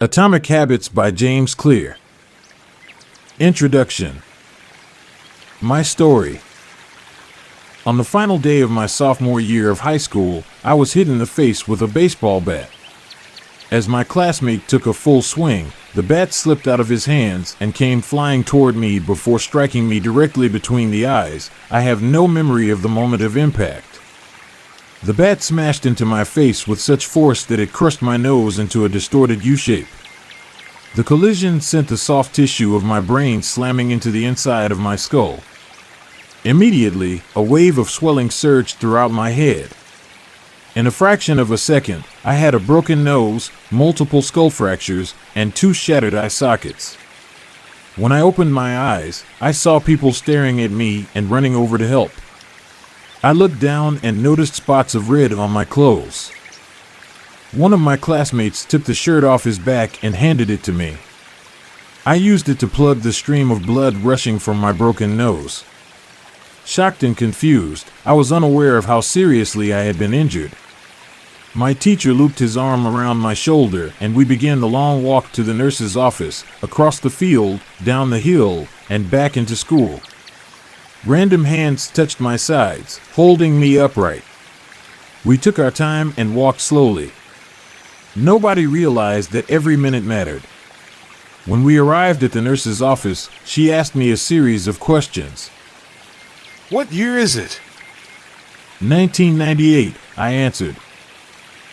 Atomic Habits by James Clear. Introduction. My story. On the final day of my sophomore year of high school, I was hit in the face with a baseball bat. As my classmate took a full swing, the bat slipped out of his hands and came flying toward me before striking me directly between the eyes. I have no memory of the moment of impact. The bat smashed into my face with such force that it crushed my nose into a distorted U-shape. The collision sent the soft tissue of my brain slamming into the inside of my skull. Immediately, a wave of swelling surged throughout my head. In a fraction of a second, I had a broken nose, multiple skull fractures, and 2 shattered eye sockets. When I opened my eyes, I saw people staring at me and running over to help. I looked down and noticed spots of red on my clothes. One of my classmates took the shirt off his back and handed it to me. I used it to plug the stream of blood rushing from my broken nose. Shocked and confused, I was unaware of how seriously I had been injured. My teacher looped his arm around my shoulder and we began the long walk to the nurse's office, across the field, down the hill, and back into school. Random hands touched my sides, holding me upright. We took our time and walked slowly. Nobody realized that every minute mattered. When we arrived at the nurse's office, she asked me a series of questions. What year is it? 1998, I answered.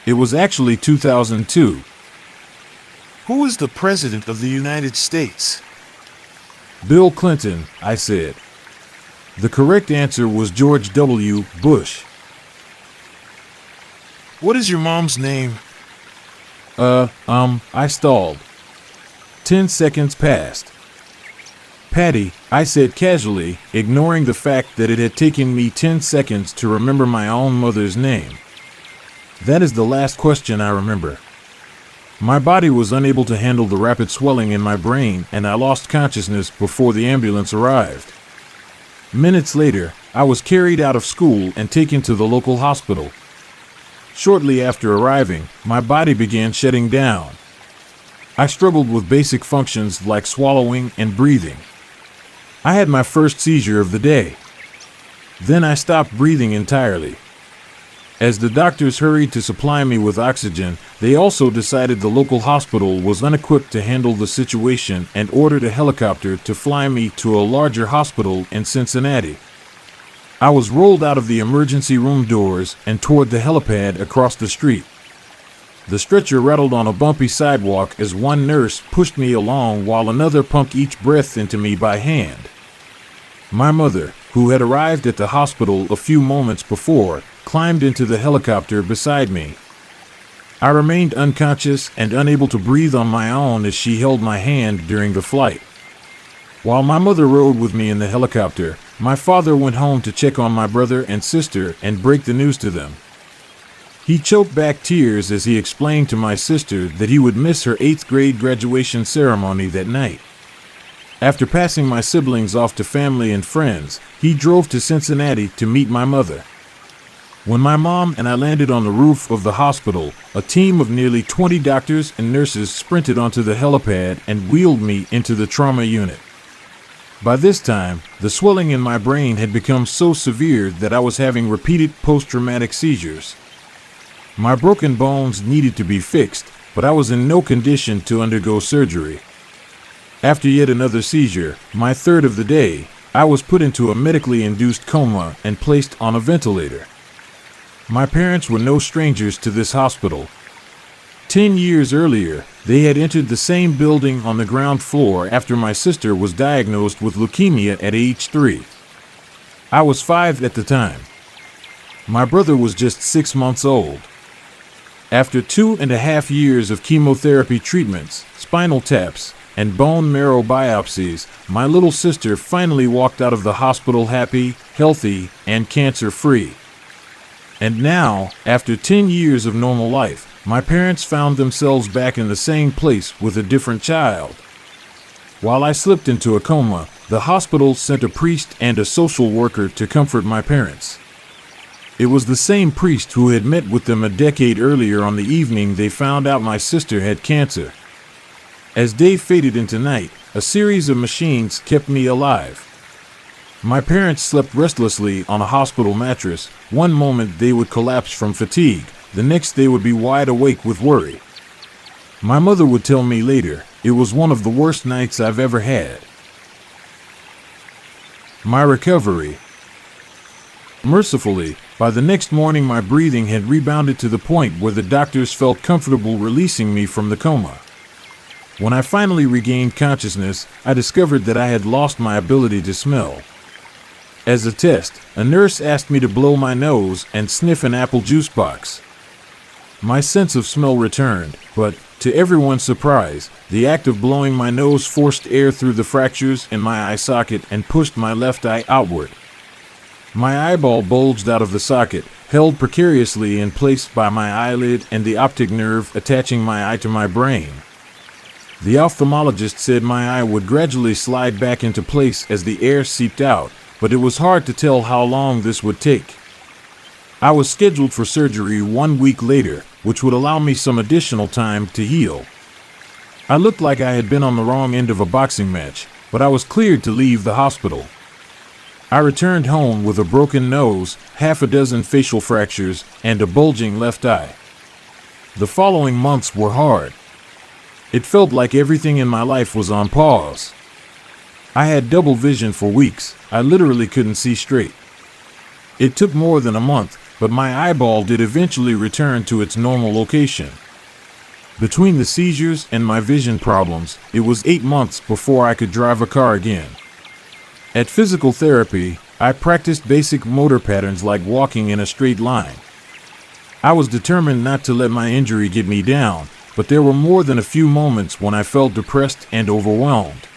It was actually 2002. Who is the President of the United States? Bill Clinton, I said. The correct answer was George W. Bush. What is your mom's name? I stalled. 10 seconds passed. Patty, I said casually, ignoring the fact that it had taken me 10 seconds to remember my own mother's name. That is the last question I remember. My body was unable to handle the rapid swelling in my brain, and I lost consciousness before the ambulance arrived. Minutes later, I was carried out of school and taken to the local hospital. Shortly after arriving, my body began shutting down. I struggled with basic functions like swallowing and breathing. I had my first seizure of the day. Then I stopped breathing entirely. As the doctors hurried to supply me with oxygen, they also decided the local hospital was unequipped to handle the situation and ordered a helicopter to fly me to a larger hospital in Cincinnati. I was rolled out of the emergency room doors and toward the helipad across the street. The stretcher rattled on a bumpy sidewalk as one nurse pushed me along while another pumped each breath into me by hand. My mother, who had arrived at the hospital a few moments before, climbed into the helicopter beside me. I remained unconscious and unable to breathe on my own as she held my hand during the flight. While my mother rode with me in the helicopter, my father went home to check on my brother and sister and break the news to them. He choked back tears as he explained to my sister that he would miss her 8th grade graduation ceremony that night. After passing my siblings off to family and friends, he drove to Cincinnati to meet my mother. When my mom and I landed on the roof of the hospital, a team of nearly 20 doctors and nurses sprinted onto the helipad and wheeled me into the trauma unit. By this time, the swelling in my brain had become so severe that I was having repeated post-traumatic seizures. My broken bones needed to be fixed, but I was in no condition to undergo surgery. After yet another seizure, my third of the day, I was put into a medically induced coma and placed on a ventilator. My parents were no strangers to this hospital. 10 years earlier, they had entered the same building on the ground floor after my sister was diagnosed with leukemia at age 3. I was 5 at the time. My brother was just 6 months old. After 2.5 years of chemotherapy treatments, spinal taps, and bone marrow biopsies, my little sister finally walked out of the hospital happy, healthy, and cancer-free. And now, after 10 years of normal life, my parents found themselves back in the same place with a different child. While I slipped into a coma, the hospital sent a priest and a social worker to comfort my parents. It was the same priest who had met with them a decade earlier on the evening they found out my sister had cancer. As day faded into night, a series of machines kept me alive. My parents slept restlessly on a hospital mattress. One moment they would collapse from fatigue, the next they would be wide awake with worry. My mother would tell me later, it was one of the worst nights I've ever had. My recovery. Mercifully, by the next morning my breathing had rebounded to the point where the doctors felt comfortable releasing me from the coma. When I finally regained consciousness, I discovered that I had lost my ability to smell. As a test, a nurse asked me to blow my nose and sniff an apple juice box. My sense of smell returned, but, to everyone's surprise, the act of blowing my nose forced air through the fractures in my eye socket and pushed my left eye outward. My eyeball bulged out of the socket, held precariously in place by my eyelid and the optic nerve attaching my eye to my brain. The ophthalmologist said my eye would gradually slide back into place as the air seeped out, but it was hard to tell how long this would take. I was scheduled for surgery 1 week later, which would allow me some additional time to heal. I looked like I had been on the wrong end of a boxing match, but I was cleared to leave the hospital. I returned home with a broken nose, half a dozen facial fractures, and a bulging left eye. The following months were hard. It felt like everything in my life was on pause. I had double vision for weeks. I literally couldn't see straight. It took more than a month, but my eyeball did eventually return to its normal location. Between the seizures and my vision problems, it was 8 months before I could drive a car again. At physical therapy, I practiced basic motor patterns like walking in a straight line. I was determined not to let my injury get me down, but there were more than a few moments when I felt depressed and overwhelmed.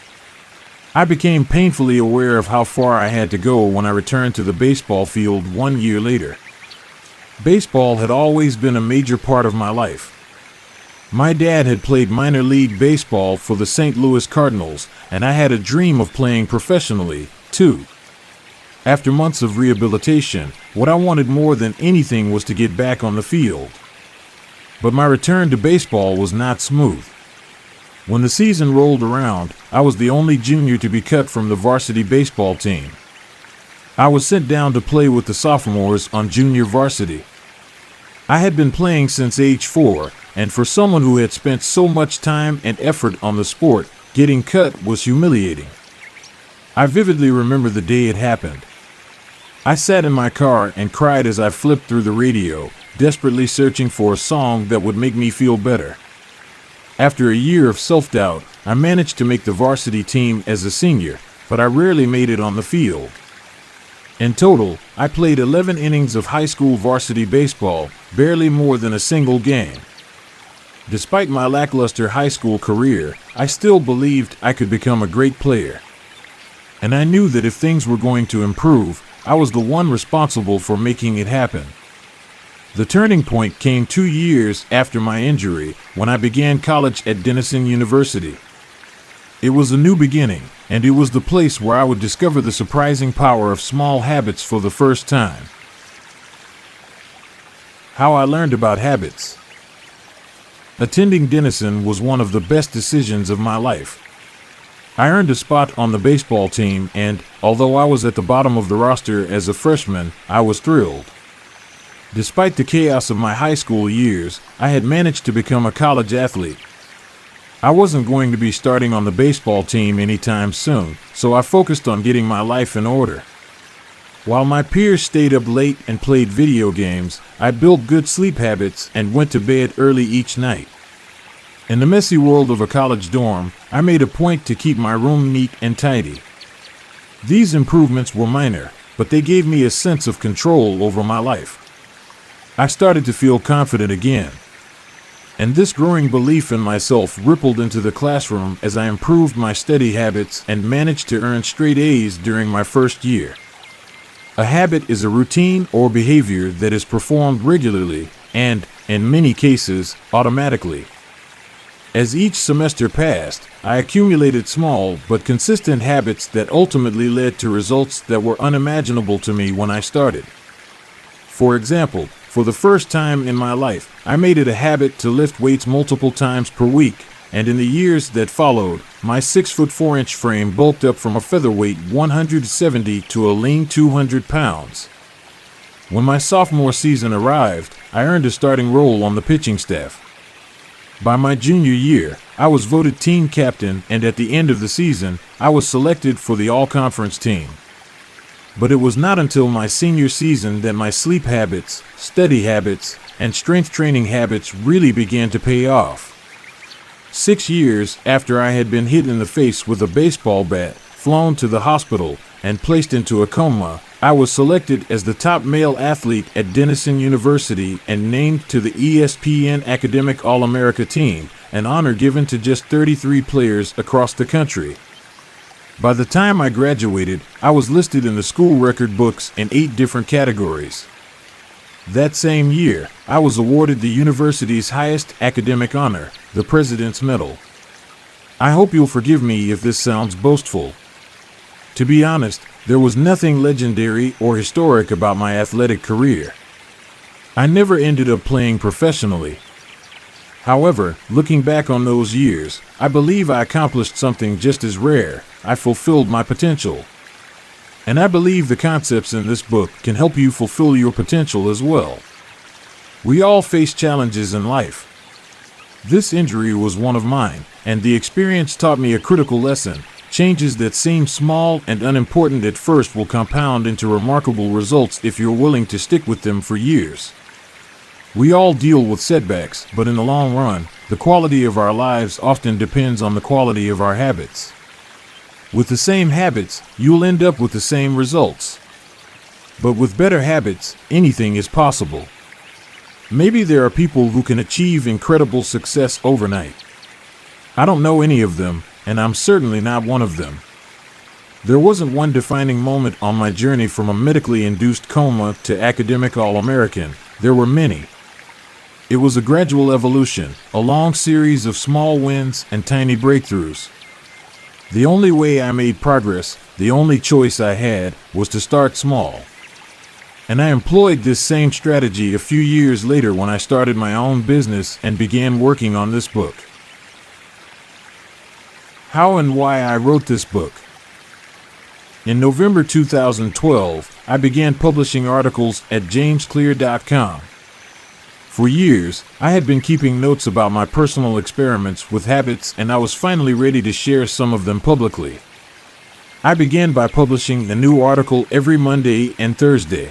I became painfully aware of how far I had to go when I returned to the baseball field 1 year later. Baseball had always been a major part of my life. My dad had played minor league baseball for the St. Louis Cardinals, and I had a dream of playing professionally, too. After months of rehabilitation, what I wanted more than anything was to get back on the field. But my return to baseball was not smooth. When the season rolled around, I was the only junior to be cut from the varsity baseball team. I was sent down to play with the sophomores on junior varsity. I had been playing since age 4, and for someone who had spent so much time and effort on the sport, getting cut was humiliating. I vividly remember the day it happened. I sat in my car and cried as I flipped through the radio, desperately searching for a song that would make me feel better. After a year of self-doubt, I managed to make the varsity team as a senior, but I rarely made it on the field. In total, I played 11 innings of high school varsity baseball, barely more than a single game. Despite my lackluster high school career, I still believed I could become a great player. And I knew that if things were going to improve, I was the one responsible for making it happen. The turning point came 2 years after my injury, when I began college at Denison University. It was a new beginning, and it was the place where I would discover the surprising power of small habits for the first time. How I learned about habits. Attending Denison was one of the best decisions of my life. I earned a spot on the baseball team, and, although I was at the bottom of the roster as a freshman, I was thrilled. Despite the chaos of my high school years, I had managed to become a college athlete. I wasn't going to be starting on the baseball team anytime soon, so I focused on getting my life in order. While my peers stayed up late and played video games, I built good sleep habits and went to bed early each night. In the messy world of a college dorm, I made a point to keep my room neat and tidy. These improvements were minor, but they gave me a sense of control over my life. I started to feel confident again. And this growing belief in myself rippled into the classroom as I improved my study habits and managed to earn straight A's during my first year. A habit is a routine or behavior that is performed regularly and, in many cases, automatically. As each semester passed, I accumulated small but consistent habits that ultimately led to results that were unimaginable to me when I started. For example, for the first time in my life, I made it a habit to lift weights multiple times per week. and in the years that followed, my 6'4" frame bulked up from a featherweight 170 to a lean 200 pounds. When my sophomore season arrived, I earned a starting role on the pitching staff. By my junior year, I was voted team captain, and at the end of the season, I was selected for the all-conference team. But it was not until my senior season that my sleep habits, study habits, and strength training habits really began to pay off. 6 years after I had been hit in the face with a baseball bat, flown to the hospital, and placed into a coma, I was selected as the top male athlete at Denison University and named to the ESPN Academic All-America team, an honor given to just 33 players across the country. By the time I graduated, I was listed in the school record books in 8 different categories. That same year, I was awarded the university's highest academic honor, the President's Medal. I hope you'll forgive me if this sounds boastful. To be honest, there was nothing legendary or historic about my athletic career. I never ended up playing professionally. However, looking back on those years, I believe I accomplished something just as rare. I fulfilled my potential. And I believe the concepts in this book can help you fulfill your potential as well. We all face challenges in life. This injury was one of mine, and the experience taught me a critical lesson. Changes that seem small and unimportant at first will compound into remarkable results if you're willing to stick with them for years. We all deal with setbacks, but in the long run, the quality of our lives often depends on the quality of our habits. With the same habits, you'll end up with the same results. But with better habits, anything is possible. Maybe there are people who can achieve incredible success overnight. I don't know any of them, and I'm certainly not one of them. There wasn't one defining moment on my journey from a medically induced coma to academic All-American. There were many. It was a gradual evolution, a long series of small wins and tiny breakthroughs. The only way I made progress, the only choice I had, was to start small. And I employed this same strategy a few years later when I started my own business and began working on this book. How and why I wrote this book. In November 2012, I began publishing articles at jamesclear.com. For years, I had been keeping notes about my personal experiments with habits, and I was finally ready to share some of them publicly. I began by publishing a new article every Monday and Thursday.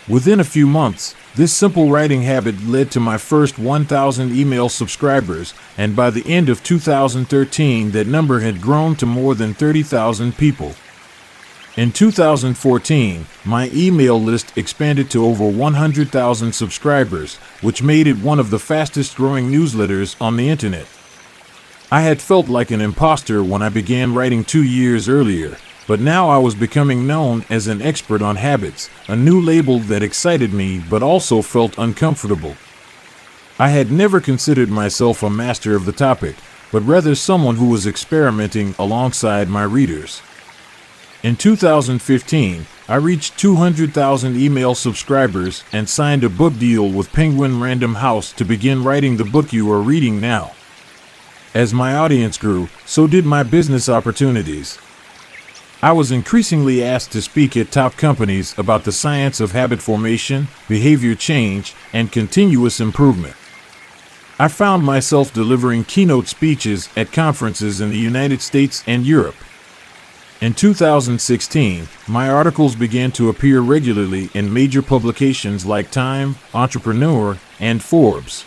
Within a few months, this simple writing habit led to my first 1,000 email subscribers, and by the end of 2013, that number had grown to more than 30,000 people. In 2014, my email list expanded to over 100,000 subscribers, which made it one of the fastest-growing newsletters on the internet. I had felt like an imposter when I began writing 2 years earlier, but now I was becoming known as an expert on habits, a new label that excited me but also felt uncomfortable. I had never considered myself a master of the topic, but rather someone who was experimenting alongside my readers. In 2015, I reached 200,000 email subscribers and signed a book deal with Penguin Random House to begin writing the book you are reading now. As my audience grew, so did my business opportunities. I was increasingly asked to speak at top companies about the science of habit formation, behavior change, and continuous improvement. I found myself delivering keynote speeches at conferences in the United States and Europe. In 2016, my articles began to appear regularly in major publications like Time, Entrepreneur, and Forbes.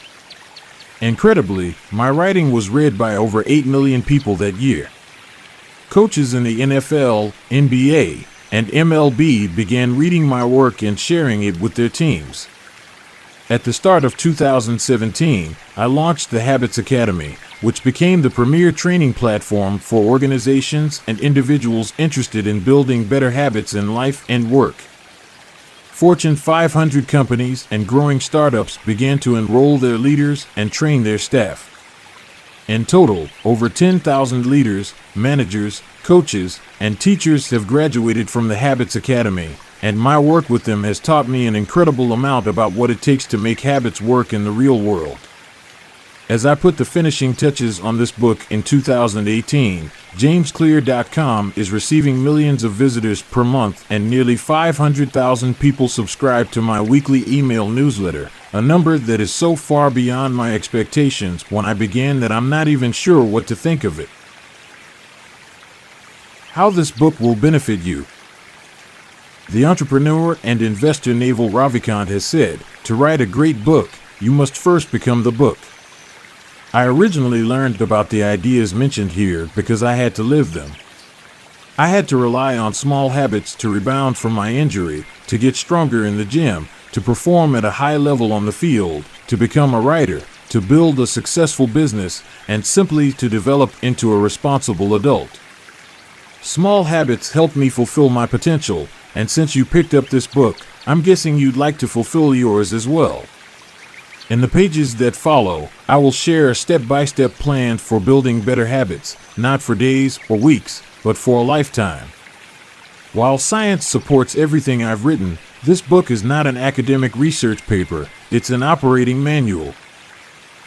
Incredibly, my writing was read by over 8 million people that year. Coaches in the NFL, NBA, and MLB began reading my work and sharing it with their teams. At the start of 2017, I launched the Habits Academy, which became the premier training platform for organizations and individuals interested in building better habits in life and work. Fortune 500 companies and growing startups began to enroll their leaders and train their staff. In total, over 10,000 leaders, managers, coaches, and teachers have graduated from the Habits Academy, and my work with them has taught me an incredible amount about what it takes to make habits work in the real world. As I put the finishing touches on this book in 2018, JamesClear.com is receiving millions of visitors per month and nearly 500,000 people subscribe to my weekly email newsletter, a number that is so far beyond my expectations when I began that I'm not even sure what to think of it. How this book will benefit you. The entrepreneur and investor Naval Ravikant has said, to write a great book, you must first become the book. I originally learned about the ideas mentioned here because I had to live them. I had to rely on small habits to rebound from my injury, to get stronger in the gym, to perform at a high level on the field, to become a writer, to build a successful business, and simply to develop into a responsible adult. Small habits helped me fulfill my potential, and since you picked up this book, I'm guessing you'd like to fulfill yours as well. In the pages that follow, I will share a step-by-step plan for building better habits, not for days or weeks, but for a lifetime. While science supports everything I've written, this book is not an academic research paper, it's an operating manual.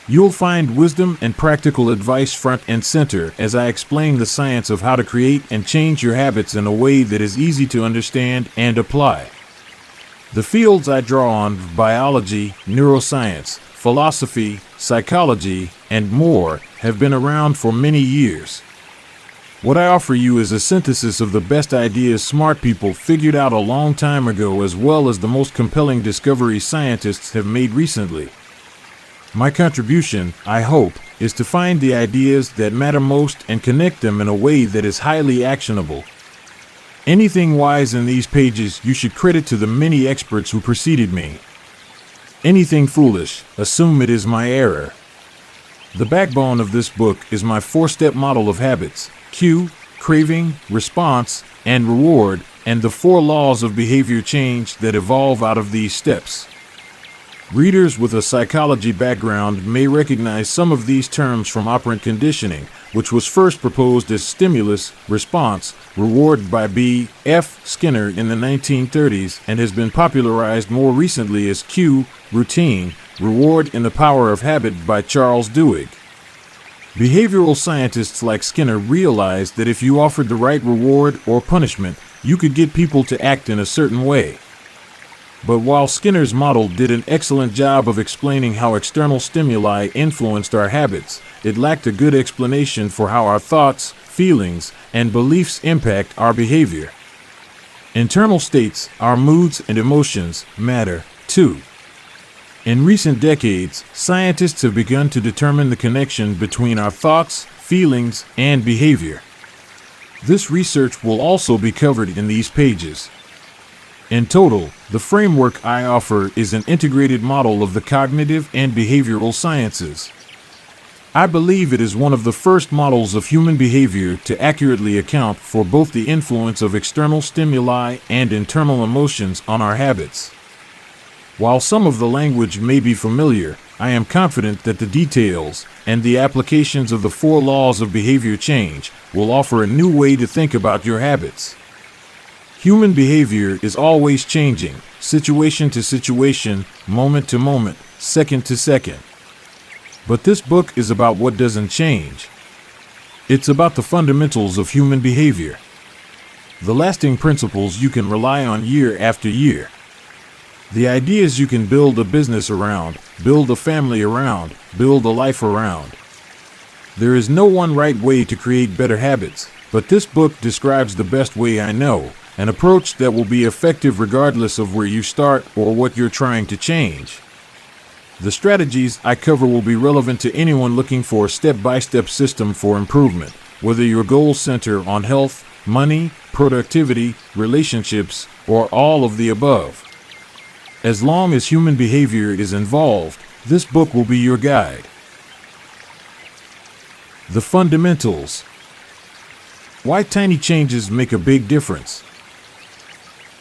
You'll find wisdom and practical advice front and center as I explain the science of how to create and change your habits in a way that is easy to understand and apply. The fields I draw on, biology, neuroscience, philosophy, psychology, and more, have been around for many years. What I offer you is a synthesis of the best ideas smart people figured out a long time ago, as well as the most compelling discoveries scientists have made recently. My contribution, I hope, is to find the ideas that matter most and connect them in a way that is highly actionable. Anything wise in these pages you should credit to the many experts who preceded me. Anything foolish, assume it is my error. The backbone of this book is my 4-step model of habits: cue, craving, response, and reward, and the 4 laws of behavior change that evolve out of these steps. Readers with a psychology background may recognize some of these terms from operant conditioning, which was first proposed as stimulus, response, reward by B. F. Skinner in the 1930s and has been popularized more recently as cue, routine, reward in The Power of Habit by Charles Duhigg. Behavioral scientists like Skinner realized that if you offered the right reward or punishment, you could get people to act in a certain way. But while Skinner's model did an excellent job of explaining how external stimuli influenced our habits, it lacked a good explanation for how our thoughts, feelings, and beliefs impact our behavior. Internal states, our moods and emotions, matter, too. In recent decades, scientists have begun to determine the connection between our thoughts, feelings, and behavior. This research will also be covered in these pages. In total, the framework I offer is an integrated model of the cognitive and behavioral sciences. I believe it is one of the first models of human behavior to accurately account for both the influence of external stimuli and internal emotions on our habits. While some of the language may be familiar, I am confident that the details and the applications of the 4 laws of behavior change will offer a new way to think about your habits. Human behavior is always changing, situation to situation, moment to moment, second to second. But this book is about what doesn't change. It's about the fundamentals of human behavior. The lasting principles you can rely on year after year. The ideas you can build a business around, build a family around, build a life around. There is no one right way to create better habits, but this book describes the best way I know, an approach that will be effective regardless of where you start or what you're trying to change. The strategies I cover will be relevant to anyone looking for a step-by-step system for improvement, whether your goals center on health, money, productivity, relationships, or all of the above. As long as human behavior is involved, this book will be your guide. The fundamentals. Why tiny changes make a big difference.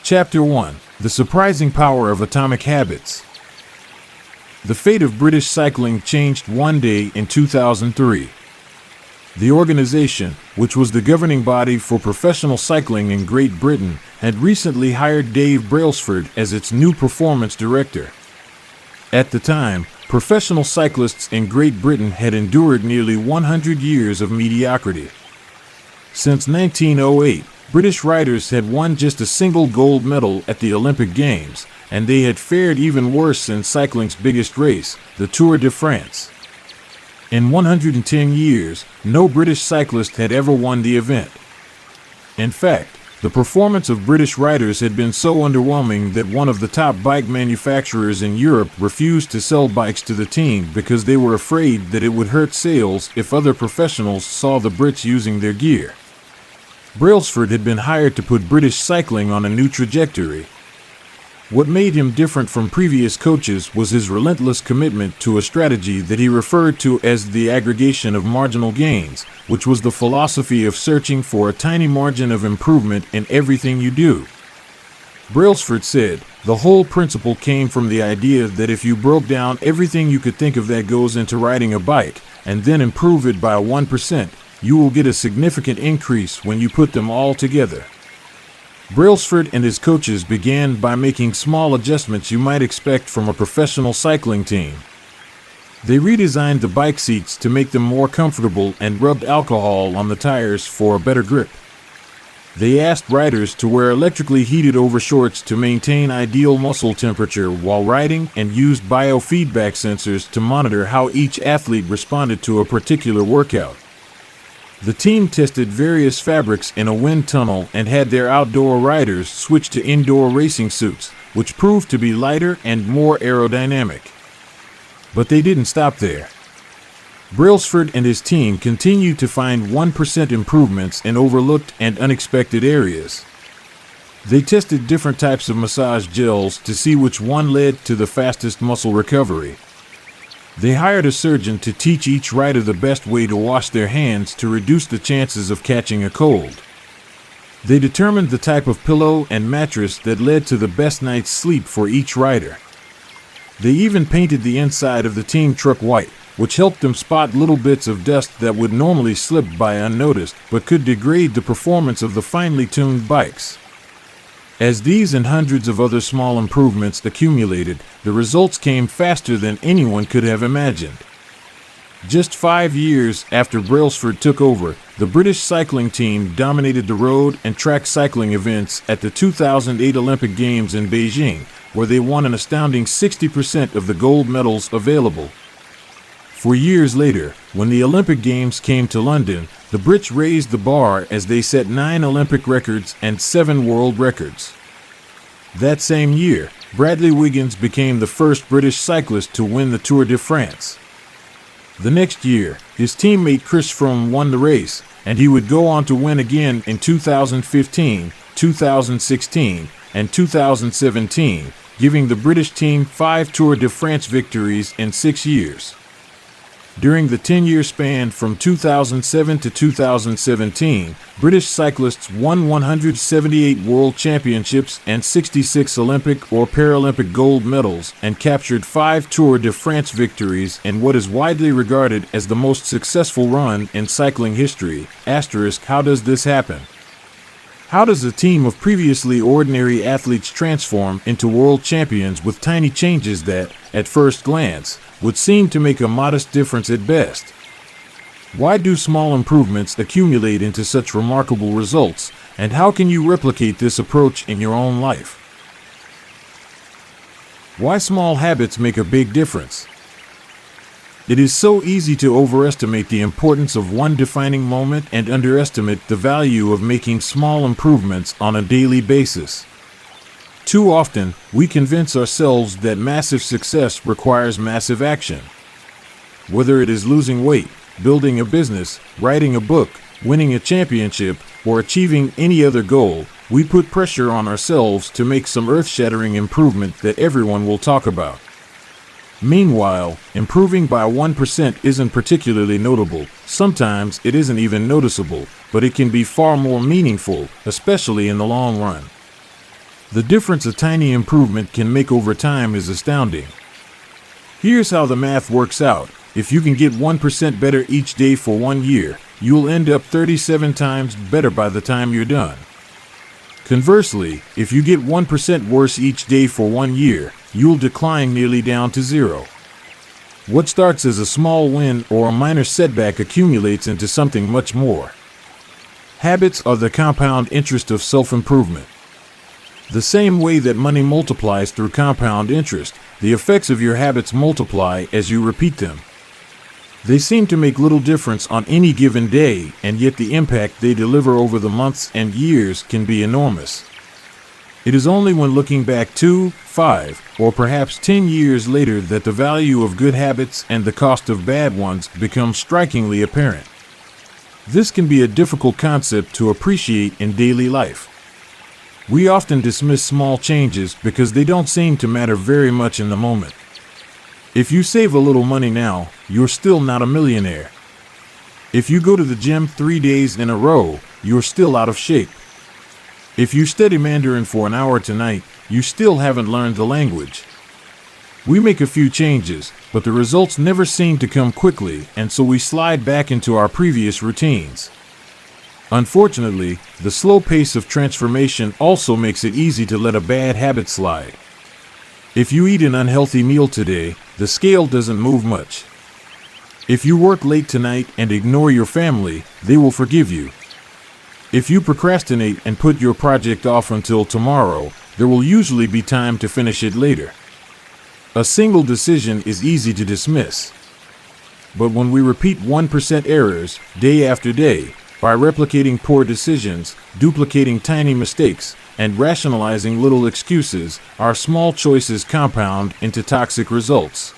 Chapter 1. The surprising power of atomic habits. The fate of British cycling changed one day in 2003. The organization, which was the governing body for professional cycling in Great Britain, had recently hired Dave Brailsford as its new performance director. At the time, Professional cyclists in Great Britain had endured nearly 100 years of mediocrity. Since 1908, British riders had won just a single gold medal at the Olympic Games, and they had fared even worse in cycling's biggest race, the Tour de France. In 110 years, no British cyclist had ever won the event. In fact, the performance of British riders had been so underwhelming that one of the top bike manufacturers in Europe refused to sell bikes to the team because they were afraid that it would hurt sales if other professionals saw the Brits using their gear. Brailsford had been hired to put British cycling on a new trajectory. What made him different from previous coaches was his relentless commitment to a strategy that he referred to as the aggregation of marginal gains, which was the philosophy of searching for a tiny margin of improvement in everything you do. Brailsford said, "The whole principle came from the idea that if you broke down everything you could think of that goes into riding a bike, and then improve it by 1%, you will get a significant increase when you put them all together." Brailsford and his coaches began by making small adjustments you might expect from a professional cycling team. They redesigned the bike seats to make them more comfortable and rubbed alcohol on the tires for a better grip. They asked riders to wear electrically heated overshorts to maintain ideal muscle temperature while riding and used biofeedback sensors to monitor how each athlete responded to a particular workout. The team tested various fabrics in a wind tunnel and had their outdoor riders switch to indoor racing suits, which proved to be lighter and more aerodynamic. But they didn't stop there. Brailsford and his team continued to find 1% improvements in overlooked and unexpected areas. They tested different types of massage gels to see which one led to the fastest muscle recovery. They hired a surgeon to teach each rider the best way to wash their hands to reduce the chances of catching a cold. They determined the type of pillow and mattress that led to the best night's sleep for each rider. They even painted the inside of the team truck white, which helped them spot little bits of dust that would normally slip by unnoticed but could degrade the performance of the finely tuned bikes. As these and hundreds of other small improvements accumulated, the results came faster than anyone could have imagined. Just 5 years after Brailsford took over, the British cycling team dominated the road and track cycling events at the 2008 Olympic Games in Beijing, where they won an astounding 60% of the gold medals available. 4 years later, when the Olympic Games came to London, the Brits raised the bar as they set 9 Olympic records and 7 world records. That same year, Bradley Wiggins became the first British cyclist to win the Tour de France. The next year, his teammate Chris Froome won the race, and he would go on to win again in 2015, 2016, and 2017, giving the British team 5 Tour de France victories in 6 years. During the 10-year span from 2007 to 2017, British cyclists won 178 world championships and 66 Olympic or Paralympic gold medals and captured 5 Tour de France victories in what is widely regarded as the most successful run in cycling history. How does this happen? How does a team of previously ordinary athletes transform into world champions with tiny changes that, at first glance, would seem to make a modest difference at best? Why do small improvements accumulate into such remarkable results, and how can you replicate this approach in your own life? Why small habits make a big difference? It is so easy to overestimate the importance of one defining moment and underestimate the value of making small improvements on a daily basis. Too often, we convince ourselves that massive success requires massive action. Whether it is losing weight, building a business, writing a book, winning a championship, or achieving any other goal, we put pressure on ourselves to make some earth-shattering improvement that everyone will talk about. Meanwhile, improving by 1% isn't particularly notable. Sometimes it isn't even noticeable, but it can be far more meaningful, especially in the long run. The difference a tiny improvement can make over time is astounding. Here's how the math works out. If you can get 1% better each day for 1 year, you'll end up 37 times better by the time you're done. Conversely, if you get 1% worse each day for 1 year, you'll decline nearly down to 0. What starts as a small win or a minor setback accumulates into something much more. Habits are the compound interest of self-improvement. The same way that money multiplies through compound interest, the effects of your habits multiply as you repeat them. They seem to make little difference on any given day, and yet the impact they deliver over the months and years can be enormous. It is only when looking back 2, 5, or perhaps 10 years later that the value of good habits and the cost of bad ones become strikingly apparent. This can be a difficult concept to appreciate in daily life. We often dismiss small changes because they don't seem to matter very much in the moment. If you save a little money now, you're still not a millionaire. If you go to the gym 3 days in a row, you're still out of shape. If you study Mandarin for an hour tonight, you still haven't learned the language. We make a few changes, but the results never seem to come quickly, and so we slide back into our previous routines. Unfortunately, the slow pace of transformation also makes it easy to let a bad habit slide. If you eat an unhealthy meal today, the scale doesn't move much. If you work late tonight and ignore your family, they will forgive you. If you procrastinate and put your project off until tomorrow, there will usually be time to finish it later. A single decision is easy to dismiss. But when we repeat 1% errors day after day, by replicating poor decisions, duplicating tiny mistakes, and rationalizing little excuses, our small choices compound into toxic results.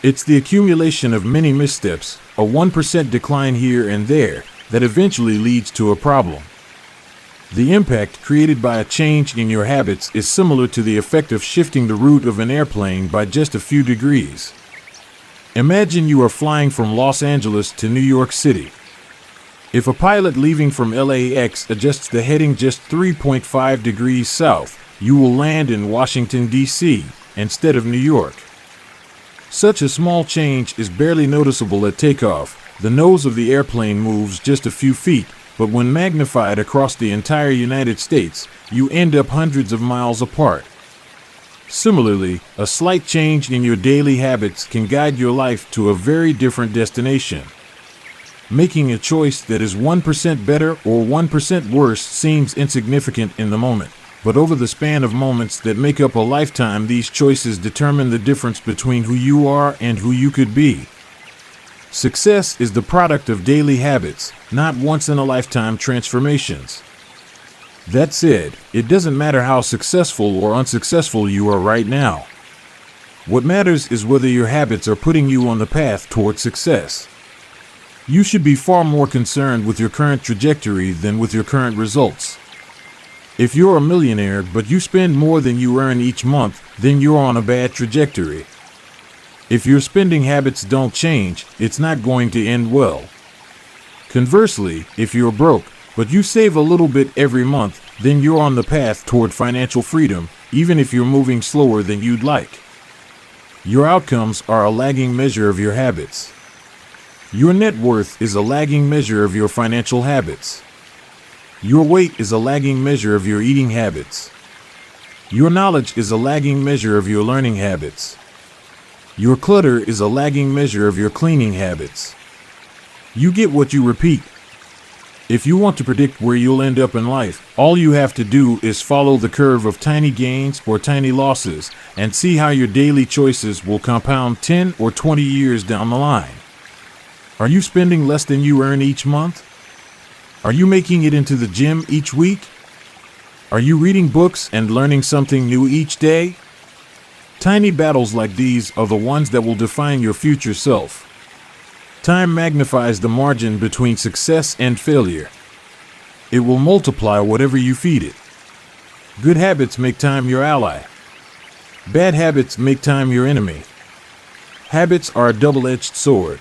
It's the accumulation of many missteps, a 1% decline here and there, that eventually leads to a problem. The impact created by a change in your habits is similar to the effect of shifting the route of an airplane by just a few degrees. Imagine you are flying from Los Angeles to New York City. If a pilot leaving from LAX adjusts the heading just 3.5 degrees south, you will land in Washington, D.C., instead of New York. Such a small change is barely noticeable at takeoff. The nose of the airplane moves just a few feet, but when magnified across the entire United States, you end up hundreds of miles apart. Similarly, a slight change in your daily habits can guide your life to a very different destination. Making a choice that is 1% better or 1% worse seems insignificant in the moment, but over the span of moments that make up a lifetime, these choices determine the difference between who you are and who you could be. Success is the product of daily habits, not once-in-a-lifetime transformations. That said, it doesn't matter how successful or unsuccessful you are right now. What matters is whether your habits are putting you on the path toward success. You should be far more concerned with your current trajectory than with your current results. If you're a millionaire but you spend more than you earn each month, then you're on a bad trajectory. If your spending habits don't change, it's not going to end well. Conversely, if you're broke, but you save a little bit every month, then you're on the path toward financial freedom, even if you're moving slower than you'd like. Your outcomes are a lagging measure of your habits. Your net worth is a lagging measure of your financial habits. Your weight is a lagging measure of your eating habits. Your knowledge is a lagging measure of your learning habits. Your clutter is a lagging measure of your cleaning habits. You get what you repeat. If you want to predict where you'll end up in life, all you have to do is follow the curve of tiny gains or tiny losses and see how your daily choices will compound 10 or 20 years down the line. Are you spending less than you earn each month? Are you making it into the gym each week? Are you reading books and learning something new each day? Tiny battles like these are the ones that will define your future self. Time magnifies the margin between success and failure. It will multiply whatever you feed it. Good habits make time your ally. Bad habits make time your enemy. Habits are a double-edged sword.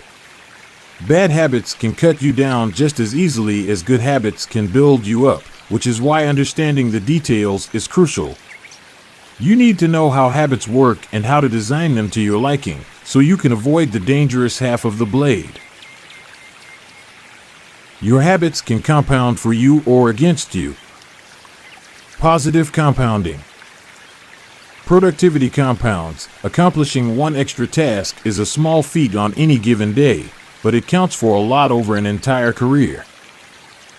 Bad habits can cut you down just as easily as good habits can build you up, which is why understanding the details is crucial. You need to know how habits work and how to design them to your liking, so you can avoid the dangerous half of the blade. Your habits can compound for you or against you. Positive compounding. Productivity compounds. Accomplishing one extra task is a small feat on any given day, but it counts for a lot over an entire career.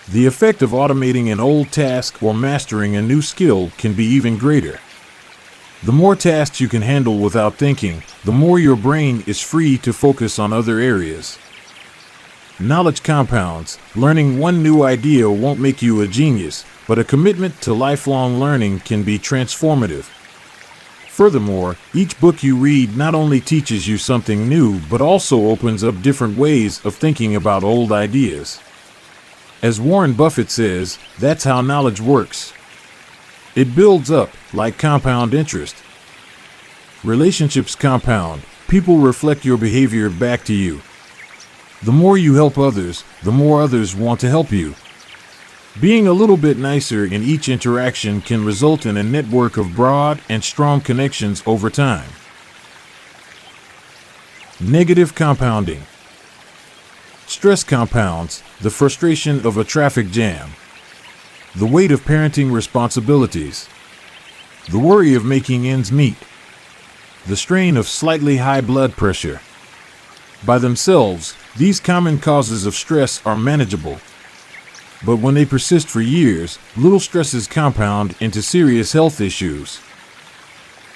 The effect of automating an old task or mastering a new skill can be even greater. The more tasks you can handle without thinking, the more your brain is free to focus on other areas. Knowledge compounds. Learning one new idea won't make you a genius, but a commitment to lifelong learning can be transformative. Furthermore, each book you read not only teaches you something new, but also opens up different ways of thinking about old ideas. As Warren Buffett says, that's how knowledge works. It builds up, like compound interest. Relationships compound. People reflect your behavior back to you. The more you help others, the more others want to help you. Being a little bit nicer in each interaction can result in a network of broad and strong connections over time. Negative compounding. Stress compounds. The frustration of a traffic jam. The weight of parenting responsibilities. The worry of making ends meet. The strain of slightly high blood pressure. By themselves, these common causes of stress are manageable. But when they persist for years, little stresses compound into serious health issues.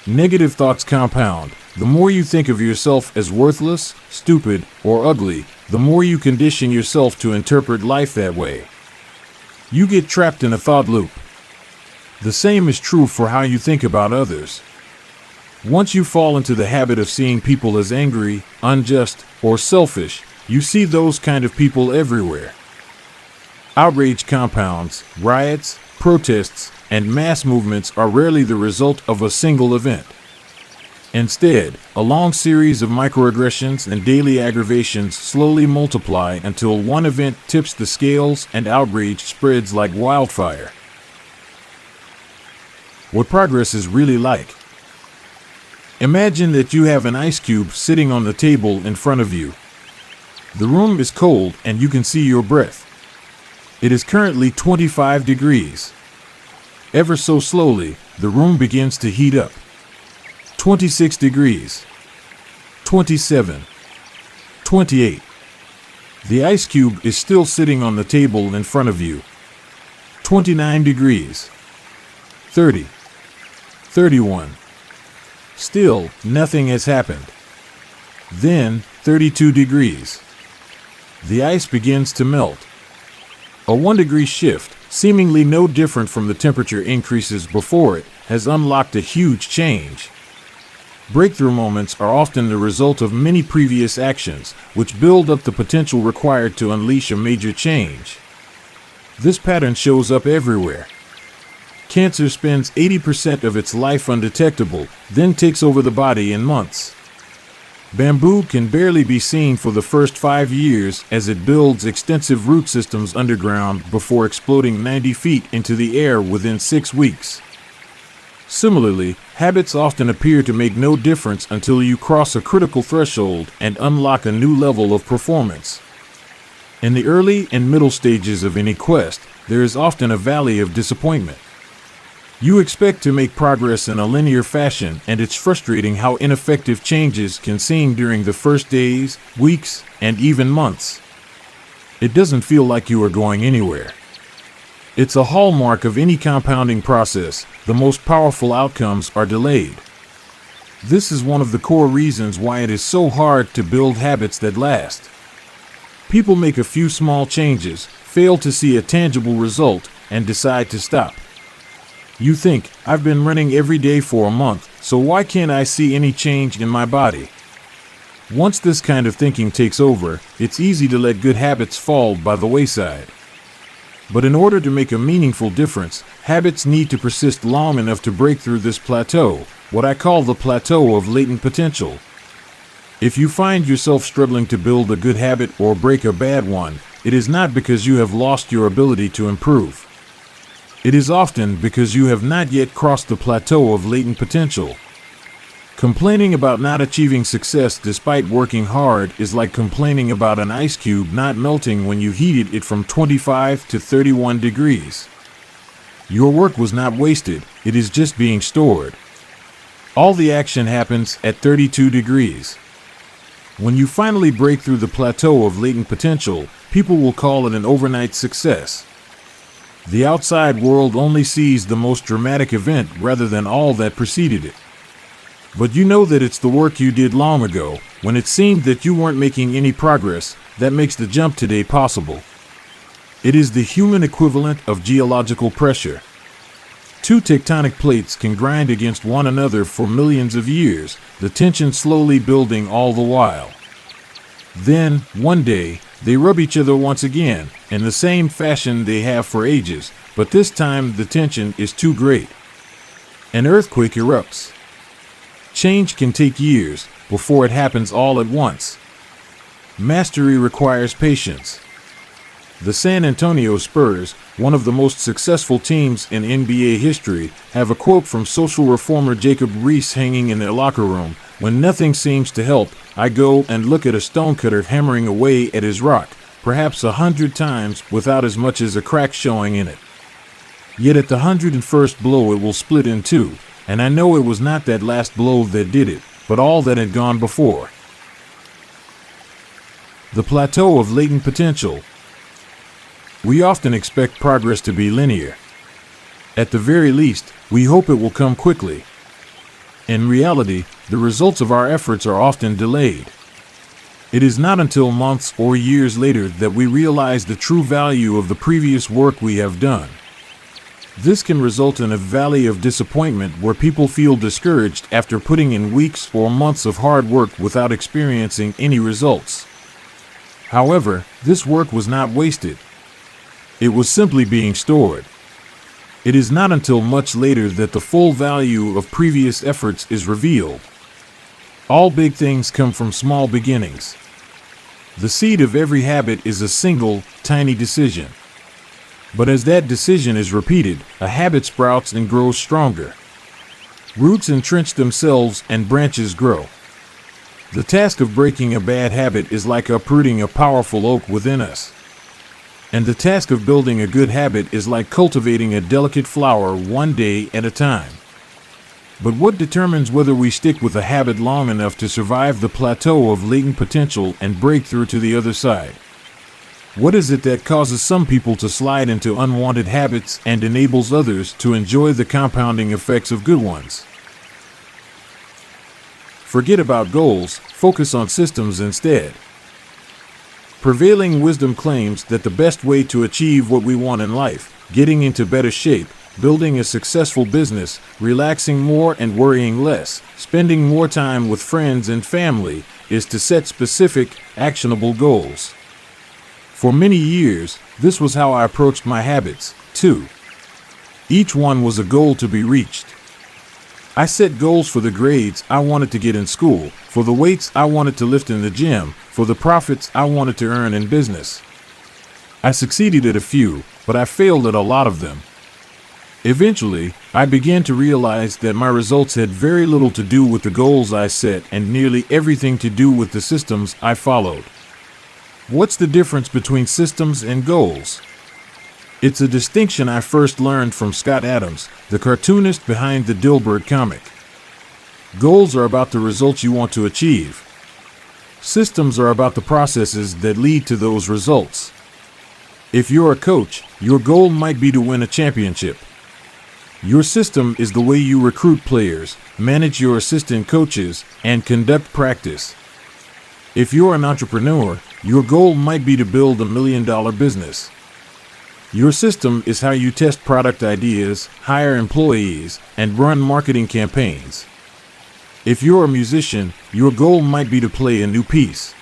Negative thoughts compound. The more you think of yourself as worthless, stupid, or ugly, the more you condition yourself to interpret life that way. You get trapped in a thought loop. The same is true for how you think about others. Once you fall into the habit of seeing people as angry, unjust, or selfish, you see those kind of people everywhere. Outrage compounds. Riots, protests, and mass movements are rarely the result of a single event. Instead, a long series of microaggressions and daily aggravations slowly multiply until one event tips the scales and outrage spreads like wildfire. What progress is really like. Imagine that you have an ice cube sitting on the table in front of you. The room is cold and you can see your breath. It is currently 25 degrees. Ever so slowly, the room begins to heat up. 26 degrees. 27. 28. The ice cube is still sitting on the table in front of you. 29 degrees. 30. 31. Still, nothing has happened. Then, 32 degrees. The ice begins to melt. A 1-degree shift, seemingly no different from the temperature increases before it, has unlocked a huge change. Breakthrough moments are often the result of many previous actions, which build up the potential required to unleash a major change. This pattern shows up everywhere. Cancer spends 80% of its life undetectable, then takes over the body in months. Bamboo can barely be seen for the first 5 years as it builds extensive root systems underground before exploding 90 feet into the air within 6 weeks. Similarly, habits often appear to make no difference until you cross a critical threshold and unlock a new level of performance. In the early and middle stages of any quest, there is often a valley of disappointment. You expect to make progress in a linear fashion, and it's frustrating how ineffective changes can seem during the first days, weeks, and even months. It doesn't feel like you are going anywhere. It's a hallmark of any compounding process. The most powerful outcomes are delayed. This is one of the core reasons why it is so hard to build habits that last. People make a few small changes, fail to see a tangible result, and decide to stop. You think, I've been running every day for a month, so why can't I see any change in my body? Once this kind of thinking takes over, it's easy to let good habits fall by the wayside. But in order to make a meaningful difference, habits need to persist long enough to break through this plateau, what I call the plateau of latent potential. If you find yourself struggling to build a good habit or break a bad one, it is not because you have lost your ability to improve. It is often because you have not yet crossed the plateau of latent potential. Complaining about not achieving success despite working hard is like complaining about an ice cube not melting when you heated it from 25 to 31 degrees. Your work was not wasted, it is just being stored. All the action happens at 32 degrees. When you finally break through the plateau of latent potential, people will call it an overnight success. The outside world only sees the most dramatic event rather than all that preceded it. But you know that it's the work you did long ago, when it seemed that you weren't making any progress, that makes the jump today possible. It is the human equivalent of geological pressure. Two tectonic plates can grind against one another for millions of years, the tension slowly building all the while. Then, one day, they rub each other once again, in the same fashion they have for ages, but this time the tension is too great. An earthquake erupts. Change can take years before it happens all at once. Mastery requires patience. The San Antonio Spurs, one of the most successful teams in NBA history, have a quote from social reformer Jacob Riis hanging in their locker room: "When nothing seems to help, I go and look at a stonecutter hammering away at his rock, perhaps 100 times without as much as a crack showing in it. Yet at the 101st blow it will split in two, and I know it was not that last blow that did it, but all that had gone before." The plateau of latent potential. We often expect progress to be linear. At the very least, we hope it will come quickly. In reality, the results of our efforts are often delayed. It is not until months or years later that we realize the true value of the previous work we have done. This can result in a valley of disappointment where people feel discouraged after putting in weeks or months of hard work without experiencing any results. However, this work was not wasted. It was simply being stored. It is not until much later that the full value of previous efforts is revealed. All big things come from small beginnings. The seed of every habit is a single, tiny decision. But as that decision is repeated, a habit sprouts and grows stronger. Roots entrench themselves and branches grow. The task of breaking a bad habit is like uprooting a powerful oak within us. And the task of building a good habit is like cultivating a delicate flower one day at a time. But what determines whether we stick with a habit long enough to survive the plateau of latent potential and break through to the other side? What is it that causes some people to slide into unwanted habits and enables others to enjoy the compounding effects of good ones? Forget about goals, focus on systems instead. Prevailing wisdom claims that the best way to achieve what we want in life, getting into better shape, building a successful business, relaxing more and worrying less, spending more time with friends and family, is to set specific, actionable goals. For many years, this was how I approached my habits, too. Each one was a goal to be reached. I set goals for the grades I wanted to get in school, for the weights I wanted to lift in the gym, for the profits I wanted to earn in business. I succeeded at a few, but I failed at a lot of them. Eventually, I began to realize that my results had very little to do with the goals I set and nearly everything to do with the systems I followed. What's the difference between systems and goals? It's a distinction I first learned from Scott Adams, the cartoonist behind the Dilbert comic. Goals are about the results you want to achieve. Systems are about the processes that lead to those results. If you're a coach, your goal might be to win a championship. Your system is the way you recruit players, manage your assistant coaches, and conduct practice. If you're an entrepreneur, your goal might be to build $1 million business. Your system is how you test product ideas, hire employees, and run marketing campaigns. If you're a musician, your goal might be to play a new piece.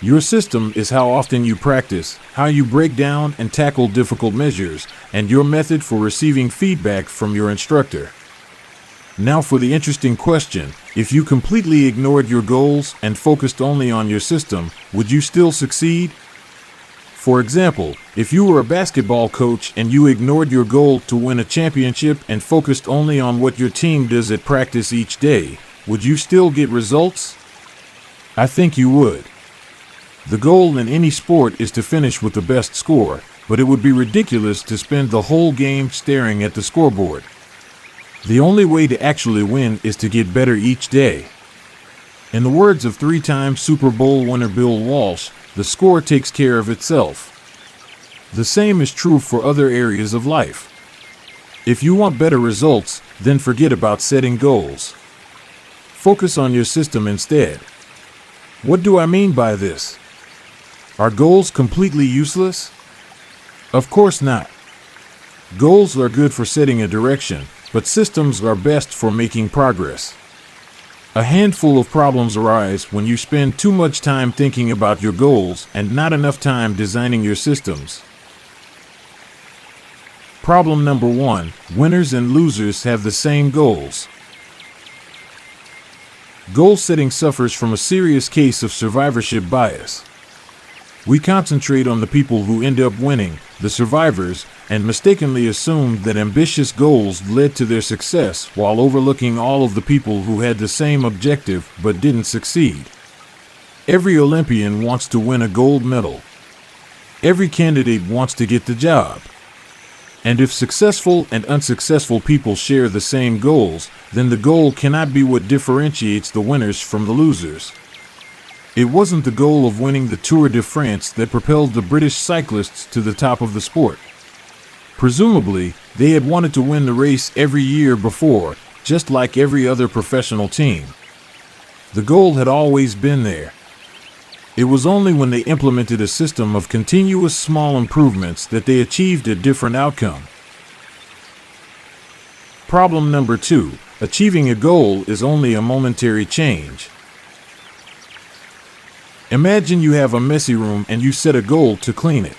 Your system is how often you practice, how you break down and tackle difficult measures, and your method for receiving feedback from your instructor. Now for the interesting question: if you completely ignored your goals and focused only on your system, would you still succeed? For example, if you were a basketball coach and you ignored your goal to win a championship and focused only on what your team does at practice each day, would you still get results? I think you would. The goal in any sport is to finish with the best score, but it would be ridiculous to spend the whole game staring at the scoreboard. The only way to actually win is to get better each day. In the words of three-time Super Bowl winner Bill Walsh, the score takes care of itself. The same is true for other areas of life. If you want better results, then forget about setting goals. Focus on your system instead. What do I mean by this? Are goals completely useless? Of course not. Goals are good for setting a direction, but systems are best for making progress. A handful of problems arise when you spend too much time thinking about your goals and not enough time designing your systems. Problem number 1: winners and losers have the same goals. Goal setting suffers from a serious case of survivorship bias. We concentrate on the people who end up winning, the survivors, and mistakenly assume that ambitious goals led to their success while overlooking all of the people who had the same objective but didn't succeed. Every Olympian wants to win a gold medal. Every candidate wants to get the job. And if successful and unsuccessful people share the same goals, then the goal cannot be what differentiates the winners from the losers. It wasn't the goal of winning the Tour de France that propelled the British cyclists to the top of the sport. Presumably, they had wanted to win the race every year before, just like every other professional team. The goal had always been there. It was only when they implemented a system of continuous small improvements that they achieved a different outcome. Problem number 2: achieving a goal is only a momentary change. Imagine you have a messy room and you set a goal to clean it.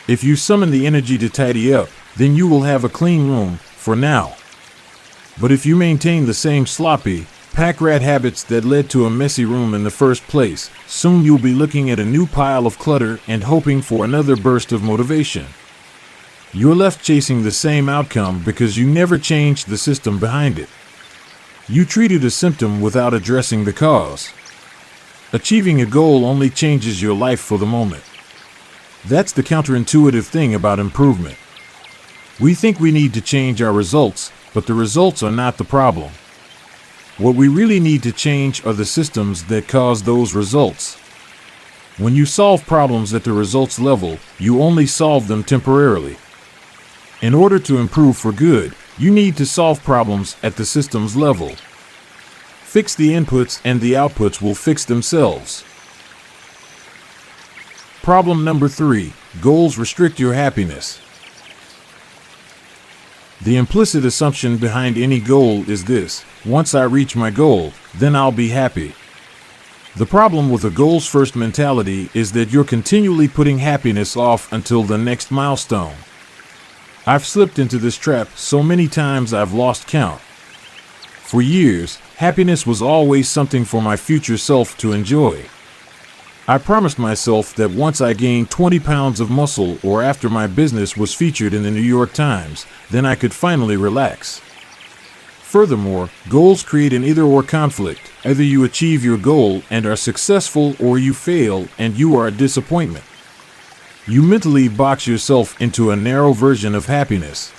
If you summon the energy to tidy up, then you will have a clean room, for now. But if you maintain the same sloppy, pack-rat habits that led to a messy room in the first place, soon you'll be looking at a new pile of clutter and hoping for another burst of motivation. You're left chasing the same outcome because you never changed the system behind it. You treated a symptom without addressing the cause. Achieving a goal only changes your life for the moment. That's the counterintuitive thing about improvement. We think we need to change our results, but the results are not the problem. What we really need to change are the systems that cause those results. When you solve problems at the results level, you only solve them temporarily. In order to improve for good, you need to solve problems at the systems level. Fix the inputs and the outputs will fix themselves. Problem number 3: goals restrict your happiness. The implicit assumption behind any goal is this: once I reach my goal, then I'll be happy. The problem with a goals-first mentality is that you're continually putting happiness off until the next milestone. I've slipped into this trap so many times I've lost count. For years, happiness was always something for my future self to enjoy. I promised myself that once I gained 20 pounds of muscle or after my business was featured in the New York Times, then I could finally relax. Furthermore, goals create an either-or conflict. Either you achieve your goal and are successful, or you fail and you are a disappointment. You mentally box yourself into a narrow version of happiness.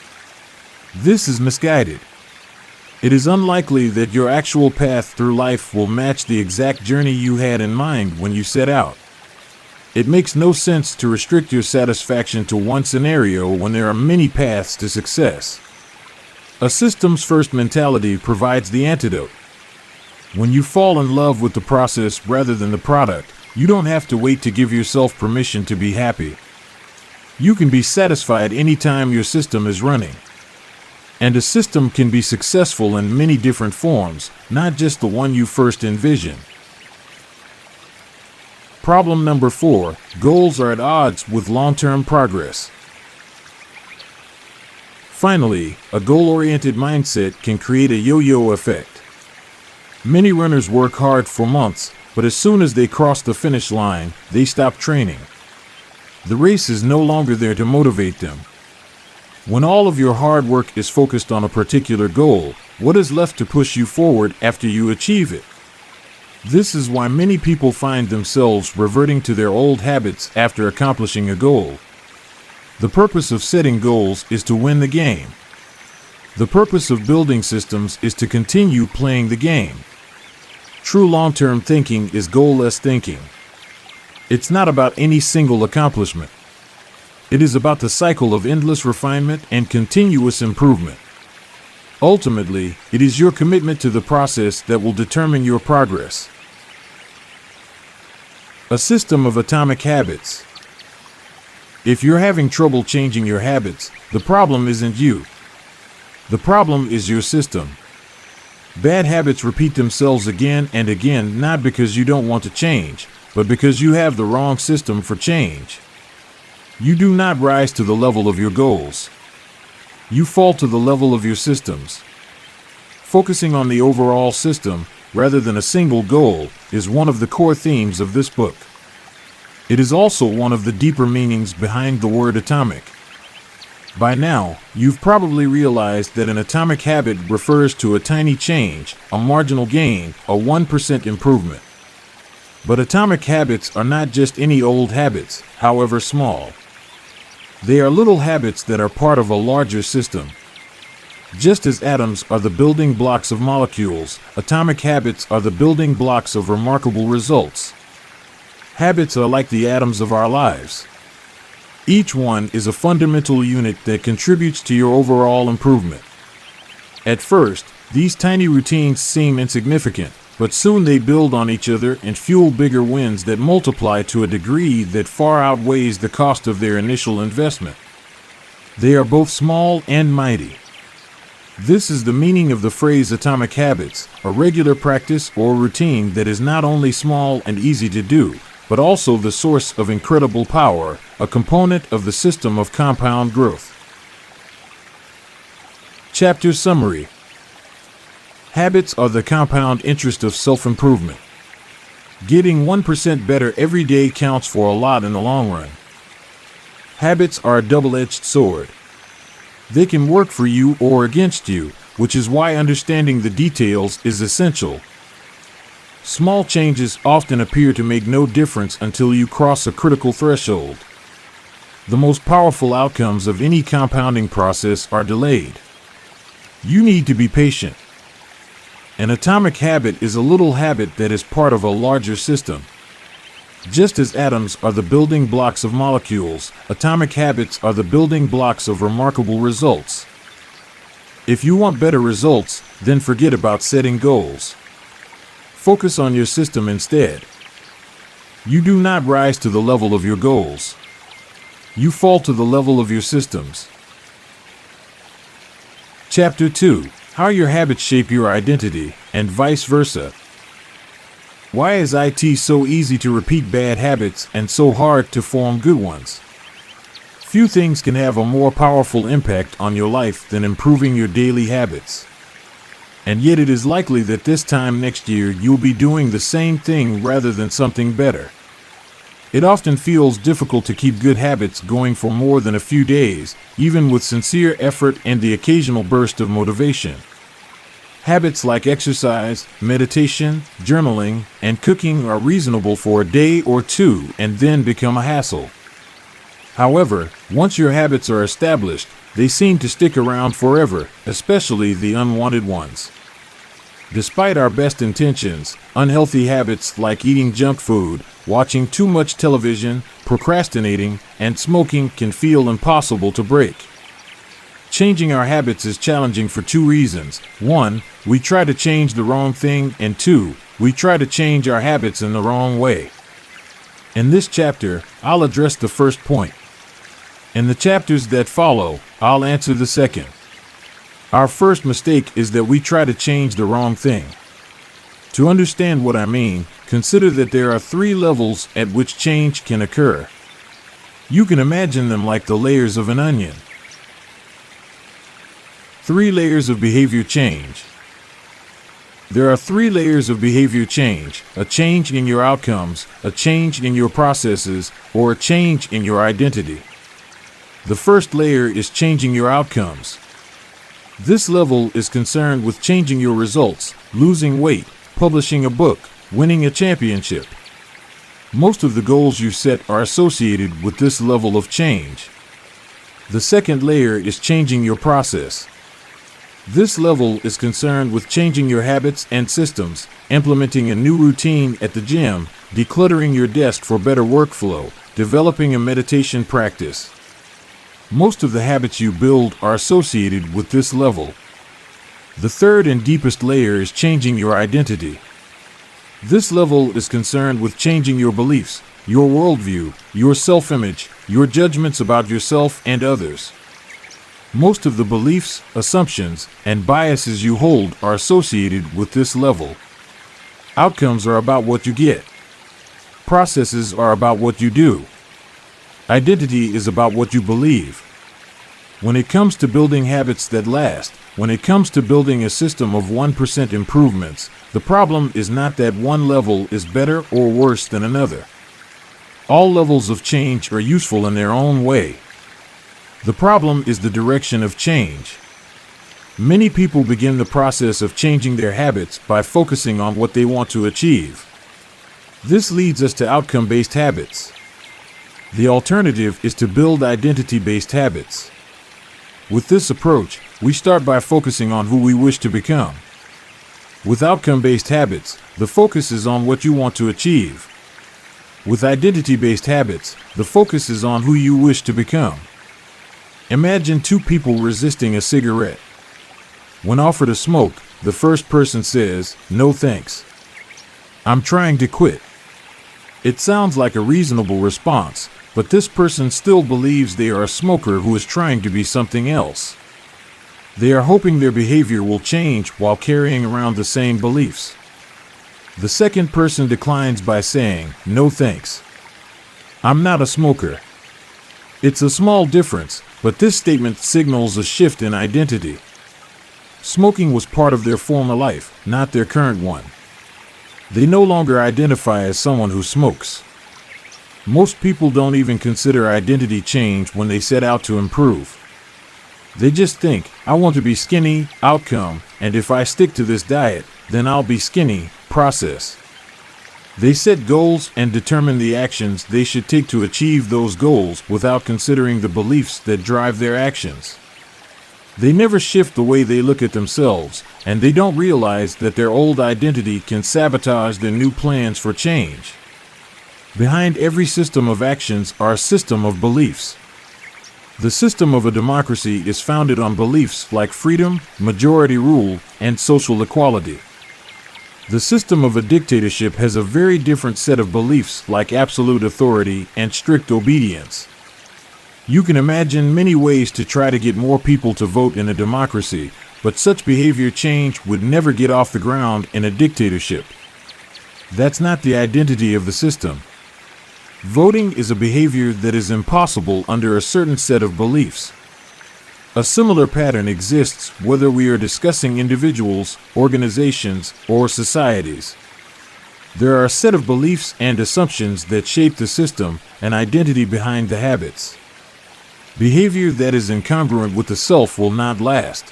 This is misguided. It is unlikely that your actual path through life will match the exact journey you had in mind when you set out. It makes no sense to restrict your satisfaction to one scenario when there are many paths to success. A systems-first mentality provides the antidote. When you fall in love with the process rather than the product, you don't have to wait to give yourself permission to be happy. You can be satisfied anytime your system is running. And a system can be successful in many different forms, not just the one you first envisioned. Problem number 4: goals are at odds with long-term progress. Finally, a goal-oriented mindset can create a yo-yo effect. Many runners work hard for months, but as soon as they cross the finish line, they stop training. The race is no longer there to motivate them. When all of your hard work is focused on a particular goal, what is left to push you forward after you achieve it? This is why many people find themselves reverting to their old habits after accomplishing a goal. The purpose of setting goals is to win the game. The purpose of building systems is to continue playing the game. True long-term thinking is goal-less thinking. It's not about any single accomplishment. It is about the cycle of endless refinement and continuous improvement. Ultimately, it is your commitment to the process that will determine your progress. A system of atomic habits. If you're having trouble changing your habits, the problem isn't you. The problem is your system. Bad habits repeat themselves again and again, not because you don't want to change, but because you have the wrong system for change. You do not rise to the level of your goals. You fall to the level of your systems. Focusing on the overall system, rather than a single goal, is one of the core themes of this book. It is also one of the deeper meanings behind the word atomic. By now, you've probably realized that an atomic habit refers to a tiny change, a marginal gain, a 1% improvement. But atomic habits are not just any old habits, however small. They are little habits that are part of a larger system. Just as atoms are the building blocks of molecules, atomic habits are the building blocks of remarkable results. Habits are like the atoms of our lives. Each one is a fundamental unit that contributes to your overall improvement. At first, these tiny routines seem insignificant, but soon they build on each other and fuel bigger wins that multiply to a degree that far outweighs the cost of their initial investment. They are both small and mighty. This is the meaning of the phrase atomic habits, a regular practice or routine that is not only small and easy to do, but also the source of incredible power, a component of the system of compound growth. Chapter Summary. Habits are the compound interest of self-improvement. Getting 1% better every day counts for a lot in the long run. Habits are a double-edged sword. They can work for you or against you, which is why understanding the details is essential. Small changes often appear to make no difference until you cross a critical threshold. The most powerful outcomes of any compounding process are delayed. You need to be patient. An atomic habit is a little habit that is part of a larger system. Just as atoms are the building blocks of molecules, atomic habits are the building blocks of remarkable results. If you want better results, then forget about setting goals. Focus on your system instead. You do not rise to the level of your goals. You fall to the level of your systems. Chapter 2. How your habits shape your identity, and vice versa. Why is it so easy to repeat bad habits and so hard to form good ones? Few things can have a more powerful impact on your life than improving your daily habits. And yet it is likely that this time next year you'll be doing the same thing rather than something better. It often feels difficult to keep good habits going for more than a few days, even with sincere effort and the occasional burst of motivation. Habits like exercise, meditation, journaling, and cooking are reasonable for a day or two and then become a hassle. However, once your habits are established, they seem to stick around forever, especially the unwanted ones. Despite our best intentions, unhealthy habits like eating junk food, watching too much television, procrastinating, and smoking can feel impossible to break. Changing our habits is challenging for two reasons. 1, we try to change the wrong thing, and 2, we try to change our habits in the wrong way. In this chapter, I'll address the first point. In the chapters that follow, I'll answer the second. Our first mistake is that we try to change the wrong thing. To understand what I mean, consider that there are 3 levels at which change can occur. You can imagine them like the layers of an onion. 3 layers of behavior change. There are 3 layers of behavior change: a change in your outcomes, a change in your processes, or a change in your identity. The first layer is changing your outcomes. This level is concerned with changing your results, losing weight, publishing a book, winning a championship. Most of the goals you set are associated with this level of change. The second layer is changing your process. This level is concerned with changing your habits and systems, implementing a new routine at the gym, decluttering your desk for better workflow, developing a meditation practice. Most of the habits you build are associated with this level. The third and deepest layer is changing your identity. This level is concerned with changing your beliefs, your worldview, your self-image, your judgments about yourself and others. Most of the beliefs, assumptions, and biases you hold are associated with this level. Outcomes are about what you get. Processes are about what you do. Identity is about what you believe. When it comes to building habits that last, when it comes to building a system of 1% improvements, the problem is not that one level is better or worse than another. All levels of change are useful in their own way. The problem is the direction of change. Many people begin the process of changing their habits by focusing on what they want to achieve. This leads us to outcome-based habits. The alternative is to build identity-based habits. With this approach, we start by focusing on who we wish to become. With outcome-based habits, the focus is on what you want to achieve. With identity-based habits, the focus is on who you wish to become. Imagine two people resisting a cigarette. When offered a smoke, the first person says, "No thanks. I'm trying to quit." It sounds like a reasonable response, but this person still believes they are a smoker who is trying to be something else. They are hoping their behavior will change while carrying around the same beliefs. The second person declines by saying, "No thanks. I'm not a smoker." It's a small difference, but this statement signals a shift in identity. Smoking was part of their former life, not their current one. They no longer identify as someone who smokes. Most people don't even consider identity change when they set out to improve. They just think, "I want to be skinny, outcome, and if I stick to this diet, then I'll be skinny, process." They set goals and determine the actions they should take to achieve those goals without considering the beliefs that drive their actions. They never shift the way they look at themselves, and they don't realize that their old identity can sabotage their new plans for change. Behind every system of actions are a system of beliefs. The system of a democracy is founded on beliefs like freedom, majority rule, and social equality. The system of a dictatorship has a very different set of beliefs like absolute authority and strict obedience. You can imagine many ways to try to get more people to vote in a democracy, but such behavior change would never get off the ground in a dictatorship. That's not the identity of the system. Voting is a behavior that is impossible under a certain set of beliefs. A similar pattern exists whether we are discussing individuals, organizations, or societies. There are a set of beliefs and assumptions that shape the system and identity behind the habits. Behavior that is incongruent with the self will not last.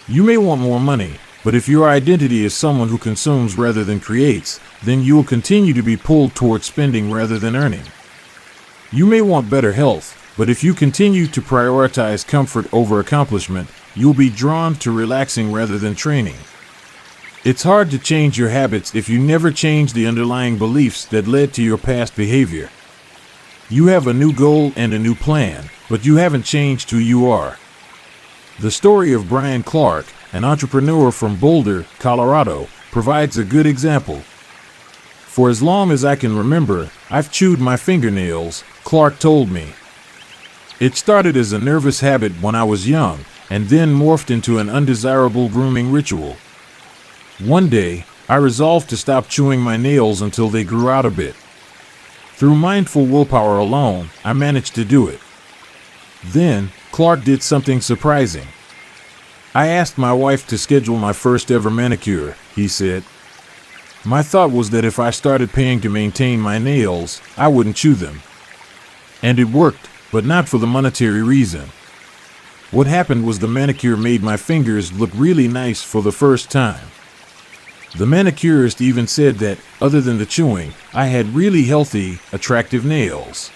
You may want more money, but if your identity is someone who consumes rather than creates, then you will continue to be pulled toward spending rather than earning. You may want better health, but if you continue to prioritize comfort over accomplishment, you'll be drawn to relaxing rather than training. It's hard to change your habits if you never change the underlying beliefs that led to your past behavior. You have a new goal and a new plan, but you haven't changed who you are. The story of Brian Clark, an entrepreneur from Boulder, Colorado, provides a good example. "For as long as I can remember, I've chewed my fingernails," Clark told me. "It started as a nervous habit when I was young, and then morphed into an undesirable grooming ritual. One day, I resolved to stop chewing my nails until they grew out a bit. Through mindful willpower alone, I managed to do it. Then, Clark did something surprising. I asked my wife to schedule my first ever manicure," he said. "My thought was that if I started paying to maintain my nails, I wouldn't chew them. And it worked, but not for the monetary reason. What happened was the manicure made my fingers look really nice for the first time. The manicurist even said that, other than the chewing, I had really healthy, attractive nails.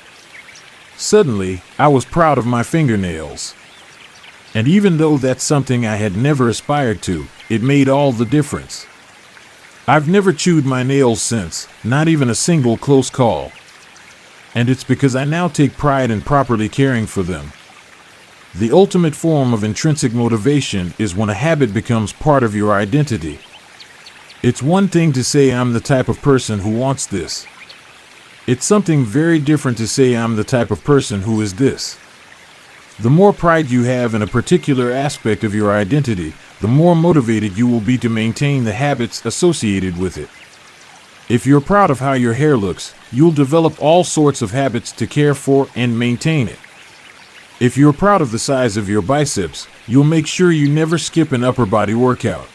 Suddenly, I was proud of my fingernails. And even though that's something I had never aspired to, it made all the difference. I've never chewed my nails since, not even a single close call. And it's because I now take pride in properly caring for them. The ultimate form of intrinsic motivation is when a habit becomes part of your identity. It's one thing to say I'm the type of person who wants this. It's something very different to say I'm the type of person who is this. The more pride you have in a particular aspect of your identity, the more motivated you will be to maintain the habits associated with it. If you're proud of how your hair looks, you'll develop all sorts of habits to care for and maintain it. If you're proud of the size of your biceps, you'll make sure you never skip an upper body workout.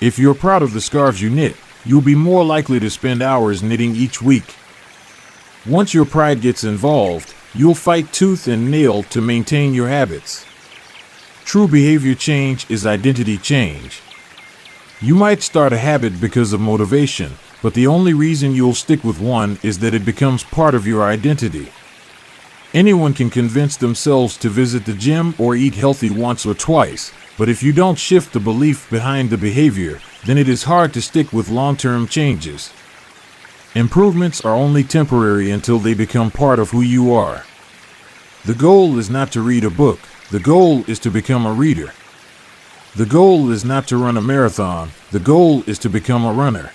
If you're proud of the scarves you knit, you'll be more likely to spend hours knitting each week. Once your pride gets involved, you'll fight tooth and nail to maintain your habits. True behavior change is identity change. You might start a habit because of motivation, but the only reason you'll stick with one is that it becomes part of your identity. Anyone can convince themselves to visit the gym or eat healthy once or twice, but if you don't shift the belief behind the behavior, then it is hard to stick with long-term changes. Improvements are only temporary until they become part of who you are. The goal is not to read a book. The goal is to become a reader. The goal is not to run a marathon. The goal is to become a runner.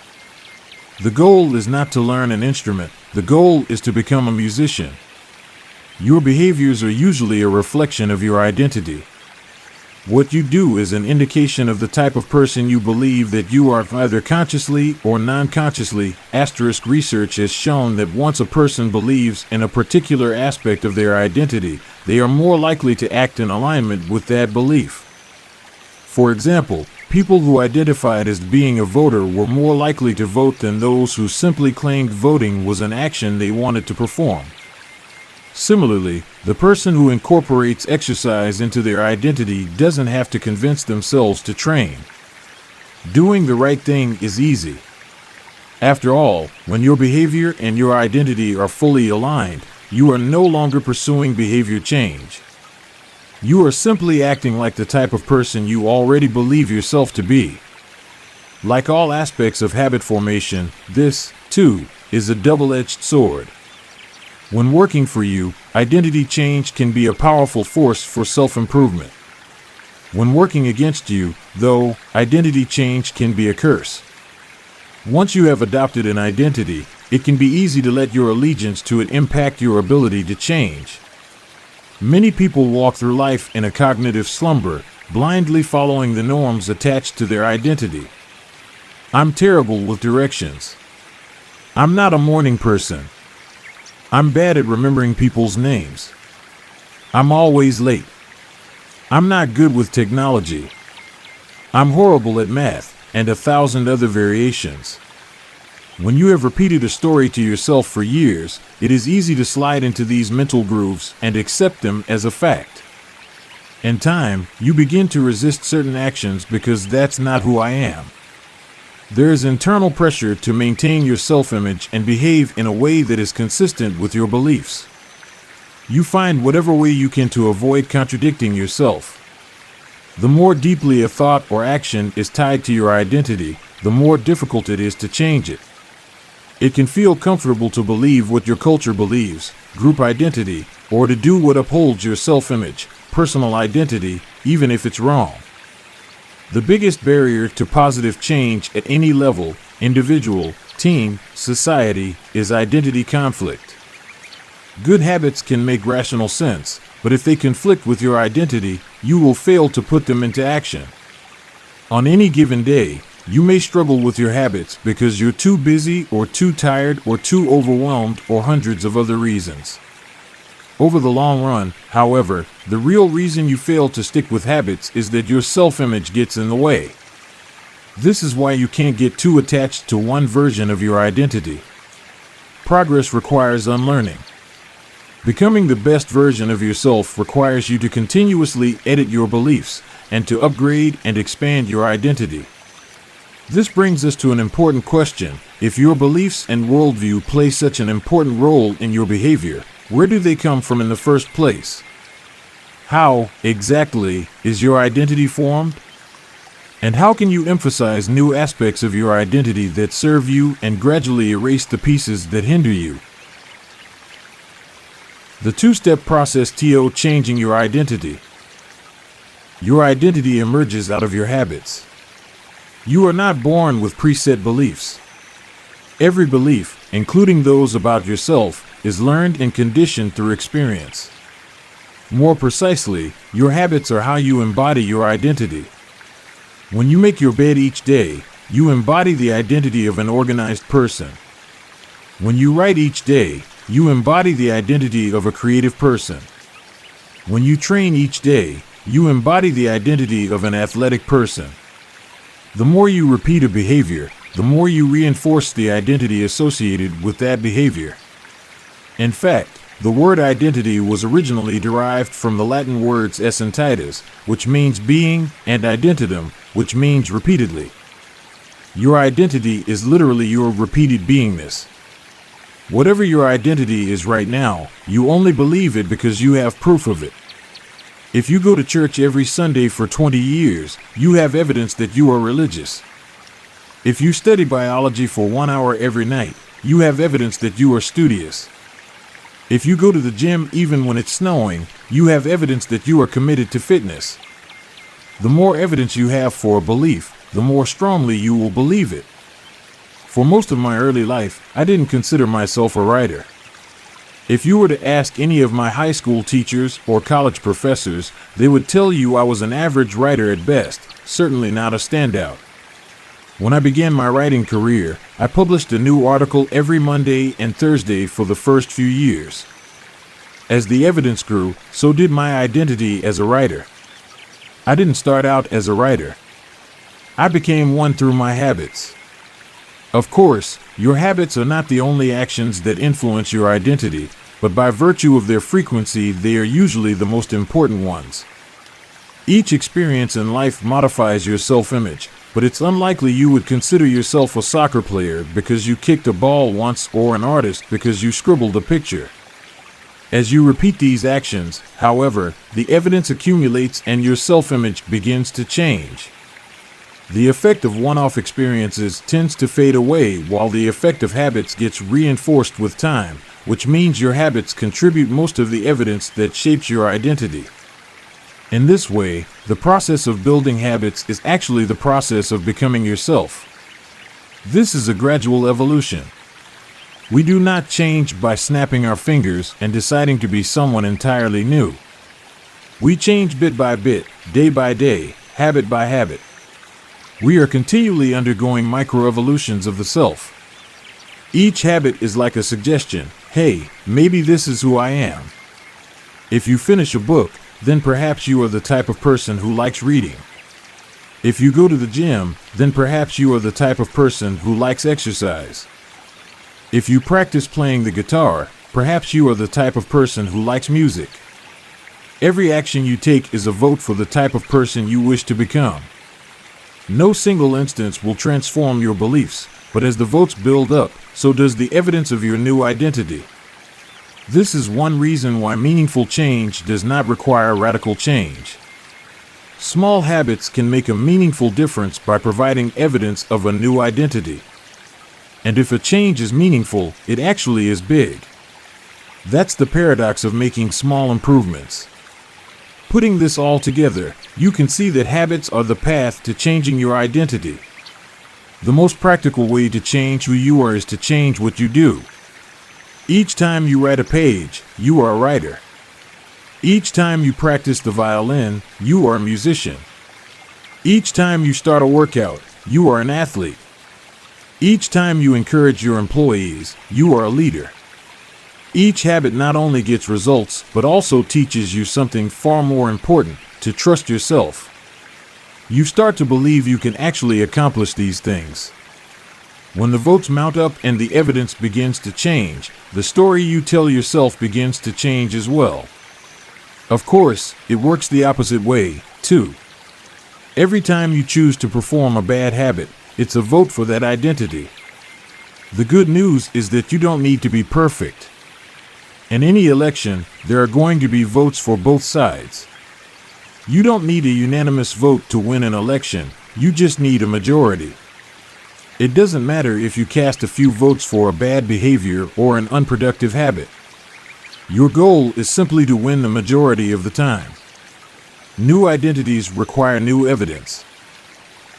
The goal is not to learn an instrument. The goal is to become a musician. Your behaviors are usually a reflection of your identity. What you do is an indication of the type of person you believe that you are, either consciously or non-consciously. Research has shown that once a person believes in a particular aspect of their identity, they are more likely to act in alignment with that belief. For example, people who identified as being a voter were more likely to vote than those who simply claimed voting was an action they wanted to perform. Similarly, the person who incorporates exercise into their identity doesn't have to convince themselves to train. Doing the right thing is easy. After all, when your behavior and your identity are fully aligned, you are no longer pursuing behavior change. You are simply acting like the type of person you already believe yourself to be. Like all aspects of habit formation, this, too, is a double-edged sword. When working for you, identity change can be a powerful force for self-improvement. When working against you, though, identity change can be a curse. Once you have adopted an identity, it can be easy to let your allegiance to it impact your ability to change. Many people walk through life in a cognitive slumber, blindly following the norms attached to their identity. I'm terrible with directions. I'm not a morning person. I'm bad at remembering people's names. I'm always late. I'm not good with technology. I'm horrible at math, and 1,000 other variations. When you have repeated a story to yourself for years, it is easy to slide into these mental grooves and accept them as a fact. In time, you begin to resist certain actions because that's not who I am. There is internal pressure to maintain your self-image and behave in a way that is consistent with your beliefs. You find whatever way you can to avoid contradicting yourself. The more deeply a thought or action is tied to your identity, the more difficult it is to change it. It can feel comfortable to believe what your culture believes, group identity, or to do what upholds your self-image, personal identity, even if it's wrong. The biggest barrier to positive change at any level, individual, team, society, is identity conflict. Good habits can make rational sense, but if they conflict with your identity, you will fail to put them into action. On any given day, you may struggle with your habits because you're too busy or too tired or too overwhelmed or hundreds of other reasons. Over the long run, however, the real reason you fail to stick with habits is that your self-image gets in the way. This is why you can't get too attached to one version of your identity. Progress requires unlearning. Becoming the best version of yourself requires you to continuously edit your beliefs and to upgrade and expand your identity. This brings us to an important question. If your beliefs and worldview play such an important role in your behavior, where do they come from in the first place? How, exactly, is your identity formed? And how can you emphasize new aspects of your identity that serve you and gradually erase the pieces that hinder you? The two-step process to changing your identity. Your identity emerges out of your habits. You are not born with preset beliefs. Every belief, including those about yourself, is learned and conditioned through experience. More precisely, your habits are how you embody your identity. When you make your bed each day, you embody the identity of an organized person. When you write each day, you embody the identity of a creative person. When you train each day, you embody the identity of an athletic person. The more you repeat a behavior, the more you reinforce the identity associated with that behavior. In fact, the word identity was originally derived from the Latin words essentitas, which means being, and identitum, which means repeatedly. Your identity is literally your repeated beingness. Whatever your identity is right now, you only believe it because you have proof of it. If you go to church every Sunday for 20 years, you have evidence that you are religious. If you study biology for 1 hour every night, you have evidence that you are studious. If you go to the gym even when it's snowing, you have evidence that you are committed to fitness. The more evidence you have for a belief, the more strongly you will believe it. For most of my early life, I didn't consider myself a writer. If you were to ask any of my high school teachers or college professors, they would tell you I was an average writer at best, certainly not a standout. When I began my writing career, I published a new article every Monday and Thursday for the first few years. As the evidence grew, so did my identity as a writer. I didn't start out as a writer. I became one through my habits. Of course, your habits are not the only actions that influence your identity, but by virtue of their frequency, they are usually the most important ones. Each experience in life modifies your self-image, but it's unlikely you would consider yourself a soccer player because you kicked a ball once or an artist because you scribbled a picture. As you repeat these actions, however, the evidence accumulates and your self-image begins to change. The effect of one-off experiences tends to fade away while the effect of habits gets reinforced with time, which means your habits contribute most of the evidence that shapes your identity. In this way, the process of building habits is actually the process of becoming yourself. This is a gradual evolution. We do not change by snapping our fingers and deciding to be someone entirely new. We change bit by bit, day by day, habit by habit. We are continually undergoing microevolutions of the self. Each habit is like a suggestion. Hey, maybe this is who I am. If you finish a book, then perhaps you are the type of person who likes reading. If you go to the gym, then perhaps you are the type of person who likes exercise. If you practice playing the guitar, perhaps you are the type of person who likes music. Every action you take is a vote for the type of person you wish to become. No single instance will transform your beliefs, but as the votes build up, so does the evidence of your new identity. This is one reason why meaningful change does not require radical change. Small habits can make a meaningful difference by providing evidence of a new identity. And if a change is meaningful, it actually is big. That's the paradox of making small improvements. Putting this all together, you can see that habits are the path to changing your identity. The most practical way to change who you are is to change what you do. Each time you write a page, you are a writer. Each time you practice the violin, you are a musician. Each time you start a workout, you are an athlete. Each time you encourage your employees, you are a leader. Each habit not only gets results, but also teaches you something far more important, to trust yourself. You start to believe you can actually accomplish these things. When the votes mount up and the evidence begins to change, the story you tell yourself begins to change as well. Of course, it works the opposite way, too. Every time you choose to perform a bad habit, it's a vote for that identity. The good news is that you don't need to be perfect. In any election, there are going to be votes for both sides. You don't need a unanimous vote to win an election, you just need a majority. It doesn't matter if you cast a few votes for a bad behavior or an unproductive habit. Your goal is simply to win the majority of the time. New identities require new evidence.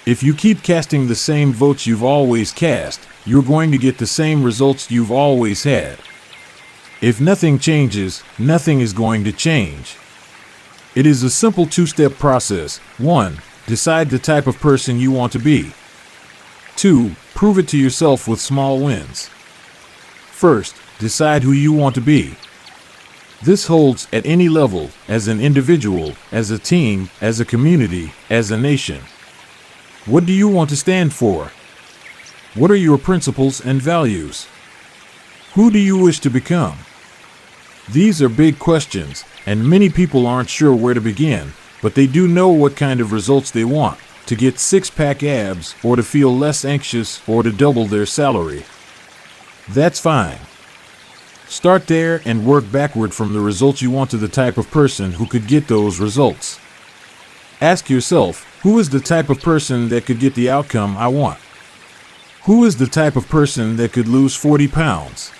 If you keep casting the same votes you've always cast, you're going to get the same results you've always had. If nothing changes, nothing is going to change. It is a simple two-step process. 1. Decide the type of person you want to be. 2. Prove it to yourself with small wins. First, decide who you want to be. This holds at any level, as an individual, as a team, as a community, as a nation. What do you want to stand for? What are your principles and values? Who do you wish to become? These are big questions, and many people aren't sure where to begin, but they do know what kind of results they want, to get six-pack abs, or to feel less anxious, or to double their salary. That's fine. Start there and work backward from the results you want to the type of person who could get those results. Ask yourself, who is the type of person that could get the outcome I want? Who is the type of person that could lose 40 pounds?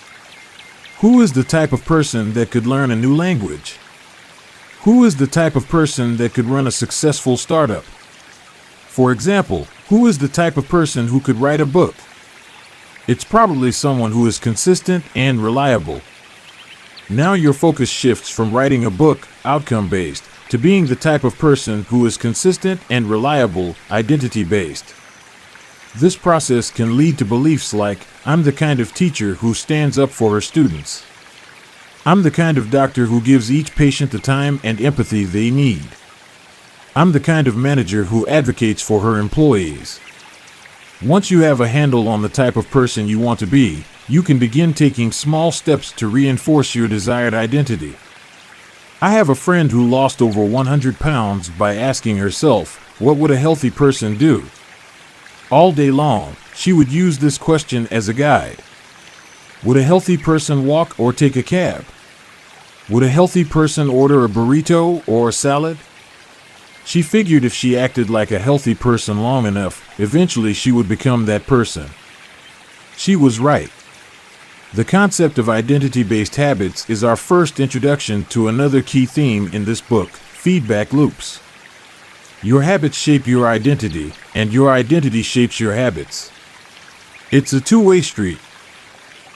Who is the type of person that could learn a new language? Who is the type of person that could run a successful startup? For example, who is the type of person who could write a book? It's probably someone who is consistent and reliable. Now your focus shifts from writing a book, outcome-based, to being the type of person who is consistent and reliable, identity-based. This process can lead to beliefs like, I'm the kind of teacher who stands up for her students. I'm the kind of doctor who gives each patient the time and empathy they need. I'm the kind of manager who advocates for her employees. Once you have a handle on the type of person you want to be, you can begin taking small steps to reinforce your desired identity. I have a friend who lost over 100 pounds by asking herself, what would a healthy person do? All day long, she would use this question as a guide. Would a healthy person walk or take a cab? Would a healthy person order a burrito or a salad? She figured if she acted like a healthy person long enough, eventually she would become that person. She was right. The concept of identity-based habits is our first introduction to another key theme in this book, feedback loops. Your habits shape your identity, and your identity shapes your habits. It's a two-way street.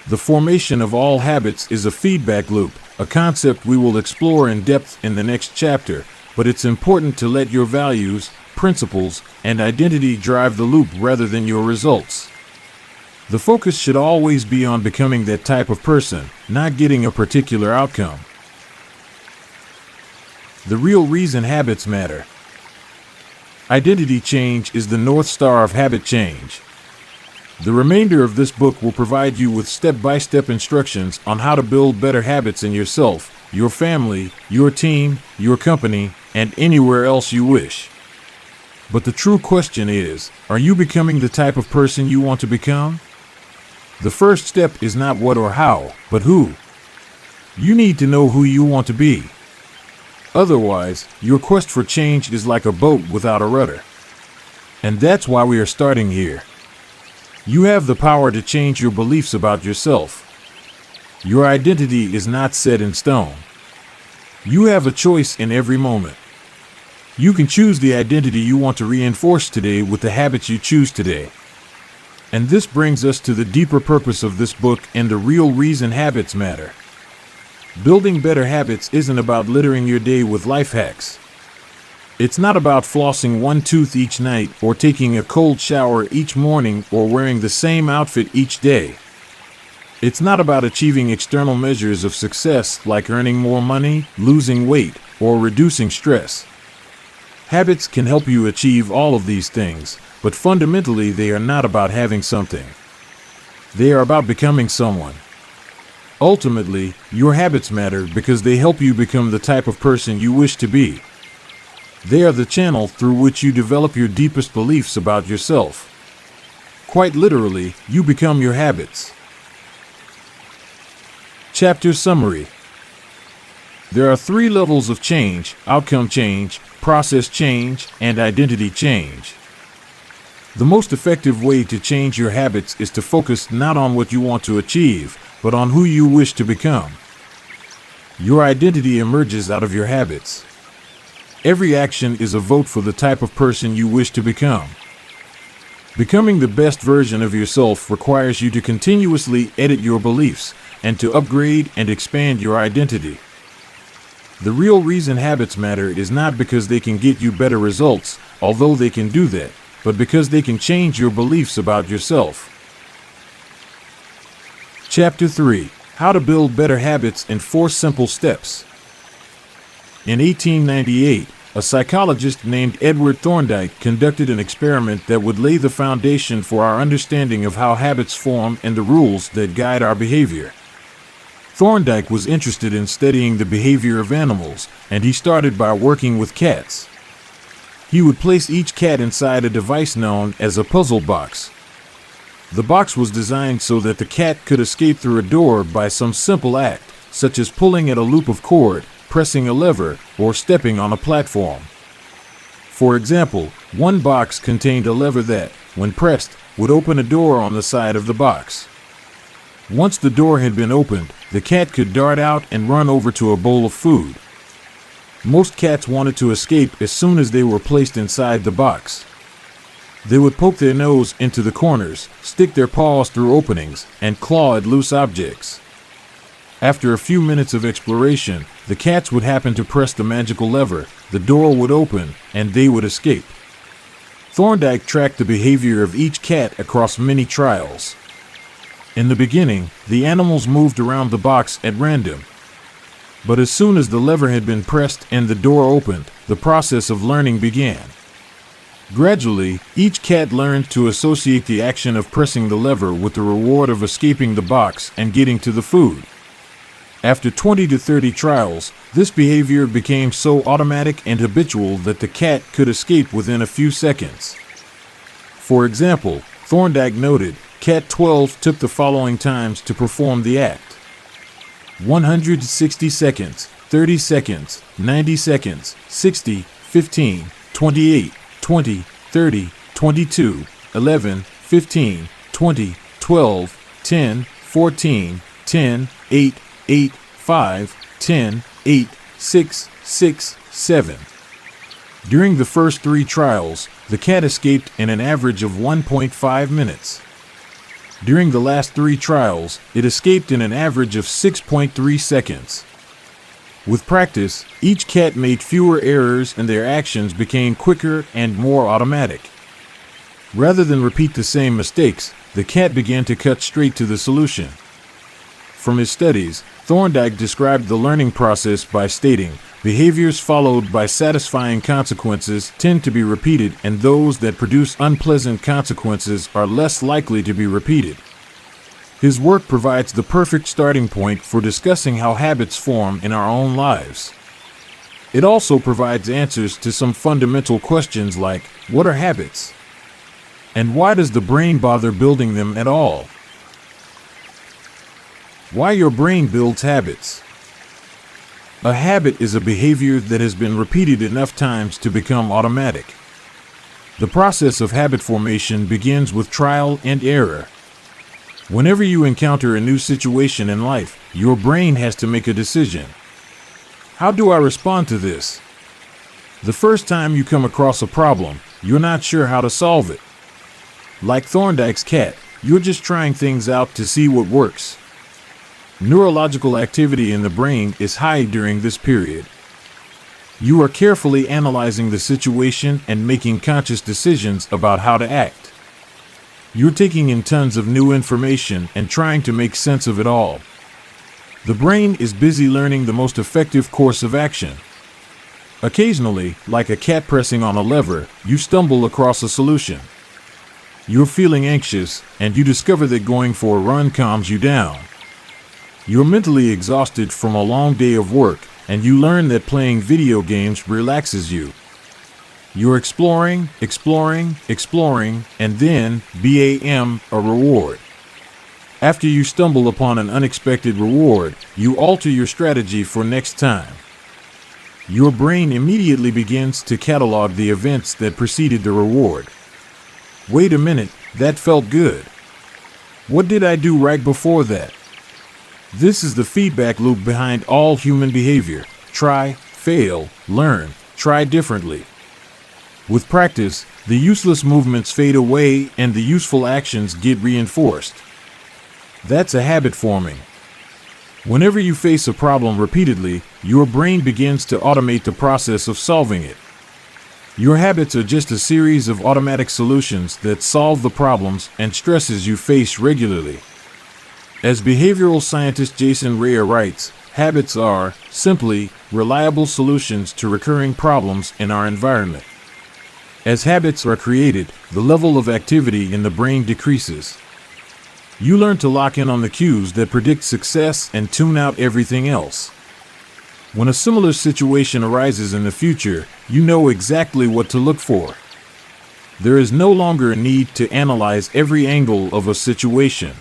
The formation of all habits is a feedback loop, a concept we will explore in depth in the next chapter, but it's important to let your values, principles, and identity drive the loop rather than your results. The focus should always be on becoming that type of person, not getting a particular outcome. The real reason habits matter. Identity change is the North Star of habit change. The remainder of this book will provide you with step-by-step instructions on how to build better habits in yourself, your family, your team, your company, and anywhere else you wish. But the true question is, are you becoming the type of person you want to become? The first step is not what or how, but who. You need to know who you want to be. Otherwise, your quest for change is like a boat without a rudder. And that's why we are starting here. You have the power to change your beliefs about yourself. Your identity is not set in stone. You have a choice in every moment. You can choose the identity you want to reinforce today with the habits you choose today. And this brings us to the deeper purpose of this book and the real reason habits matter. Building better habits isn't about littering your day with life hacks. It's not about flossing one tooth each night or taking a cold shower each morning or wearing the same outfit each day. It's not about achieving external measures of success like earning more money, losing weight, or reducing stress. Habits can help you achieve all of these things, but fundamentally they are not about having something. They are about becoming someone. Ultimately, your habits matter because they help you become the type of person you wish to be. They are the channel through which you develop your deepest beliefs about yourself. Quite literally, you become your habits. Chapter Summary. There are 3 levels of change: outcome change, process change, and identity change. The most effective way to change your habits is to focus not on what you want to achieve, but on who you wish to become. Your identity emerges out of your habits. Every action is a vote for the type of person you wish to become. Becoming the best version of yourself requires you to continuously edit your beliefs and to upgrade and expand your identity. The real reason habits matter is not because they can get you better results, although they can do that, but because they can change your beliefs about yourself. Chapter 3: How to Build Better Habits in 4 Simple Steps. In 1898, a psychologist named Edward Thorndike conducted an experiment that would lay the foundation for our understanding of how habits form and the rules that guide our behavior. Thorndike was interested in studying the behavior of animals, and he started by working with cats. He would place each cat inside a device known as a puzzle box. The box was designed so that the cat could escape through a door by some simple act, such as pulling at a loop of cord, pressing a lever, or stepping on a platform. For example, one box contained a lever that, when pressed, would open a door on the side of the box. Once the door had been opened, the cat could dart out and run over to a bowl of food. Most cats wanted to escape as soon as they were placed inside the box. They would poke their nose into the corners, stick their paws through openings, and claw at loose objects. After a few minutes of exploration, the cats would happen to press the magical lever, the door would open, and they would escape. Thorndike tracked the behavior of each cat across many trials. In the beginning, the animals moved around the box at random. But as soon as the lever had been pressed and the door opened, the process of learning began. Gradually, each cat learned to associate the action of pressing the lever with the reward of escaping the box and getting to the food. After 20 to 30 trials, this behavior became so automatic and habitual that the cat could escape within a few seconds. For example, Thorndike noted, Cat 12 took the following times to perform the act: 160 seconds, 30 seconds, 90 seconds, 60, 15, 28, 20, 30, 22, 11, 15, 20, 12, 10, 14, 10, 8, 8, 5, 10, 8, 6, 6, 7. During the first 3 trials, the cat escaped in an average of 1.5 minutes. During the last 3 trials, it escaped in an average of 6.3 seconds. With practice, each cat made fewer errors and their actions became quicker and more automatic. Rather than repeat the same mistakes, the cat began to cut straight to the solution. From his studies, Thorndike described the learning process by stating, behaviors followed by satisfying consequences tend to be repeated, and those that produce unpleasant consequences are less likely to be repeated. His work provides the perfect starting point for discussing how habits form in our own lives. It also provides answers to some fundamental questions like, what are habits? And why does the brain bother building them at all? Why your brain builds habits. A habit is a behavior that has been repeated enough times to become automatic. The process of habit formation begins with trial and error. Whenever you encounter a new situation in life, your brain has to make a decision. How do I respond to this? The first time you come across a problem, you're not sure how to solve it. Like Thorndike's cat, you're just trying things out to see what works. Neurological activity in the brain is high during this period. You are carefully analyzing the situation and making conscious decisions about how to act. You're taking in tons of new information and trying to make sense of it all. The brain is busy learning the most effective course of action. Occasionally, like a cat pressing on a lever, you stumble across a solution. You're feeling anxious, and you discover that going for a run calms you down. You're mentally exhausted from a long day of work, and you learn that playing video games relaxes you. You're exploring, and then, BAM, a reward. After you stumble upon an unexpected reward, you alter your strategy for next time. Your brain immediately begins to catalog the events that preceded the reward. Wait a minute, that felt good. What did I do right before that? This is the feedback loop behind all human behavior. Try, fail, learn, try differently. With practice, the useless movements fade away and the useful actions get reinforced. That's a habit forming. Whenever you face a problem repeatedly, your brain begins to automate the process of solving it. Your habits are just a series of automatic solutions that solve the problems and stresses you face regularly. As behavioral scientist Jason Rea writes, habits are, simply, reliable solutions to recurring problems in our environment. As habits are created, the level of activity in the brain decreases. You learn to lock in on the cues that predict success and tune out everything else. When a similar situation arises in the future, you know exactly what to look for. There is no longer a need to analyze every angle of a situation.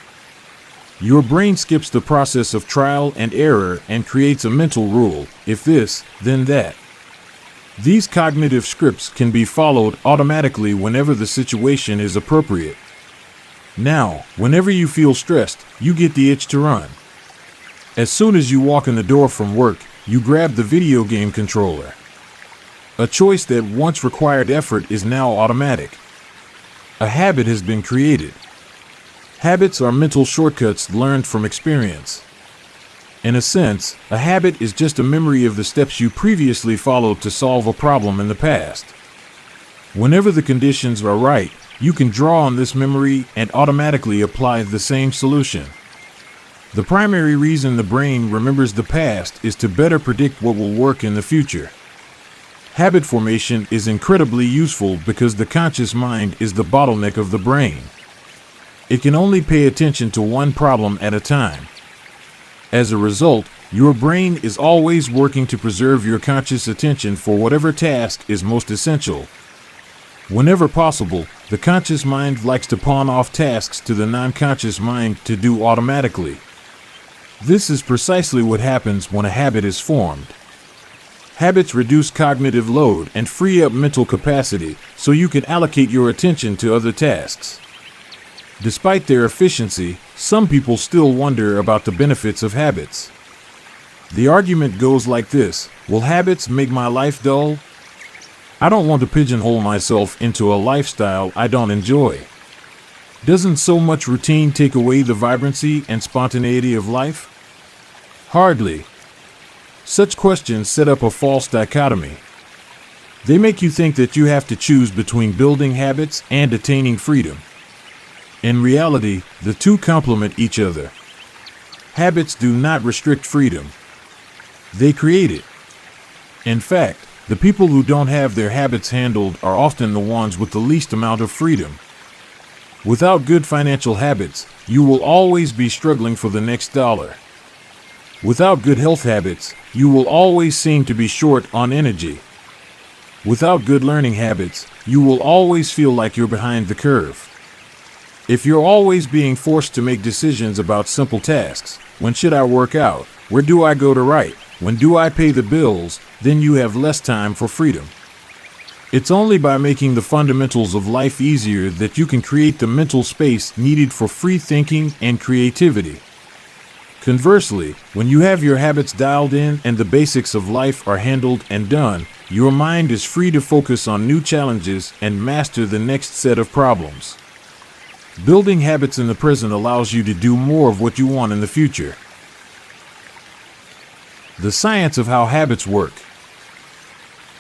Your brain skips the process of trial and error and creates a mental rule: if this, then that. These cognitive scripts can be followed automatically whenever the situation is appropriate. Now, whenever you feel stressed, you get the itch to run. As soon as you walk in the door from work, you grab the video game controller. A choice that once required effort is now automatic. A habit has been created. Habits are mental shortcuts learned from experience. In a sense, a habit is just a memory of the steps you previously followed to solve a problem in the past. Whenever the conditions are right, you can draw on this memory and automatically apply the same solution. The primary reason the brain remembers the past is to better predict what will work in the future. Habit formation is incredibly useful because the conscious mind is the bottleneck of the brain. It can only pay attention to one problem at a time. As a result, your brain is always working to preserve your conscious attention for whatever task is most essential. Whenever possible, the conscious mind likes to pawn off tasks to the non-conscious mind to do automatically. This is precisely what happens when a habit is formed. Habits reduce cognitive load and free up mental capacity so you can allocate your attention to other tasks. Despite their efficiency, some people still wonder about the benefits of habits. The argument goes like this: will habits make my life dull? I don't want to pigeonhole myself into a lifestyle I don't enjoy. Doesn't so much routine take away the vibrancy and spontaneity of life? Hardly. Such questions set up a false dichotomy. They make you think that you have to choose between building habits and attaining freedom. In reality, the two complement each other. Habits do not restrict freedom. They create it. In fact, the people who don't have their habits handled are often the ones with the least amount of freedom. Without good financial habits, you will always be struggling for the next dollar. Without good health habits, you will always seem to be short on energy. Without good learning habits, you will always feel like you're behind the curve. If you're always being forced to make decisions about simple tasks, when should I work out? Where do I go to write? When do I pay the bills? Then you have less time for freedom. It's only by making the fundamentals of life easier that you can create the mental space needed for free thinking and creativity. Conversely, when you have your habits dialed in and the basics of life are handled and done, your mind is free to focus on new challenges and master the next set of problems. Building habits in the present allows you to do more of what you want in the future. The science of how habits work.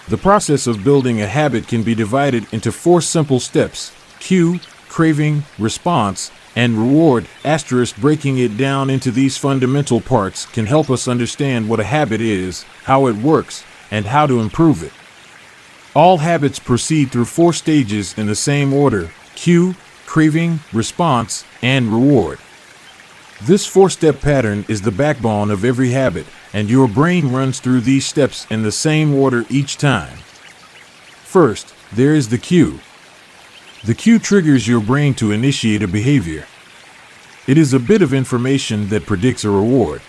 The process of building a habit can be divided into 4 simple steps: cue, craving, response, and reward. Breaking it down into these fundamental parts can help us understand what a habit is, how it works, and how to improve it. All habits proceed through 4 stages in the same order: cue, craving, response, and reward. This 4-step pattern is the backbone of every habit, and your brain runs through these steps in the same order each time. First, there is the cue. The cue triggers your brain to initiate a behavior. It is a bit of information that predicts a reward.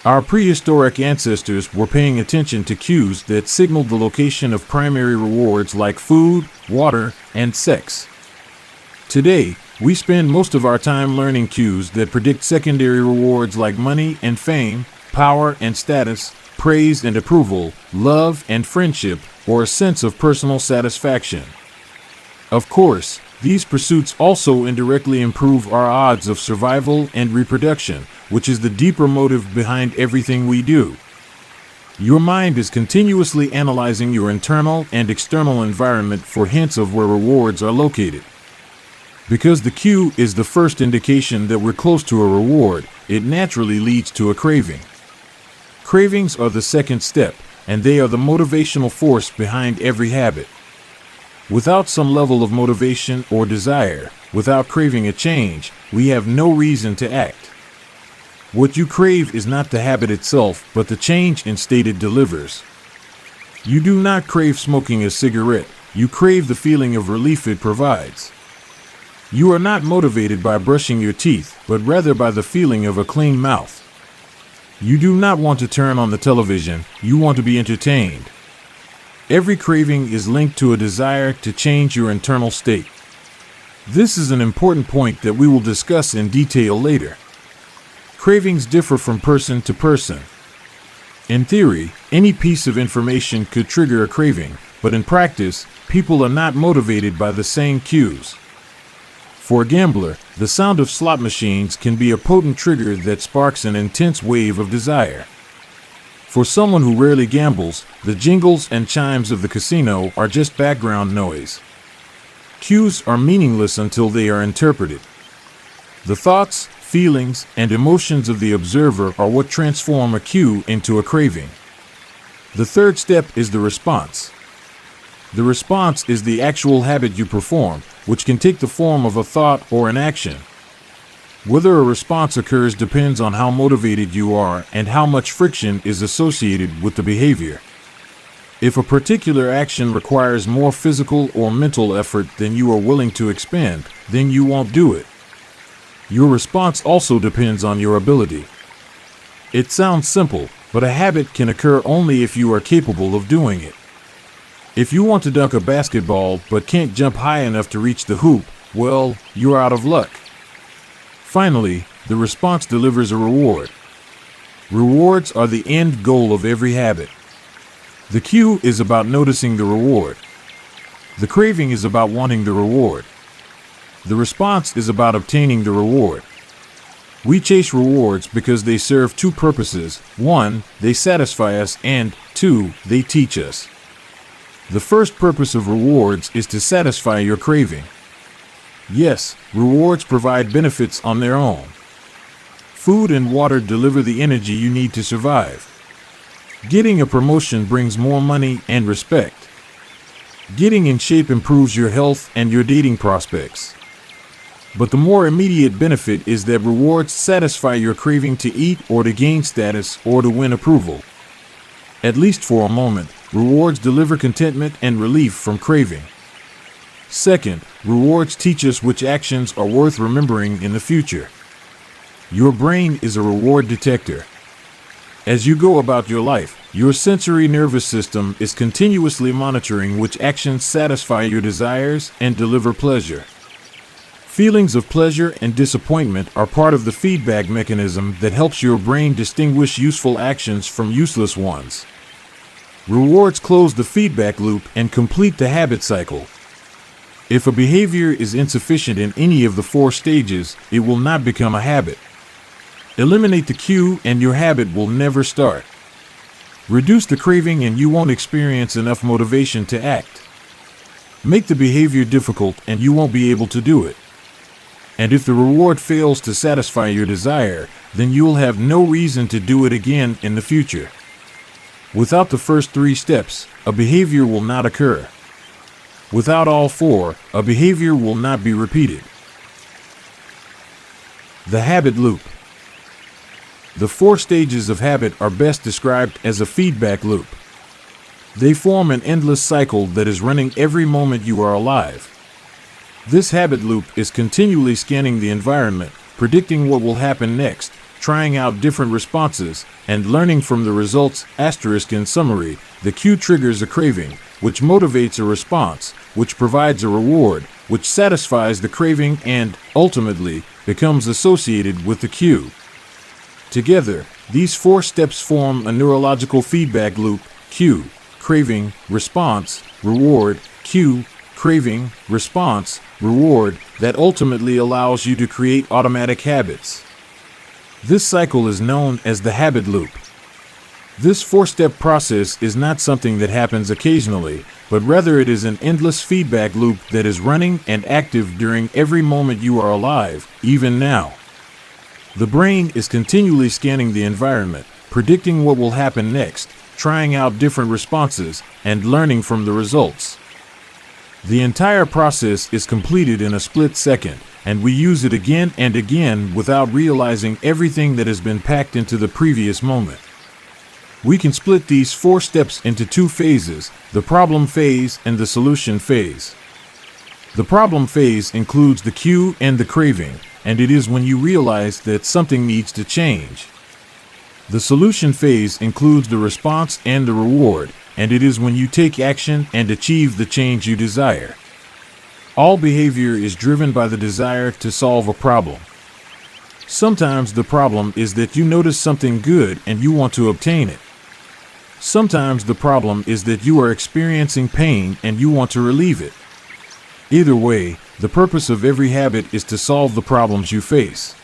Our prehistoric ancestors were paying attention to cues that signaled the location of primary rewards like food, water, and sex. Today, we spend most of our time learning cues that predict secondary rewards like money and fame, power and status, praise and approval, love and friendship, or a sense of personal satisfaction. Of course, these pursuits also indirectly improve our odds of survival and reproduction, which is the deeper motive behind everything we do. Your mind is continuously analyzing your internal and external environment for hints of where rewards are located. Because the cue is the first indication that we're close to a reward, it naturally leads to a craving. Cravings are the second step, and they are the motivational force behind every habit. Without some level of motivation or desire, without craving a change, we have no reason to act. What you crave is not the habit itself, but the change in state it delivers. You do not crave smoking a cigarette, you crave the feeling of relief it provides. You are not motivated by brushing your teeth, but rather by the feeling of a clean mouth. You do not want to turn on the television, you want to be entertained. Every craving is linked to a desire to change your internal state. This is an important point that we will discuss in detail later. Cravings differ from person to person. In theory, any piece of information could trigger a craving, but in practice, people are not motivated by the same cues. For a gambler, the sound of slot machines can be a potent trigger that sparks an intense wave of desire. For someone who rarely gambles, the jingles and chimes of the casino are just background noise. Cues are meaningless until they are interpreted. The thoughts, feelings, and emotions of the observer are what transform a cue into a craving. The third step is the response. The response is the actual habit you perform, which can take the form of a thought or an action. Whether a response occurs depends on how motivated you are and how much friction is associated with the behavior. If a particular action requires more physical or mental effort than you are willing to expend, then you won't do it. Your response also depends on your ability. It sounds simple, but a habit can occur only if you are capable of doing it. If you want to dunk a basketball but can't jump high enough to reach the hoop, well, you're out of luck. Finally, the response delivers a reward. Rewards are the end goal of every habit. The cue is about noticing the reward. The craving is about wanting the reward. The response is about obtaining the reward. We chase rewards because they serve two purposes. 1, they satisfy us, and 2, they teach us. The first purpose of rewards is to satisfy your craving. Yes, rewards provide benefits on their own. Food and water deliver the energy you need to survive. Getting a promotion brings more money and respect. Getting in shape improves your health and your dating prospects. But the more immediate benefit is that rewards satisfy your craving to eat or to gain status or to win approval. At least for a moment, rewards deliver contentment and relief from craving. Second, rewards teach us which actions are worth remembering in the future. Your brain is a reward detector. As you go about your life, your sensory nervous system is continuously monitoring which actions satisfy your desires and deliver pleasure. Feelings of pleasure and disappointment are part of the feedback mechanism that helps your brain distinguish useful actions from useless ones. Rewards close the feedback loop and complete the habit cycle. If a behavior is insufficient in any of the 4 stages, it will not become a habit. Eliminate the cue and your habit will never start. Reduce the craving and you won't experience enough motivation to act. Make the behavior difficult and you won't be able to do it. And if the reward fails to satisfy your desire, then you'll have no reason to do it again in the future. Without the first 3 steps, a behavior will not occur. Without all 4, a behavior will not be repeated. The habit loop. The 4 stages of habit are best described as a feedback loop. They form an endless cycle that is running every moment you are alive. This habit loop is continually scanning the environment, predicting what will happen next, trying out different responses, and learning from the results. In summary, the cue triggers a craving, which motivates a response, which provides a reward, which satisfies the craving and, ultimately, becomes associated with the cue. Together, these 4 steps form a neurological feedback loop: cue, craving, response, reward, cue, craving, response, reward, that ultimately allows you to create automatic habits. This cycle is known as the habit loop. This 4-step process is not something that happens occasionally, but rather it is an endless feedback loop that is running and active during every moment you are alive, even now. The brain is continually scanning the environment, predicting what will happen next, trying out different responses, and learning from the results. The entire process is completed in a split second, and we use it again and again without realizing everything that has been packed into the previous moment. We can split these 4 steps into 2 phases: the problem phase and the solution phase. The problem phase includes the cue and the craving, and it is when you realize that something needs to change. The solution phase includes the response and the reward, and it is when you take action and achieve the change you desire. All behavior is driven by the desire to solve a problem. Sometimes the problem is that you notice something good and you want to obtain it. Sometimes the problem is that you are experiencing pain and you want to relieve it. Either way, the purpose of every habit is to solve the problems you face.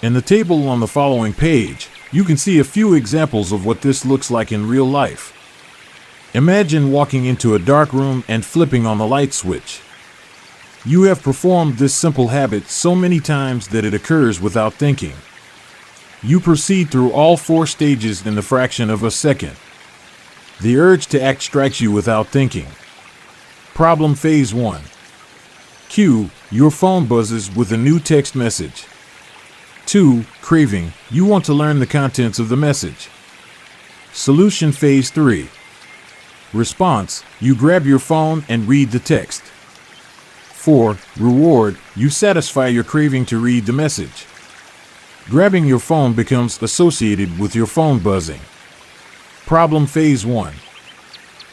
In the table on the following page, you can see a few examples of what this looks like in real life. Imagine walking into a dark room and flipping on the light switch. You have performed this simple habit so many times that it occurs without thinking. You proceed through all 4 stages in the fraction of a second. The urge to act strikes you without thinking. Problem phase 1. Cue, your phone buzzes with a new text message. 2. Craving, you want to learn the contents of the message. Solution phase 3. Response, you grab your phone and read the text. 4. Reward, you satisfy your craving to read the message. Grabbing your phone becomes associated with your phone buzzing. Problem phase 1.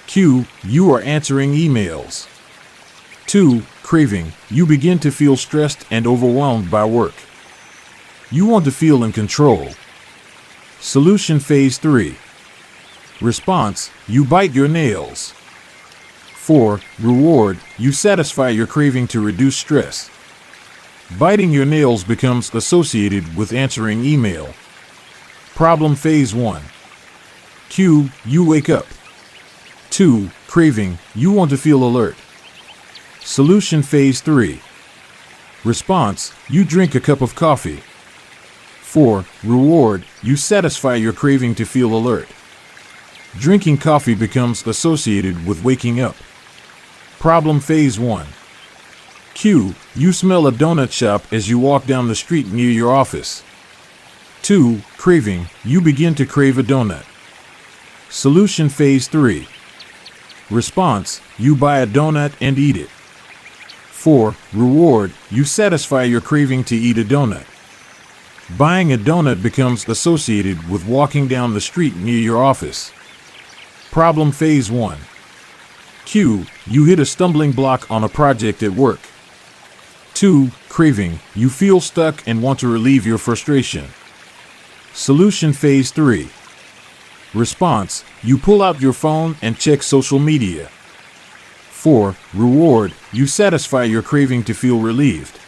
Cue, you are answering emails. 2. Craving, you begin to feel stressed and overwhelmed by work. You want to feel in control. Solution phase 3. Response, you bite your nails. 4. Reward, you satisfy your craving to reduce stress. Biting your nails becomes associated with answering email. Problem phase 1. Cue, you wake up. 2. Craving, you want to feel alert. Solution phase 3. Response, you drink a cup of coffee. 4. Reward, you satisfy your craving to feel alert. Drinking coffee becomes associated with waking up. Problem phase 1. Cue, you smell a donut shop as you walk down the street near your office. 2. Craving, you begin to crave a donut. Solution phase 3. Response, you buy a donut and eat it. 4. Reward, you satisfy your craving to eat a donut. Buying a donut becomes associated with walking down the street near your office. Problem phase 1. Cue, you hit a stumbling block on a project at work. 2. Craving, you feel stuck and want to relieve your frustration. Solution phase 3. Response, you pull out your phone and check social media. 4. Reward, you satisfy your craving to feel relieved.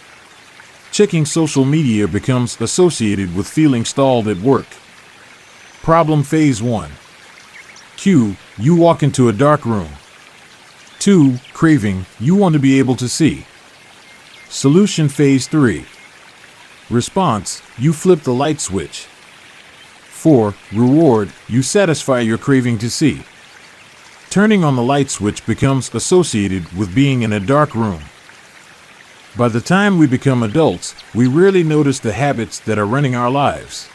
Checking social media becomes associated with feeling stalled at work. Problem phase 1. Cue, you walk into a dark room. 2. Craving, you want to be able to see. Solution phase 3. Response, you flip the light switch. 4. Reward, you satisfy your craving to see. Turning on the light switch becomes associated with being in a dark room. By the time we become adults, we rarely notice the habits that are running our lives.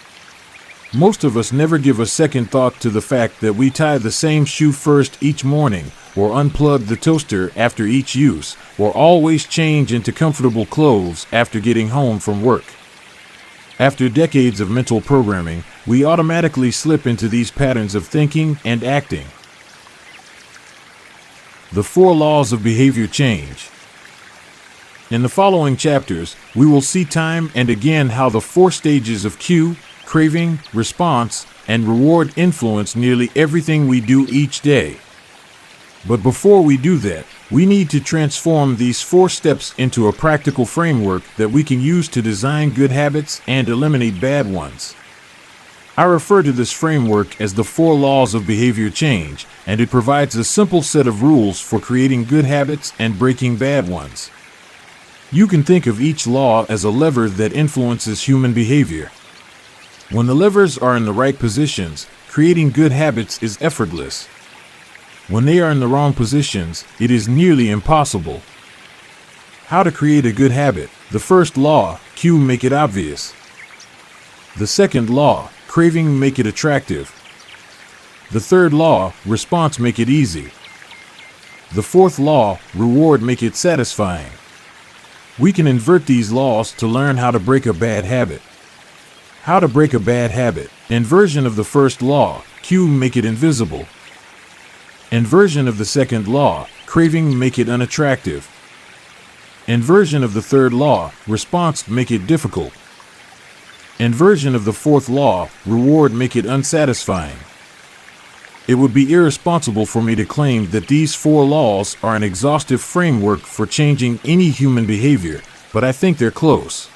Most of us never give a second thought to the fact that we tie the same shoe first each morning, or unplug the toaster after each use, or always change into comfortable clothes after getting home from work. After decades of mental programming, we automatically slip into these patterns of thinking and acting. The 4 laws of behavior change. In the following chapters, we will see time and again how the 4 stages of cue, craving, response, and reward influence nearly everything we do each day. But before we do that, we need to transform these 4 steps into a practical framework that we can use to design good habits and eliminate bad ones. I refer to this framework as the 4 laws of behavior change, and it provides a simple set of rules for creating good habits and breaking bad ones. You can think of each law as a lever that influences human behavior. When the levers are in the right positions, creating good habits is effortless. When they are in the wrong positions, it is nearly impossible. How to create a good habit. The first law, cue, make it obvious. The second law, craving, make it attractive. The third law, response, make it easy. The fourth law, reward, make it satisfying. We can invert these laws to learn how to break a bad habit. How to break a bad habit. Inversion of the first law, cue, make it invisible. Inversion of the second law, craving, make it unattractive. Inversion of the third law, response, make it difficult. Inversion of the fourth law, reward, make it unsatisfying. It would be irresponsible for me to claim that these 4 laws are an exhaustive framework for changing any human behavior, but I think they're close.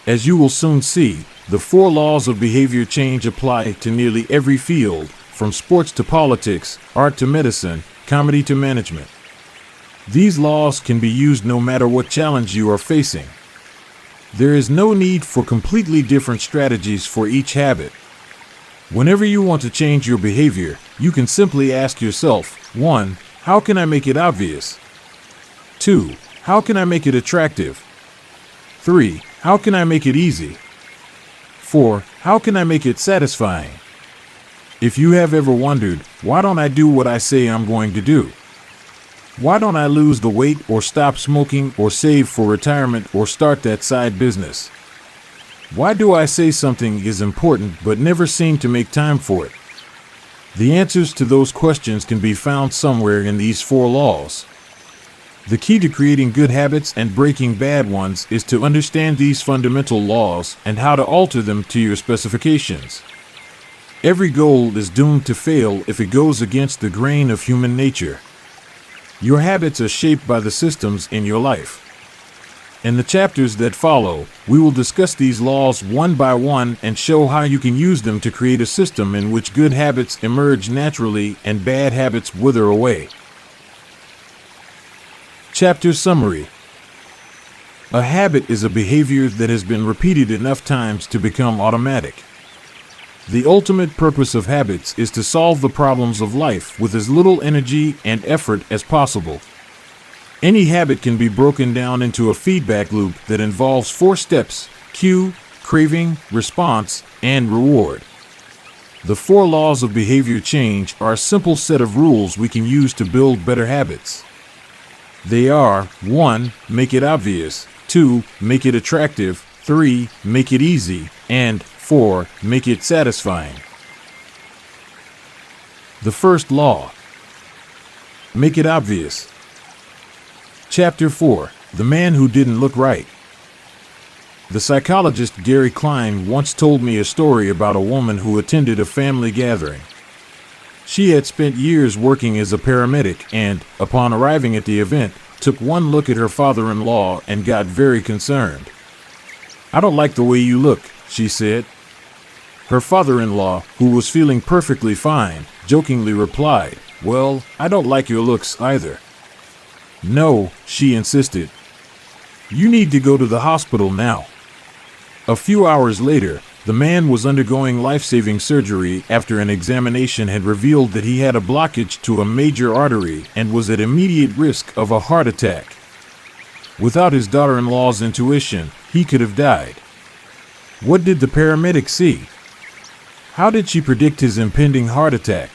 As you will soon see, the 4 laws of behavior change apply to nearly every field, from sports to politics, art to medicine, comedy to management. These laws can be used no matter what challenge you are facing. There is no need for completely different strategies for each habit. Whenever you want to change your behavior, you can simply ask yourself, 1. How can I make it obvious? 2. How can I make it attractive? 3. How can I make it easy? 4. How can I make it satisfying? If you have ever wondered, why don't I do what I say I'm going to do? Why don't I lose the weight or stop smoking or save for retirement or start that side business? Why do I say something is important but never seem to make time for it? The answers to those questions can be found somewhere in these 4 laws. The key to creating good habits and breaking bad ones is to understand these fundamental laws and how to alter them to your specifications. Every goal is doomed to fail if it goes against the grain of human nature. Your habits are shaped by the systems in your life. In the chapters that follow, we will discuss these laws one by one and show how you can use them to create a system in which good habits emerge naturally and bad habits wither away. Chapter Summary. A habit is a behavior that has been repeated enough times to become automatic. The ultimate purpose of habits is to solve the problems of life with as little energy and effort as possible. Any habit can be broken down into a feedback loop that involves 4 steps: cue, craving, response, and reward. The 4 laws of behavior change are a simple set of rules we can use to build better habits. They are: 1. Make it obvious. 2. Make it attractive. 3. Make it easy. And 4. Make it satisfying. The first law. Make it obvious. Chapter 4. The Man Who Didn't Look Right. The psychologist Gary Klein once told me a story about a woman who attended a family gathering. She had spent years working as a paramedic and, upon arriving at the event, took one look at her father-in-law and got very concerned. "I don't like the way you look," she said. Her father-in-law, who was feeling perfectly fine, jokingly replied, "Well, I don't like your looks either." "No," she insisted. "You need to go to the hospital now." A few hours later, the man was undergoing life-saving surgery after an examination had revealed that he had a blockage to a major artery and was at immediate risk of a heart attack. Without his daughter-in-law's intuition, he could have died. What did the paramedic see? How did she predict his impending heart attack?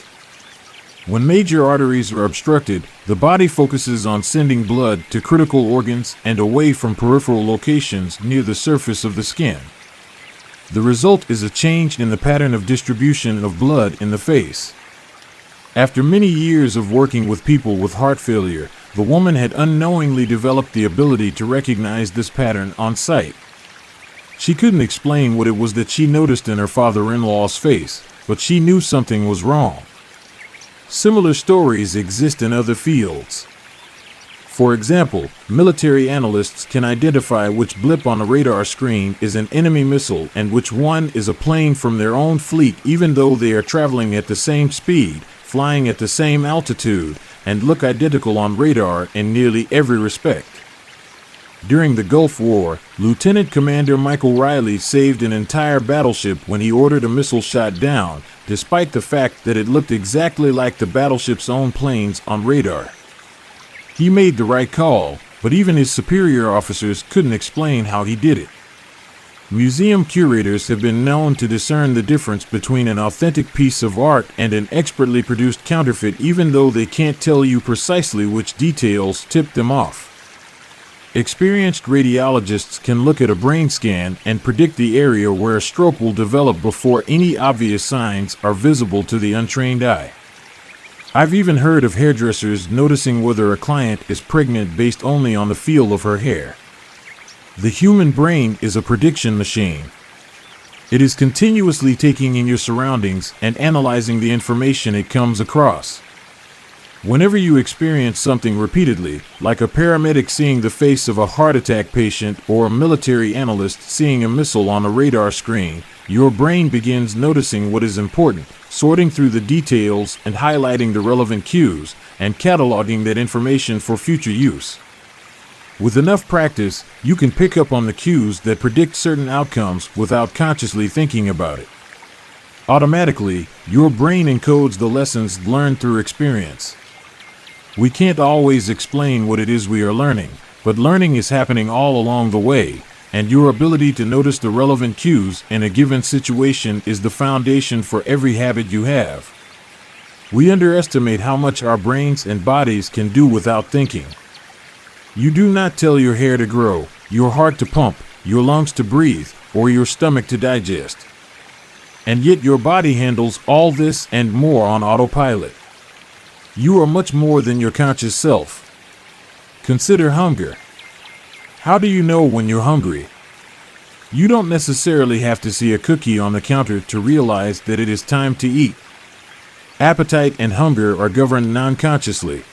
When major arteries are obstructed, the body focuses on sending blood to critical organs and away from peripheral locations near the surface of the skin. The result is a change in the pattern of distribution of blood in the face. After many years of working with people with heart failure, the woman had unknowingly developed the ability to recognize this pattern on sight. She couldn't explain what it was that she noticed in her father-in-law's face, but she knew something was wrong. Similar stories exist in other fields. For example, military analysts can identify which blip on a radar screen is an enemy missile and which one is a plane from their own fleet, even though they are traveling at the same speed, flying at the same altitude, and look identical on radar in nearly every respect. During the Gulf War, Lieutenant Commander Michael Riley saved an entire battleship when he ordered a missile shot down, despite the fact that it looked exactly like the battleship's own planes on radar. He made the right call, but even his superior officers couldn't explain how he did it. Museum curators have been known to discern the difference between an authentic piece of art and an expertly produced counterfeit, even though they can't tell you precisely which details tipped them off. Experienced radiologists can look at a brain scan and predict the area where a stroke will develop before any obvious signs are visible to the untrained eye. I've even heard of hairdressers noticing whether a client is pregnant based only on the feel of her hair. The human brain is a prediction machine. It is continuously taking in your surroundings and analyzing the information it comes across. Whenever you experience something repeatedly, like a paramedic seeing the face of a heart attack patient or a military analyst seeing a missile on a radar screen, your brain begins noticing what is important, sorting through the details and highlighting the relevant cues, and cataloging that information for future use. With enough practice, you can pick up on the cues that predict certain outcomes without consciously thinking about it. Automatically, your brain encodes the lessons learned through experience. We can't always explain what it is we are learning, but learning is happening all along the way, and your ability to notice the relevant cues in a given situation is the foundation for every habit you have. We underestimate how much our brains and bodies can do without thinking. You do not tell your hair to grow, your heart to pump, your lungs to breathe, or your stomach to digest. And yet your body handles all this and more on autopilot. You are much more than your conscious self. Consider hunger. How do you know when you're hungry? You don't necessarily have to see a cookie on the counter to realize that it is time to eat. Appetite and hunger are governed non-consciously.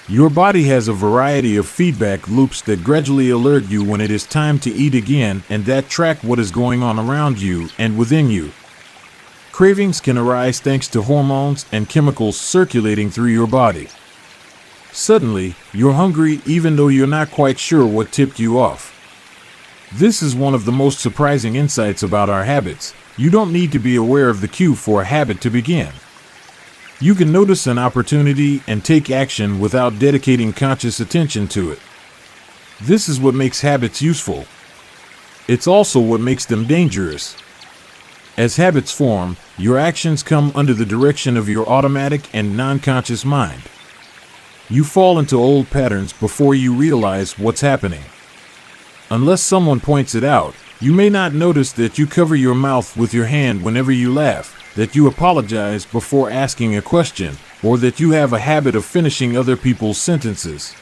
Your body has a variety of feedback loops that gradually alert you when it is time to eat again and that track what is going on around you and within you. Cravings can arise thanks to hormones and chemicals circulating through your body. Suddenly, you're hungry even though you're not quite sure what tipped you off. This is one of the most surprising insights about our habits. You don't need to be aware of the cue for a habit to begin. You can notice an opportunity and take action without dedicating conscious attention to it. This is what makes habits useful. It's also what makes them dangerous. As habits form, your actions come under the direction of your automatic and non-conscious mind. You fall into old patterns before you realize what's happening. Unless someone points it out, you may not notice that you cover your mouth with your hand whenever you laugh, that you apologize before asking a question, or that you have a habit of finishing other people's sentences.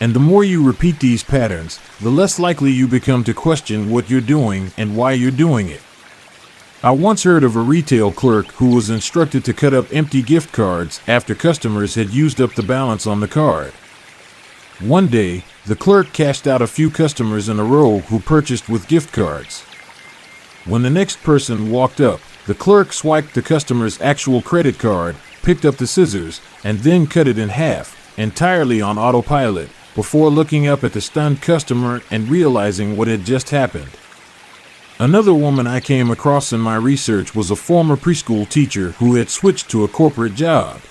And the more you repeat these patterns, the less likely you become to question what you're doing and why you're doing it. I once heard of a retail clerk who was instructed to cut up empty gift cards after customers had used up the balance on the card. One day, the clerk cashed out a few customers in a row who purchased with gift cards. When the next person walked up, the clerk swiped the customer's actual credit card, picked up the scissors, and then cut it in half, entirely on autopilot, before looking up at the stunned customer and realizing what had just happened. Another woman I came across in my research was a former preschool teacher who had switched to a corporate job.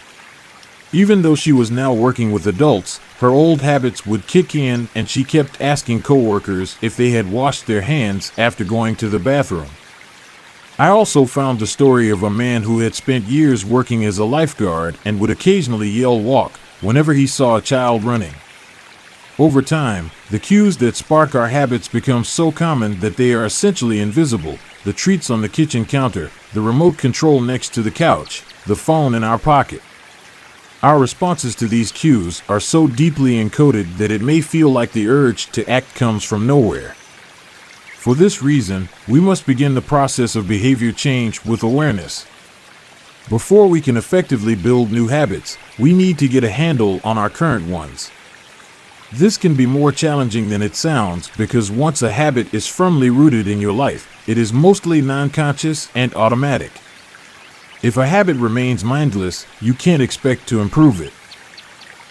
Even though she was now working with adults, her old habits would kick in and she kept asking coworkers if they had washed their hands after going to the bathroom. I also found the story of a man who had spent years working as a lifeguard and would occasionally yell "walk" whenever he saw a child running. Over time, the cues that spark our habits become so common that they are essentially invisible. The treats on the kitchen counter, the remote control next to the couch, the phone in our pocket. Our responses to these cues are so deeply encoded that it may feel like the urge to act comes from nowhere. For this reason, we must begin the process of behavior change with awareness. Before we can effectively build new habits, we need to get a handle on our current ones. This can be more challenging than it sounds because once a habit is firmly rooted in your life, it is mostly non-conscious and automatic. If a habit remains mindless, you can't expect to improve it.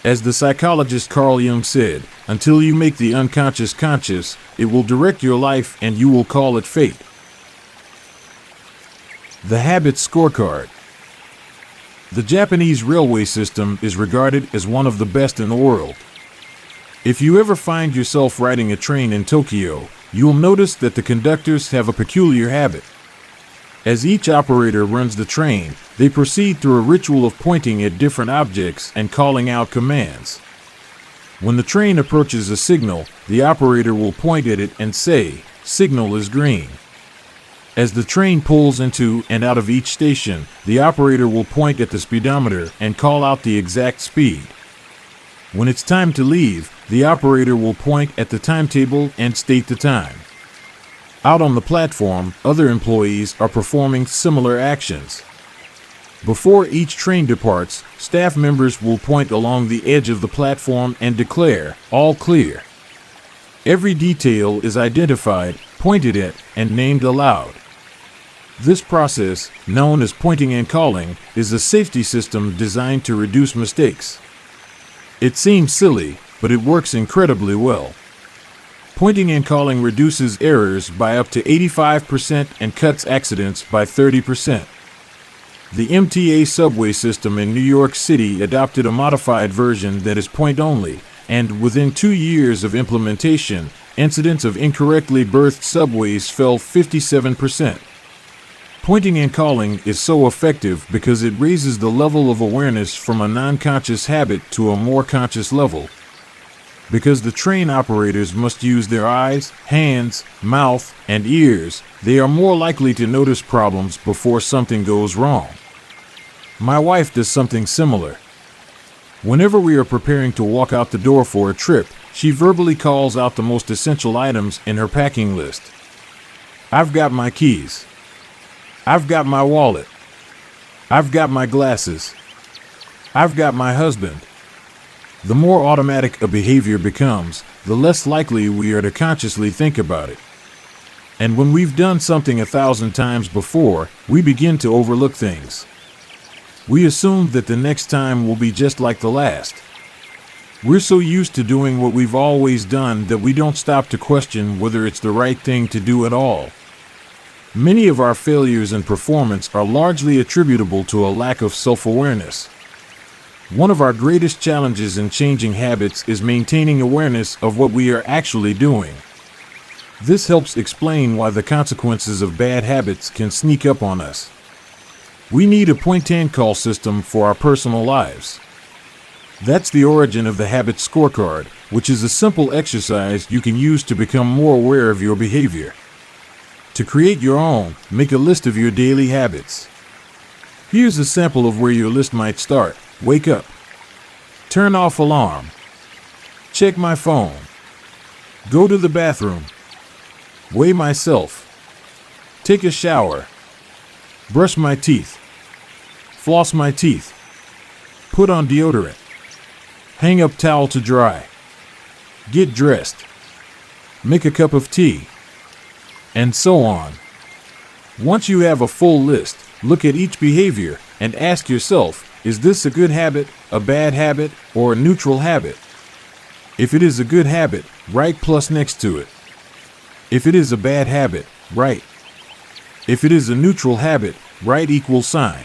As the psychologist Carl Jung said, until you make the unconscious conscious, it will direct your life and you will call it fate. The Habit Scorecard. The Japanese railway system is regarded as one of the best in the world. If you ever find yourself riding a train in Tokyo, you'll notice that the conductors have a peculiar habit. As each operator runs the train, they proceed through a ritual of pointing at different objects and calling out commands. When the train approaches a signal, the operator will point at it and say, "Signal is green." As the train pulls into and out of each station, the operator will point at the speedometer and call out the exact speed. When it's time to leave, the operator will point at the timetable and state the time. Out on the platform, other employees are performing similar actions. Before each train departs, staff members will point along the edge of the platform and declare, "All clear." Every detail is identified, pointed at, and named aloud. This process, known as pointing and calling, is a safety system designed to reduce mistakes. It seems silly, but it works incredibly well. Pointing and calling reduces errors by up to 85% and cuts accidents by 30%. The MTA subway system in New York City adopted a modified version that is point-only, and within 2 years of implementation, incidents of incorrectly berthed subways fell 57%. Pointing and calling is so effective because it raises the level of awareness from a non-conscious habit to a more conscious level. Because the train operators must use their eyes, hands, mouth, and ears, they are more likely to notice problems before something goes wrong. My wife does something similar. Whenever we are preparing to walk out the door for a trip, she verbally calls out the most essential items in her packing list. I've got my keys. I've got my wallet. I've got my glasses. I've got my husband. The more automatic a behavior becomes, the less likely we are to consciously think about it. And when we've done something 1,000 times before, we begin to overlook things. We assume that the next time will be just like the last. We're so used to doing what we've always done that we don't stop to question whether it's the right thing to do at all. Many of our failures in performance are largely attributable to a lack of self-awareness. One of our greatest challenges in changing habits is maintaining awareness of what we are actually doing. This helps explain why the consequences of bad habits can sneak up on us. We need a point-and-call system for our personal lives. That's the origin of the Habit Scorecard, which is a simple exercise you can use to become more aware of your behavior. To create your own, make a list of your daily habits. Here's a sample of where your list might start. Wake up. Turn off alarm. Check my phone. Go to the bathroom. Weigh myself. Take a shower. Brush my teeth. Floss my teeth. Put on deodorant. Hang up towel to dry. Get dressed. Make a cup of tea. And so on. Once you have a full list, look at each behavior and ask yourself, is this a good habit, a bad habit, or a neutral habit? If it is a good habit, write plus next to it. If it is a bad habit, write. If it is a neutral habit, write equal sign.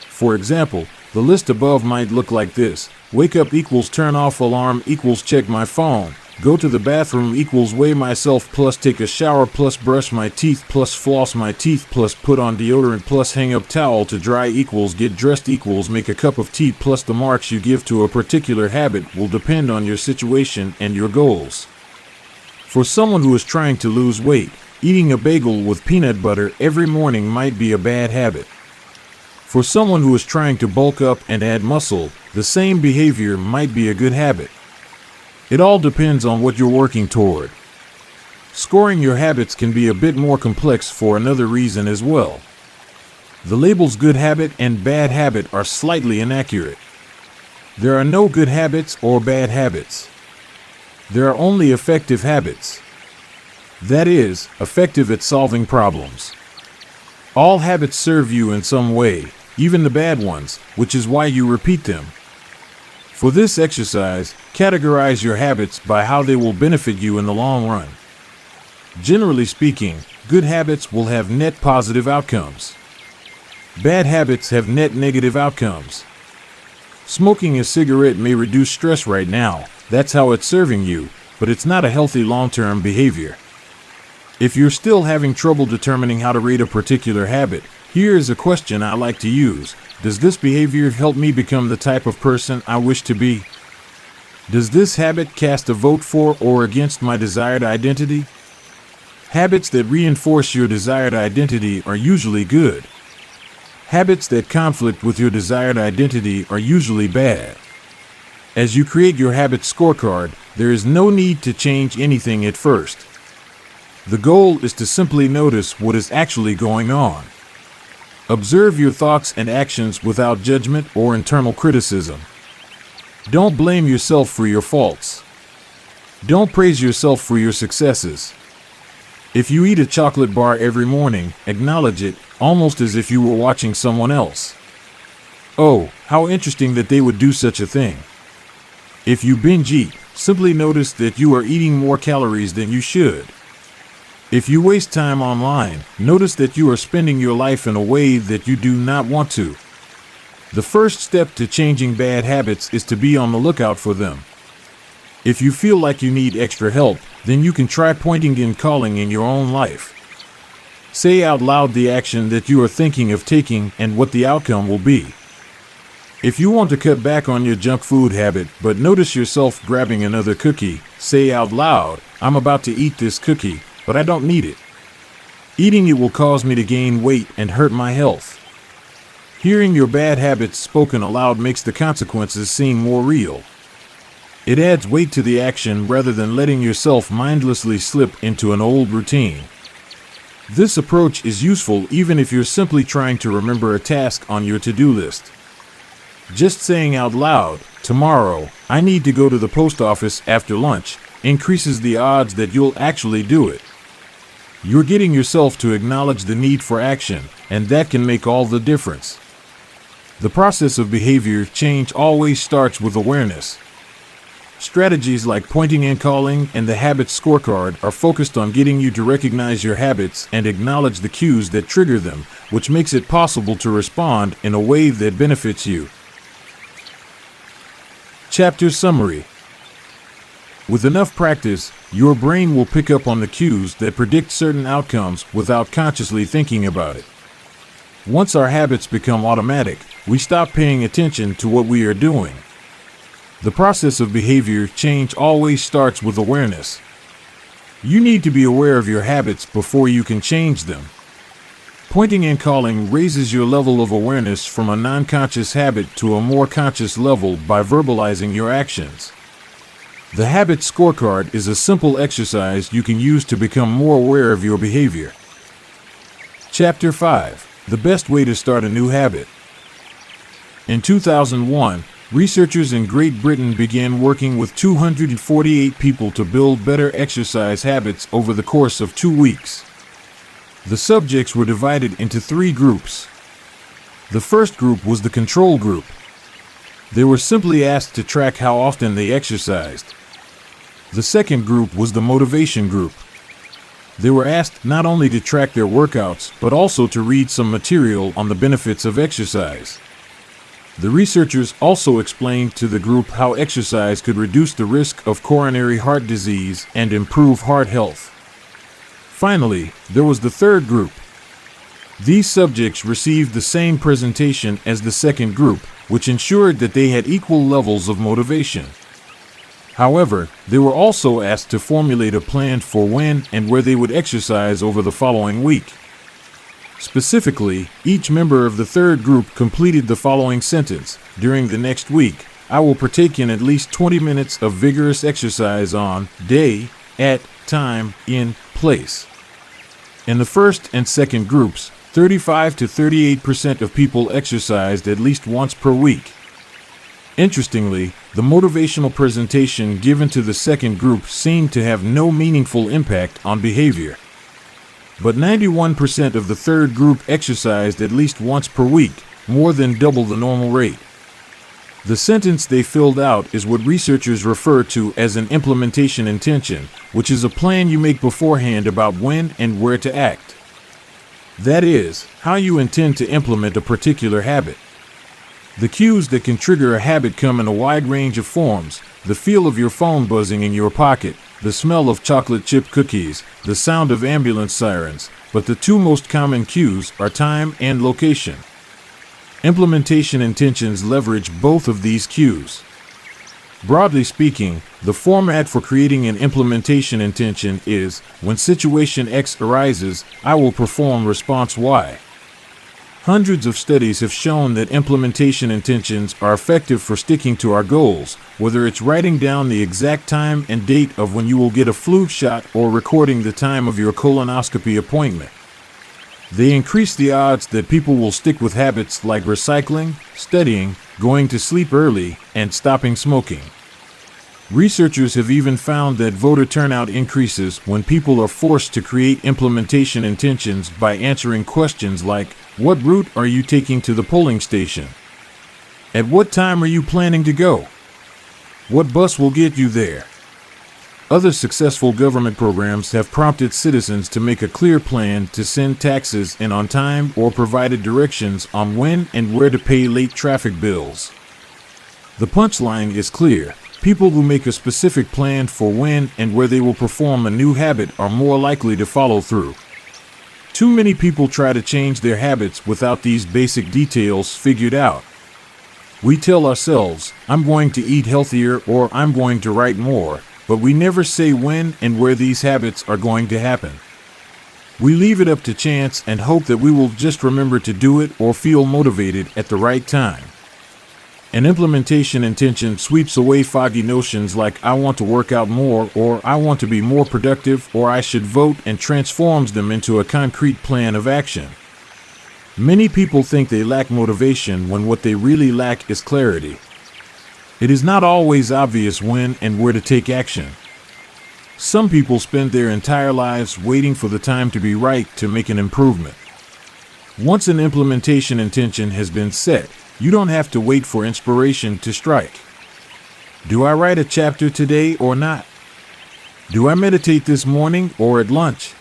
For example, the list above might look like this: wake up equals turn off alarm equals check my phone, Go to the bathroom equals weigh myself plus take a shower plus brush my teeth plus floss my teeth plus put on deodorant plus hang up towel to dry equals get dressed equals make a cup of tea plus the marks you give to a particular habit will depend on your situation and your goals. For someone who is trying to lose weight, eating a bagel with peanut butter every morning might be a bad habit. For someone who is trying to bulk up and add muscle, the same behavior might be a good habit. It all depends on what you're working toward. Scoring your habits can be a bit more complex for another reason as well. The labels good habit and bad habit are slightly inaccurate. There are no good habits or bad habits. There are only effective habits. That is, effective at solving problems. All habits serve you in some way, even the bad ones, which is why you repeat them. For this exercise, categorize your habits by how they will benefit you in the long run. Generally speaking, good habits will have net positive outcomes. Bad habits have net negative outcomes. Smoking a cigarette may reduce stress right now, that's how it's serving you, but it's not a healthy long-term behavior. If you're still having trouble determining how to rate a particular habit, here is a question I like to use. Does this behavior help me become the type of person I wish to be? Does this habit cast a vote for or against my desired identity? Habits that reinforce your desired identity are usually good. Habits that conflict with your desired identity are usually bad. As you create your habit scorecard, there is no need to change anything at first. The goal is to simply notice what is actually going on. Observe your thoughts and actions without judgment or internal criticism. Don't blame yourself for your faults. Don't praise yourself for your successes. If you eat a chocolate bar every morning, acknowledge it, almost as if you were watching someone else. Oh, how interesting that they would do such a thing. If you binge eat, simply notice that you are eating more calories than you should. If you waste time online, notice that you are spending your life in a way that you do not want to. The first step to changing bad habits is to be on the lookout for them. If you feel like you need extra help, then you can try pointing and calling in your own life. Say out loud the action that you are thinking of taking and what the outcome will be. If you want to cut back on your junk food habit but notice yourself grabbing another cookie, say out loud, "I'm about to eat this cookie, but I don't need it. Eating it will cause me to gain weight and hurt my health." Hearing your bad habits spoken aloud makes the consequences seem more real. It adds weight to the action rather than letting yourself mindlessly slip into an old routine. This approach is useful even if you're simply trying to remember a task on your to-do list. Just saying out loud, "Tomorrow, I need to go to the post office after lunch," increases the odds that you'll actually do it. You're getting yourself to acknowledge the need for action, and that can make all the difference. The process of behavior change always starts with awareness. Strategies like pointing and calling and the habit scorecard are focused on getting you to recognize your habits and acknowledge the cues that trigger them, which makes it possible to respond in a way that benefits you. Chapter Summary. With enough practice, your brain will pick up on the cues that predict certain outcomes without consciously thinking about it. Once our habits become automatic, we stop paying attention to what we are doing. The process of behavior change always starts with awareness. You need to be aware of your habits before you can change them. Pointing and calling raises your level of awareness from a non-conscious habit to a more conscious level by verbalizing your actions. The habit scorecard is a simple exercise you can use to become more aware of your behavior. Chapter 5. The best way to start a new habit. In 2001, researchers in Great Britain began working with 248 people to build better exercise habits over the course of 2 weeks. The subjects were divided into 3 groups. The first group was the control group. They were simply asked to track how often they exercised. The second group was the motivation group. They were asked not only to track their workouts, but also to read some material on the benefits of exercise. The researchers also explained to the group how exercise could reduce the risk of coronary heart disease and improve heart health. Finally, there was the third group. These subjects received the same presentation as the second group, which ensured that they had equal levels of motivation. However, they were also asked to formulate a plan for when and where they would exercise over the following week. Specifically, each member of the third group completed the following sentence: during the next week, I will partake in at least 20 minutes of vigorous exercise on day, at time, in place. In the first and second groups, 35 to 38% of people exercised at least once per week. Interestingly, the motivational presentation given to the second group seemed to have no meaningful impact on behavior. But 91% of the third group exercised at least once per week, more than double the normal rate. The sentence they filled out is what researchers refer to as an implementation intention, which is a plan you make beforehand about when and where to act. That is, how you intend to implement a particular habit. The cues that can trigger a habit come in a wide range of forms: the feel of your phone buzzing in your pocket, the smell of chocolate chip cookies, the sound of ambulance sirens, but the two most common cues are time and location. Implementation intentions leverage both of these cues. Broadly speaking, the format for creating an implementation intention is, when situation X arises, I will perform response Y. Hundreds of studies have shown that implementation intentions are effective for sticking to our goals, whether it's writing down the exact time and date of when you will get a flu shot or recording the time of your colonoscopy appointment. They increase the odds that people will stick with habits like recycling, studying, going to sleep early, and stopping smoking. Researchers have even found that voter turnout increases when people are forced to create implementation intentions by answering questions like, what route are you taking to the polling station? At what time are you planning to go? What bus will get you there? Other successful government programs have prompted citizens to make a clear plan to send taxes in on time or provided directions on when and where to pay late traffic bills. The punchline is clear. People who make a specific plan for when and where they will perform a new habit are more likely to follow through. Too many people try to change their habits without these basic details figured out. We tell ourselves, I'm going to eat healthier or I'm going to write more, but we never say when and where these habits are going to happen. We leave it up to chance and hope that we will just remember to do it or feel motivated at the right time. An implementation intention sweeps away foggy notions like I want to work out more or I want to be more productive or I should vote and transforms them into a concrete plan of action. Many people think they lack motivation when what they really lack is clarity. It is not always obvious when and where to take action. Some people spend their entire lives waiting for the time to be right to make an improvement. Once an implementation intention has been set, you don't have to wait for inspiration to strike. Do I write a chapter today or not? Do I meditate this morning or at lunch?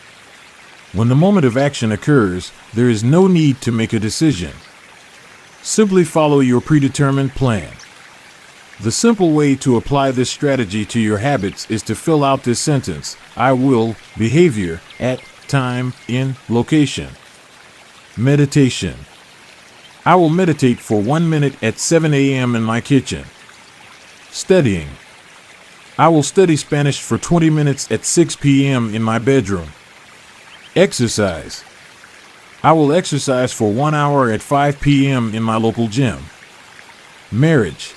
When the moment of action occurs, there is no need to make a decision. Simply follow your predetermined plan. The simple way to apply this strategy to your habits is to fill out this sentence: I will, behavior, at, time, in, location. Meditation. I will meditate for 1 minute at 7 a.m. in my kitchen. Studying. I will study Spanish for 20 minutes at 6 p.m. in my bedroom. Exercise. I will exercise for 1 hour at 5 p.m. in my local gym. Marriage.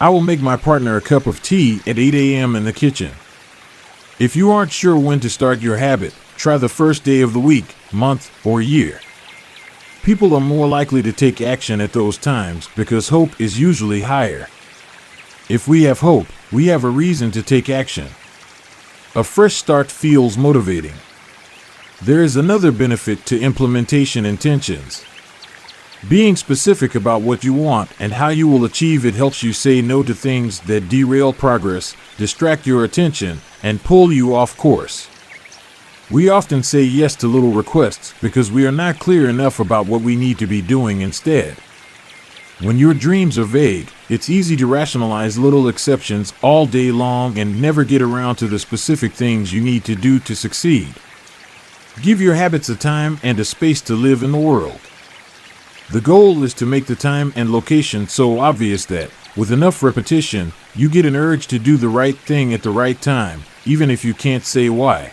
I will make my partner a cup of tea at 8 a.m. in the kitchen. If you aren't sure when to start your habit, try the first day of the week, month, or year. People are more likely to take action at those times because hope is usually higher. If we have hope, we have a reason to take action. A fresh start feels motivating. There is another benefit to implementation intentions. Being specific about what you want and how you will achieve it helps you say no to things that derail progress, distract your attention, and pull you off course. We often say yes to little requests because we are not clear enough about what we need to be doing instead. When your dreams are vague, it's easy to rationalize little exceptions all day long and never get around to the specific things you need to do to succeed. Give your habits a time and a space to live in the world. The goal is to make the time and location so obvious that, with enough repetition, you get an urge to do the right thing at the right time, even if you can't say why.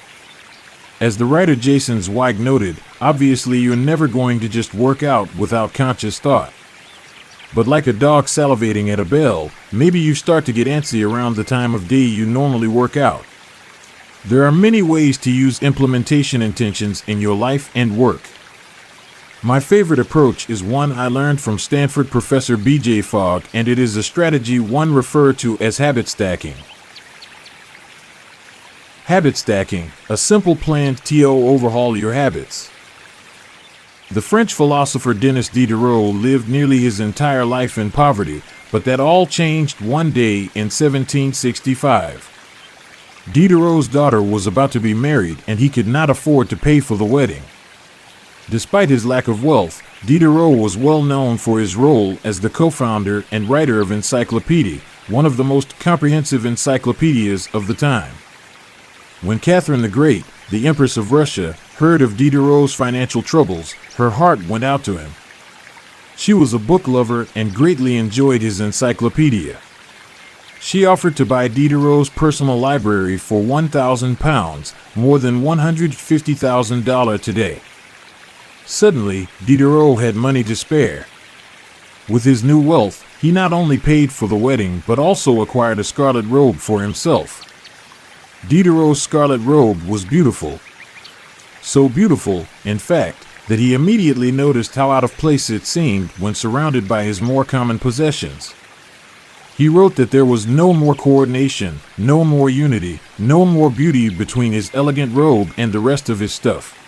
As the writer Jason Zweig noted, obviously you're never going to just work out without conscious thought. But like a dog salivating at a bell, maybe you start to get antsy around the time of day you normally work out. There are many ways to use implementation intentions in your life and work. My favorite approach is one I learned from Stanford professor B.J. Fogg, and it is a strategy one referred to as habit stacking. Habit stacking, a simple plan to overhaul your habits. The French philosopher Denis Diderot lived nearly his entire life in poverty, but that all changed one day in 1765. Diderot's daughter was about to be married and he could not afford to pay for the wedding. Despite his lack of wealth, Diderot was well known for his role as the co-founder and writer of Encyclopedia, one of the most comprehensive encyclopedias of the time. When Catherine the Great, the Empress of Russia, heard of Diderot's financial troubles, her heart went out to him. She was a book lover and greatly enjoyed his encyclopedia. She offered to buy Diderot's personal library for £1,000, more than $150,000 today. Suddenly, Diderot had money to spare. With his new wealth, he not only paid for the wedding but also acquired a scarlet robe for himself. Diderot's scarlet robe was beautiful. So beautiful, in fact, that he immediately noticed how out of place it seemed when surrounded by his more common possessions. He wrote that there was no more coordination, no more unity, no more beauty between his elegant robe and the rest of his stuff.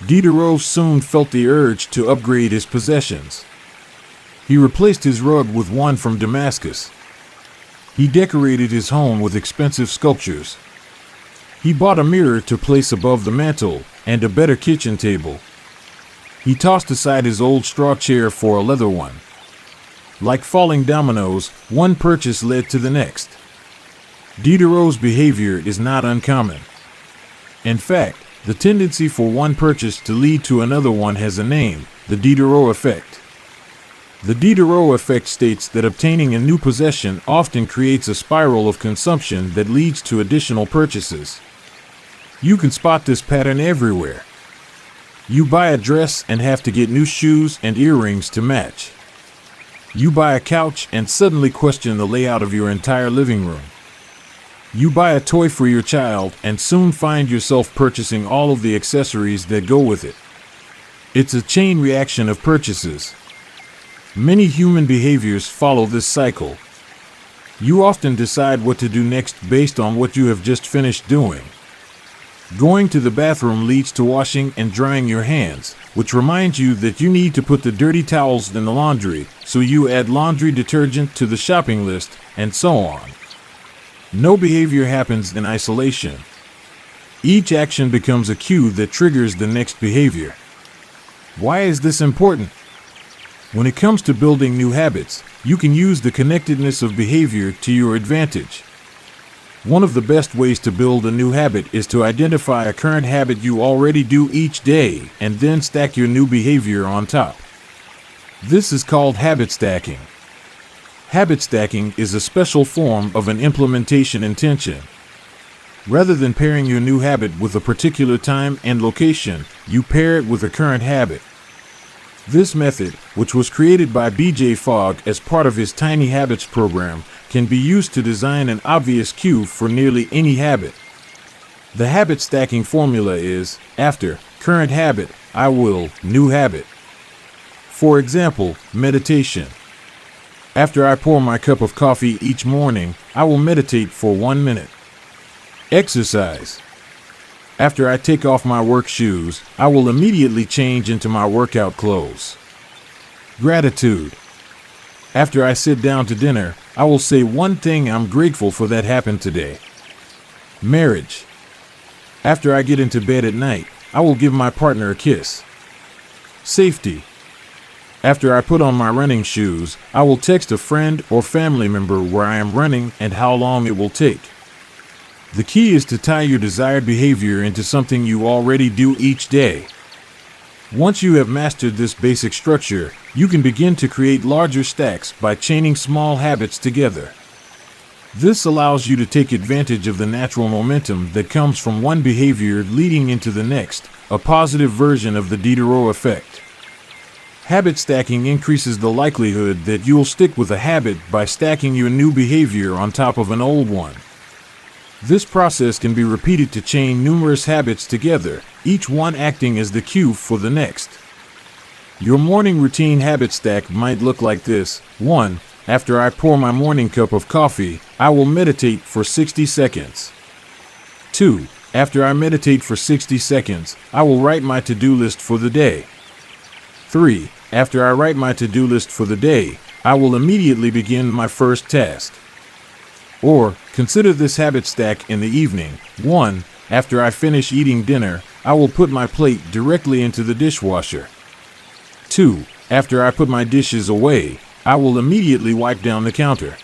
Diderot soon felt the urge to upgrade his possessions. He replaced his rug with one from Damascus. He decorated his home with expensive sculptures. He bought a mirror to place above the mantel and a better kitchen table. He tossed aside his old straw chair for a leather one. Like falling dominoes, one purchase led to the next. Diderot's behavior is not uncommon. In fact, the tendency for one purchase to lead to another one has a name: the Diderot effect. The Diderot effect states that obtaining a new possession often creates a spiral of consumption that leads to additional purchases. You can spot this pattern everywhere. You buy a dress and have to get new shoes and earrings to match. You buy a couch and suddenly question the layout of your entire living room. You buy a toy for your child and soon find yourself purchasing all of the accessories that go with it. It's a chain reaction of purchases. Many human behaviors follow this cycle. You often decide what to do next based on what you have just finished doing. Going to the bathroom leads to washing and drying your hands, which reminds you that you need to put the dirty towels in the laundry, so you add laundry detergent to the shopping list, and so on. No behavior happens in isolation. Each action becomes a cue that triggers the next behavior. Why is this important? When it comes to building new habits, you can use the connectedness of behavior to your advantage. One of the best ways to build a new habit is to identify a current habit you already do each day and then stack your new behavior on top. This is called habit stacking. Habit stacking is a special form of an implementation intention. Rather than pairing your new habit with a particular time and location, you pair it with a current habit. This method, which was created by B.J. Fogg as part of his Tiny Habits program, can be used to design an obvious cue for nearly any habit. The habit stacking formula is, after current habit, I will new habit. For example, meditation. After I pour my cup of coffee each morning, I will meditate for 1 minute. Exercise. After I take off my work shoes, I will immediately change into my workout clothes. Gratitude. After I sit down to dinner, I will say one thing I'm grateful for that happened today. Marriage. After I get into bed at night, I will give my partner a kiss. Safety. After I put on my running shoes, I will text a friend or family member where I am running and how long it will take. The key is to tie your desired behavior into something you already do each day. Once you have mastered this basic structure, you can begin to create larger stacks by chaining small habits together. This allows you to take advantage of the natural momentum that comes from one behavior leading into the next, a positive version of the Diderot effect. Habit stacking increases the likelihood that you'll stick with a habit by stacking your new behavior on top of an old one. This process can be repeated to chain numerous habits together, each one acting as the cue for the next. Your morning routine habit stack might look like this. 1. After I pour my morning cup of coffee, I will meditate for 60 seconds. 2. After I meditate for 60 seconds, I will write my to-do list for the day. 3. After I write my to-do list for the day, I will immediately begin my first task. Or, consider this habit stack in the evening. 1. After I finish eating dinner, I will put my plate directly into the dishwasher. 2. After I put my dishes away, I will immediately wipe down the counter.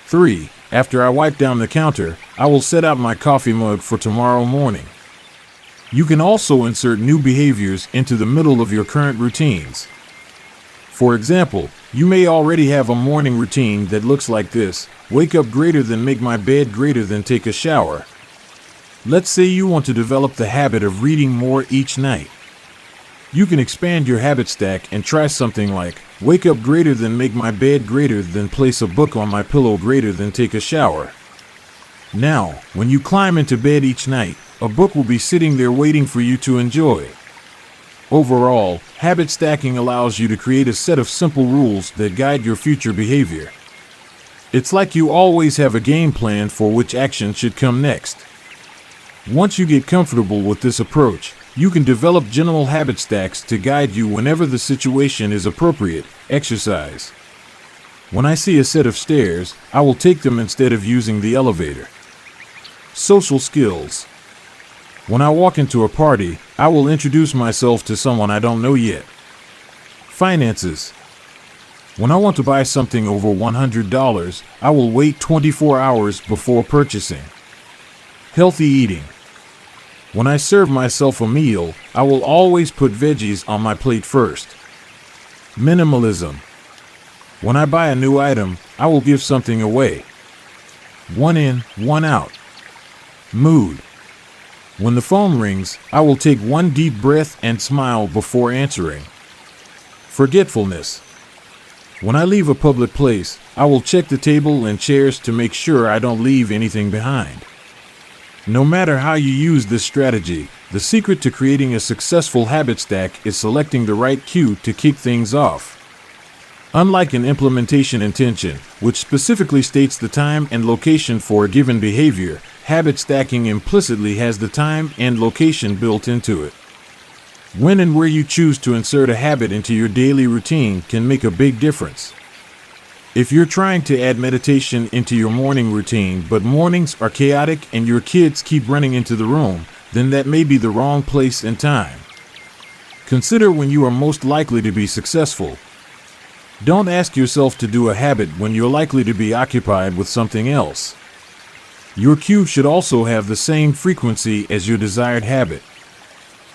3. After I wipe down the counter, I will set out my coffee mug for tomorrow morning. You can also insert new behaviors into the middle of your current routines. For example, you may already have a morning routine that looks like this: wake up greater than make my bed greater than take a shower. Let's say you want to develop the habit of reading more each night. You can expand your habit stack and try something like, wake up greater than make my bed greater than place a book on my pillow greater than take a shower. Now, when you climb into bed each night, a book will be sitting there waiting for you to enjoy. Overall, habit stacking allows you to create a set of simple rules that guide your future behavior. It's like you always have a game plan for which action should come next. Once you get comfortable with this approach, you can develop general habit stacks to guide you whenever the situation is appropriate. Exercise. When I see a set of stairs, I will take them instead of using the elevator. Social skills. When I walk into a party, I will introduce myself to someone I don't know yet. Finances. When I want to buy something over $100, I will wait 24 hours before purchasing. Healthy eating. When I serve myself a meal, I will always put veggies on my plate first. Minimalism. When I buy a new item, I will give something away. One in, one out. Mood. When the phone rings, I will take one deep breath and smile before answering. Forgetfulness. When I leave a public place, I will check the table and chairs to make sure I don't leave anything behind. No matter how you use this strategy, the secret to creating a successful habit stack is selecting the right cue to kick things off. Unlike an implementation intention, which specifically states the time and location for a given behavior, habit stacking implicitly has the time and location built into it. When and where you choose to insert a habit into your daily routine can make a big difference. If you're trying to add meditation into your morning routine, but mornings are chaotic and your kids keep running into the room, then that may be the wrong place and time. Consider when you are most likely to be successful. Don't ask yourself to do a habit when you're likely to be occupied with something else. Your cue should also have the same frequency as your desired habit.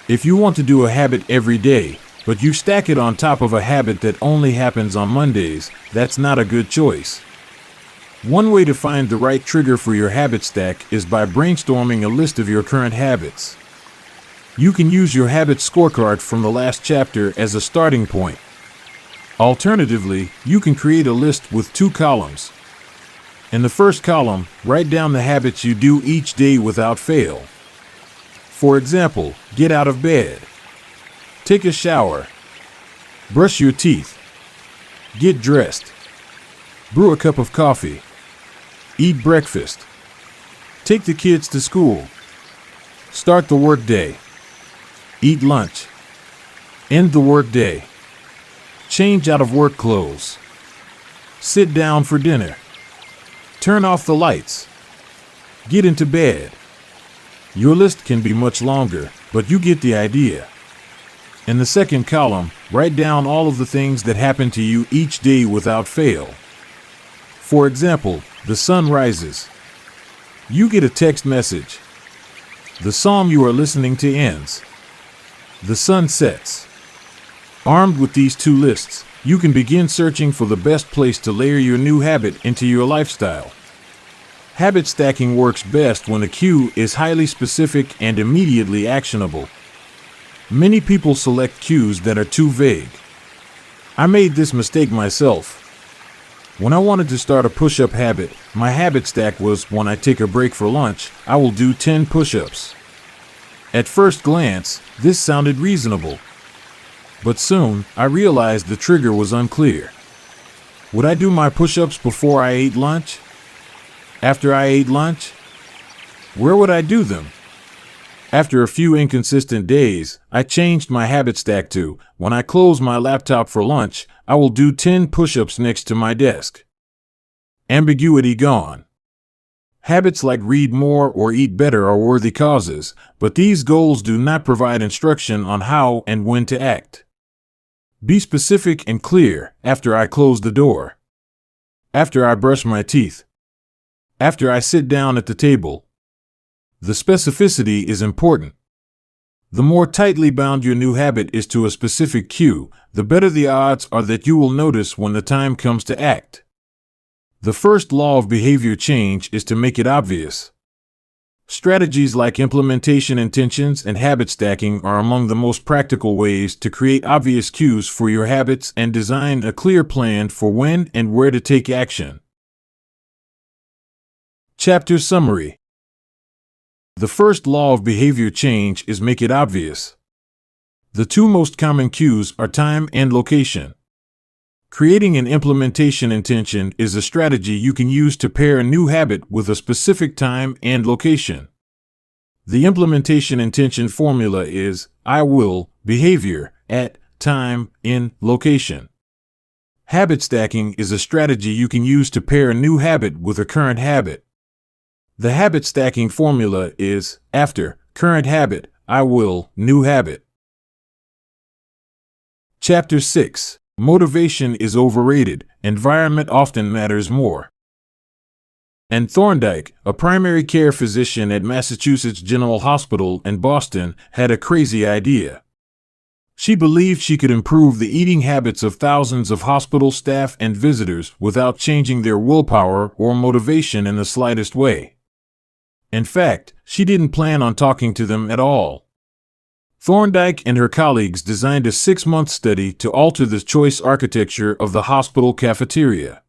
If you want to do a habit every day, but you stack it on top of a habit that only happens on Mondays, that's not a good choice. One way to find the right trigger for your habit stack is by brainstorming a list of your current habits. You can use your habit scorecard from the last chapter as a starting point. Alternatively, you can create a list with 2 columns. In the first column, write down the habits you do each day without fail. For example, get out of bed, take a shower, brush your teeth, get dressed, brew a cup of coffee, eat breakfast, take the kids to school, start the workday, eat lunch, end the workday, change out of work clothes, sit down for dinner, turn off the lights, get into bed. Your list can be much longer, but you get the idea. In the second column, write down all of the things that happen to you each day without fail. For example, the sun rises. You get a text message. The song you are listening to ends. The sun sets. Armed with these two lists, you can begin searching for the best place to layer your new habit into your lifestyle. Habit stacking works best when a cue is highly specific and immediately actionable. Many people select cues that are too vague. I made this mistake myself. When I wanted to start a push-up habit, my habit stack was when I take a break for lunch, I will do 10 push-ups. At first glance, this sounded reasonable. But soon, I realized the trigger was unclear. Would I do my push-ups before I ate lunch? After I ate lunch? Where would I do them? After a few inconsistent days, I changed my habit stack to, when I close my laptop for lunch, I will do 10 push-ups next to my desk. Ambiguity gone. Habits like read more or eat better are worthy causes, but these goals do not provide instruction on how and when to act. Be specific and clear. After I close the door. After I brush my teeth. After I sit down at the table. The specificity is important. The more tightly bound your new habit is to a specific cue, the better the odds are that you will notice when the time comes to act. The first law of behavior change is to make it obvious. Strategies like implementation intentions and habit stacking are among the most practical ways to create obvious cues for your habits and design a clear plan for when and where to take action. Chapter Summary. The first law of behavior change is make it obvious. The two most common cues are time and location. Creating an implementation intention is a strategy you can use to pair a new habit with a specific time and location. The implementation intention formula is I will, behavior, at, time, in, location. Habit stacking is a strategy you can use to pair a new habit with a current habit. The habit stacking formula is after, current habit, I will, new habit. Chapter 6. Motivation is overrated. Environment often matters more. Anne Thorndike, a primary care physician at Massachusetts General Hospital in Boston, had a crazy idea. She believed she could improve the eating habits of thousands of hospital staff and visitors without changing their willpower or motivation in the slightest way. In fact, she didn't plan on talking to them at all. Thorndike and her colleagues designed a 6-month study to alter the choice architecture of the hospital cafeteria.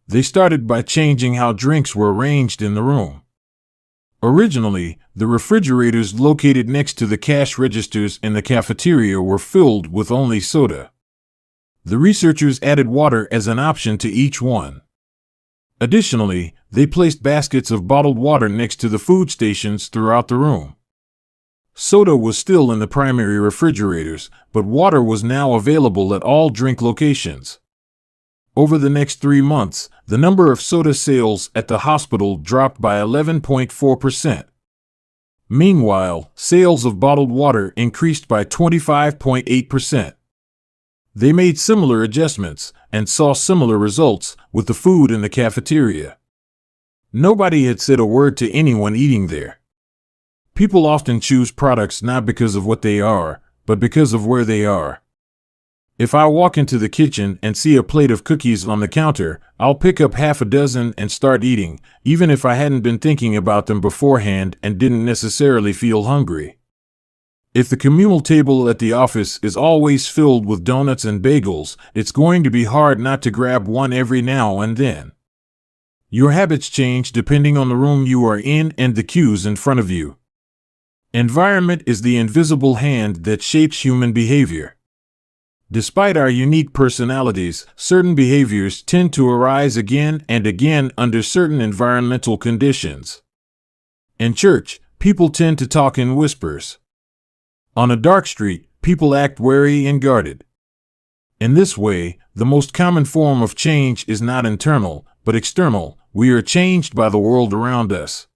They started by changing how drinks were arranged in the room. Originally, the refrigerators located next to the cash registers in the cafeteria were filled with only soda. The researchers added water as an option to each one. Additionally, they placed baskets of bottled water next to the food stations throughout the room. Soda was still in the primary refrigerators, but water was now available at all drink locations. Over the next 3 months, the number of soda sales at the hospital dropped by 11.4%. Meanwhile, sales of bottled water increased by 25.8%. They made similar adjustments and saw similar results with the food in the cafeteria. Nobody had said a word to anyone eating there. People often choose products not because of what they are, but because of where they are. If I walk into the kitchen and see a plate of cookies on the counter, I'll pick up half a dozen and start eating, even if I hadn't been thinking about them beforehand and didn't necessarily feel hungry. If the communal table at the office is always filled with donuts and bagels, it's going to be hard not to grab one every now and then. Your habits change depending on the room you are in and the cues in front of you. Environment is the invisible hand that shapes human behavior. Despite our unique personalities, certain behaviors tend to arise again and again under certain environmental conditions. In church, people tend to talk in whispers. On a dark street, people act wary and guarded. In this way, the most common form of change is not internal, but external. We are changed by the world around us.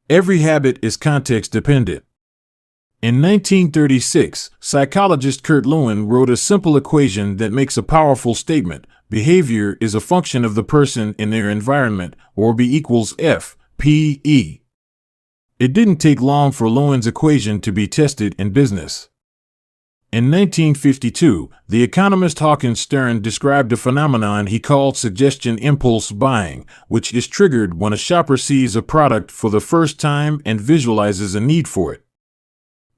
Every habit is context dependent. In 1936, psychologist Kurt Lewin wrote a simple equation that makes a powerful statement. Behavior is a function of the person in their environment, or B equals F, P, E. It didn't take long for Lewin's equation to be tested in business. In 1952, the economist Hawkins Stern described a phenomenon he called suggestion impulse buying, which is triggered when a shopper sees a product for the first time and visualizes a need for it.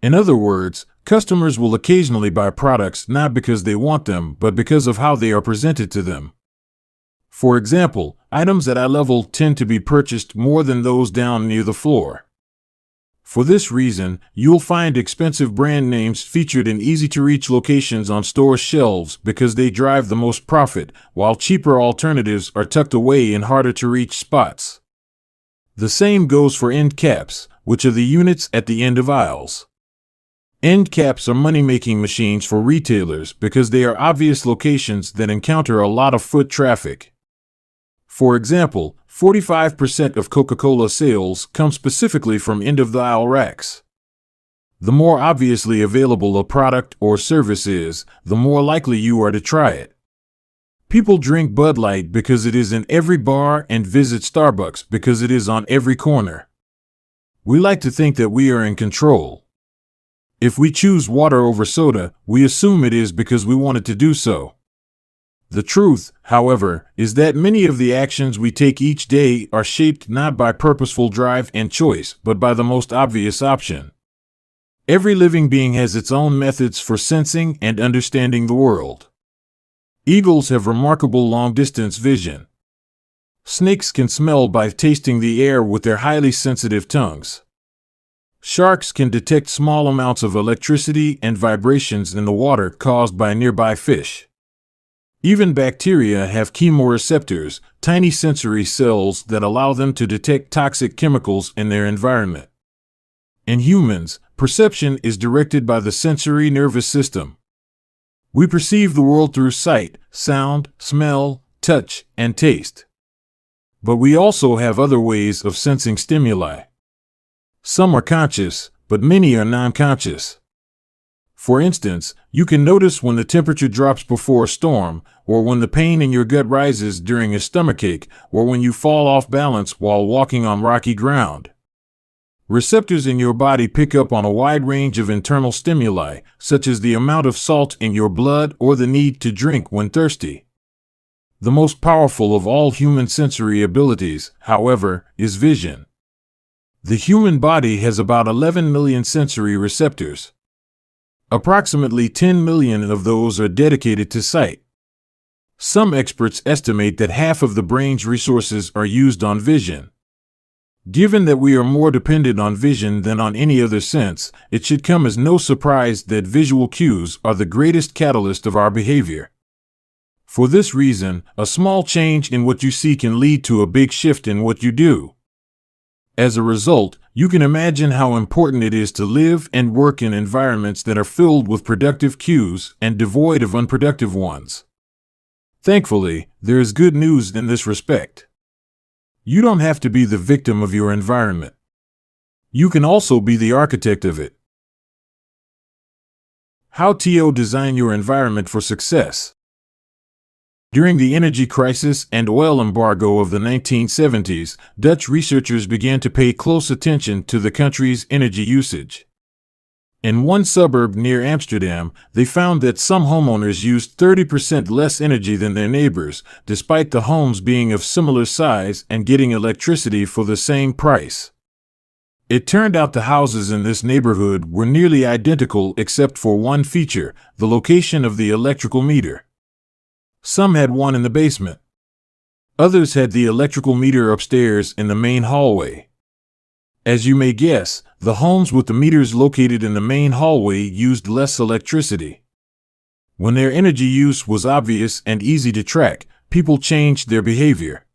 In other words, customers will occasionally buy products not because they want them, but because of how they are presented to them. For example, items at eye level tend to be purchased more than those down near the floor. For this reason, you'll find expensive brand names featured in easy-to-reach locations on store shelves because they drive the most profit, while cheaper alternatives are tucked away in harder-to-reach spots. The same goes for end caps, which are the units at the end of aisles. End caps are money-making machines for retailers because they are obvious locations that encounter a lot of foot traffic. For example, 45% of Coca-Cola sales come specifically from end-of-the-aisle racks. The more obviously available a product or service is, the more likely you are to try it. People drink Bud Light because it is in every bar and visit Starbucks because it is on every corner. We like to think that we are in control. If we choose water over soda, we assume it is because we wanted to do so. The truth, however, is that many of the actions we take each day are shaped not by purposeful drive and choice, but by the most obvious option. Every living being has its own methods for sensing and understanding the world. Eagles have remarkable long-distance vision. Snakes can smell by tasting the air with their highly sensitive tongues. Sharks can detect small amounts of electricity and vibrations in the water caused by nearby fish. Even bacteria have chemoreceptors, tiny sensory cells that allow them to detect toxic chemicals in their environment. In humans, perception is directed by the sensory nervous system. We perceive the world through sight, sound, smell, touch, and taste. But we also have other ways of sensing stimuli. Some are conscious, but many are non-conscious. For instance, you can notice when the temperature drops before a storm, or when the pain in your gut rises during a stomachache, or when you fall off balance while walking on rocky ground. Receptors in your body pick up on a wide range of internal stimuli, such as the amount of salt in your blood or the need to drink when thirsty. The most powerful of all human sensory abilities, however, is vision. The human body has about 11 million sensory receptors. Approximately 10 million of those are dedicated to sight. Some experts estimate that half of the brain's resources are used on vision. Given that we are more dependent on vision than on any other sense, it should come as no surprise that visual cues are the greatest catalyst of our behavior. For this reason, a small change in what you see can lead to a big shift in what you do. As a result, you can imagine how important it is to live and work in environments that are filled with productive cues and devoid of unproductive ones. Thankfully, there is good news in this respect. You don't have to be the victim of your environment. You can also be the architect of it. How to design your environment for success. During the energy crisis and oil embargo of the 1970s, Dutch researchers began to pay close attention to the country's energy usage. In one suburb near Amsterdam, they found that some homeowners used 30% less energy than their neighbors, despite the homes being of similar size and getting electricity for the same price. It turned out the houses in this neighborhood were nearly identical except for one feature, the location of the electrical meter. Some had one in the basement. Others had the electrical meter upstairs in the main hallway. As you may guess, the homes with the meters located in the main hallway used less electricity. When their energy use was obvious and easy to track, people changed their behavior.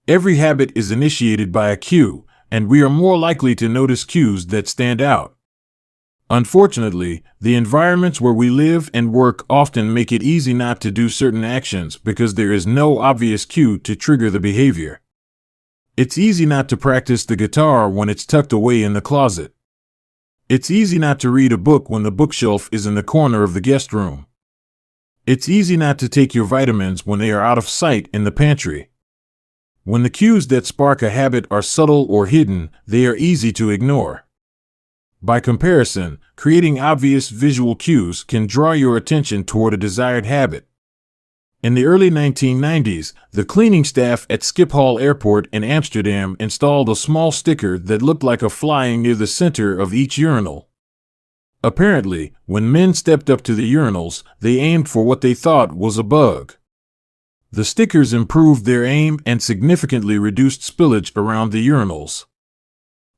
Every habit is initiated by a cue, and we are more likely to notice cues that stand out. Unfortunately, the environments where we live and work often make it easy not to do certain actions because there is no obvious cue to trigger the behavior. It's easy not to practice the guitar when it's tucked away in the closet. It's easy not to read a book when the bookshelf is in the corner of the guest room. It's easy not to take your vitamins when they are out of sight in the pantry. When the cues that spark a habit are subtle or hidden, they are easy to ignore. By comparison, creating obvious visual cues can draw your attention toward a desired habit. In the early 1990s, the cleaning staff at Schiphol Airport in Amsterdam installed a small sticker that looked like a flying near the center of each urinal. Apparently, when men stepped up to the urinals, they aimed for what they thought was a bug. The stickers improved their aim and significantly reduced spillage around the urinals.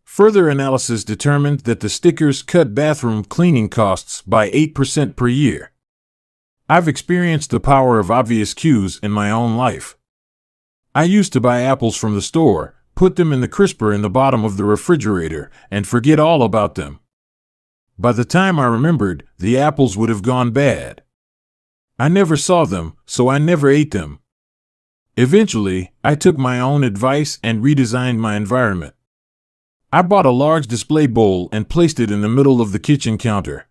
Further analysis determined that the stickers cut bathroom cleaning costs by 8% per year. I've experienced the power of obvious cues in my own life. I used to buy apples from the store, put them in the crisper in the bottom of the refrigerator, and forget all about them. By the time I remembered, the apples would have gone bad. I never saw them, so I never ate them. Eventually, I took my own advice and redesigned my environment. I bought a large display bowl and placed it in the middle of the kitchen counter.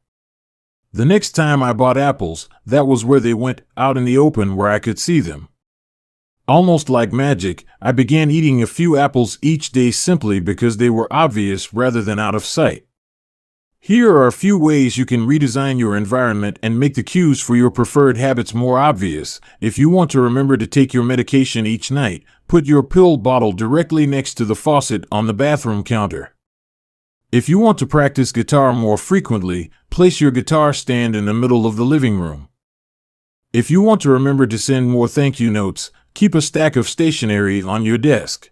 The next time I bought apples, that was where they went, out in the open where I could see them. Almost like magic, I began eating a few apples each day simply because they were obvious rather than out of sight. Here are a few ways you can redesign your environment and make the cues for your preferred habits more obvious. If you want to remember to take your medication each night, put your pill bottle directly next to the faucet on the bathroom counter. If you want to practice guitar more frequently, place your guitar stand in the middle of the living room. If you want to remember to send more thank you notes, keep a stack of stationery on your desk.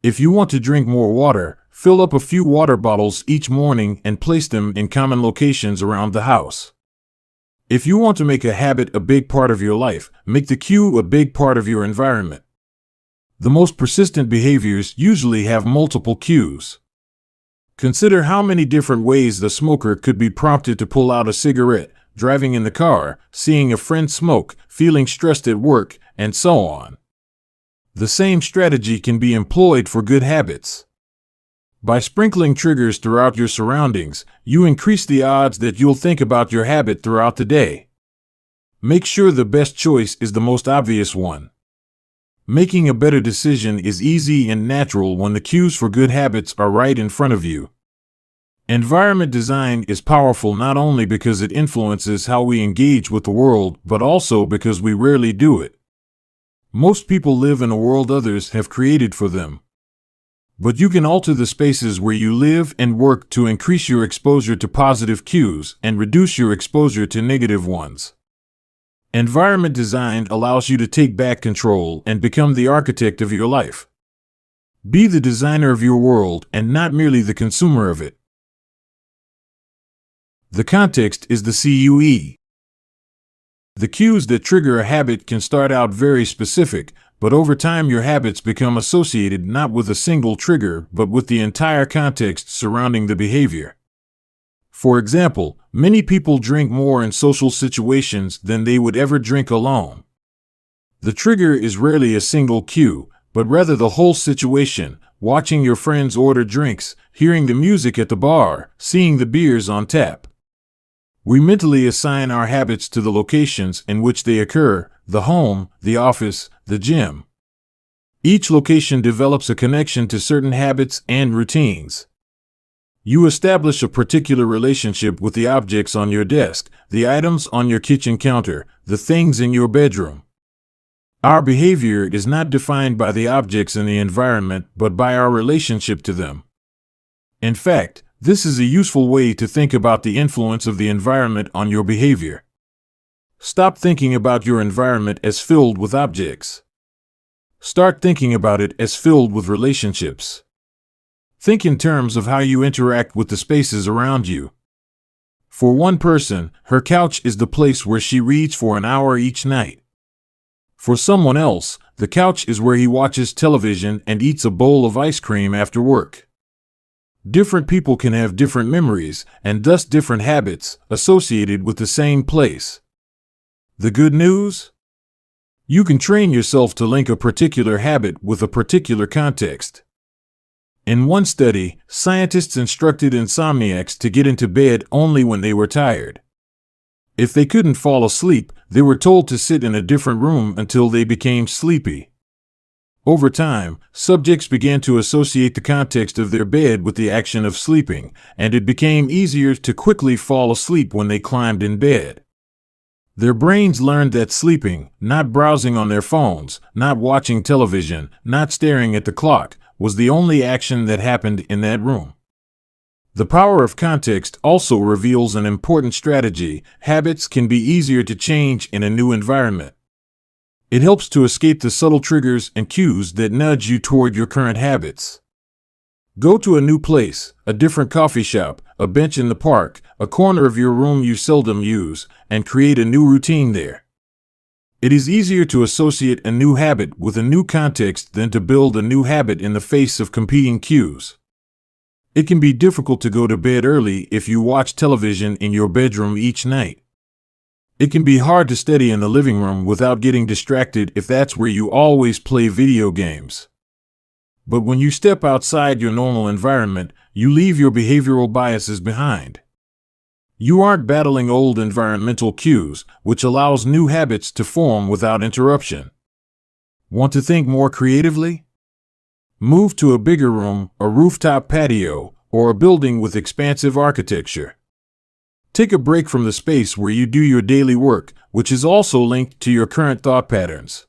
If you want to drink more water, fill up a few water bottles each morning and place them in common locations around the house. If you want to make a habit a big part of your life, make the cue a big part of your environment. The most persistent behaviors usually have multiple cues. Consider how many different ways the smoker could be prompted to pull out a cigarette, driving in the car, seeing a friend smoke, feeling stressed at work, and so on. The same strategy can be employed for good habits. By sprinkling triggers throughout your surroundings, you increase the odds that you'll think about your habit throughout the day. Make sure the best choice is the most obvious one. Making a better decision is easy and natural when the cues for good habits are right in front of you. Environment design is powerful not only because it influences how we engage with the world, but also because we rarely do it. Most people live in a world others have created for them. But you can alter the spaces where you live and work to increase your exposure to positive cues and reduce your exposure to negative ones. Environment design allows you to take back control and become the architect of your life. Be the designer of your world and not merely the consumer of it. The context is the CUE. The cues that trigger a habit can start out very specific, but over time your habits become associated not with a single trigger but with the entire context surrounding the behavior. For example, many people drink more in social situations than they would ever drink alone. The trigger is rarely a single cue, but rather the whole situation, watching your friends order drinks, hearing the music at the bar, seeing the beers on tap. We mentally assign our habits to the locations in which they occur, the home, the office, the gym. Each location develops a connection to certain habits and routines. You establish a particular relationship with the objects on your desk, the items on your kitchen counter, the things in your bedroom. Our behavior is not defined by the objects in the environment, but by our relationship to them. In fact, this is a useful way to think about the influence of the environment on your behavior. Stop thinking about your environment as filled with objects. Start thinking about it as filled with relationships. Think in terms of how you interact with the spaces around you. For one person, her couch is the place where she reads for an hour each night. For someone else, the couch is where he watches television and eats a bowl of ice cream after work. Different people can have different memories and thus different habits associated with the same place. The good news? You can train yourself to link a particular habit with a particular context. In one study, scientists instructed insomniacs to get into bed only when they were tired. If they couldn't fall asleep, they were told to sit in a different room until they became sleepy. Over time, subjects began to associate the context of their bed with the action of sleeping, and it became easier to quickly fall asleep when they climbed in bed. Their brains learned that sleeping, not browsing on their phones, not watching television, not staring at the clock, was the only action that happened in that room. The power of context also reveals an important strategy. Habits can be easier to change in a new environment. It helps to escape the subtle triggers and cues that nudge you toward your current habits. Go to a new place, a different coffee shop, a bench in the park, a corner of your room you seldom use, and create a new routine there. It is easier to associate a new habit with a new context than to build a new habit in the face of competing cues. It can be difficult to go to bed early if you watch television in your bedroom each night. It can be hard to study in the living room without getting distracted if that's where you always play video games. But when you step outside your normal environment, you leave your behavioral biases behind. You aren't battling old environmental cues, which allows new habits to form without interruption. Want to think more creatively? Move to a bigger room, a rooftop patio, or a building with expansive architecture. Take a break from the space where you do your daily work, which is also linked to your current thought patterns.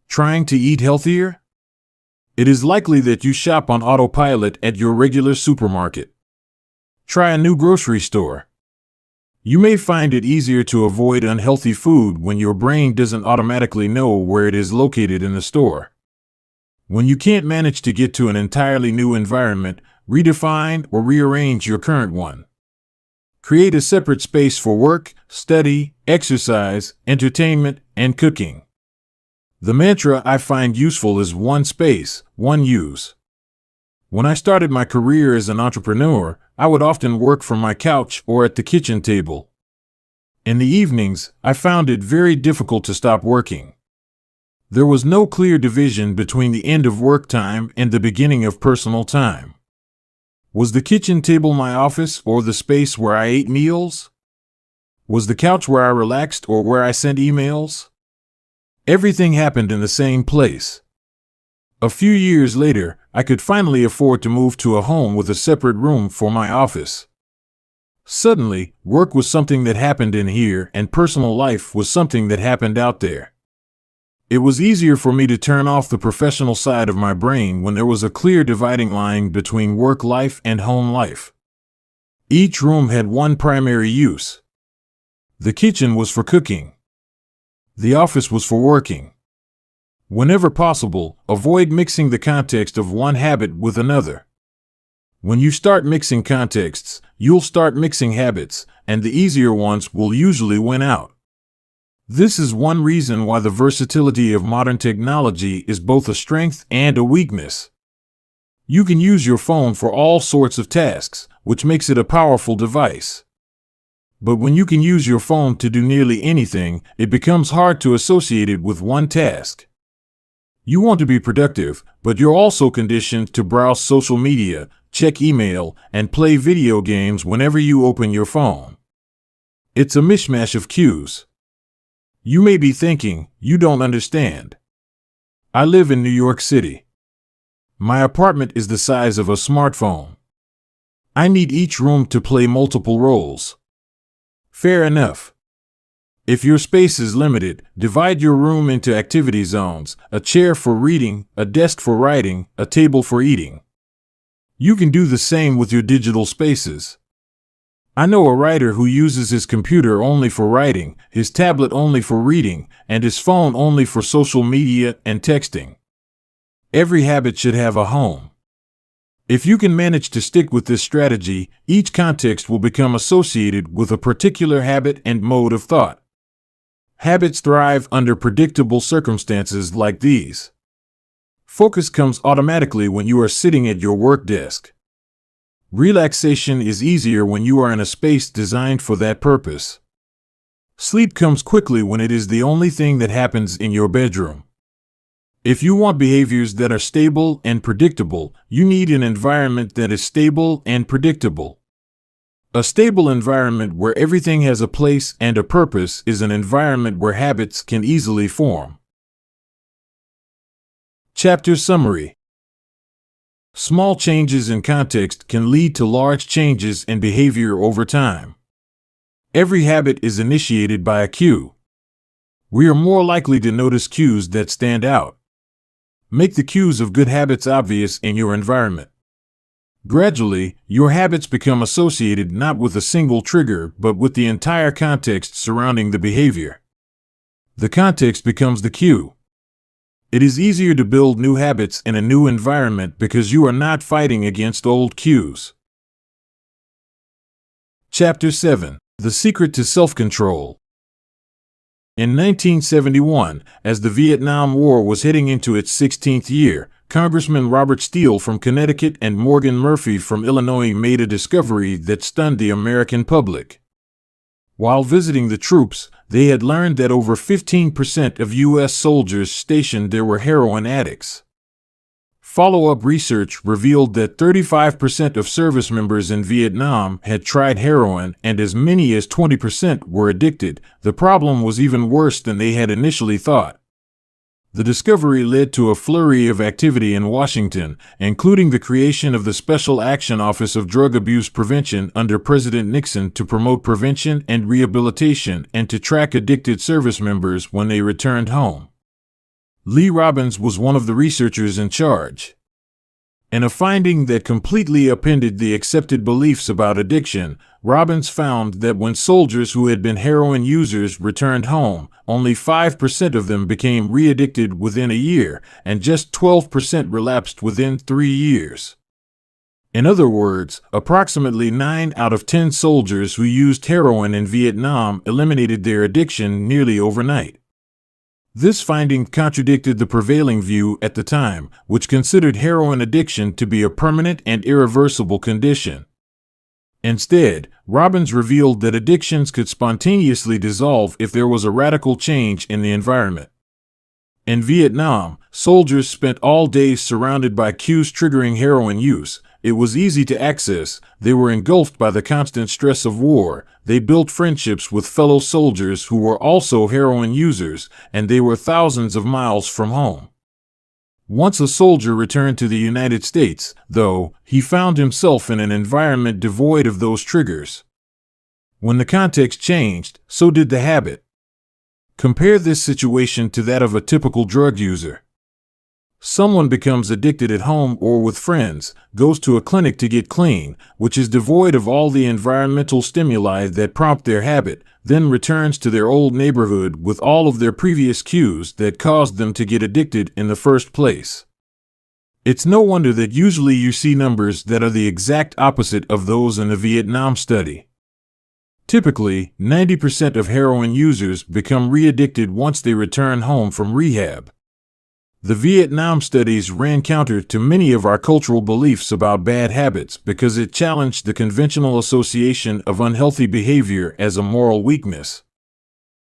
Trying to eat healthier? It is likely that you shop on autopilot at your regular supermarket. Try a new grocery store. You may find it easier to avoid unhealthy food when your brain doesn't automatically know where it is located in the store. When you can't manage to get to an entirely new environment, redefine or rearrange your current one. Create a separate space for work, study, exercise, entertainment, and cooking. The mantra I find useful is one space, one use. When I started my career as an entrepreneur, I would often work from my couch or at the kitchen table. In the evenings, I found it very difficult to stop working. There was no clear division between the end of work time and the beginning of personal time. Was the kitchen table my office or the space where I ate meals? Was the couch where I relaxed or where I sent emails? Everything happened in the same place. A few years later, I could finally afford to move to a home with a separate room for my office. Suddenly, work was something that happened in here and personal life was something that happened out there. It was easier for me to turn off the professional side of my brain when there was a clear dividing line between work life and home life. Each room had one primary use. The kitchen was for cooking. The office was for working. Whenever possible, avoid mixing the context of one habit with another. When you start mixing contexts, you'll start mixing habits, and the easier ones will usually win out. This is one reason why the versatility of modern technology is both a strength and a weakness. You can use your phone for all sorts of tasks, which makes it a powerful device. But when you can use your phone to do nearly anything, it becomes hard to associate it with one task. You want to be productive, but you're also conditioned to browse social media, check email, and play video games whenever you open your phone. It's a mishmash of cues. You may be thinking, you don't understand. I live in New York City. My apartment is the size of a smartphone. I need each room to play multiple roles. Fair enough. If your space is limited, divide your room into activity zones, a chair for reading, a desk for writing, a table for eating. You can do the same with your digital spaces. I know a writer who uses his computer only for writing, his tablet only for reading, and his phone only for social media and texting. Every habit should have a home. If you can manage to stick with this strategy, each context will become associated with a particular habit and mode of thought. Habits thrive under predictable circumstances like these. Focus comes automatically when you are sitting at your work desk. Relaxation is easier when you are in a space designed for that purpose. Sleep comes quickly when it is the only thing that happens in your bedroom. If you want behaviors that are stable and predictable, you need an environment that is stable and predictable. A stable environment where everything has a place and a purpose is an environment where habits can easily form. Chapter Summary. Small changes in context can lead to large changes in behavior over time. Every habit is initiated by a cue. We are more likely to notice cues that stand out. Make the cues of good habits obvious in your environment. Gradually, your habits become associated not with a single trigger, but with the entire context surrounding the behavior. The context becomes the cue. It is easier to build new habits in a new environment because you are not fighting against old cues. Chapter 7. The Secret to Self-Control. In 1971, as the Vietnam War was heading into its 16th year, Congressman Robert Steele from Connecticut and Morgan Murphy from Illinois made a discovery that stunned the American public. While visiting the troops, they had learned that over 15% of U.S. soldiers stationed there were heroin addicts. Follow-up research revealed that 35% of service members in Vietnam had tried heroin and as many as 20% were addicted. The problem was even worse than they had initially thought. The discovery led to a flurry of activity in Washington, including the creation of the Special Action Office of Drug Abuse Prevention under President Nixon to promote prevention and rehabilitation and to track addicted service members when they returned home. Lee Robbins was one of the researchers in charge. In a finding that completely upended the accepted beliefs about addiction, Robbins found that when soldiers who had been heroin users returned home, only 5% of them became re-addicted within a year, and just 12% relapsed within 3 years. In other words, approximately 9 out of 10 soldiers who used heroin in Vietnam eliminated their addiction nearly overnight. This finding contradicted the prevailing view at the time, which considered heroin addiction to be a permanent and irreversible condition. Instead, Robbins revealed that addictions could spontaneously dissolve if there was a radical change in the environment. In Vietnam, soldiers spent all day surrounded by cues triggering heroin use. It was easy to access. They were engulfed by the constant stress of war. They built friendships with fellow soldiers who were also heroin users, and they were thousands of miles from home. Once a soldier returned to the United States, though, he found himself in an environment devoid of those triggers. When the context changed, so did the habit. Compare this situation to that of a typical drug user. Someone becomes addicted at home or with friends, goes to a clinic to get clean, which is devoid of all the environmental stimuli that prompt their habit, then returns to their old neighborhood with all of their previous cues that caused them to get addicted in the first place. It's no wonder that usually you see numbers that are the exact opposite of those in the Vietnam study. Typically, 90% of heroin users become re-addicted once they return home from rehab. The Vietnam studies ran counter to many of our cultural beliefs about bad habits because it challenged the conventional association of unhealthy behavior as a moral weakness.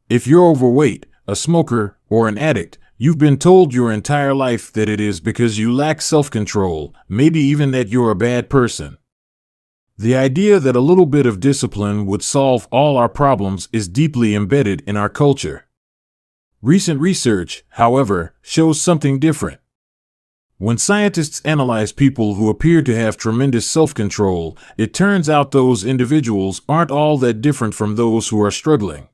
If you're overweight, a smoker, or an addict, you've been told your entire life that it is because you lack self-control, maybe even that you're a bad person. The idea that a little bit of discipline would solve all our problems is deeply embedded in our culture. Recent research, however, shows something different. When scientists analyze people who appear to have tremendous self-control, it turns out those individuals aren't all that different from those who are struggling.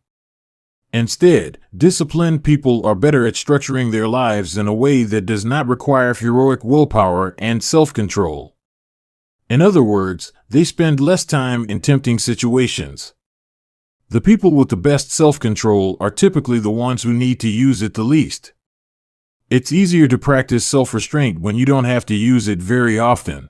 Instead, disciplined people are better at structuring their lives in a way that does not require heroic willpower and self-control. In other words, they spend less time in tempting situations. The people with the best self-control are typically the ones who need to use it the least. It's easier to practice self-restraint when you don't have to use it very often.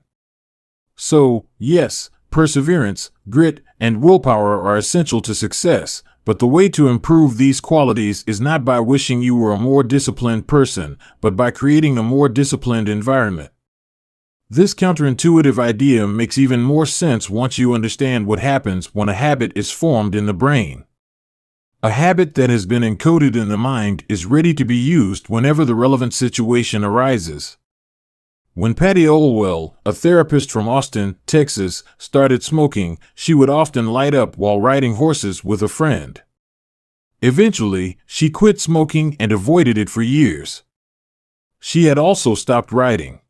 So, yes, perseverance, grit, and willpower are essential to success, but the way to improve these qualities is not by wishing you were a more disciplined person, but by creating a more disciplined environment. This counterintuitive idea makes even more sense once you understand what happens when a habit is formed in the brain. A habit that has been encoded in the mind is ready to be used whenever the relevant situation arises. When Patty Olwell, a therapist from Austin, Texas, started smoking, she would often light up while riding horses with a friend. Eventually, she quit smoking and avoided it for years. She had also stopped riding.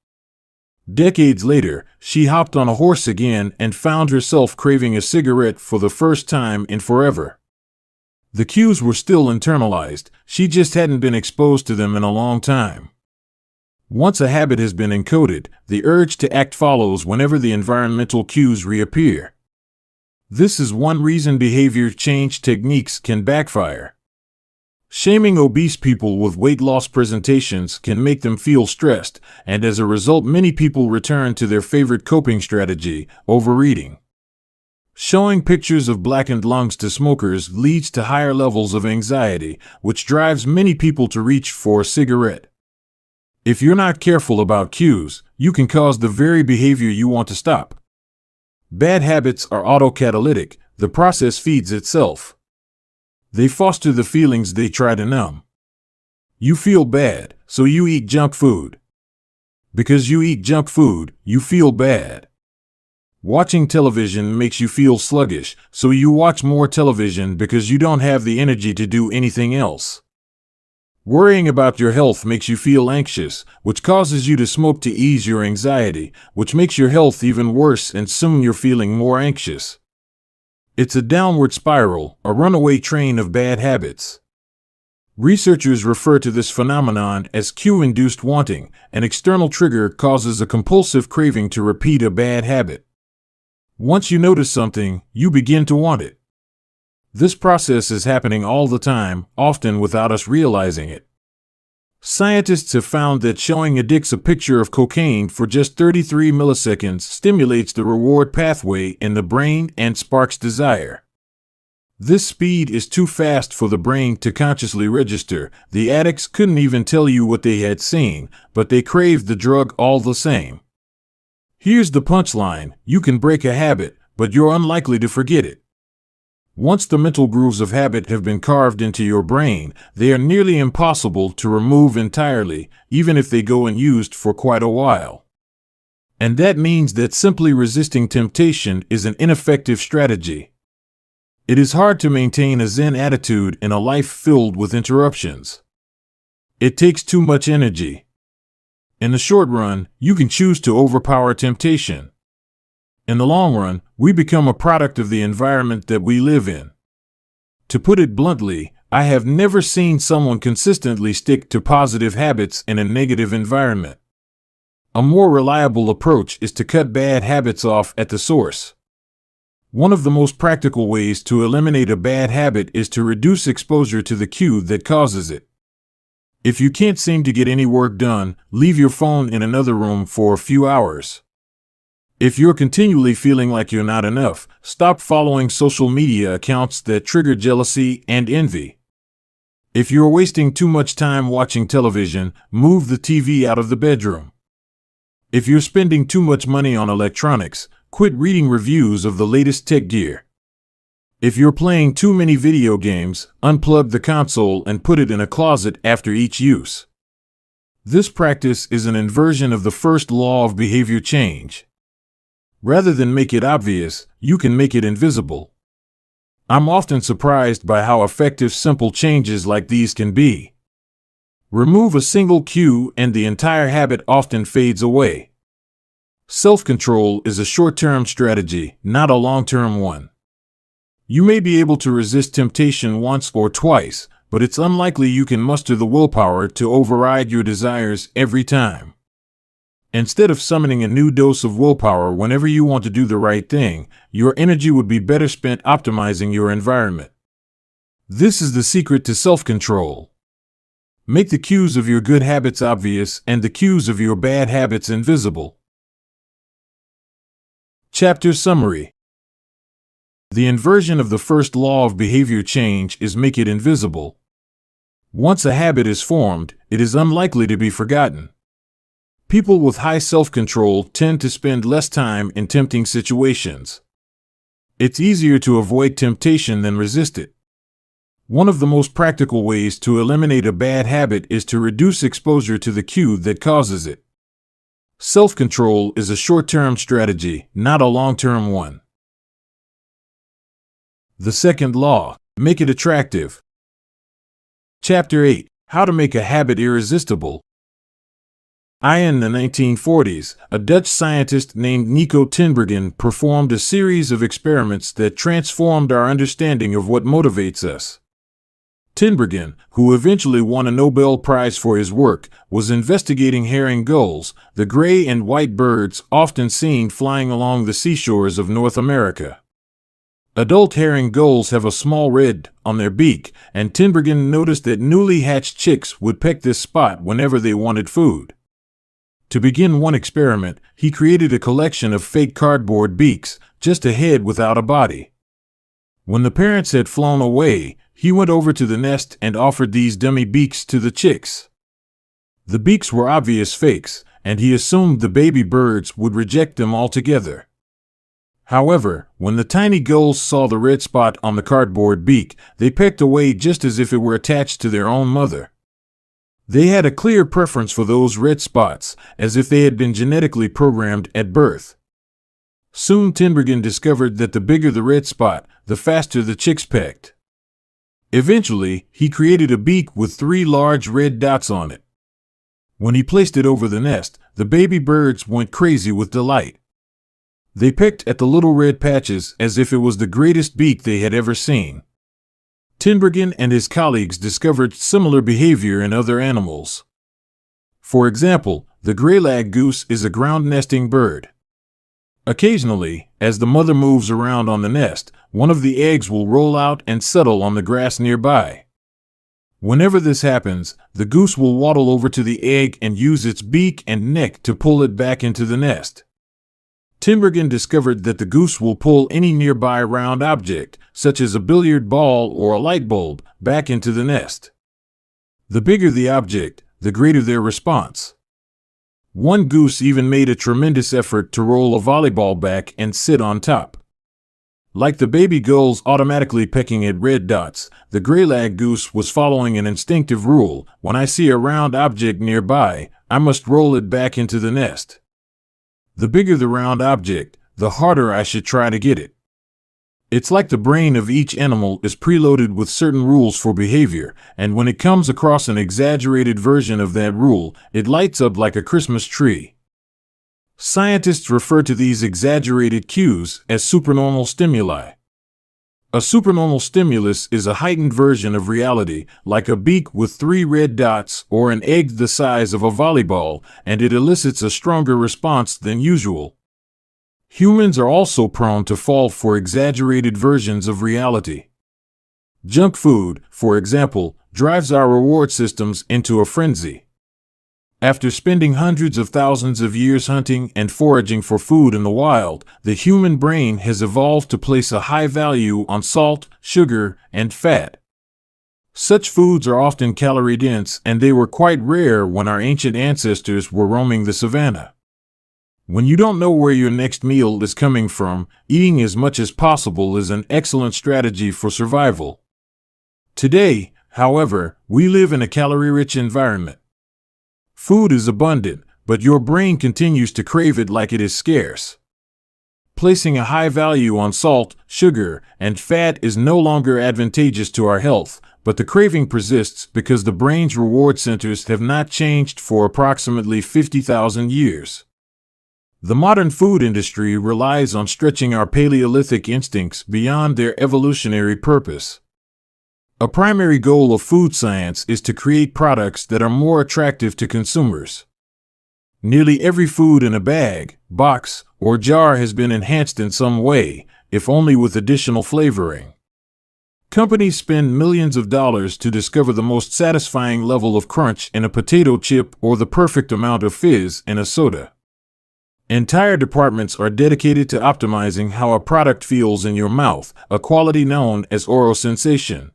Decades later, she hopped on a horse again and found herself craving a cigarette for the first time in forever. The cues were still internalized, she just hadn't been exposed to them in a long time. Once a habit has been encoded, the urge to act follows whenever the environmental cues reappear. This is one reason behavior change techniques can backfire. Shaming obese people with weight loss presentations can make them feel stressed, and as a result many people return to their favorite coping strategy, overeating. Showing pictures of blackened lungs to smokers leads to higher levels of anxiety, which drives many people to reach for a cigarette. If you're not careful about cues, you can cause the very behavior you want to stop. Bad habits are autocatalytic, the process feeds itself. They foster the feelings they try to numb. You feel bad, so you eat junk food. Because you eat junk food, you feel bad. Watching television makes you feel sluggish, so you watch more television because you don't have the energy to do anything else. Worrying about your health makes you feel anxious, which causes you to smoke to ease your anxiety, which makes your health even worse and soon you're feeling more anxious. It's a downward spiral, a runaway train of bad habits. Researchers refer to this phenomenon as cue-induced wanting. An external trigger causes a compulsive craving to repeat a bad habit. Once you notice something, you begin to want it. This process is happening all the time, often without us realizing it. Scientists have found that showing addicts a picture of cocaine for just 33 milliseconds stimulates the reward pathway in the brain and sparks desire. This speed is too fast for the brain to consciously register. The addicts couldn't even tell you what they had seen, but they craved the drug all the same. Here's the punchline: you can break a habit, but you're unlikely to forget it. Once the mental grooves of habit have been carved into your brain, they are nearly impossible to remove entirely, even if they go unused for quite a while. And that means that simply resisting temptation is an ineffective strategy. It is hard to maintain a Zen attitude in a life filled with interruptions. It takes too much energy. In the short run, you can choose to overpower temptation. In the long run, we become a product of the environment that we live in. To put it bluntly, I have never seen someone consistently stick to positive habits in a negative environment. A more reliable approach is to cut bad habits off at the source. One of the most practical ways to eliminate a bad habit is to reduce exposure to the cue that causes it. If you can't seem to get any work done, leave your phone in another room for a few hours. If you're continually feeling like you're not enough, stop following social media accounts that trigger jealousy and envy. If you're wasting too much time watching television, move the TV out of the bedroom. If you're spending too much money on electronics, quit reading reviews of the latest tech gear. If you're playing too many video games, unplug the console and put it in a closet after each use. This practice is an inversion of the first law of behavior change. Rather than make it obvious, you can make it invisible. I'm often surprised by how effective simple changes like these can be. Remove a single cue and the entire habit often fades away. Self-control is a short-term strategy, not a long-term one. You may be able to resist temptation once or twice, but it's unlikely you can muster the willpower to override your desires every time. Instead of summoning a new dose of willpower whenever you want to do the right thing, your energy would be better spent optimizing your environment. This is the secret to self-control. Make the cues of your good habits obvious and the cues of your bad habits invisible. Chapter Summary. The inversion of the first law of behavior change is make it invisible. Once a habit is formed, it is unlikely to be forgotten. People with high self-control tend to spend less time in tempting situations. It's easier to avoid temptation than resist it. One of the most practical ways to eliminate a bad habit is to reduce exposure to the cue that causes it. Self-control is a short-term strategy, not a long-term one. The second law: make it attractive. Chapter 8: How to make a habit irresistible. In the 1940s, a Dutch scientist named Nico Tinbergen performed a series of experiments that transformed our understanding of what motivates us. Tinbergen, who eventually won a Nobel Prize for his work, was investigating herring gulls, the gray and white birds often seen flying along the seashores of North America. Adult herring gulls have a small red on their beak, and Tinbergen noticed that newly hatched chicks would peck this spot whenever they wanted food. To begin one experiment, he created a collection of fake cardboard beaks, just a head without a body. When the parents had flown away, he went over to the nest and offered these dummy beaks to the chicks. The beaks were obvious fakes, and he assumed the baby birds would reject them altogether. However, when the tiny gulls saw the red spot on the cardboard beak, they pecked away just as if it were attached to their own mother. They had a clear preference for those red spots, as if they had been genetically programmed at birth. Soon Tinbergen discovered that the bigger the red spot, the faster the chicks pecked. Eventually, he created a beak with 3 large red dots on it. When he placed it over the nest, the baby birds went crazy with delight. They pecked at the little red patches as if it was the greatest beak they had ever seen. Tinbergen and his colleagues discovered similar behavior in other animals. For example, the greylag goose is a ground-nesting bird. Occasionally, as the mother moves around on the nest, one of the eggs will roll out and settle on the grass nearby. Whenever this happens, the goose will waddle over to the egg and use its beak and neck to pull it back into the nest. Tinbergen discovered that the goose will pull any nearby round object, such as a billiard ball or a light bulb, back into the nest. The bigger the object, the greater their response. One goose even made a tremendous effort to roll a volleyball back and sit on top. Like the baby gulls automatically pecking at red dots, the greylag goose was following an instinctive rule: when I see a round object nearby, I must roll it back into the nest. The bigger the round object, the harder I should try to get it. It's like the brain of each animal is preloaded with certain rules for behavior, and when it comes across an exaggerated version of that rule, it lights up like a Christmas tree. Scientists refer to these exaggerated cues as supernormal stimuli. A supernormal stimulus is a heightened version of reality, like a beak with 3 red dots or an egg the size of a volleyball, and it elicits a stronger response than usual. Humans are also prone to fall for exaggerated versions of reality. Junk food, for example, drives our reward systems into a frenzy. After spending hundreds of thousands of years hunting and foraging for food in the wild, the human brain has evolved to place a high value on salt, sugar, and fat. Such foods are often calorie-dense, and they were quite rare when our ancient ancestors were roaming the savannah. When you don't know where your next meal is coming from, eating as much as possible is an excellent strategy for survival. Today, however, we live in a calorie-rich environment. Food is abundant, but your brain continues to crave it like it is scarce. Placing a high value on salt, sugar, and fat is no longer advantageous to our health, but the craving persists because the brain's reward centers have not changed for approximately 50,000 years. The modern food industry relies on stretching our Paleolithic instincts beyond their evolutionary purpose. A primary goal of food science is to create products that are more attractive to consumers. Nearly every food in a bag, box, or jar has been enhanced in some way, if only with additional flavoring. Companies spend millions of dollars to discover the most satisfying level of crunch in a potato chip or the perfect amount of fizz in a soda. Entire departments are dedicated to optimizing how a product feels in your mouth, a quality known as oral sensation.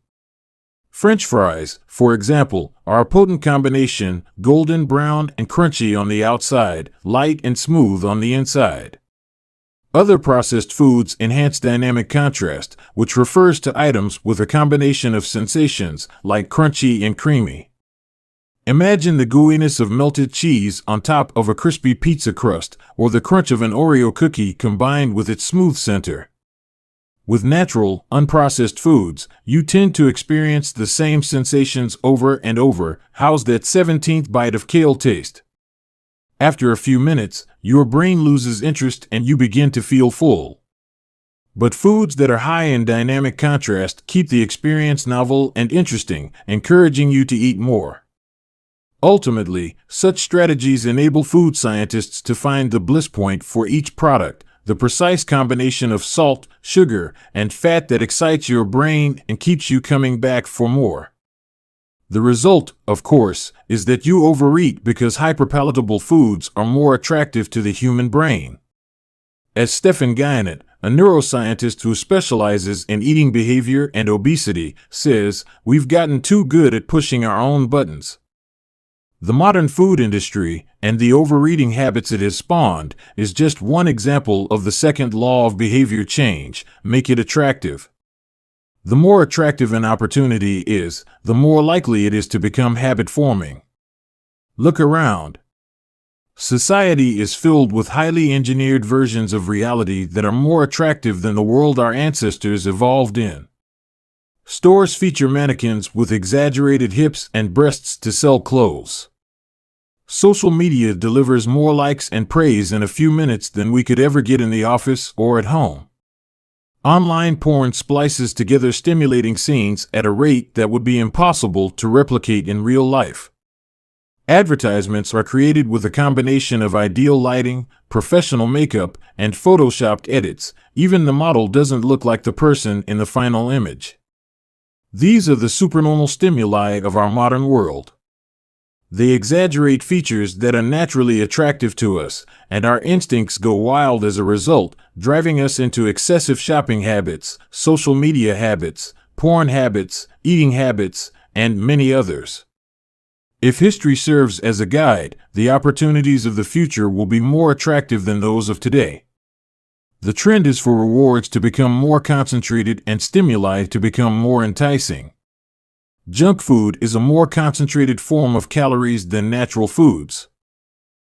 French fries, for example, are a potent combination, golden brown and crunchy on the outside, light and smooth on the inside. Other processed foods enhance dynamic contrast, which refers to items with a combination of sensations, like crunchy and creamy. Imagine the gooiness of melted cheese on top of a crispy pizza crust, or the crunch of an Oreo cookie combined with its smooth center. With natural, unprocessed foods, you tend to experience the same sensations over and over. How's that 17th bite of kale taste? After a few minutes, your brain loses interest and you begin to feel full. But foods that are high in dynamic contrast keep the experience novel and interesting, encouraging you to eat more. Ultimately, such strategies enable food scientists to find the bliss point for each product, the precise combination of salt, sugar, and fat that excites your brain and keeps you coming back for more. The result, of course, is that you overeat because hyperpalatable foods are more attractive to the human brain. As Stephan Guyenet, a neuroscientist who specializes in eating behavior and obesity, says, we've gotten too good at pushing our own buttons. The modern food industry, and the overeating habits it has spawned, is just one example of the second law of behavior change: make it attractive. The more attractive an opportunity is, the more likely it is to become habit-forming. Look around. Society is filled with highly engineered versions of reality that are more attractive than the world our ancestors evolved in. Stores feature mannequins with exaggerated hips and breasts to sell clothes. Social media delivers more likes and praise in a few minutes than we could ever get in the office or at home. Online porn splices together stimulating scenes at a rate that would be impossible to replicate in real life. Advertisements are created with a combination of ideal lighting, professional makeup, and photoshopped edits. Even the model doesn't look like the person in the final image. These are the supernormal stimuli of our modern world. They exaggerate features that are naturally attractive to us, and our instincts go wild as a result, driving us into excessive shopping habits, social media habits, porn habits, eating habits, and many others. If history serves as a guide, the opportunities of the future will be more attractive than those of today. The trend is for rewards to become more concentrated and stimuli to become more enticing. Junk food is a more concentrated form of calories than natural foods.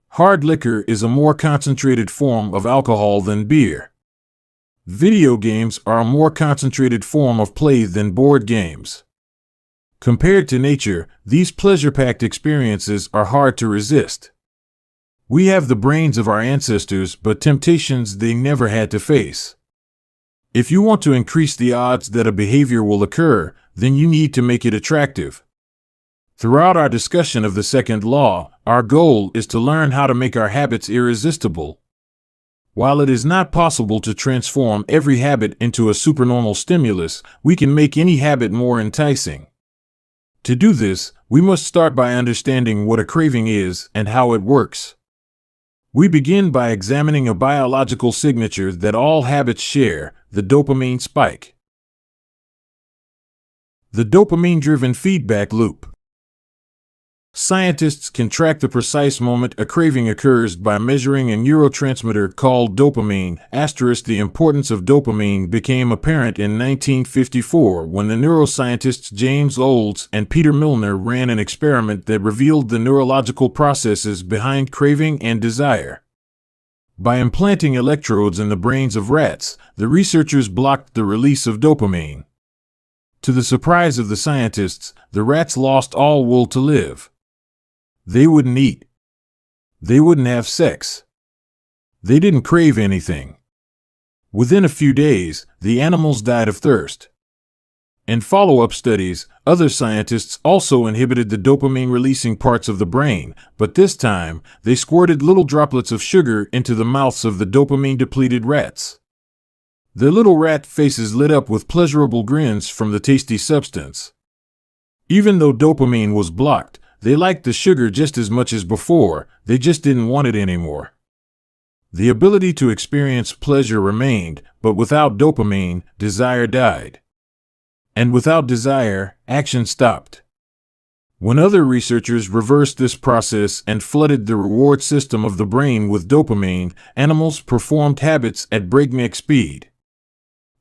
Hard liquor is a more concentrated form of alcohol than beer. Video games are a more concentrated form of play than board games. Compared to nature, these pleasure-packed experiences are hard to resist. We have the brains of our ancestors, but temptations they never had to face. If you want to increase the odds that a behavior will occur, then you need to make it attractive. Throughout our discussion of the second law, our goal is to learn how to make our habits irresistible. While it is not possible to transform every habit into a supernormal stimulus, we can make any habit more enticing. To do this, we must start by understanding what a craving is and how it works. We begin by examining a biological signature that all habits share: the dopamine spike. The dopamine-driven feedback loop. Scientists can track the precise moment a craving occurs by measuring a neurotransmitter called dopamine. The importance of dopamine became apparent in 1954 when the neuroscientists James Olds and Peter Milner ran an experiment that revealed the neurological processes behind craving and desire. By implanting electrodes in the brains of rats, the researchers blocked the release of dopamine. To the surprise of the scientists, the rats lost all will to live. They wouldn't eat. They wouldn't have sex. They didn't crave anything. Within a few days, the animals died of thirst. In follow-up studies, other scientists also inhibited the dopamine-releasing parts of the brain, but this time, they squirted little droplets of sugar into the mouths of the dopamine-depleted rats. Their little rat faces lit up with pleasurable grins from the tasty substance. Even though dopamine was blocked, they liked the sugar just as much as before, they just didn't want it anymore. The ability to experience pleasure remained, but without dopamine, desire died. And without desire, action stopped. When other researchers reversed this process and flooded the reward system of the brain with dopamine, animals performed habits at breakneck speed.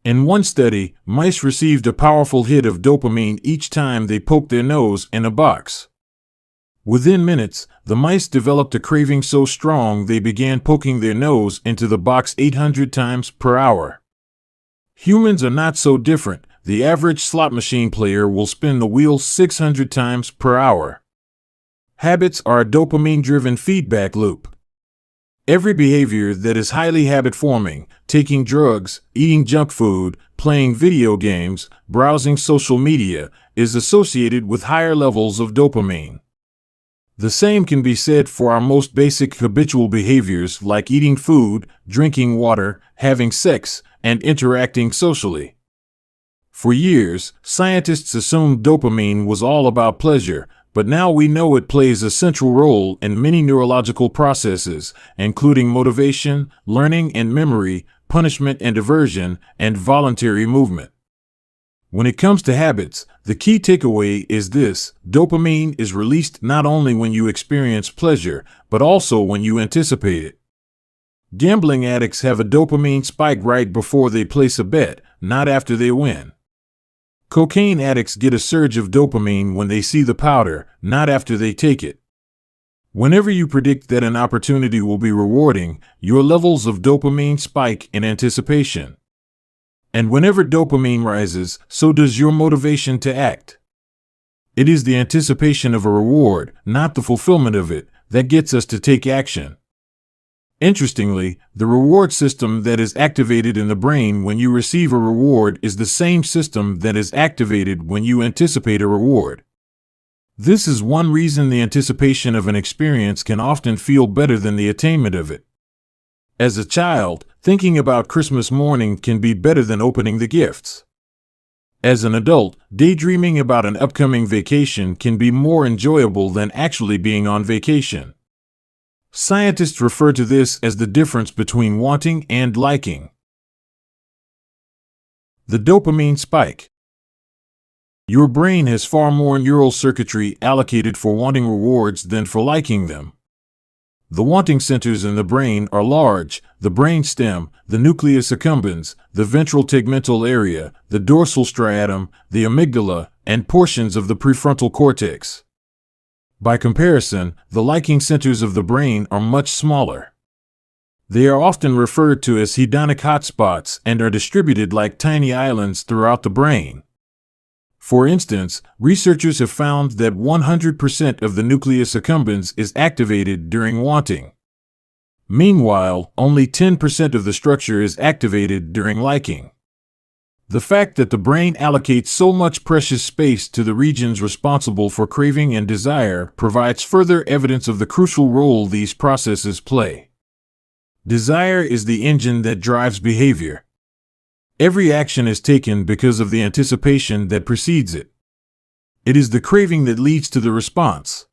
In one study, mice received a powerful hit of dopamine each time they poked their nose in a box. Within minutes, the mice developed a craving so strong they began poking their nose into the box 800 times per hour. Humans are not so different. The average slot machine player will spin the wheel 600 times per hour. Habits are a dopamine-driven feedback loop. Every behavior that is highly habit-forming, taking drugs, eating junk food, playing video games, browsing social media, is associated with higher levels of dopamine. The same can be said for our most basic habitual behaviors like eating food, drinking water, having sex, and interacting socially. For years, scientists assumed dopamine was all about pleasure, but now we know it plays a central role in many neurological processes, including motivation, learning and memory, punishment and aversion, and voluntary movement. When it comes to habits, the key takeaway is this: dopamine is released not only when you experience pleasure, but also when you anticipate it. Gambling addicts have a dopamine spike right before they place a bet, not after they win. Cocaine addicts get a surge of dopamine when they see the powder, not after they take it. Whenever you predict that an opportunity will be rewarding, your levels of dopamine spike in anticipation. And whenever dopamine rises, so does your motivation to act. It is the anticipation of a reward, not the fulfillment of it, that gets us to take action. Interestingly, the reward system that is activated in the brain when you receive a reward is the same system that is activated when you anticipate a reward. This is one reason the anticipation of an experience can often feel better than the attainment of it. As a child, thinking about Christmas morning can be better than opening the gifts. As an adult, daydreaming about an upcoming vacation can be more enjoyable than actually being on vacation. Scientists refer to this as the difference between wanting and liking. The dopamine spike. Your brain has far more neural circuitry allocated for wanting rewards than for liking them. The wanting centers in the brain are large: the brain stem, the nucleus accumbens, the ventral tegmental area, the dorsal striatum, the amygdala, and portions of the prefrontal cortex. By comparison, the liking centers of the brain are much smaller. They are often referred to as hedonic hotspots and are distributed like tiny islands throughout the brain. For instance, researchers have found that 100% of the nucleus accumbens is activated during wanting. Meanwhile, only 10% of the structure is activated during liking. The fact that the brain allocates so much precious space to the regions responsible for craving and desire provides further evidence of the crucial role these processes play. Desire is the engine that drives behavior. Every action is taken because of the anticipation that precedes it. It is the craving that leads to the response.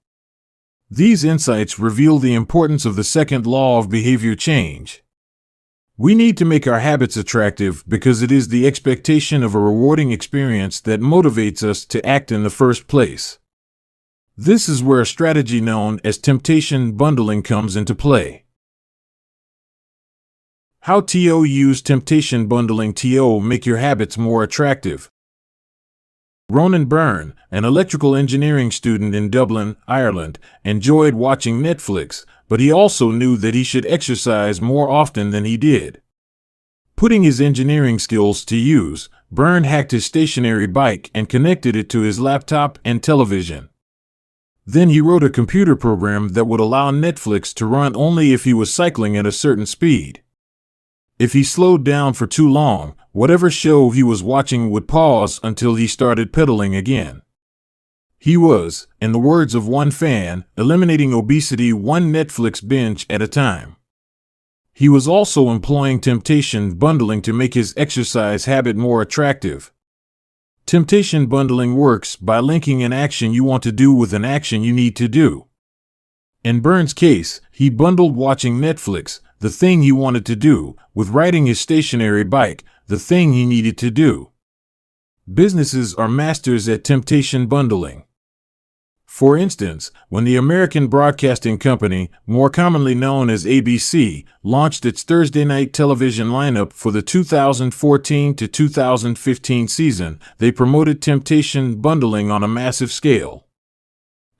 These insights reveal the importance of the second law of behavior change. We need to make our habits attractive because it is the expectation of a rewarding experience that motivates us to act in the first place. This is where a strategy known as temptation bundling comes into play. How to use temptation bundling to make your habits more attractive. Ronan Byrne, an electrical engineering student in Dublin, Ireland, enjoyed watching Netflix, but he also knew that he should exercise more often than he did. Putting his engineering skills to use, Byrne hacked his stationary bike and connected it to his laptop and television. Then he wrote a computer program that would allow Netflix to run only if he was cycling at a certain speed. If he slowed down for too long, whatever show he was watching would pause until he started pedaling again. He was, in the words of one fan, eliminating obesity one Netflix binge at a time. He was also employing temptation bundling to make his exercise habit more attractive. Temptation bundling works by linking an action you want to do with an action you need to do. In Byrne's case, he bundled watching Netflix, the thing he wanted to do, with riding his stationary bike, the thing he needed to do. Businesses are masters at temptation bundling. For instance, when the American Broadcasting Company, more commonly known as ABC, launched its Thursday night television lineup for the 2014 to 2015 season, they promoted temptation bundling on a massive scale.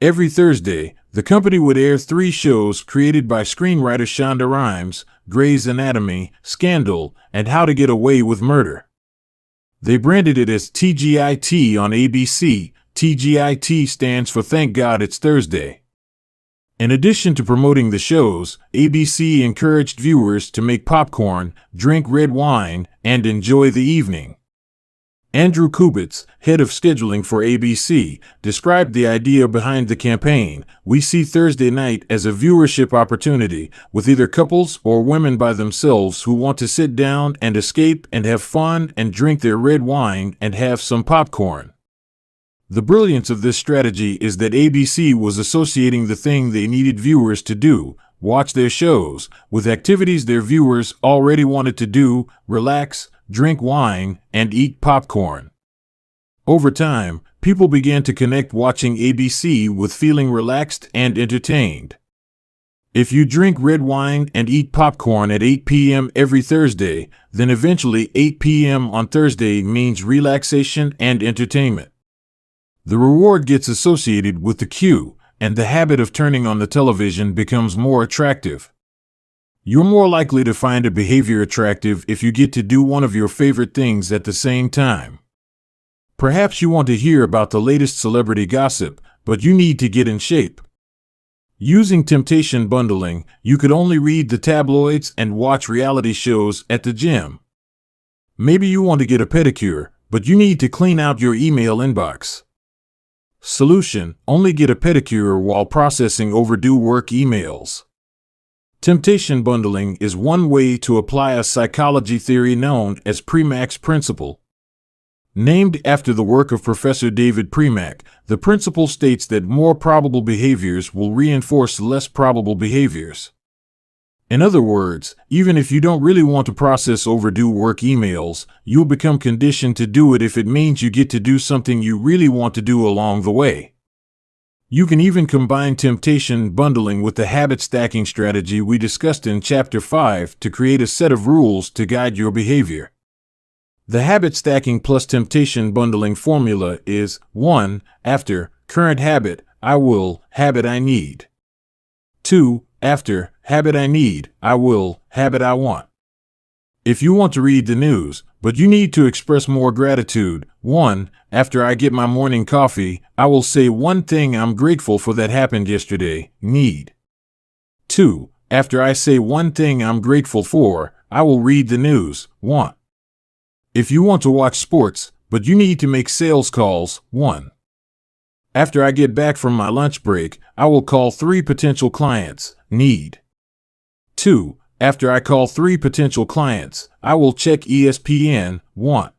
Every Thursday, the company would air 3 shows created by screenwriter Shonda Rhimes: Grey's Anatomy, Scandal, and How to Get Away with Murder. They branded it as TGIT on ABC. TGIT stands for Thank God It's Thursday. In addition to promoting the shows, ABC encouraged viewers to make popcorn, drink red wine, and enjoy the evening. Andrew Kubitz, head of scheduling for ABC, described the idea behind the campaign. We see Thursday night as a viewership opportunity, with either couples or women by themselves who want to sit down and escape and have fun and drink their red wine and have some popcorn. The brilliance of this strategy is that ABC was associating the thing they needed viewers to do, watch their shows, with activities their viewers already wanted to do: relax, drink wine, and eat popcorn. Over time, people began to connect watching ABC with feeling relaxed and entertained. If you drink red wine and eat popcorn at 8 p.m. every Thursday, then eventually 8 p.m. on Thursday means relaxation and entertainment. The reward gets associated with the cue, and the habit of turning on the television becomes more attractive. You're more likely to find a behavior attractive if you get to do one of your favorite things at the same time. Perhaps you want to hear about the latest celebrity gossip, but you need to get in shape. Using temptation bundling, you could only read the tabloids and watch reality shows at the gym. Maybe you want to get a pedicure, but you need to clean out your email inbox. Solution: only get a pedicure while processing overdue work emails. Temptation bundling is one way to apply a psychology theory known as Premack's principle. Named after the work of Professor David Premack, the principle states that more probable behaviors will reinforce less probable behaviors. In other words, even if you don't really want to process overdue work emails, you'll become conditioned to do it if it means you get to do something you really want to do along the way. You can even combine temptation bundling with the habit stacking strategy we discussed in Chapter 5 to create a set of rules to guide your behavior. The habit stacking plus temptation bundling formula is: 1. After current habit, I will, habit I need. 2. After habit I need, I will, habit I want. If you want to read the news, but you need to express more gratitude: 1. After I get my morning coffee, I will say one thing I'm grateful for that happened yesterday, need. 2. After I say one thing I'm grateful for, I will read the news, want. If you want to watch sports, but you need to make sales calls: 1. After I get back from my lunch break, I will call 3 potential clients, need. 2. After I call 3 potential clients, I will check ESPN, want.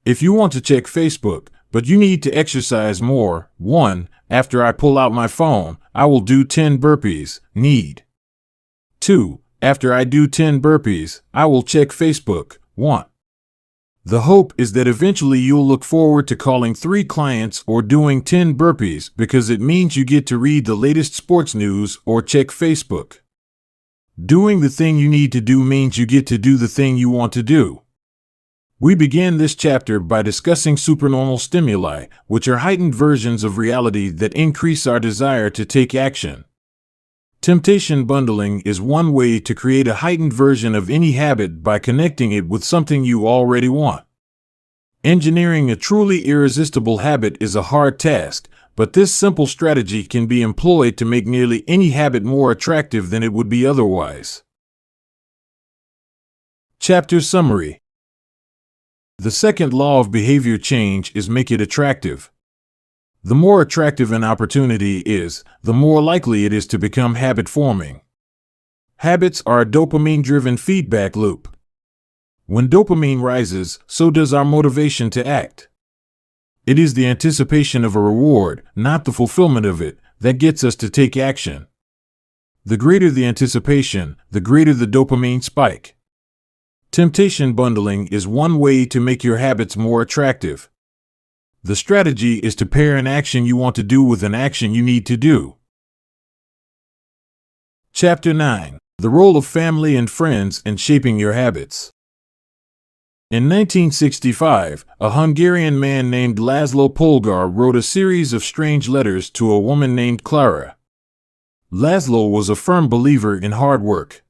If you want to check Facebook, but you need to exercise more: 1. After I pull out my phone, I will do 10 burpees, need. 2. After I do 10 burpees, I will check Facebook, want. The hope is that eventually you'll look forward to calling 3 clients or doing 10 burpees because it means you get to read the latest sports news or check Facebook. Doing the thing you need to do means you get to do the thing you want to do. We began this chapter by discussing supernormal stimuli, which are heightened versions of reality that increase our desire to take action. Temptation bundling is one way to create a heightened version of any habit by connecting it with something you already want. Engineering a truly irresistible habit is a hard task, but this simple strategy can be employed to make nearly any habit more attractive than it would be otherwise. Chapter Summary. The second law of behavior change is make it attractive. The more attractive an opportunity is, the more likely it is to become habit-forming. Habits are a dopamine-driven feedback loop. When dopamine rises, so does our motivation to act. It is the anticipation of a reward, not the fulfillment of it, that gets us to take action. The greater the anticipation, the greater the dopamine spike. Temptation bundling is one way to make your habits more attractive. The strategy is to pair an action you want to do with an action you need to do. Chapter 9. The Role of Family and Friends in Shaping Your Habits. In 1965, a Hungarian man named Laszlo Polgar wrote a series of strange letters to a woman named Clara. Laszlo was a firm believer in hard work.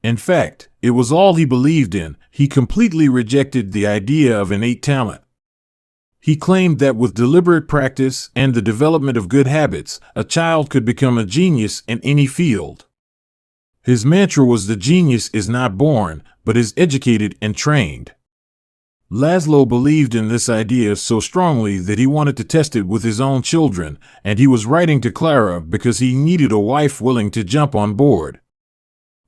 In fact, it was all he believed in. He completely rejected the idea of innate talent. He claimed that with deliberate practice and the development of good habits, a child could become a genius in any field. His mantra was the genius is not born, but is educated and trained. Laszlo believed in this idea so strongly that he wanted to test it with his own children, and he was writing to Clara because he needed a wife willing to jump on board.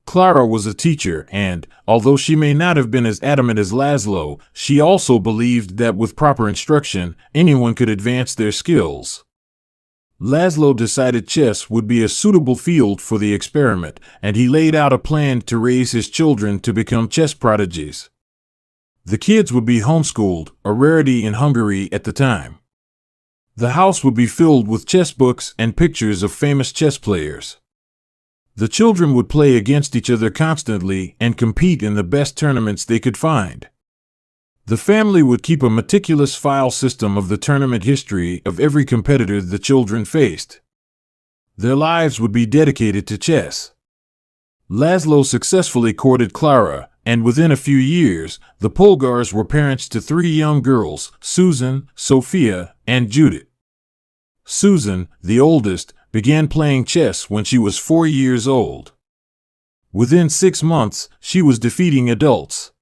Clara was a teacher and, although she may not have been as adamant as Laszlo, she also believed that with proper instruction, anyone could advance their skills. Laszlo decided chess would be a suitable field for the experiment, and he laid out a plan to raise his children to become chess prodigies. The kids would be homeschooled, a rarity in Hungary at the time. The house would be filled with chess books and pictures of famous chess players. The children would play against each other constantly and compete in the best tournaments they could find. The family would keep a meticulous file system of the tournament history of every competitor the children faced. Their lives would be dedicated to chess. Laszlo successfully courted Clara, and within a few years, the Polgars were parents to 3 young girls, Susan, Sophia, and Judith. Susan, the oldest, began playing chess when she was 4 years old. Within 6 months, she was defeating adults.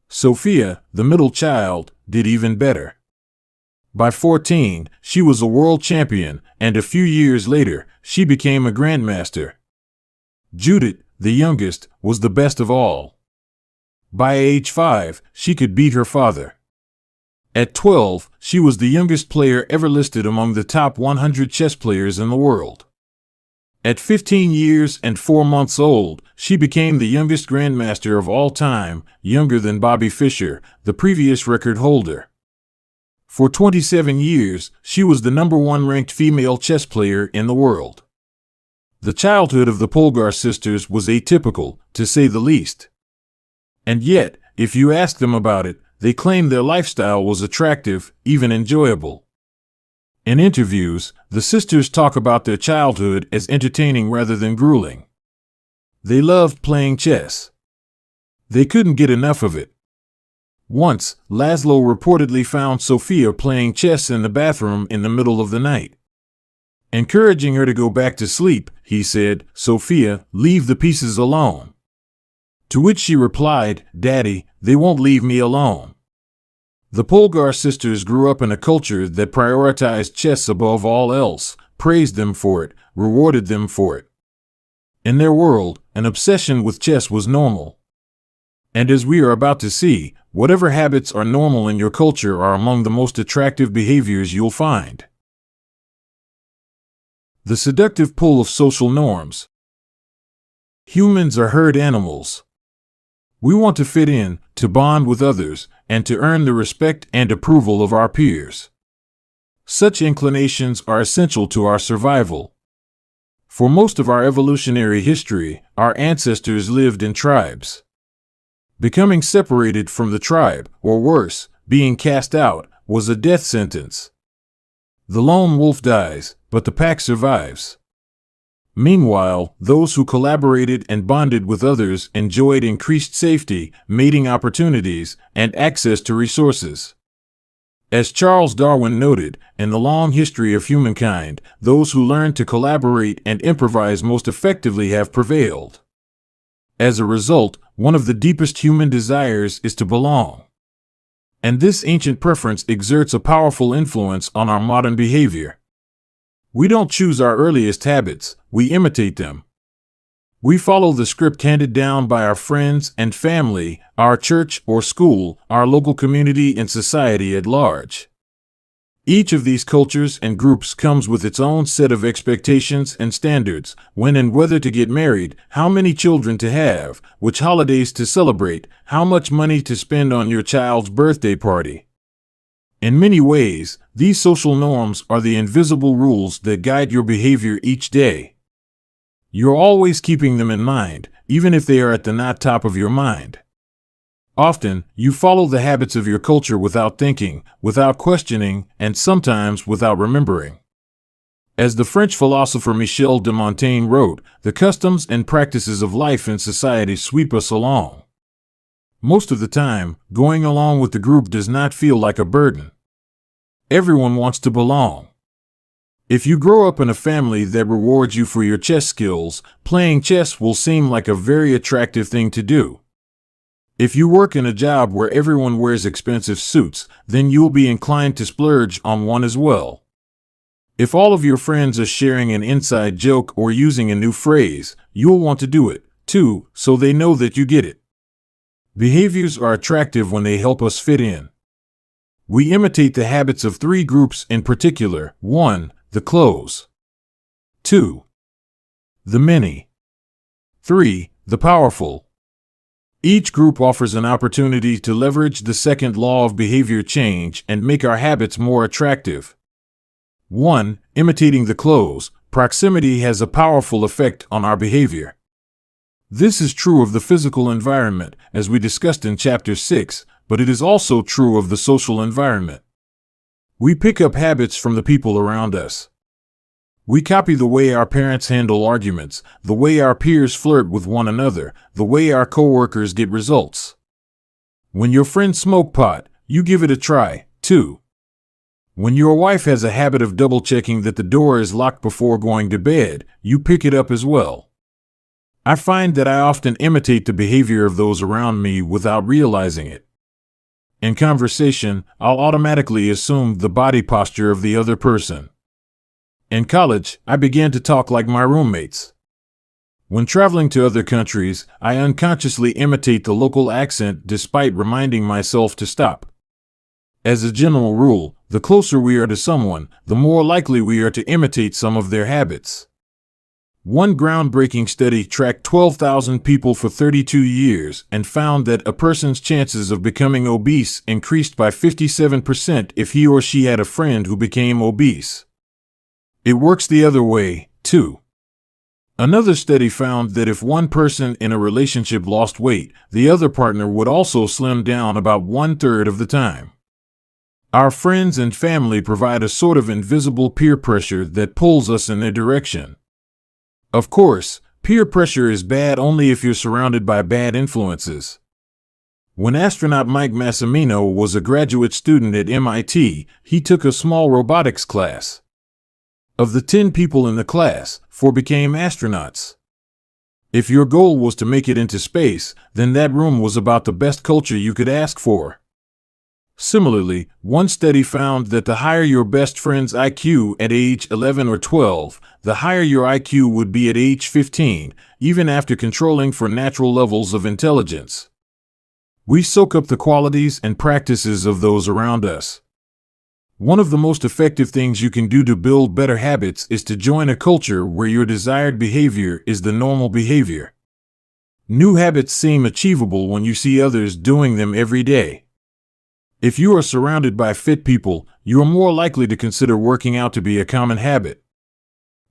Sophia, the middle child, did even better. By 14, she was a world champion, and a few years later, she became a grandmaster. Judith, the youngest, was the best of all. By age 5, she could beat her father. At 12, she was the youngest player ever listed among the top 100 chess players in the world. At 15 years and 4 months old, she became the youngest grandmaster of all time, younger than Bobby Fischer, the previous record holder. For 27 years, she was the #1 ranked female chess player in the world. The childhood of the Polgar sisters was atypical, to say the least. And yet, if you ask them about it, they claim their lifestyle was attractive, even enjoyable. In interviews, the sisters talk about their childhood as entertaining rather than grueling. They loved playing chess. They couldn't get enough of it. Once, Laszlo reportedly found Sophia playing chess in the bathroom in the middle of the night. Encouraging her to go back to sleep, he said, "Sophia, leave the pieces alone." To which she replied, "Daddy, they won't leave me alone." The Polgar sisters grew up in a culture that prioritized chess above all else, praised them for it, rewarded them for it. In their world, an obsession with chess was normal. And as we are about to see, whatever habits are normal in your culture are among the most attractive behaviors you'll find. The seductive pull of social norms. Humans are herd animals. We want to fit in, to bond with others, and to earn the respect and approval of our peers. Such inclinations are essential to our survival. For most of our evolutionary history, our ancestors lived in tribes. Becoming separated from the tribe, or worse, being cast out, was a death sentence. The lone wolf dies, but the pack survives. Meanwhile, those who collaborated and bonded with others enjoyed increased safety, mating opportunities, and access to resources. As Charles Darwin noted, in the long history of humankind, those who learned to collaborate and improvise most effectively have prevailed. As a result, one of the deepest human desires is to belong. And this ancient preference exerts a powerful influence on our modern behavior. We don't choose our earliest habits, we imitate them. We follow the script handed down by our friends and family, our church or school, our local community and society at large. Each of these cultures and groups comes with its own set of expectations and standards, when and whether to get married, how many children to have, which holidays to celebrate, how much money to spend on your child's birthday party. In many ways, these social norms are the invisible rules that guide your behavior each day. You're always keeping them in mind, even if they are at the not top of your mind. Often, you follow the habits of your culture without thinking, without questioning, and sometimes without remembering. As the French philosopher Michel de Montaigne wrote, the customs and practices of life and society sweep us along. Most of the time, going along with the group does not feel like a burden. Everyone wants to belong. If you grow up in a family that rewards you for your chess skills, playing chess will seem like a very attractive thing to do. If you work in a job where everyone wears expensive suits, then you'll be inclined to splurge on one as well. If all of your friends are sharing an inside joke or using a new phrase, you'll want to do it, too, so they know that you get it. Behaviors are attractive when they help us fit in. We imitate the habits of 3 groups in particular. 1. The close. 2. The many. 3. The powerful. Each group offers an opportunity to leverage the second law of behavior change and make our habits more attractive. 1. Imitating the close. Proximity has a powerful effect on our behavior. This is true of the physical environment, as we discussed in Chapter 6, but it is also true of the social environment. We pick up habits from the people around us. We copy the way our parents handle arguments, the way our peers flirt with one another, the way our coworkers get results. When your friends smoke pot, you give it a try, too. When your wife has a habit of double-checking that the door is locked before going to bed, you pick it up as well. I find that I often imitate the behavior of those around me without realizing it. In conversation, I'll automatically assume the body posture of the other person. In college, I began to talk like my roommates. When traveling to other countries, I unconsciously imitate the local accent despite reminding myself to stop. As a general rule, the closer we are to someone, the more likely we are to imitate some of their habits. One groundbreaking study tracked 12,000 people for 32 years and found that a person's chances of becoming obese increased by 57% if he or she had a friend who became obese. It works the other way, too. Another study found that if one person in a relationship lost weight, the other partner would also slim down about 1/3 of the time. Our friends and family provide a sort of invisible peer pressure that pulls us in their direction. Of course, peer pressure is bad only if you're surrounded by bad influences. When astronaut Mike Massimino was a graduate student at MIT, he took a small robotics class. Of the 10 people in the class, 4 became astronauts. If your goal was to make it into space, then that room was about the best culture you could ask for. Similarly, one study found that the higher your best friend's IQ at age 11 or 12, the higher your IQ would be at age 15, even after controlling for natural levels of intelligence. We soak up the qualities and practices of those around us. One of the most effective things you can do to build better habits is to join a culture where your desired behavior is the normal behavior. New habits seem achievable when you see others doing them every day. If you are surrounded by fit people, you are more likely to consider working out to be a common habit.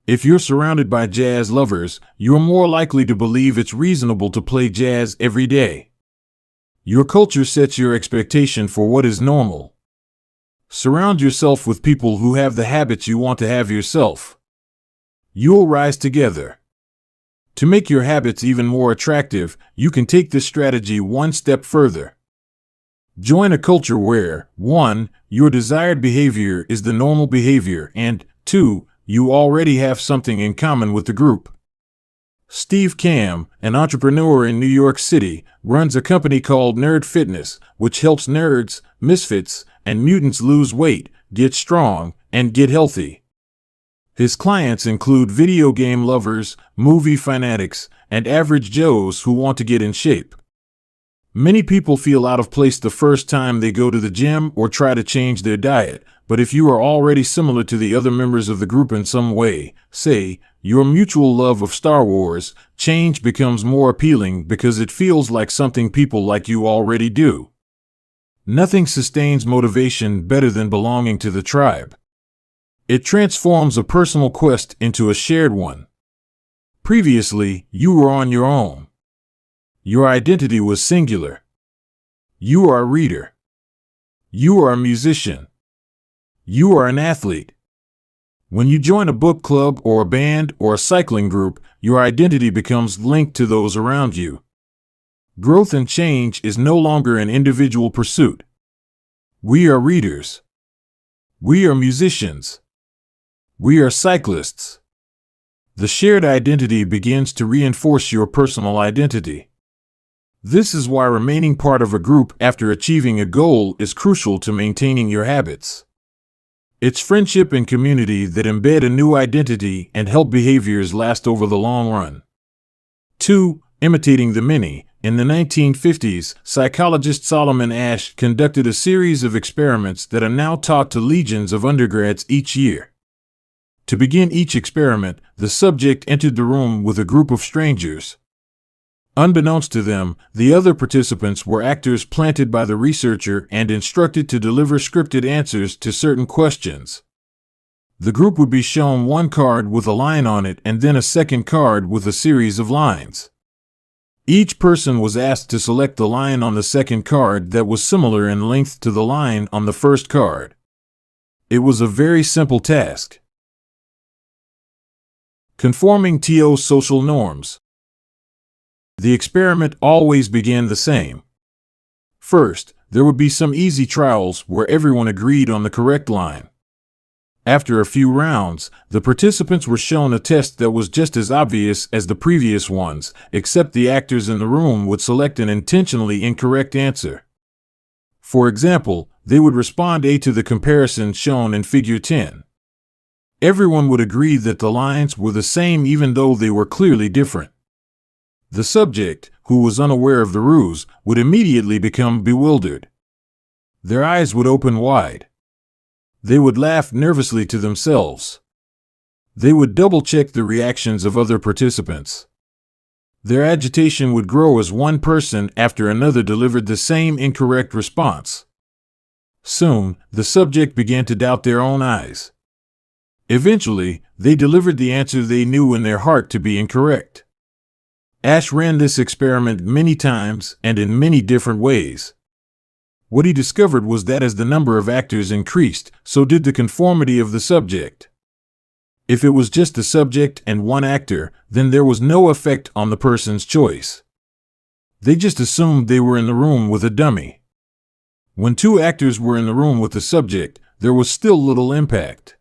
If you're surrounded by jazz lovers, you are more likely to believe it's reasonable to play jazz every day. Your culture sets your expectation for what is normal. Surround yourself with people who have the habits you want to have yourself. You'll rise together. To make your habits even more attractive, you can take this strategy one step further. Join a culture where, 1. Your desired behavior is the normal behavior, and 2. You already have something in common with the group. Steve Kamb, an entrepreneur in New York City, runs a company called Nerd Fitness, which helps nerds, misfits, and mutants lose weight, get strong, and get healthy. His clients include video game lovers, movie fanatics, and average Joes who want to get in shape. Many people feel out of place the first time they go to the gym or try to change their diet, but if you are already similar to the other members of the group in some way, say, your mutual love of Star Wars, change becomes more appealing because it feels like something people like you already do. Nothing sustains motivation better than belonging to the tribe. It transforms a personal quest into a shared one. Previously, you were on your own. Your identity was singular. You are a reader. You are a musician. You are an athlete. When you join a book club or a band or a cycling group, your identity becomes linked to those around you. Growth and change is no longer an individual pursuit. We are readers. We are musicians. We are cyclists. The shared identity begins to reinforce your personal identity. This is why remaining part of a group after achieving a goal is crucial to maintaining your habits. It's friendship and community that embed a new identity and help behaviors last over the long run. 2. Imitating the many. In the 1950s, psychologist Solomon Asch conducted a series of experiments that are now taught to legions of undergrads each year. To begin each experiment, the subject entered the room with a group of strangers. Unbeknownst to them, the other participants were actors planted by the researcher and instructed to deliver scripted answers to certain questions. The group would be shown one card with a line on it and then a second card with a series of lines. Each person was asked to select the line on the second card that was similar in length to the line on the first card. It was a very simple task. Conforming to social norms. The experiment always began the same. First, there would be some easy trials where everyone agreed on the correct line. After a few rounds, the participants were shown a test that was just as obvious as the previous ones, except the actors in the room would select an intentionally incorrect answer. For example, they would respond A to the comparison shown in Figure 10. Everyone would agree that the lines were the same even though they were clearly different. The subject, who was unaware of the ruse, would immediately become bewildered. Their eyes would open wide. They would laugh nervously to themselves. They would double-check the reactions of other participants. Their agitation would grow as one person after another delivered the same incorrect response. Soon, the subject began to doubt their own eyes. Eventually, they delivered the answer they knew in their heart to be incorrect. Asch ran this experiment many times and in many different ways. What he discovered was that as the number of actors increased, so did the conformity of the subject. If it was just the subject and one actor, then there was no effect on the person's choice. They just assumed they were in the room with a dummy. When two actors were in the room with the subject, there was still little impact.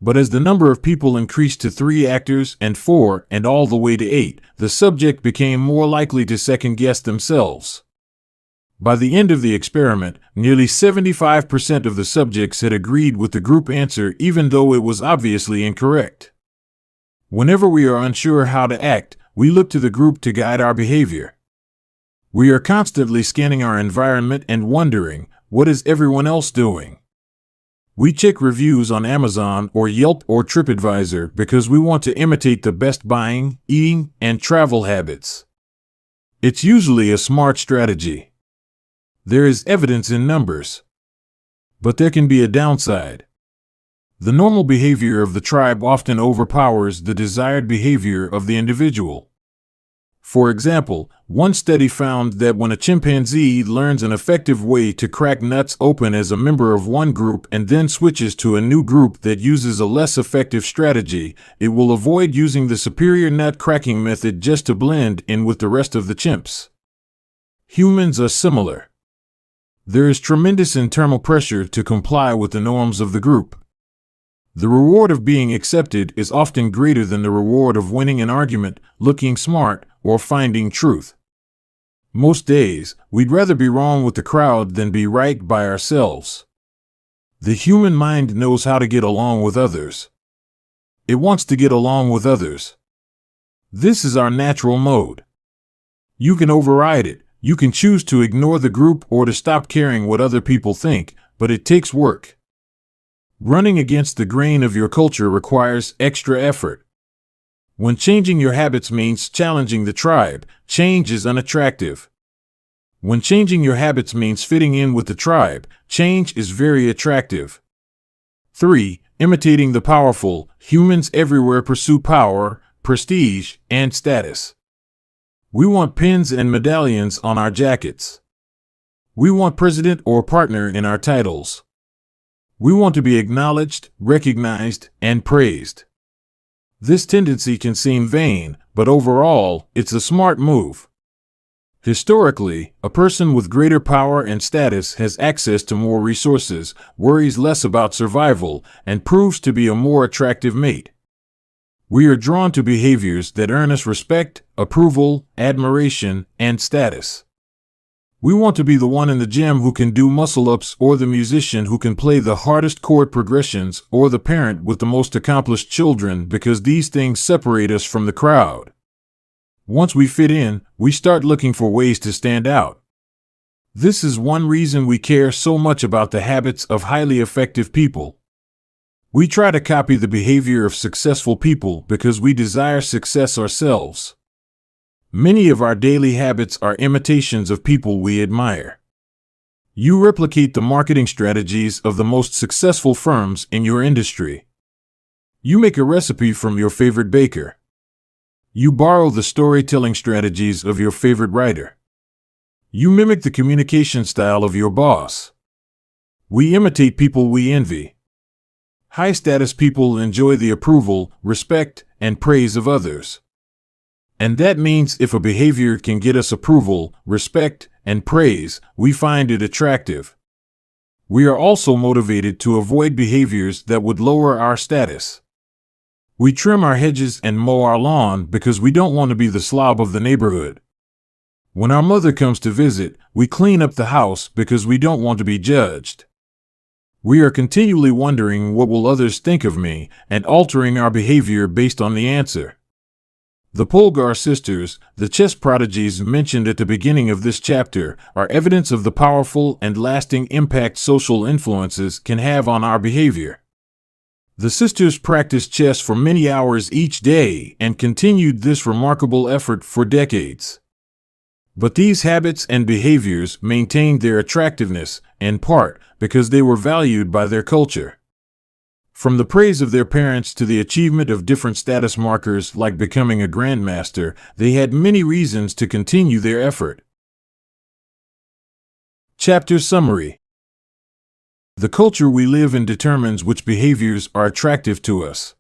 But as the number of people increased to 3 actors and 4 and all the way to 8, the subject became more likely to second-guess themselves. By the end of the experiment, nearly 75% of the subjects had agreed with the group answer even though it was obviously incorrect. Whenever we are unsure how to act, we look to the group to guide our behavior. We are constantly scanning our environment and wondering, what is everyone else doing? We check reviews on Amazon or Yelp or TripAdvisor because we want to imitate the best buying, eating, and travel habits. It's usually a smart strategy. There is evidence in numbers. But there can be a downside. The normal behavior of the tribe often overpowers the desired behavior of the individual. For example, one study found that when a chimpanzee learns an effective way to crack nuts open as a member of one group and then switches to a new group that uses a less effective strategy, it will avoid using the superior nut cracking method just to blend in with the rest of the chimps. Humans are similar. There is tremendous internal pressure to comply with the norms of the group. The reward of being accepted is often greater than the reward of winning an argument, looking smart, or finding truth. Most days, we'd rather be wrong with the crowd than be right by ourselves. The human mind knows how to get along with others. It wants to get along with others. This is our natural mode. You can override it. You can choose to ignore the group or to stop caring what other people think, but it takes work. Running against the grain of your culture requires extra effort. When changing your habits means challenging the tribe, change is unattractive. When changing your habits means fitting in with the tribe, change is very attractive. 3. Imitating the powerful. Humans everywhere pursue power, prestige, and status. We want pins and medallions on our jackets. We want president or partner in our titles. We want to be acknowledged, recognized, and praised. This tendency can seem vain, but overall, it's a smart move. Historically, a person with greater power and status has access to more resources, worries less about survival, and proves to be a more attractive mate. We are drawn to behaviors that earn us respect, approval, admiration, and status. We want to be the one in the gym who can do muscle-ups, or the musician who can play the hardest chord progressions, or the parent with the most accomplished children, because these things separate us from the crowd. Once we fit in, we start looking for ways to stand out. This is one reason we care so much about the habits of highly effective people. We try to copy the behavior of successful people because we desire success ourselves. Many of our daily habits are imitations of people we admire. You replicate the marketing strategies of the most successful firms in your industry. You make a recipe from your favorite baker. You borrow the storytelling strategies of your favorite writer. You mimic the communication style of your boss. We imitate people we envy. High-status people enjoy the approval, respect, and praise of others. And that means if a behavior can get us approval, respect, and praise, we find it attractive. We are also motivated to avoid behaviors that would lower our status. We trim our hedges and mow our lawn because we don't want to be the slob of the neighborhood. When our mother comes to visit, we clean up the house because we don't want to be judged. We are continually wondering what will others think of me and altering our behavior based on the answer. The Polgar sisters, the chess prodigies mentioned at the beginning of this chapter, are evidence of the powerful and lasting impact social influences can have on our behavior. The sisters practiced chess for many hours each day and continued this remarkable effort for decades. But these habits and behaviors maintained their attractiveness, in part, because they were valued by their culture. From the praise of their parents to the achievement of different status markers like becoming a grandmaster, they had many reasons to continue their effort. Chapter Summary. The culture we live in determines which behaviors are attractive to us.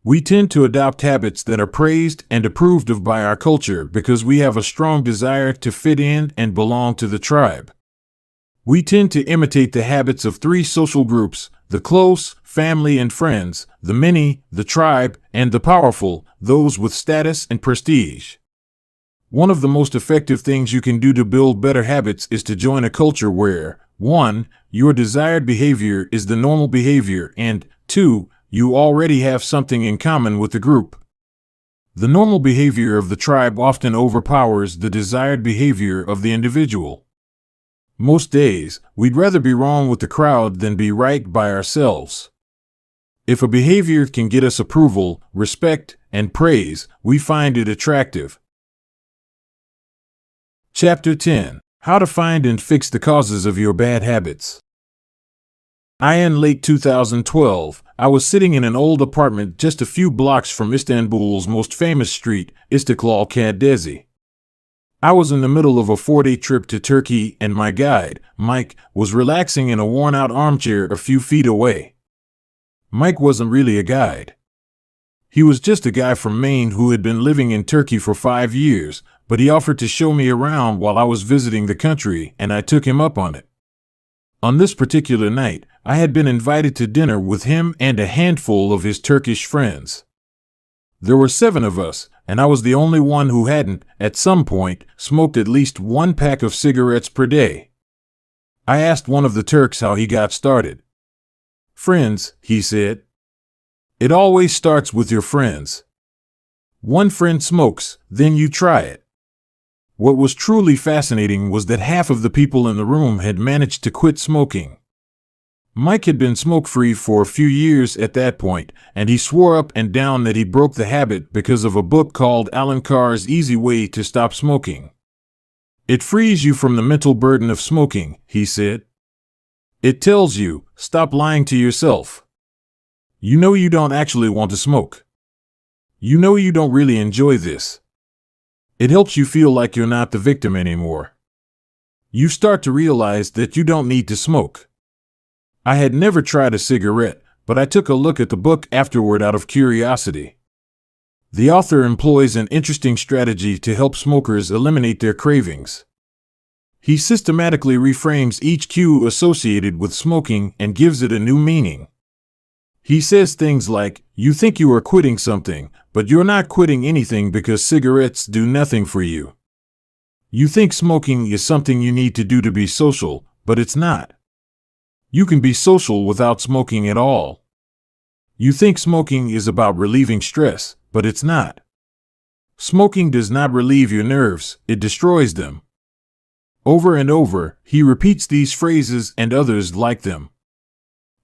We tend to adopt habits that are praised and approved of by our culture because we have a strong desire to fit in and belong to the tribe. We tend to imitate the habits of three social groups: the close, family and friends; the many, the tribe; and the powerful, those with status and prestige. One of the most effective things you can do to build better habits is to join a culture where 1. Your desired behavior is the normal behavior, and 2. You already have something in common with the group. The normal behavior of the tribe often overpowers the desired behavior of the individual. Most days, we'd rather be wrong with the crowd than be right by ourselves. If a behavior can get us approval, respect, and praise, we find it attractive. Chapter 10. How to find and fix the causes of your bad habits. In late 2012, I was sitting in an old apartment just a few blocks from Istanbul's most famous street, Istiklal Caddesi. I was in the middle of a 4-day trip to Turkey, and my guide, Mike, was relaxing in a worn-out armchair a few feet away. Mike wasn't really a guide. He was just a guy from Maine who had been living in Turkey for 5 years, but he offered to show me around while I was visiting the country, and I took him up on it. On this particular night, I had been invited to dinner with him and a handful of his Turkish friends. There were 7 of us, and I was the only one who hadn't, at some point, smoked at least 1 pack of cigarettes per day. I asked one of the Turks how he got started. "Friends," he said. "It always starts with your friends. One friend smokes, then you try it." What was truly fascinating was that half of the people in the room had managed to quit smoking. Mike had been smoke-free for a few years at that point, and he swore up and down that he broke the habit because of a book called Alan Carr's Easy Way to Stop Smoking. It frees you from the mental burden of smoking, he said. It tells you, stop lying to yourself. You know you don't actually want to smoke. You know you don't really enjoy this. It helps you feel like you're not the victim anymore. You start to realize that you don't need to smoke. I had never tried a cigarette, but I took a look at the book afterward out of curiosity. The author employs an interesting strategy to help smokers eliminate their cravings. He systematically reframes each cue associated with smoking and gives it a new meaning. He says things like, you think you are quitting something, but you're not quitting anything because cigarettes do nothing for you. You think smoking is something you need to do to be social, but it's not. You can be social without smoking at all. You think smoking is about relieving stress, but it's not. Smoking does not relieve your nerves, it destroys them. Over and over, he repeats these phrases and others like them.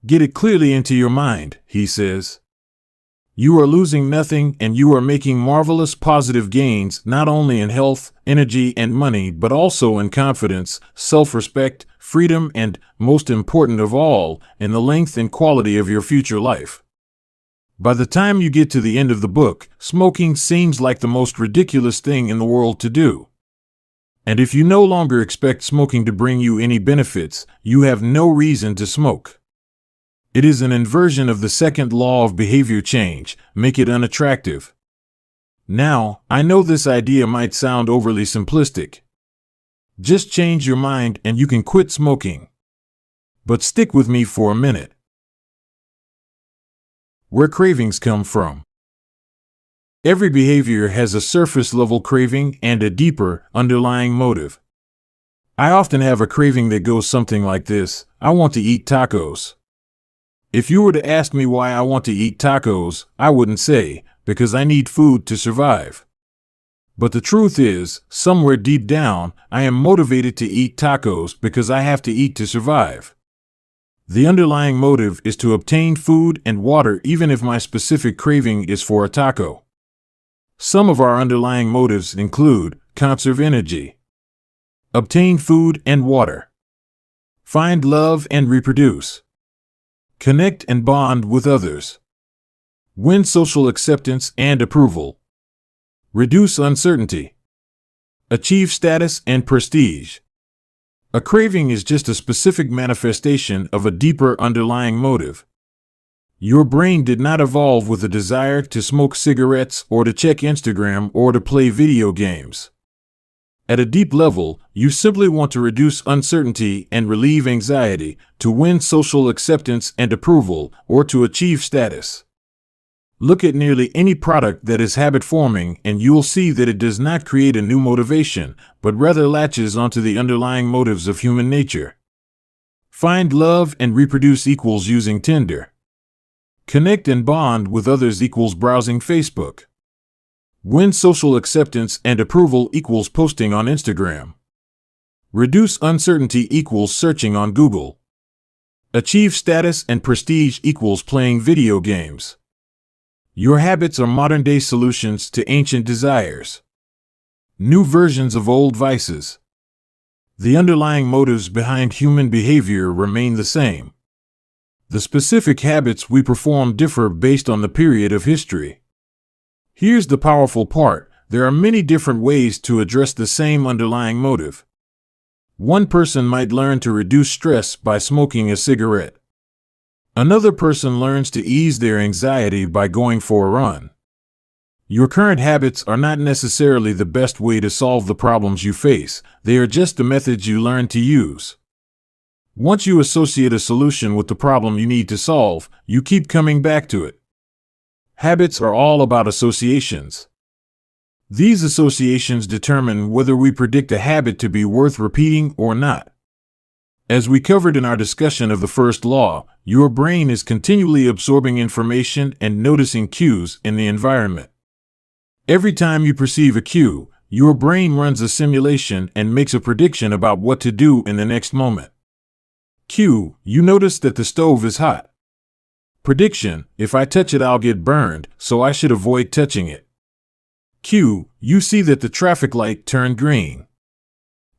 Get it clearly into your mind, he says. You are losing nothing and you are making marvelous positive gains not only in health, energy, and money, but also in confidence, self-respect, freedom, and, most important of all, in the length and quality of your future life. By the time you get to the end of the book, smoking seems like the most ridiculous thing in the world to do. And if you no longer expect smoking to bring you any benefits, you have no reason to smoke. It is an inversion of the second law of behavior change, make it unattractive. Now, I know this idea might sound overly simplistic. Just change your mind and you can quit smoking. But stick with me for a minute. Where cravings come from. Every behavior has a surface-level craving and a deeper, underlying motive. I often have a craving that goes something like this: I want to eat tacos. If you were to ask me why I want to eat tacos, I wouldn't say, because I need food to survive. But the truth is, somewhere deep down, I am motivated to eat tacos because I have to eat to survive. The underlying motive is to obtain food and water even if my specific craving is for a taco. Some of our underlying motives include: conserve energy, obtain food and water, find love and reproduce, connect and bond with others, win social acceptance and approval, reduce uncertainty, achieve status and prestige. A craving is just a specific manifestation of a deeper underlying motive. Your brain did not evolve with a desire to smoke cigarettes or to check Instagram or to play video games. At a deep level, you simply want to reduce uncertainty and relieve anxiety, to win social acceptance and approval, or to achieve status. Look at nearly any product that is habit-forming and you'll see that it does not create a new motivation, but rather latches onto the underlying motives of human nature. Find love and reproduce equals using Tinder. Connect and bond with others equals browsing Facebook. Win social acceptance and approval equals posting on Instagram. Reduce uncertainty equals searching on Google. Achieve status and prestige equals playing video games. Your habits are modern-day solutions to ancient desires. New versions of old vices. The underlying motives behind human behavior remain the same. The specific habits we perform differ based on the period of history. Here's the powerful part: there are many different ways to address the same underlying motive. One person might learn to reduce stress by smoking a cigarette. Another person learns to ease their anxiety by going for a run. Your current habits are not necessarily the best way to solve the problems you face, they are just the methods you learn to use. Once you associate a solution with the problem you need to solve, you keep coming back to it. Habits are all about associations. These associations determine whether we predict a habit to be worth repeating or not. As we covered in our discussion of the first law, your brain is continually absorbing information and noticing cues in the environment. Every time you perceive a cue, your brain runs a simulation and makes a prediction about what to do in the next moment. Cue: you notice that the stove is hot. Prediction: if I touch it, I'll get burned, so I should avoid touching it. Cue: you see that the traffic light turned green.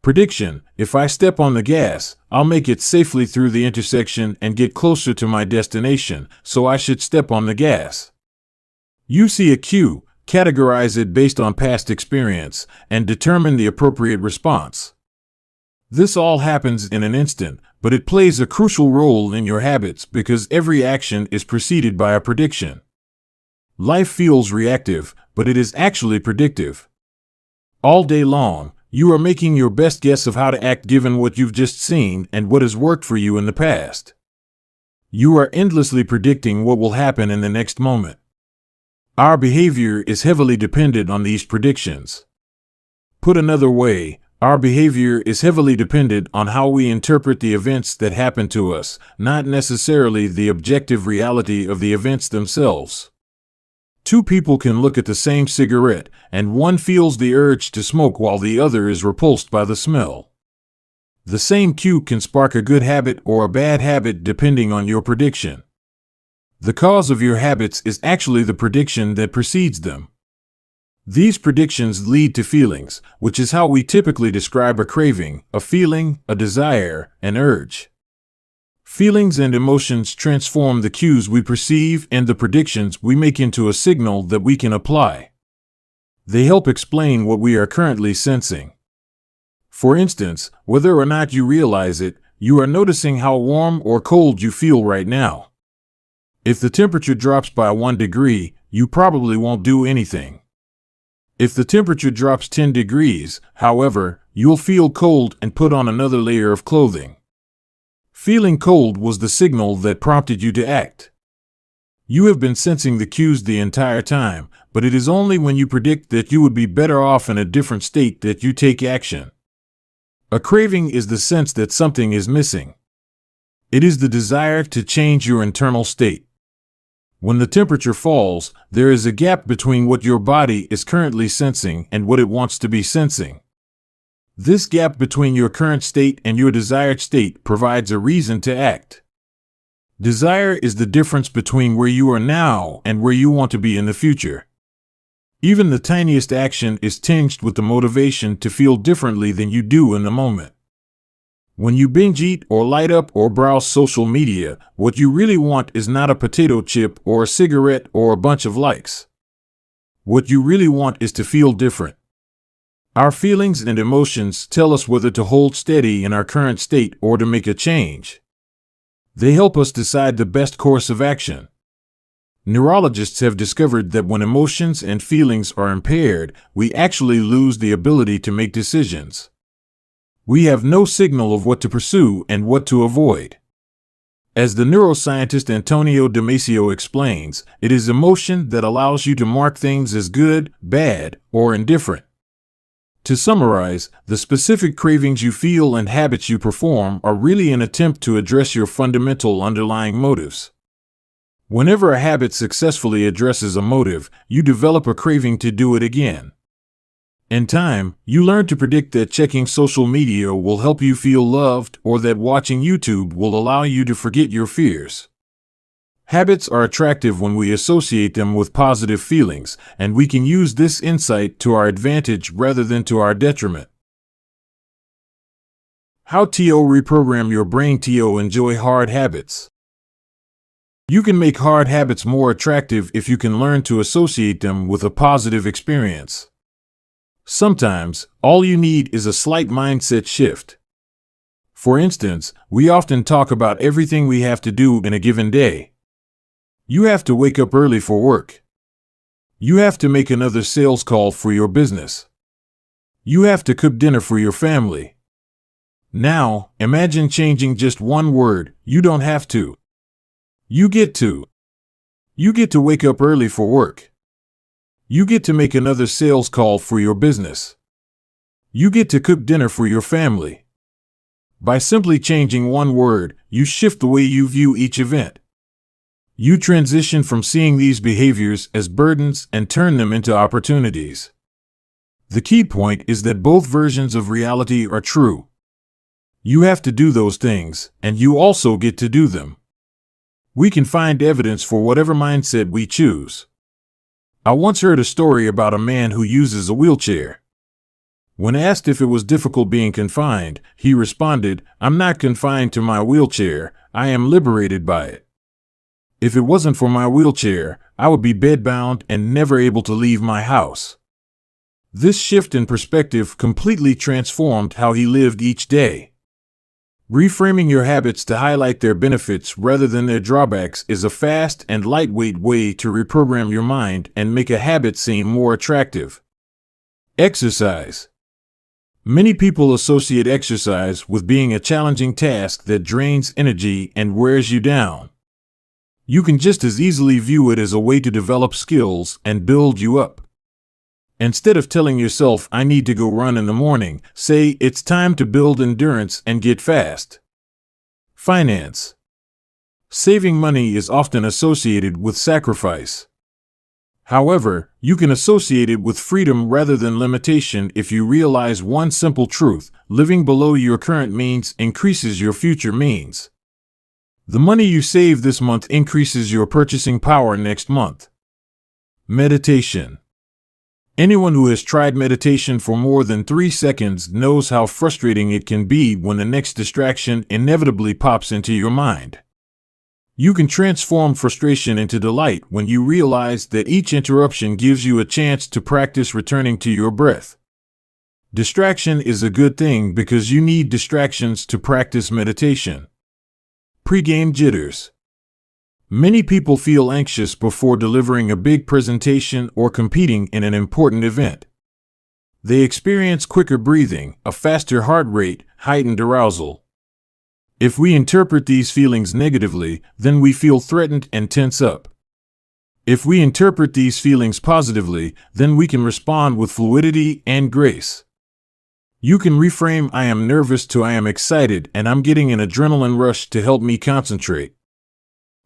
Prediction: if I step on the gas, I'll make it safely through the intersection and get closer to my destination, so I should step on the gas. You see a cue, categorize it based on past experience, and determine the appropriate response. This all happens in an instant, but it plays a crucial role in your habits because every action is preceded by a prediction. Life feels reactive, but it is actually predictive. All day long, you are making your best guess of how to act given what you've just seen and what has worked for you in the past. You are endlessly predicting what will happen in the next moment. Our behavior is heavily dependent on these predictions. Put another way, our behavior is heavily dependent on how we interpret the events that happen to us, not necessarily the objective reality of the events themselves. Two people can look at the same cigarette, and one feels the urge to smoke while the other is repulsed by the smell. The same cue can spark a good habit or a bad habit depending on your prediction. The cause of your habits is actually the prediction that precedes them. These predictions lead to feelings, which is how we typically describe a craving, a feeling, a desire, an urge. Feelings and emotions transform the cues we perceive and the predictions we make into a signal that we can apply. They help explain what we are currently sensing. For instance, whether or not you realize it, you are noticing how warm or cold you feel right now. If the temperature drops by 1 degree, you probably won't do anything. If the temperature drops 10 degrees, however, you'll feel cold and put on another layer of clothing. Feeling cold was the signal that prompted you to act. You have been sensing the cues the entire time, but it is only when you predict that you would be better off in a different state that you take action. A craving is the sense that something is missing. It is the desire to change your internal state. When the temperature falls, there is a gap between what your body is currently sensing and what it wants to be sensing. This gap between your current state and your desired state provides a reason to act. Desire is the difference between where you are now and where you want to be in the future. Even the tiniest action is tinged with the motivation to feel differently than you do in the moment. When you binge eat or light up or browse social media, what you really want is not a potato chip or a cigarette or a bunch of likes. What you really want is to feel different. Our feelings and emotions tell us whether to hold steady in our current state or to make a change. They help us decide the best course of action. Neurologists have discovered that when emotions and feelings are impaired, we actually lose the ability to make decisions. We have no signal of what to pursue and what to avoid. As the neuroscientist Antonio Damasio explains, it is emotion that allows you to mark things as good, bad, or indifferent. To summarize, the specific cravings you feel and habits you perform are really an attempt to address your fundamental underlying motives. Whenever a habit successfully addresses a motive, you develop a craving to do it again. In time, you learn to predict that checking social media will help you feel loved or that watching YouTube will allow you to forget your fears. Habits are attractive when we associate them with positive feelings, and we can use this insight to our advantage rather than to our detriment. How to reprogram your brain to enjoy hard habits. You can make hard habits more attractive if you can learn to associate them with a positive experience. Sometimes, all you need is a slight mindset shift. For instance, we often talk about everything we have to do in a given day. You have to wake up early for work. You have to make another sales call for your business. You have to cook dinner for your family. Now, imagine changing just one word. You don't have to. You get to. You get to wake up early for work. You get to make another sales call for your business. You get to cook dinner for your family. By simply changing one word, you shift the way you view each event. You transition from seeing these behaviors as burdens and turn them into opportunities. The key point is that both versions of reality are true. You have to do those things, and you also get to do them. We can find evidence for whatever mindset we choose. I once heard a story about a man who uses a wheelchair. When asked if it was difficult being confined, he responded, "I'm not confined to my wheelchair, I am liberated by it. If it wasn't for my wheelchair, I would be bedbound and never able to leave my house." This shift in perspective completely transformed how he lived each day. Reframing your habits to highlight their benefits rather than their drawbacks is a fast and lightweight way to reprogram your mind and make a habit seem more attractive. Exercise. Many people associate exercise with being a challenging task that drains energy and wears you down. You can just as easily view it as a way to develop skills and build you up. Instead of telling yourself, "I need to go run in the morning," say, "It's time to build endurance and get fast." Finance. Saving money is often associated with sacrifice. However, you can associate it with freedom rather than limitation if you realize one simple truth: living below your current means increases your future means. The money you save this month increases your purchasing power next month. Meditation. Anyone who has tried meditation for more than 3 seconds knows how frustrating it can be when the next distraction inevitably pops into your mind. You can transform frustration into delight when you realize that each interruption gives you a chance to practice returning to your breath. Distraction is a good thing because you need distractions to practice meditation. Pre-game jitters. Many people feel anxious before delivering a big presentation or competing in an important event. They experience quicker breathing, a faster heart rate, heightened arousal. If we interpret these feelings negatively, then we feel threatened and tense up. If we interpret these feelings positively, then we can respond with fluidity and grace. You can reframe "I am nervous" to "I am excited and I'm getting an adrenaline rush to help me concentrate."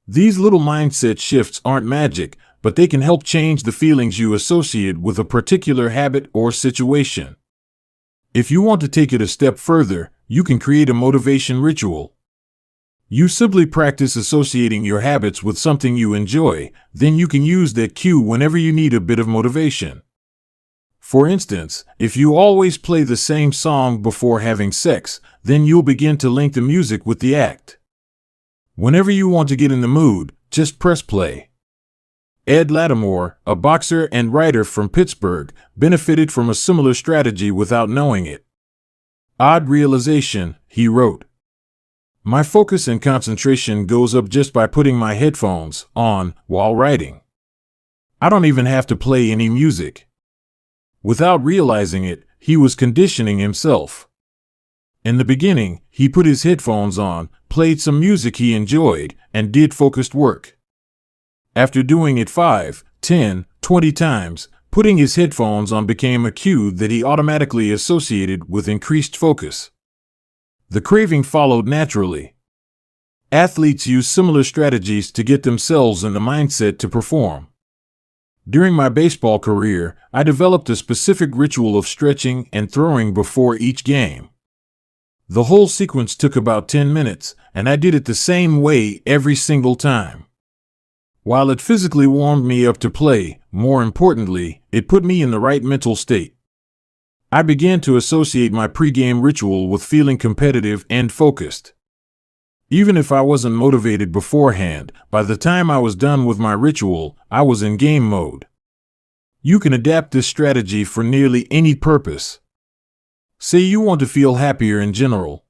These little mindset shifts aren't magic, but they can help change the feelings you associate with a particular habit or situation. If you want to take it a step further, you can create a motivation ritual. You simply practice associating your habits with something you enjoy, then you can use that cue whenever you need a bit of motivation. For instance, if you always play the same song before having sex, then you'll begin to link the music with the act. Whenever you want to get in the mood, just press play. Ed Lattimore, a boxer and writer from Pittsburgh, benefited from a similar strategy without knowing it. "Odd realization," he wrote. "My focus and concentration goes up just by putting my headphones on while writing. I don't even have to play any music." Without realizing it, he was conditioning himself. In the beginning, he put his headphones on, played some music he enjoyed, and did focused work. After doing it 5, 10, 20 times, putting his headphones on became a cue that he automatically associated with increased focus. The craving followed naturally. Athletes use similar strategies to get themselves in the mindset to perform. During my baseball career, I developed a specific ritual of stretching and throwing before each game. The whole sequence took about 10 minutes, and I did it the same way every single time. While it physically warmed me up to play, more importantly, it put me in the right mental state. I began to associate my pre-game ritual with feeling competitive and focused. Even if I wasn't motivated beforehand, by the time I was done with my ritual, I was in game mode. You can adapt this strategy for nearly any purpose. Say you want to feel happier in general.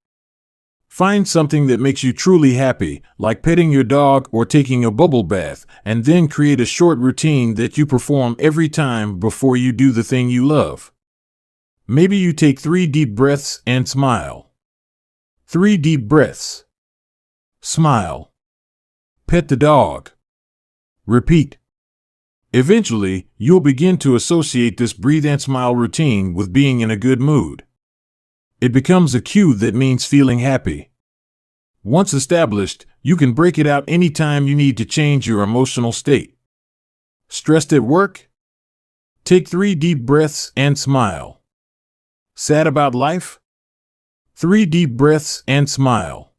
Find something that makes you truly happy, like petting your dog or taking a bubble bath, and then create a short routine that you perform every time before you do the thing you love. Maybe you take 3 deep breaths and smile. 3 deep breaths. Smile. Pet the dog. Repeat. Eventually, you'll begin to associate this breathe and smile routine with being in a good mood. It becomes a cue that means feeling happy. Once established, you can break it out anytime you need to change your emotional state. Stressed at work? Take 3 deep breaths and smile. Sad about life? 3 deep breaths and smile.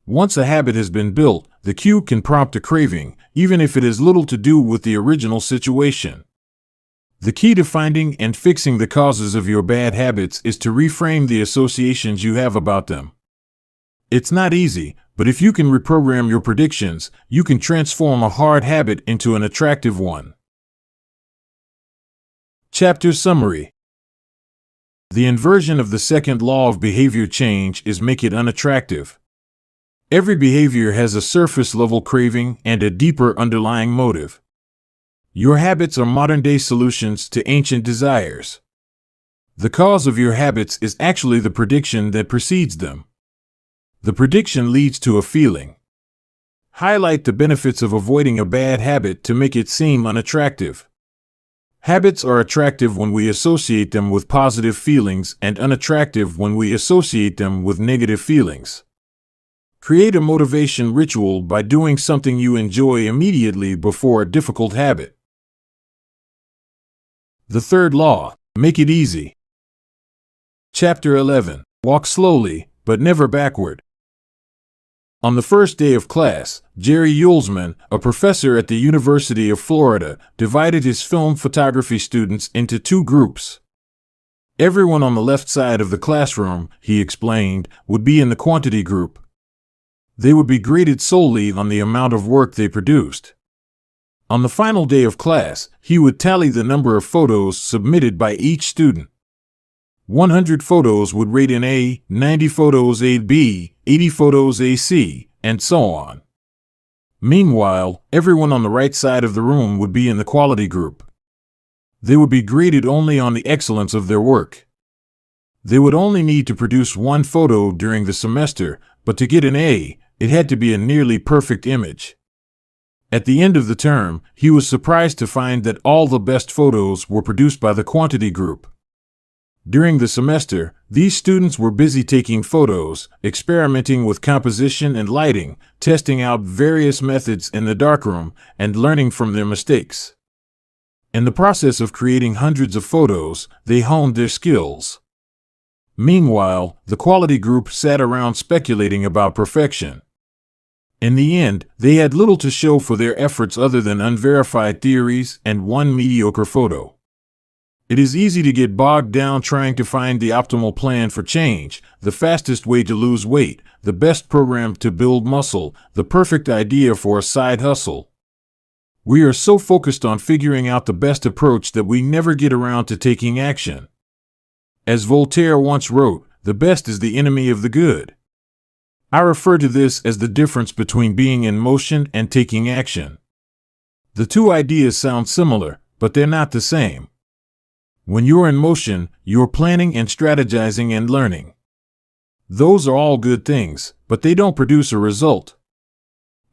Once a habit has been built, the cue can prompt a craving, even if it has little to do with the original situation. The key to finding and fixing the causes of your bad habits is to reframe the associations you have about them. It's not easy, but if you can reprogram your predictions, you can transform a hard habit into an attractive one. Chapter Summary. The inversion of the second law of behavior change is make it unattractive. Every behavior has a surface-level craving and a deeper underlying motive. Your habits are modern-day solutions to ancient desires. The cause of your habits is actually the prediction that precedes them. The prediction leads to a feeling. Highlight the benefits of avoiding a bad habit to make it seem unattractive. Habits are attractive when we associate them with positive feelings and unattractive when we associate them with negative feelings. Create a motivation ritual by doing something you enjoy immediately before a difficult habit. The third law, make it easy. Chapter 11, walk slowly, but never backward. On the first day of class, Jerry Yulesman, a professor at the University of Florida, divided his film photography students into two groups. Everyone on the left side of the classroom, he explained, would be in the quantity group. They would be graded solely on the amount of work they produced. On the final day of class, he would tally the number of photos submitted by each student. 100 photos would rate an A, 90 photos a B, 80 photos a C, and so on. Meanwhile, everyone on the right side of the room would be in the quality group. They would be graded only on the excellence of their work. They would only need to produce one photo during the semester, but to get an A, it had to be a nearly perfect image. At the end of the term, he was surprised to find that all the best photos were produced by the quantity group. During the semester, these students were busy taking photos, experimenting with composition and lighting, testing out various methods in the darkroom, and learning from their mistakes. In the process of creating hundreds of photos, they honed their skills. Meanwhile, the quality group sat around speculating about perfection. In the end, they had little to show for their efforts other than unverified theories and one mediocre photo. It is easy to get bogged down trying to find the optimal plan for change, the fastest way to lose weight, the best program to build muscle, the perfect idea for a side hustle. We are so focused on figuring out the best approach that we never get around to taking action. As Voltaire once wrote, the best is the enemy of the good. I refer to this as the difference between being in motion and taking action. The two ideas sound similar, but they're not the same. When you're in motion, you're planning and strategizing and learning. Those are all good things, but they don't produce a result.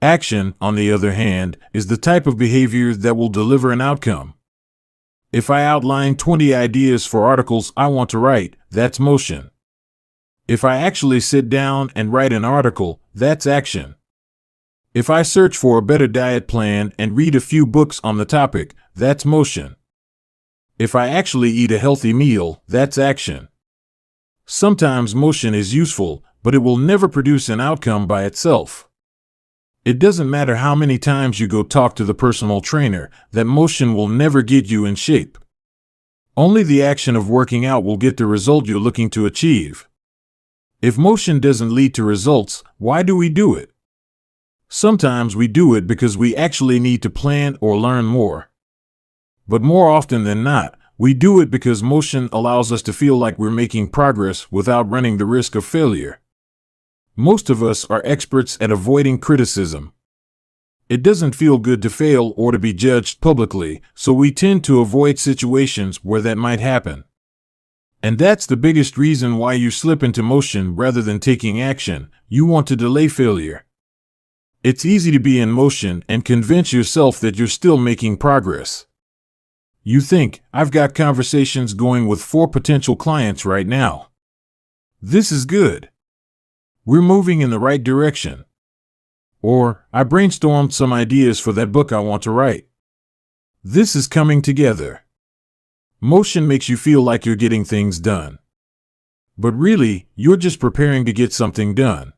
Action, on the other hand, is the type of behavior that will deliver an outcome. If I outline 20 ideas for articles I want to write, that's motion. If I actually sit down and write an article, that's action. If I search for a better diet plan and read a few books on the topic, that's motion. If I actually eat a healthy meal, that's action. Sometimes motion is useful, but it will never produce an outcome by itself. It doesn't matter how many times you go talk to the personal trainer, that motion will never get you in shape. Only the action of working out will get the result you're looking to achieve. If motion doesn't lead to results, why do we do it? Sometimes we do it because we actually need to plan or learn more. But more often than not, we do it because motion allows us to feel like we're making progress without running the risk of failure. Most of us are experts at avoiding criticism. It doesn't feel good to fail or to be judged publicly, so we tend to avoid situations where that might happen. And that's the biggest reason why you slip into motion rather than taking action. You want to delay failure. It's easy to be in motion and convince yourself that you're still making progress. You think, I've got conversations going with 4 potential clients right now. This is good. We're moving in the right direction. Or, I brainstormed some ideas for that book I want to write. This is coming together. Motion makes you feel like you're getting things done. But really, you're just preparing to get something done.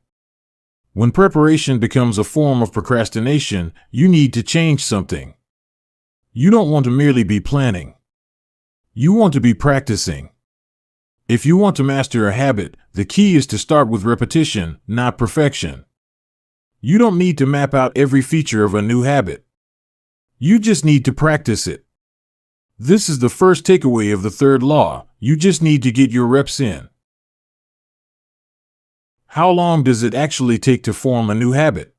When preparation becomes a form of procrastination, you need to change something. You don't want to merely be planning. You want to be practicing. If you want to master a habit, the key is to start with repetition, not perfection. You don't need to map out every feature of a new habit. You just need to practice it. This is the first takeaway of the third law. You just need to get your reps in. How long does it actually take to form a new habit?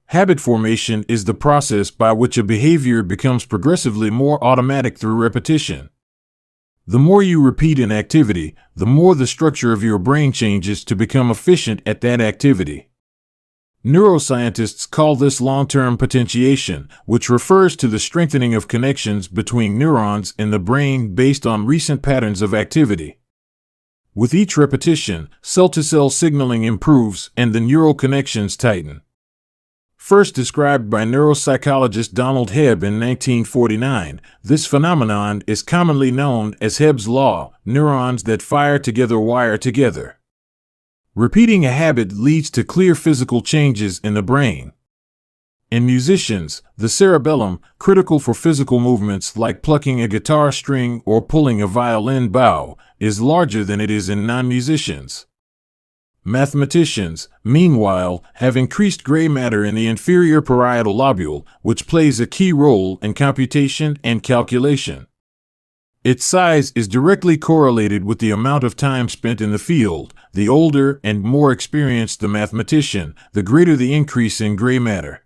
Habit formation is the process by which a behavior becomes progressively more automatic through repetition. The more you repeat an activity, the more the structure of your brain changes to become efficient at that activity. Neuroscientists call this long-term potentiation, which refers to the strengthening of connections between neurons in the brain based on recent patterns of activity. With each repetition, cell-to-cell signaling improves and the neural connections tighten. First described by neuropsychologist Donald Hebb in 1949, this phenomenon is commonly known as Hebb's law: neurons that fire together wire together. Repeating a habit leads to clear physical changes in the brain. In musicians, the cerebellum, critical for physical movements like plucking a guitar string or pulling a violin bow, is larger than it is in non-musicians. Mathematicians, meanwhile, have increased gray matter in the inferior parietal lobule, which plays a key role in computation and calculation. Its size is directly correlated with the amount of time spent in the field. The older and more experienced the mathematician, the greater the increase in gray matter.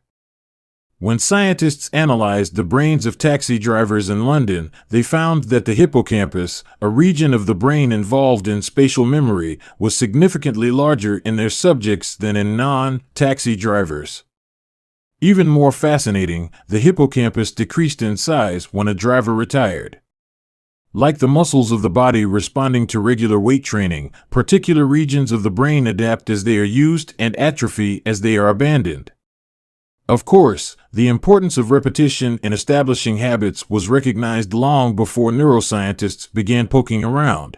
When scientists analyzed the brains of taxi drivers in London, they found that the hippocampus, a region of the brain involved in spatial memory, was significantly larger in their subjects than in non-taxi drivers. Even more fascinating, the hippocampus decreased in size when a driver retired. Like the muscles of the body responding to regular weight training, particular regions of the brain adapt as they are used and atrophy as they are abandoned. Of course, the importance of repetition in establishing habits was recognized long before neuroscientists began poking around.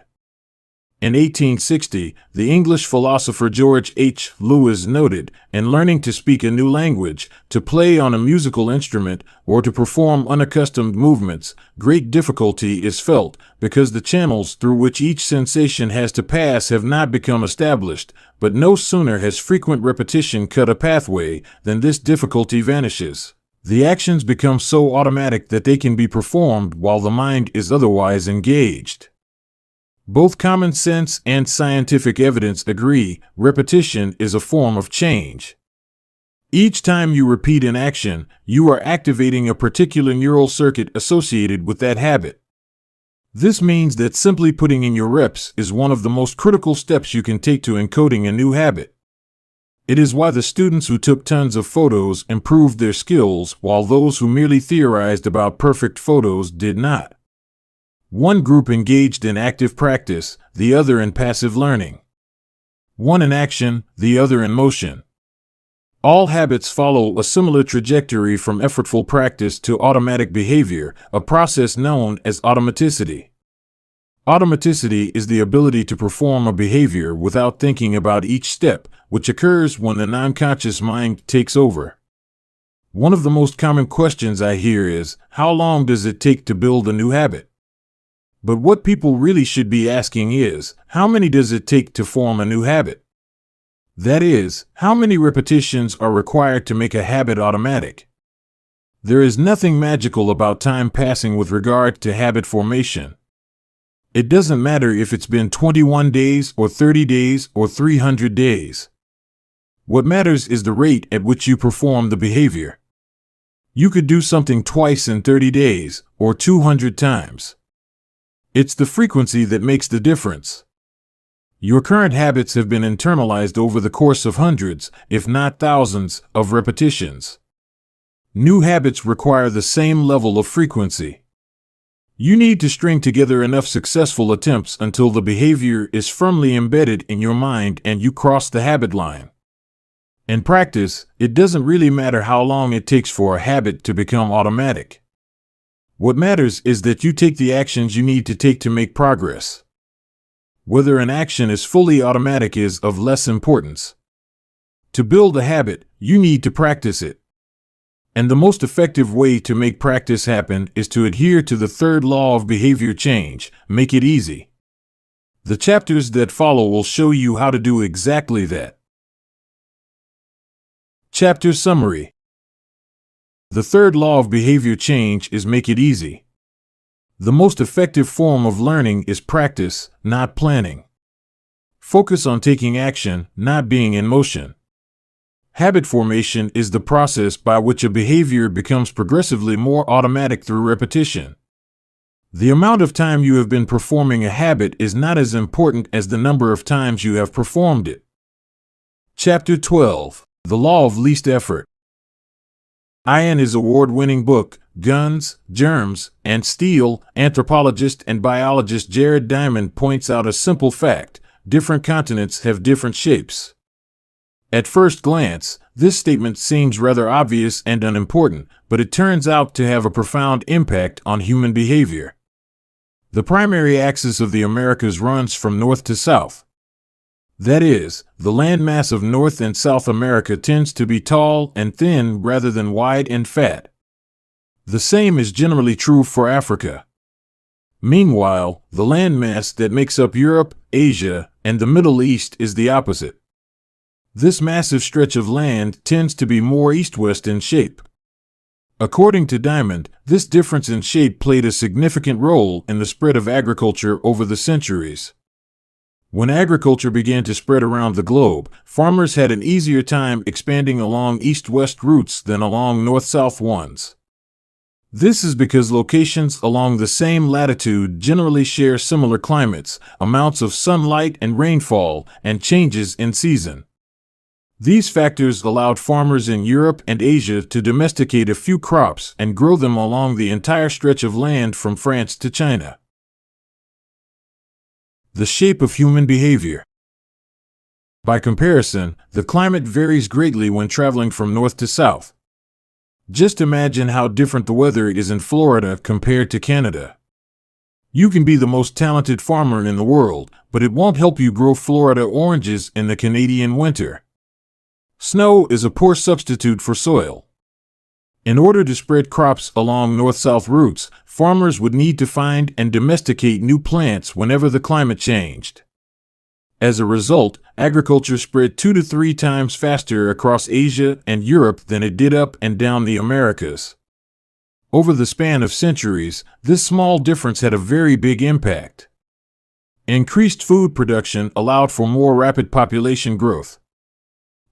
In 1860, the English philosopher George H. Lewis noted, in learning to speak a new language, to play on a musical instrument, or to perform unaccustomed movements, great difficulty is felt, because the channels through which each sensation has to pass have not become established, but no sooner has frequent repetition cut a pathway than this difficulty vanishes. The actions become so automatic that they can be performed while the mind is otherwise engaged. Both common sense and scientific evidence agree, repetition is a form of change. Each time you repeat an action, you are activating a particular neural circuit associated with that habit. This means that simply putting in your reps is one of the most critical steps you can take to encoding a new habit. It is why the students who took tons of photos improved their skills, while those who merely theorized about perfect photos did not. One group engaged in active practice, the other in passive learning. One in action, the other in motion. All habits follow a similar trajectory from effortful practice to automatic behavior, a process known as automaticity. Automaticity is the ability to perform a behavior without thinking about each step, which occurs when the non-conscious mind takes over. One of the most common questions I hear is, how long does it take to build a new habit? But what people really should be asking is, how many does it take to form a new habit? That is, how many repetitions are required to make a habit automatic? There is nothing magical about time passing with regard to habit formation. It doesn't matter if it's been 21 days or 30 days or 300 days. What matters is the rate at which you perform the behavior. You could do something twice in 30 days, or 200 times. It's the frequency that makes the difference. Your current habits have been internalized over the course of hundreds, if not thousands, of repetitions. New habits require the same level of frequency. You need to string together enough successful attempts until the behavior is firmly embedded in your mind and you cross the habit line. In practice, it doesn't really matter how long it takes for a habit to become automatic. What matters is that you take the actions you need to take to make progress. Whether an action is fully automatic is of less importance. To build a habit, you need to practice it. And the most effective way to make practice happen is to adhere to the third law of behavior change: make it easy. The chapters that follow will show you how to do exactly that. Chapter Summary. The third law of behavior change is make it easy. The most effective form of learning is practice, not planning. Focus on taking action, not being in motion. Habit formation is the process by which a behavior becomes progressively more automatic through repetition. The amount of time you have been performing a habit is not as important as the number of times you have performed it. Chapter 12. The Law of Least Effort. In his award-winning book, Guns, Germs, and Steel, anthropologist and biologist Jared Diamond points out a simple fact: different continents have different shapes. At first glance, this statement seems rather obvious and unimportant, but it turns out to have a profound impact on human behavior. The primary axis of the Americas runs from north to south. That is, the landmass of North and South America tends to be tall and thin rather than wide and fat. The same is generally true for Africa. Meanwhile, the landmass that makes up Europe, Asia, and the Middle East is the opposite. This massive stretch of land tends to be more east-west in shape. According to Diamond, this difference in shape played a significant role in the spread of agriculture over the centuries. When agriculture began to spread around the globe, farmers had an easier time expanding along east-west routes than along north-south ones. This is because locations along the same latitude generally share similar climates, amounts of sunlight and rainfall, and changes in season. These factors allowed farmers in Europe and Asia to domesticate a few crops and grow them along the entire stretch of land from France to China. The shape of human behavior. By comparison, the climate varies greatly when traveling from north to south. Just imagine how different the weather is in Florida compared to Canada. You can be the most talented farmer in the world, but it won't help you grow Florida oranges in the Canadian winter. Snow is a poor substitute for soil. In order to spread crops along north-south routes, farmers would need to find and domesticate new plants whenever the climate changed. As a result, agriculture spread 2 to 3 times faster across Asia and Europe than it did up and down the Americas. Over the span of centuries, this small difference had a very big impact. Increased food production allowed for more rapid population growth.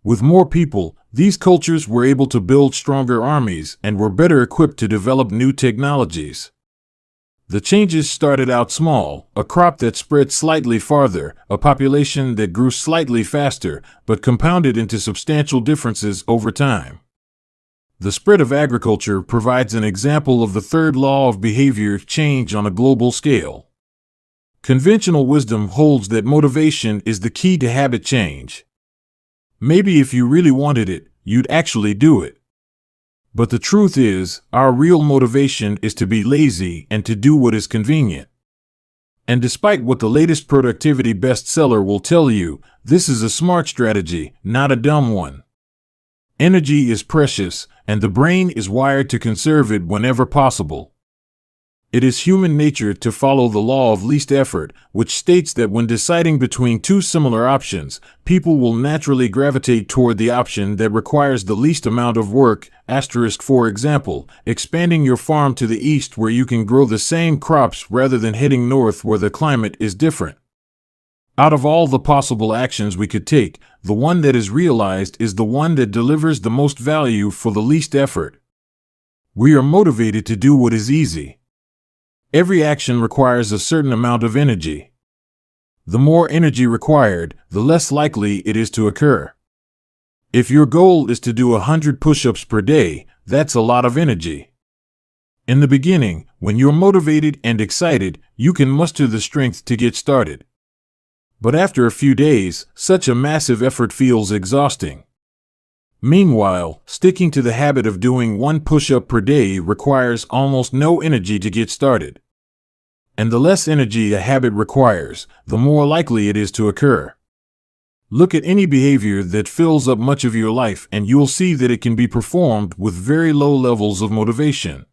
With more people, these cultures were able to build stronger armies and were better equipped to develop new technologies. The changes started out small: a crop that spread slightly farther, a population that grew slightly faster, but compounded into substantial differences over time. The spread of agriculture provides an example of the third law of behavior change on a global scale. Conventional wisdom holds that motivation is the key to habit change. Maybe if you really wanted it, you'd actually do it. But the truth is, our real motivation is to be lazy and to do what is convenient. And despite what the latest productivity bestseller will tell you, this is a smart strategy, not a dumb one. Energy is precious, and the brain is wired to conserve it whenever possible. It is human nature to follow the law of least effort, which states that when deciding between two similar options, people will naturally gravitate toward the option that requires the least amount of work. For example, expanding your farm to the east where you can grow the same crops rather than heading north where the climate is different. Out of all the possible actions we could take, the one that is realized is the one that delivers the most value for the least effort. We are motivated to do what is easy. Every action requires a certain amount of energy. The more energy required, the less likely it is to occur. If your goal is to do 100 push-ups per day, that's a lot of energy. In the beginning, when you're motivated and excited, you can muster the strength to get started. But after a few days, such a massive effort feels exhausting. Meanwhile, sticking to the habit of doing 1 push-up per day requires almost no energy to get started. And the less energy a habit requires, the more likely it is to occur. Look at any behavior that fills up much of your life and you'll see that it can be performed with very low levels of motivation.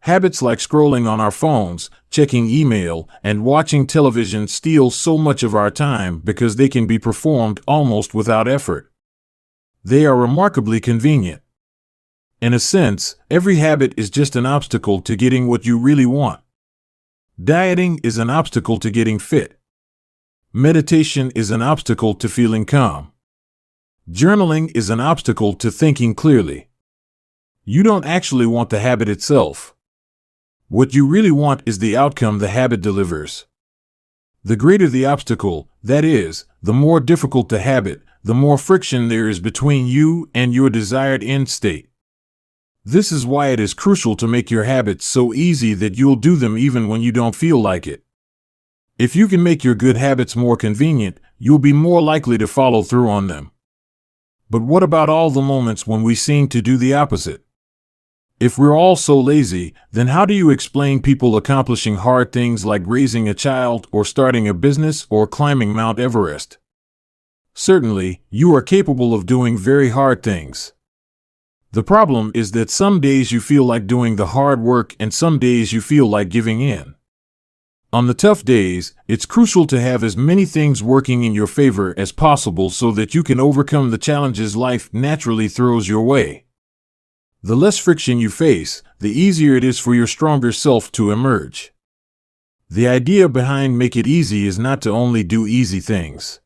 Habits like scrolling on our phones, checking email, and watching television steal so much of our time because they can be performed almost without effort. They are remarkably convenient. In a sense, every habit is just an obstacle to getting what you really want. Dieting is an obstacle to getting fit. Meditation is an obstacle to feeling calm. Journaling is an obstacle to thinking clearly. You don't actually want the habit itself. What you really want is the outcome the habit delivers. The greater the obstacle, that is, the more difficult the habit, the more friction there is between you and your desired end state. This is why it is crucial to make your habits so easy that you'll do them even when you don't feel like it. If you can make your good habits more convenient, you'll be more likely to follow through on them. But what about all the moments when we seem to do the opposite? If we're all so lazy, then how do you explain people accomplishing hard things like raising a child or starting a business or climbing Mount Everest? Certainly, you are capable of doing very hard things. The problem is that some days you feel like doing the hard work and some days you feel like giving in. On the tough days, it's crucial to have as many things working in your favor as possible so that you can overcome the challenges life naturally throws your way. The less friction you face, the easier it is for your stronger self to emerge. The idea behind Make It Easy is not to only do easy things.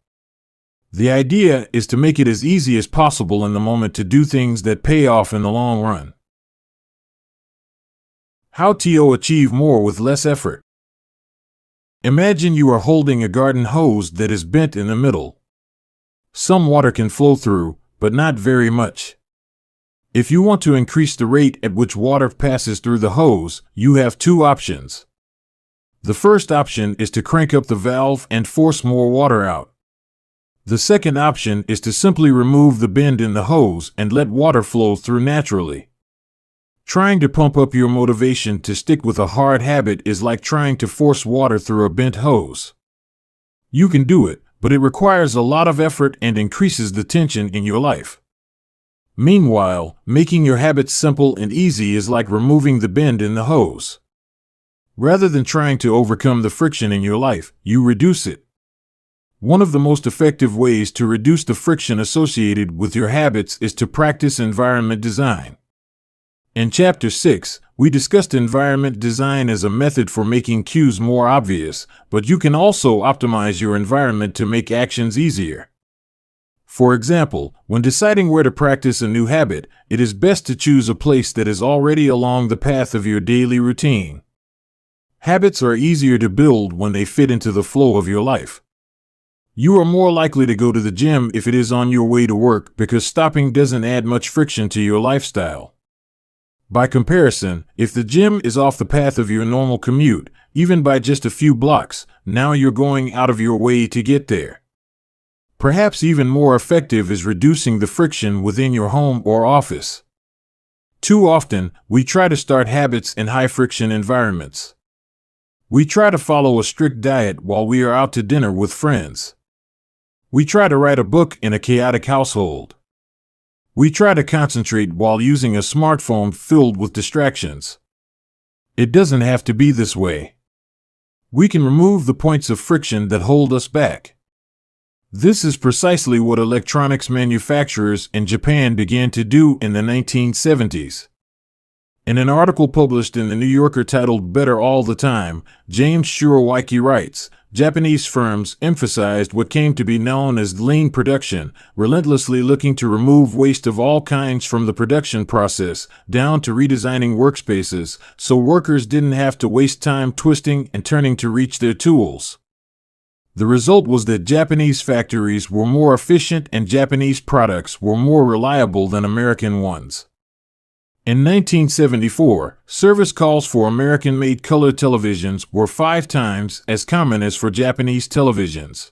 The idea is to make it as easy as possible in the moment to do things that pay off in the long run. How to achieve more with less effort. Imagine you are holding a garden hose that is bent in the middle. Some water can flow through, but not very much. If you want to increase the rate at which water passes through the hose, you have two options. The first option is to crank up the valve and force more water out. The second option is to simply remove the bend in the hose and let water flow through naturally. Trying to pump up your motivation to stick with a hard habit is like trying to force water through a bent hose. You can do it, but it requires a lot of effort and increases the tension in your life. Meanwhile, making your habits simple and easy is like removing the bend in the hose. Rather than trying to overcome the friction in your life, you reduce it. One of the most effective ways to reduce the friction associated with your habits is to practice environment design. In Chapter 6, we discussed environment design as a method for making cues more obvious, but you can also optimize your environment to make actions easier. For example, when deciding where to practice a new habit, it is best to choose a place that is already along the path of your daily routine. Habits are easier to build when they fit into the flow of your life. You are more likely to go to the gym if it is on your way to work because stopping doesn't add much friction to your lifestyle. By comparison, if the gym is off the path of your normal commute, even by just a few blocks, now you're going out of your way to get there. Perhaps even more effective is reducing the friction within your home or office. Too often, we try to start habits in high-friction environments. We try to follow a strict diet while we are out to dinner with friends. We try to write a book in a chaotic household. We try to concentrate while using a smartphone filled with distractions. It doesn't have to be this way. We can remove the points of friction that hold us back. This is precisely what electronics manufacturers in Japan began to do in the 1970s. In an article published in the New Yorker titled Better All the Time, James Shiroaki writes, Japanese firms emphasized what came to be known as lean production, relentlessly looking to remove waste of all kinds from the production process, down to redesigning workspaces, so workers didn't have to waste time twisting and turning to reach their tools. The result was that Japanese factories were more efficient and Japanese products were more reliable than American ones. In 1974, service calls for American-made color televisions were 5 times as common as for Japanese televisions.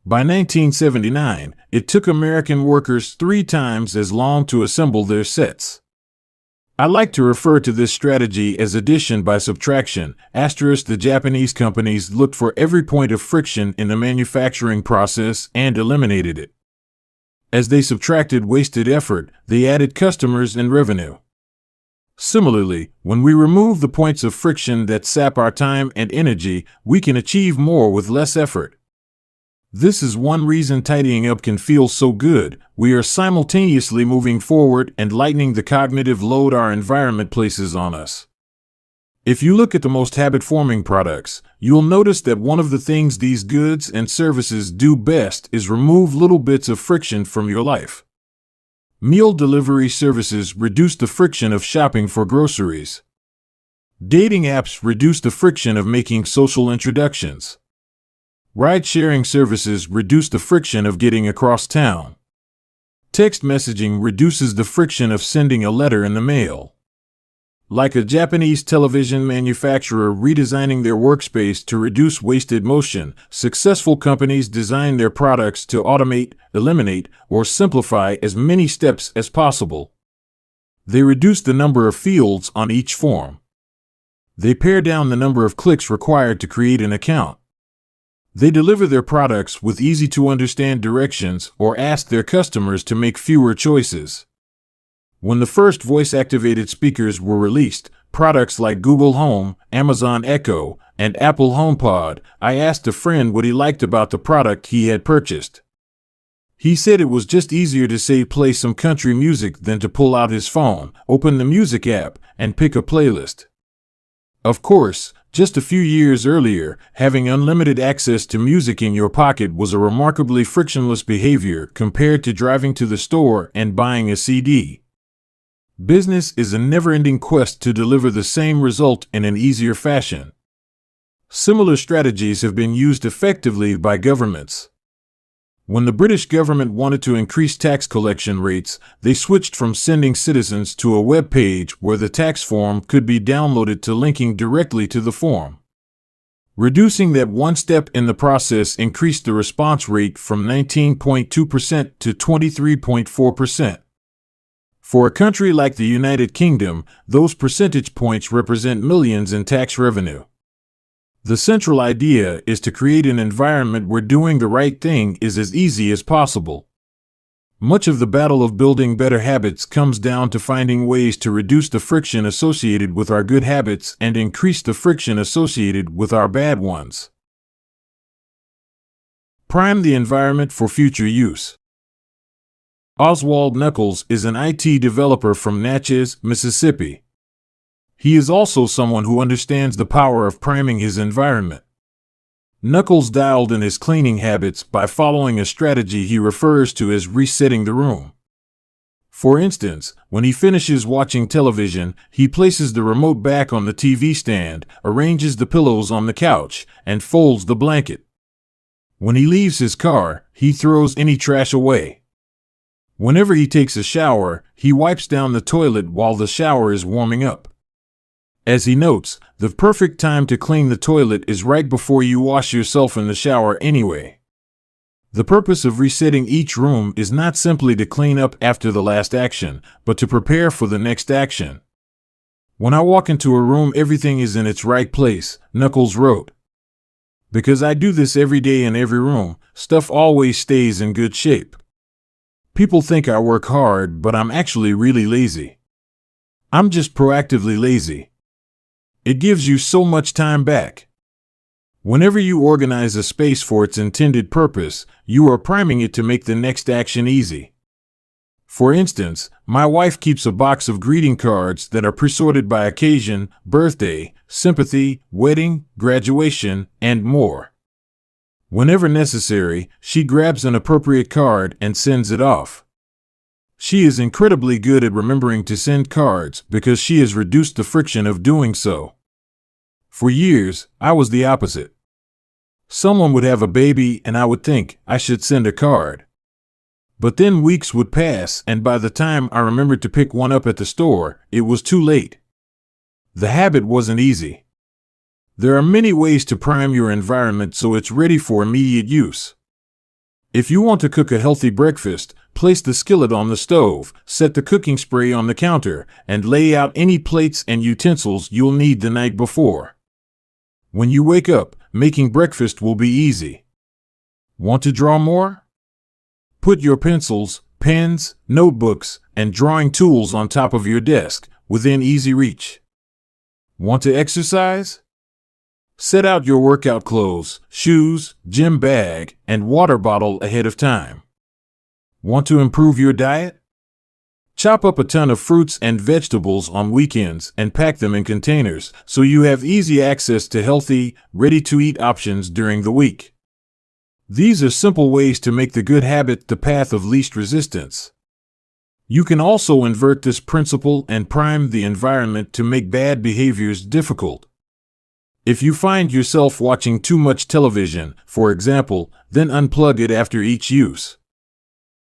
By 1979, it took American workers 3 times as long to assemble their sets. I like to refer to this strategy as addition by subtraction. Asterisk, the Japanese companies looked for every point of friction in the manufacturing process and eliminated it. As they subtracted wasted effort, they added customers and revenue. Similarly, when we remove the points of friction that sap our time and energy, we can achieve more with less effort. This is one reason tidying up can feel so good. We are simultaneously moving forward and lightening the cognitive load our environment places on us. If you look at the most habit-forming products, you'll notice that one of the things these goods and services do best is remove little bits of friction from your life. Meal delivery services reduce the friction of shopping for groceries. Dating apps reduce the friction of making social introductions. Ride-sharing services reduce the friction of getting across town. Text messaging reduces the friction of sending a letter in the mail. Like a Japanese television manufacturer redesigning their workspace to reduce wasted motion, successful companies design their products to automate, eliminate, or simplify as many steps as possible. They reduce the number of fields on each form. They pare down the number of clicks required to create an account. They deliver their products with easy-to-understand directions or ask their customers to make fewer choices. When the first voice-activated speakers were released, products like Google Home, Amazon Echo, and Apple HomePod, I asked a friend what he liked about the product he had purchased. He said it was just easier to say play some country music than to pull out his phone, open the music app, and pick a playlist. Of course, just a few years earlier, having unlimited access to music in your pocket was a remarkably frictionless behavior compared to driving to the store and buying a CD. Business is a never-ending quest to deliver the same result in an easier fashion. Similar strategies have been used effectively by governments. When the British government wanted to increase tax collection rates, they switched from sending citizens to a web page where the tax form could be downloaded to linking directly to the form. Reducing that one step in the process increased the response rate from 19.2% to 23.4%. For a country like the United Kingdom, those percentage points represent millions in tax revenue. The central idea is to create an environment where doing the right thing is as easy as possible. Much of the battle of building better habits comes down to finding ways to reduce the friction associated with our good habits and increase the friction associated with our bad ones. Prime the environment for future use. Oswald Knuckles is an IT developer from Natchez, Mississippi. He is also someone who understands the power of priming his environment. Knuckles dialed in his cleaning habits by following a strategy he refers to as resetting the room. For instance, when he finishes watching television, he places the remote back on the TV stand, arranges the pillows on the couch, and folds the blanket. When he leaves his car, he throws any trash away. Whenever he takes a shower, he wipes down the toilet while the shower is warming up. As he notes, the perfect time to clean the toilet is right before you wash yourself in the shower anyway. The purpose of resetting each room is not simply to clean up after the last action, but to prepare for the next action. When I walk into a room, everything is in its right place, Knuckles wrote. Because I do this every day in every room, stuff always stays in good shape. People think I work hard, but I'm actually really lazy. I'm just proactively lazy. It gives you so much time back. Whenever you organize a space for its intended purpose, you are priming it to make the next action easy. For instance, my wife keeps a box of greeting cards that are pre-sorted by occasion, birthday, sympathy, wedding, graduation, and more. Whenever necessary, she grabs an appropriate card and sends it off. She is incredibly good at remembering to send cards because she has reduced the friction of doing so. For years, I was the opposite. Someone would have a baby and I would think I should send a card. But then weeks would pass and by the time I remembered to pick one up at the store, it was too late. The habit wasn't easy. There are many ways to prime your environment so it's ready for immediate use. If you want to cook a healthy breakfast, place the skillet on the stove, set the cooking spray on the counter, and lay out any plates and utensils you'll need the night before. When you wake up, making breakfast will be easy. Want to draw more? Put your pencils, pens, notebooks, and drawing tools on top of your desk, within easy reach. Want to exercise? Set out your workout clothes, shoes, gym bag, and water bottle ahead of time. Want to improve your diet? Chop up a ton of fruits and vegetables on weekends and pack them in containers so you have easy access to healthy, ready-to-eat options during the week. These are simple ways to make the good habit the path of least resistance. You can also invert this principle and prime the environment to make bad behaviors difficult. If you find yourself watching too much television, for example, then unplug it after each use.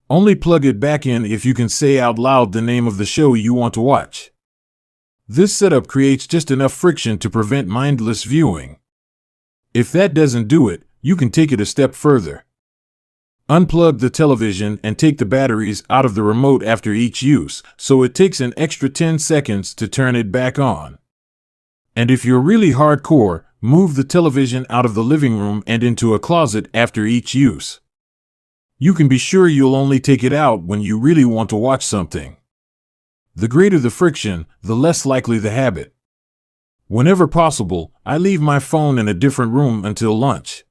Only plug it back in if you can say out loud the name of the show you want to watch. This setup creates just enough friction to prevent mindless viewing. If that doesn't do it, you can take it a step further. Unplug the television and take the batteries out of the remote after each use, so it takes an extra 10 seconds to turn it back on. And if you're really hardcore, move the television out of the living room and into a closet after each use. You can be sure you'll only take it out when you really want to watch something. The greater the friction, the less likely the habit. Whenever possible, I leave my phone in a different room until lunch.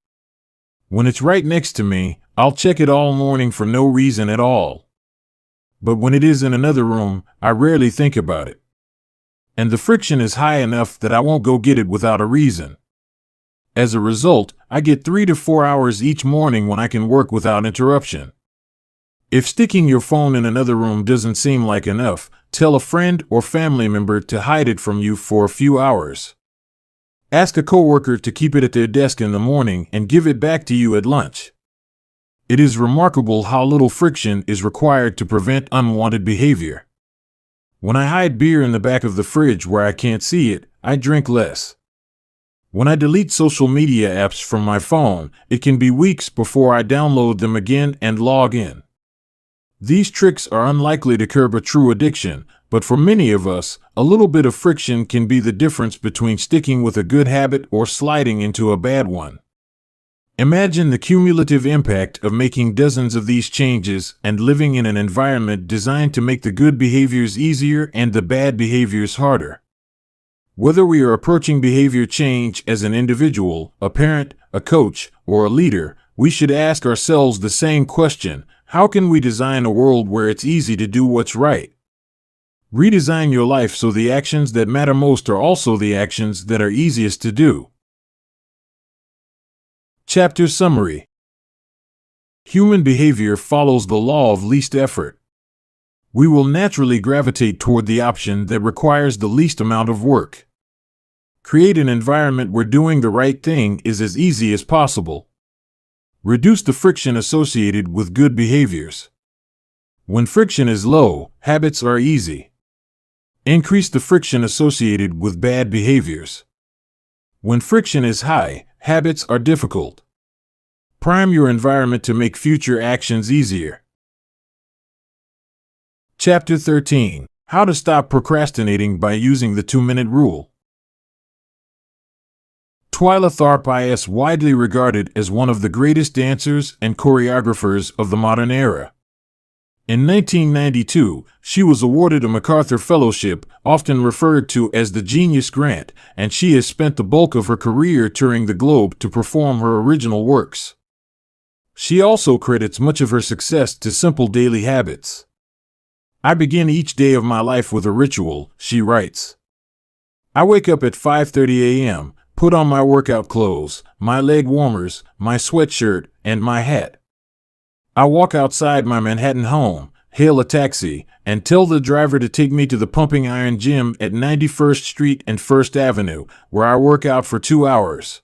When it's right next to me, I'll check it all morning for no reason at all. But when it is in another room, I rarely think about it. And the friction is high enough that I won't go get it without a reason. As a result, I get 3 to 4 hours each morning when I can work without interruption. If sticking your phone in another room doesn't seem like enough, tell a friend or family member to hide it from you for a few hours. Ask a coworker to keep it at their desk in the morning and give it back to you at lunch. It is remarkable how little friction is required to prevent unwanted behavior. When I hide beer in the back of the fridge where I can't see it, I drink less. When I delete social media apps from my phone, it can be weeks before I download them again and log in. These tricks are unlikely to curb a true addiction, but for many of us, a little bit of friction can be the difference between sticking with a good habit or sliding into a bad one. Imagine the cumulative impact of making dozens of these changes and living in an environment designed to make the good behaviors easier and the bad behaviors harder. Whether we are approaching behavior change as an individual, a parent, a coach, or a leader, we should ask ourselves the same question: how can we design a world where it's easy to do what's right? Redesign your life so the actions that matter most are also the actions that are easiest to do. Chapter Summary. Human behavior follows the law of least effort. We will naturally gravitate toward the option that requires the least amount of work. Create an environment where doing the right thing is as easy as possible. Reduce the friction associated with good behaviors. When friction is low, habits are easy. Increase the friction associated with bad behaviors. When friction is high, habits are difficult. Prime your environment to make future actions easier. Chapter 13. How to stop procrastinating by using the 2-minute rule. Twyla Tharp is widely regarded as one of the greatest dancers and choreographers of the modern era. In 1992, she was awarded a MacArthur Fellowship, often referred to as the Genius Grant, and she has spent the bulk of her career touring the globe to perform her original works. She also credits much of her success to simple daily habits. I begin each day of my life with a ritual, she writes. I wake up at 5:30 a.m., put on my workout clothes, my leg warmers, my sweatshirt, and my hat. I walk outside my Manhattan home, hail a taxi, and tell the driver to take me to the Pumping Iron Gym at 91st Street and 1st Avenue, where I work out for 2 hours.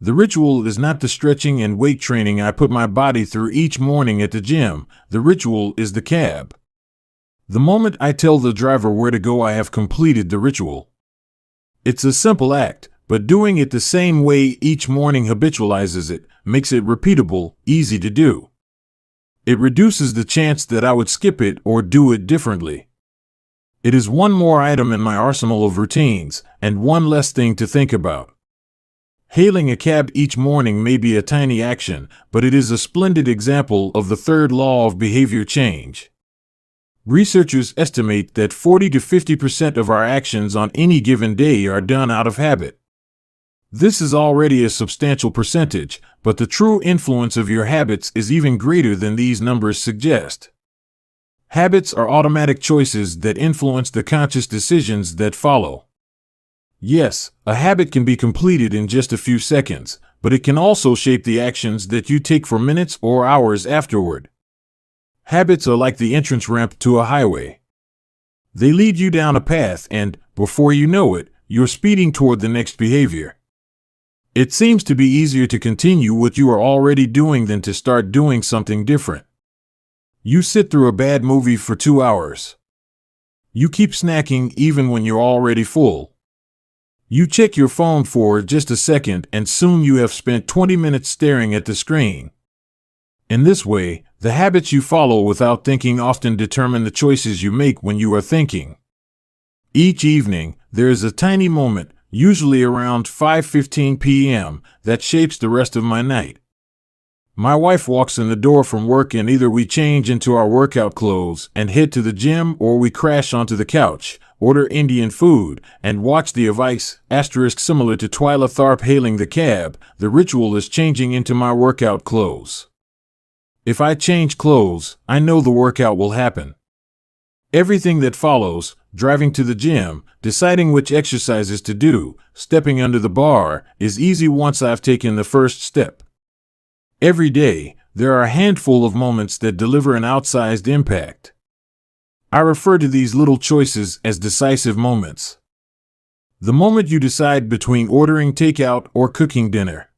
The ritual is not the stretching and weight training I put my body through each morning at the gym. The ritual is the cab. The moment I tell the driver where to go, I have completed the ritual. It's a simple act, but doing it the same way each morning habitualizes it, makes it repeatable, easy to do. It reduces the chance that I would skip it or do it differently. It is one more item in my arsenal of routines, and one less thing to think about. Hailing a cab each morning may be a tiny action, but it is a splendid example of the third law of behavior change. Researchers estimate that 40 to 50% of our actions on any given day are done out of habit. This is already a substantial percentage, but the true influence of your habits is even greater than these numbers suggest. Habits are automatic choices that influence the conscious decisions that follow. Yes, a habit can be completed in just a few seconds, but it can also shape the actions that you take for minutes or hours afterward. Habits are like the entrance ramp to a highway. They lead you down a path and, before you know it, you're speeding toward the next behavior. It seems to be easier to continue what you are already doing than to start doing something different. You sit through a bad movie for 2 hours. You keep snacking even when you're already full. You check your phone for just a second and soon you have spent 20 minutes staring at the screen. In this way, the habits you follow without thinking often determine the choices you make when you are thinking. Each evening, there is a tiny moment, usually around 5:15 p.m., that shapes the rest of my night. My wife walks in the door from work and either we change into our workout clothes and head to the gym or we crash onto the couch, order Indian food, and watch the advice, similar to Twyla Tharp hailing the cab. The ritual is changing into my workout clothes. If I change clothes, I know the workout will happen. Everything that follows, driving to the gym, deciding which exercises to do, stepping under the bar, is easy once I've taken the first step. Every day, there are a handful of moments that deliver an outsized impact. I refer to these little choices as decisive moments. The moment you decide between ordering takeout or cooking dinner.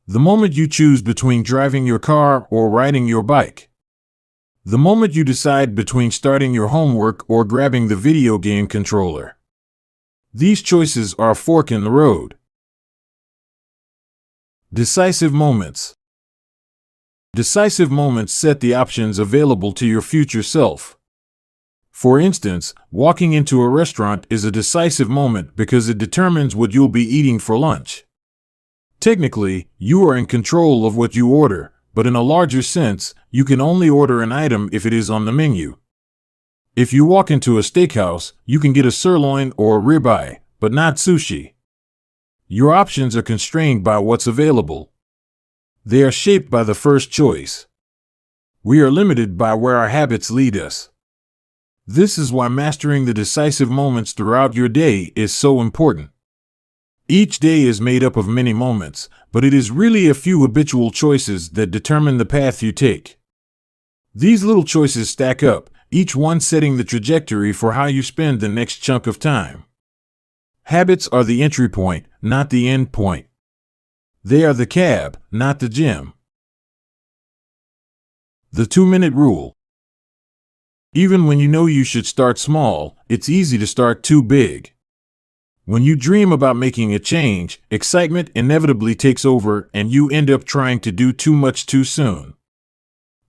The moment you choose between driving your car or riding your bike. The moment you decide between starting your homework or grabbing the video game controller. These choices are a fork in the road. Decisive moments. Decisive moments set the options available to your future self. For instance, walking into a restaurant is a decisive moment because it determines what you'll be eating for lunch. Technically, you are in control of what you order, but in a larger sense, you can only order an item if it is on the menu. If you walk into a steakhouse, you can get a sirloin or a ribeye, but not sushi. Your options are constrained by what's available. They are shaped by the first choice. We are limited by where our habits lead us. This is why mastering the decisive moments throughout your day is so important. Each day is made up of many moments, but it is really a few habitual choices that determine the path you take. These little choices stack up, each one setting the trajectory for how you spend the next chunk of time. Habits are the entry point, not the end point. They are the cab, not the gym. The 2-minute rule. Even when you know you should start small, it's easy to start too big. When you dream about making a change, excitement inevitably takes over and you end up trying to do too much too soon.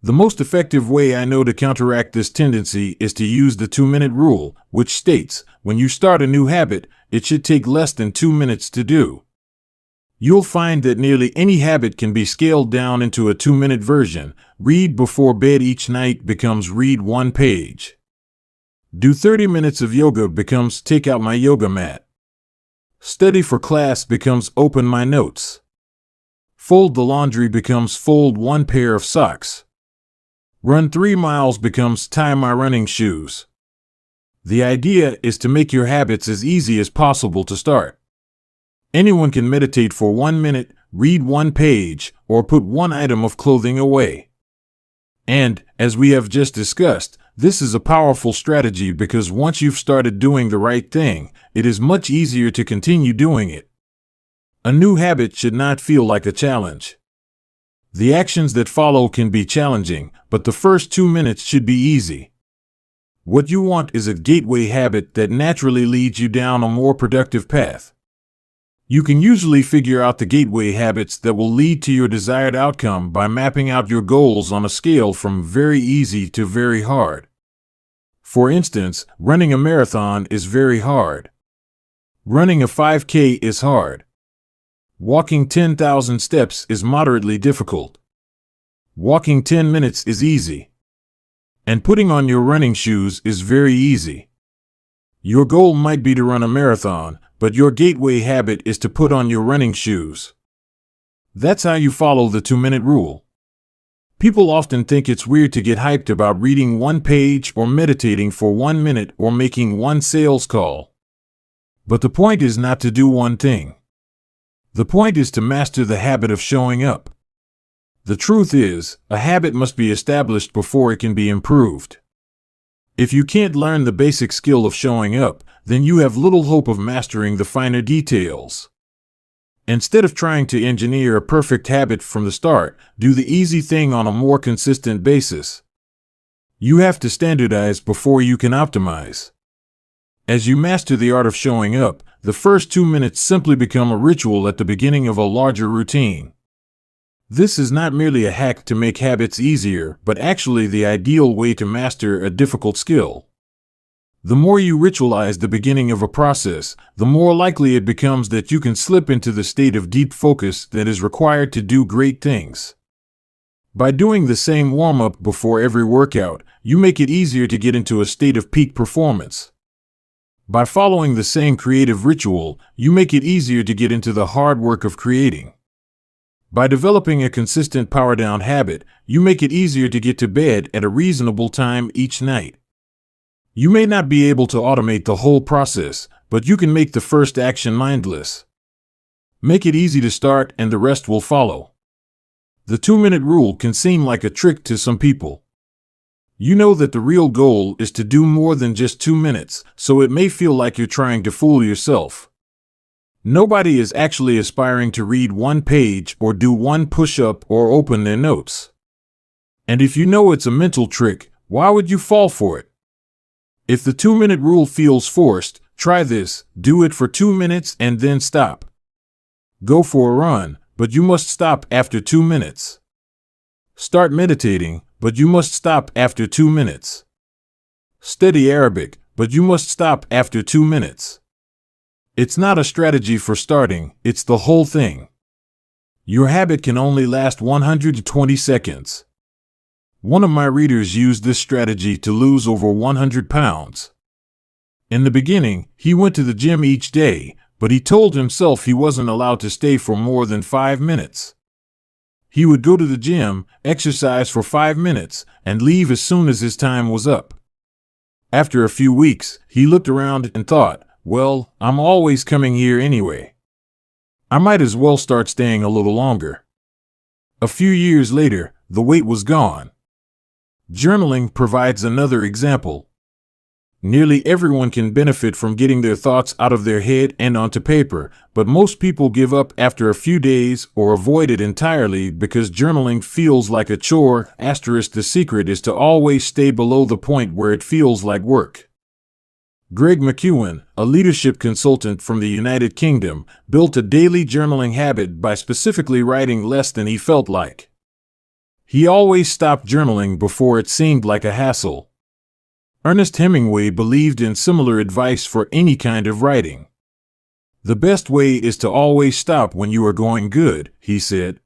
The most effective way I know to counteract this tendency is to use the 2-minute rule, which states, when you start a new habit, it should take less than 2 minutes to do. You'll find that nearly any habit can be scaled down into a 2-minute version. Read before bed each night becomes read 1 page. Do 30 minutes of yoga becomes take out my yoga mat. Study for class becomes open my notes. Fold the laundry becomes fold 1 pair of socks. Run 3 miles becomes tie my running shoes. The idea is to make your habits as easy as possible to start. Anyone can meditate for 1 minute, read 1 page, or put 1 item of clothing away. And, as we have just discussed, this is a powerful strategy because once you've started doing the right thing, it is much easier to continue doing it. A new habit should not feel like a challenge. The actions that follow can be challenging, but the first 2 minutes should be easy. What you want is a gateway habit that naturally leads you down a more productive path. You can usually figure out the gateway habits that will lead to your desired outcome by mapping out your goals on a scale from very easy to very hard. For instance, running a marathon is very hard. Running a 5K is hard. Walking 10,000 steps is moderately difficult. Walking 10 minutes is easy. And putting on your running shoes is very easy. Your goal might be to run a marathon, but your gateway habit is to put on your running shoes. That's how you follow the 2-minute rule. People often think it's weird to get hyped about reading one page or meditating for 1 minute or making one sales call. But the point is not to do one thing. The point is to master the habit of showing up. The truth is, a habit must be established before it can be improved. If you can't learn the basic skill of showing up, then you have little hope of mastering the finer details. Instead of trying to engineer a perfect habit from the start, do the easy thing on a more consistent basis. You have to standardize before you can optimize. As you master the art of showing up, the first 2 minutes simply become a ritual at the beginning of a larger routine. This is not merely a hack to make habits easier, but actually the ideal way to master a difficult skill. The more you ritualize the beginning of a process, the more likely it becomes that you can slip into the state of deep focus that is required to do great things. By doing the same warm-up before every workout, you make it easier to get into a state of peak performance. By following the same creative ritual, you make it easier to get into the hard work of creating. By developing a consistent power-down habit, you make it easier to get to bed at a reasonable time each night. You may not be able to automate the whole process, but you can make the first action mindless. Make it easy to start and the rest will follow. The 2-minute rule can seem like a trick to some people. You know that the real goal is to do more than just 2 minutes, so it may feel like you're trying to fool yourself. Nobody is actually aspiring to read 1 page or do 1 push-up or open their notes. And if you know it's a mental trick, why would you fall for it? If the 2-minute rule feels forced, try this: do it for 2 minutes and then stop. Go for a run, but you must stop after 2 minutes. Start meditating, but you must stop after 2 minutes. Study Arabic, but you must stop after 2 minutes. It's not a strategy for starting, it's the whole thing. Your habit can only last 120 seconds. One of my readers used this strategy to lose over 100 pounds. In the beginning, he went to the gym each day, but he told himself he wasn't allowed to stay for more than 5 minutes. He would go to the gym, exercise for 5 minutes, and leave as soon as his time was up. After a few weeks, he looked around and thought, well, I'm always coming here anyway. I might as well start staying a little longer. A few years later, the weight was gone. Journaling provides another example. Nearly everyone can benefit from getting their thoughts out of their head and onto paper, but most people give up after a few days or avoid it entirely because journaling feels like a chore. The secret is to always stay below the point where it feels like work. Greg McEwen, a leadership consultant from the United Kingdom, built a daily journaling habit by specifically writing less than he felt like. He always stopped journaling before it seemed like a hassle. Ernest Hemingway believed in similar advice for any kind of writing. The best way is to always stop when you are going good, he said.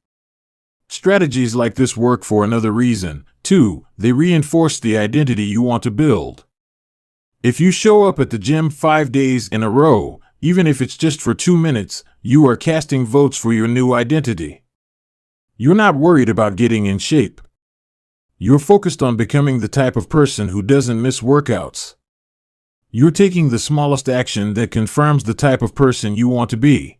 Strategies like this work for another reason, too. They reinforce the identity you want to build. If you show up at the gym 5 days in a row, even if it's just for 2 minutes, you are casting votes for your new identity. You're not worried about getting in shape. You're focused on becoming the type of person who doesn't miss workouts. You're taking the smallest action that confirms the type of person you want to be.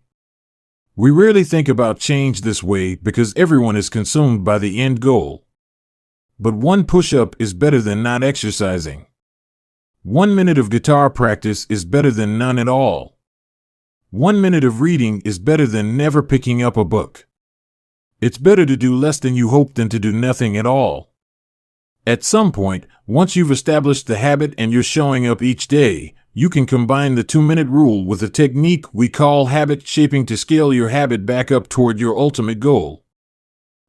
We rarely think about change this way because everyone is consumed by the end goal. But 1 push-up is better than not exercising. 1 minute of guitar practice is better than none at all. 1 minute of reading is better than never picking up a book. It's better to do less than you hope than to do nothing at all. At some point, once you've established the habit and you're showing up each day, you can combine the 2-minute rule with a technique we call habit shaping to scale your habit back up toward your ultimate goal.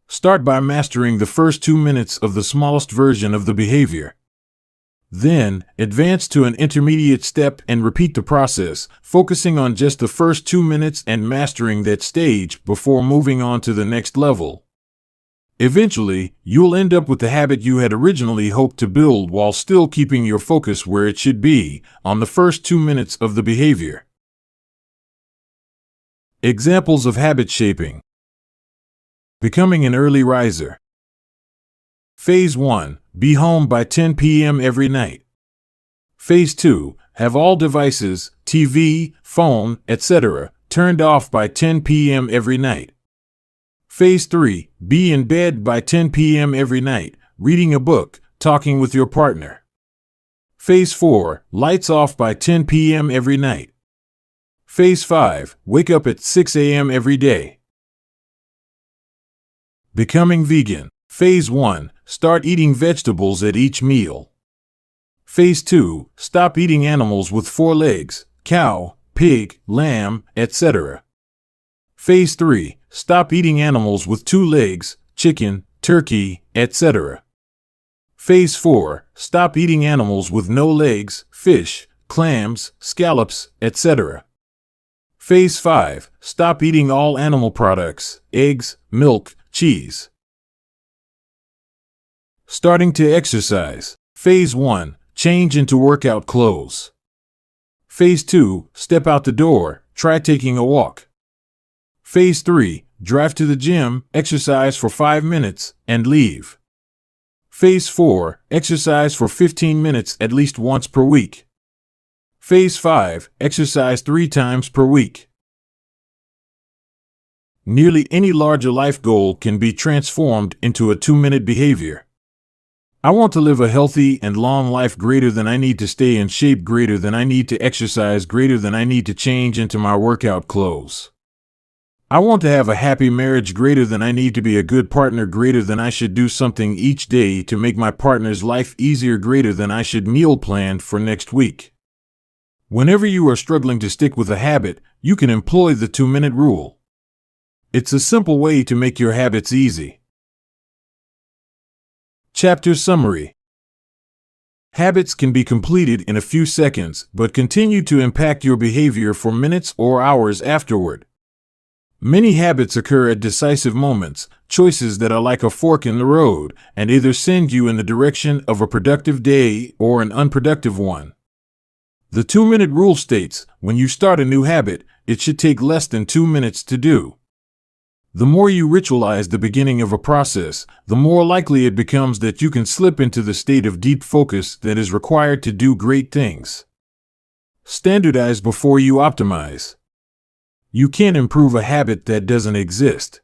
Start by mastering the first 2 minutes of the smallest version of the behavior. Then, advance to an intermediate step and repeat the process, focusing on just the first 2 minutes and mastering that stage before moving on to the next level. Eventually, you'll end up with the habit you had originally hoped to build while still keeping your focus where it should be, on the first 2 minutes of the behavior. Examples of habit shaping. Becoming an early riser. Phase 1. Be home by 10 p.m. every night. Phase 2. Have all devices, TV, phone, etc., turned off by 10 p.m. every night. Phase 3. Be in bed by 10 p.m. every night, reading a book, talking with your partner. Phase 4. Lights off by 10 p.m. every night. Phase 5. Wake up at 6 a.m. every day. Becoming vegan. Phase 1. Start eating vegetables at each meal. Phase 2. Stop eating animals with 4 legs, cow, pig, lamb, etc. Phase 3. Stop eating animals with 2 legs, chicken, turkey, etc. Phase 4. Stop eating animals with no legs, fish, clams, scallops, etc. Phase 5. Stop eating all animal products, eggs, milk, cheese. Starting to exercise. Phase 1. Change into workout clothes. Phase 2. Step out the door, try taking a walk. Phase 3. Drive to the gym, exercise for 5 minutes, and leave. Phase 4. Exercise for 15 minutes at least once per week. Phase 5. Exercise 3 times per week. Nearly any larger life goal can be transformed into a 2-minute behavior. I want to live a healthy and long life greater than I need to stay in shape, greater than I need to exercise, greater than I need to change into my workout clothes. I want to have a happy marriage, greater than I need to be a good partner, greater than I should do something each day to make my partner's life easier, greater than I should meal plan for next week. Whenever you are struggling to stick with a habit, you can employ the 2-minute rule. It's a simple way to make your habits easy. Chapter Summary. Habits can be completed in a few seconds, but continue to impact your behavior for minutes or hours afterward. Many habits occur at decisive moments, choices that are like a fork in the road, and either send you in the direction of a productive day or an unproductive one. The 2-minute rule states, when you start a new habit, it should take less than 2 minutes to do. The more you ritualize the beginning of a process, the more likely it becomes that you can slip into the state of deep focus that is required to do great things. Standardize before you optimize. You can't improve a habit that doesn't exist.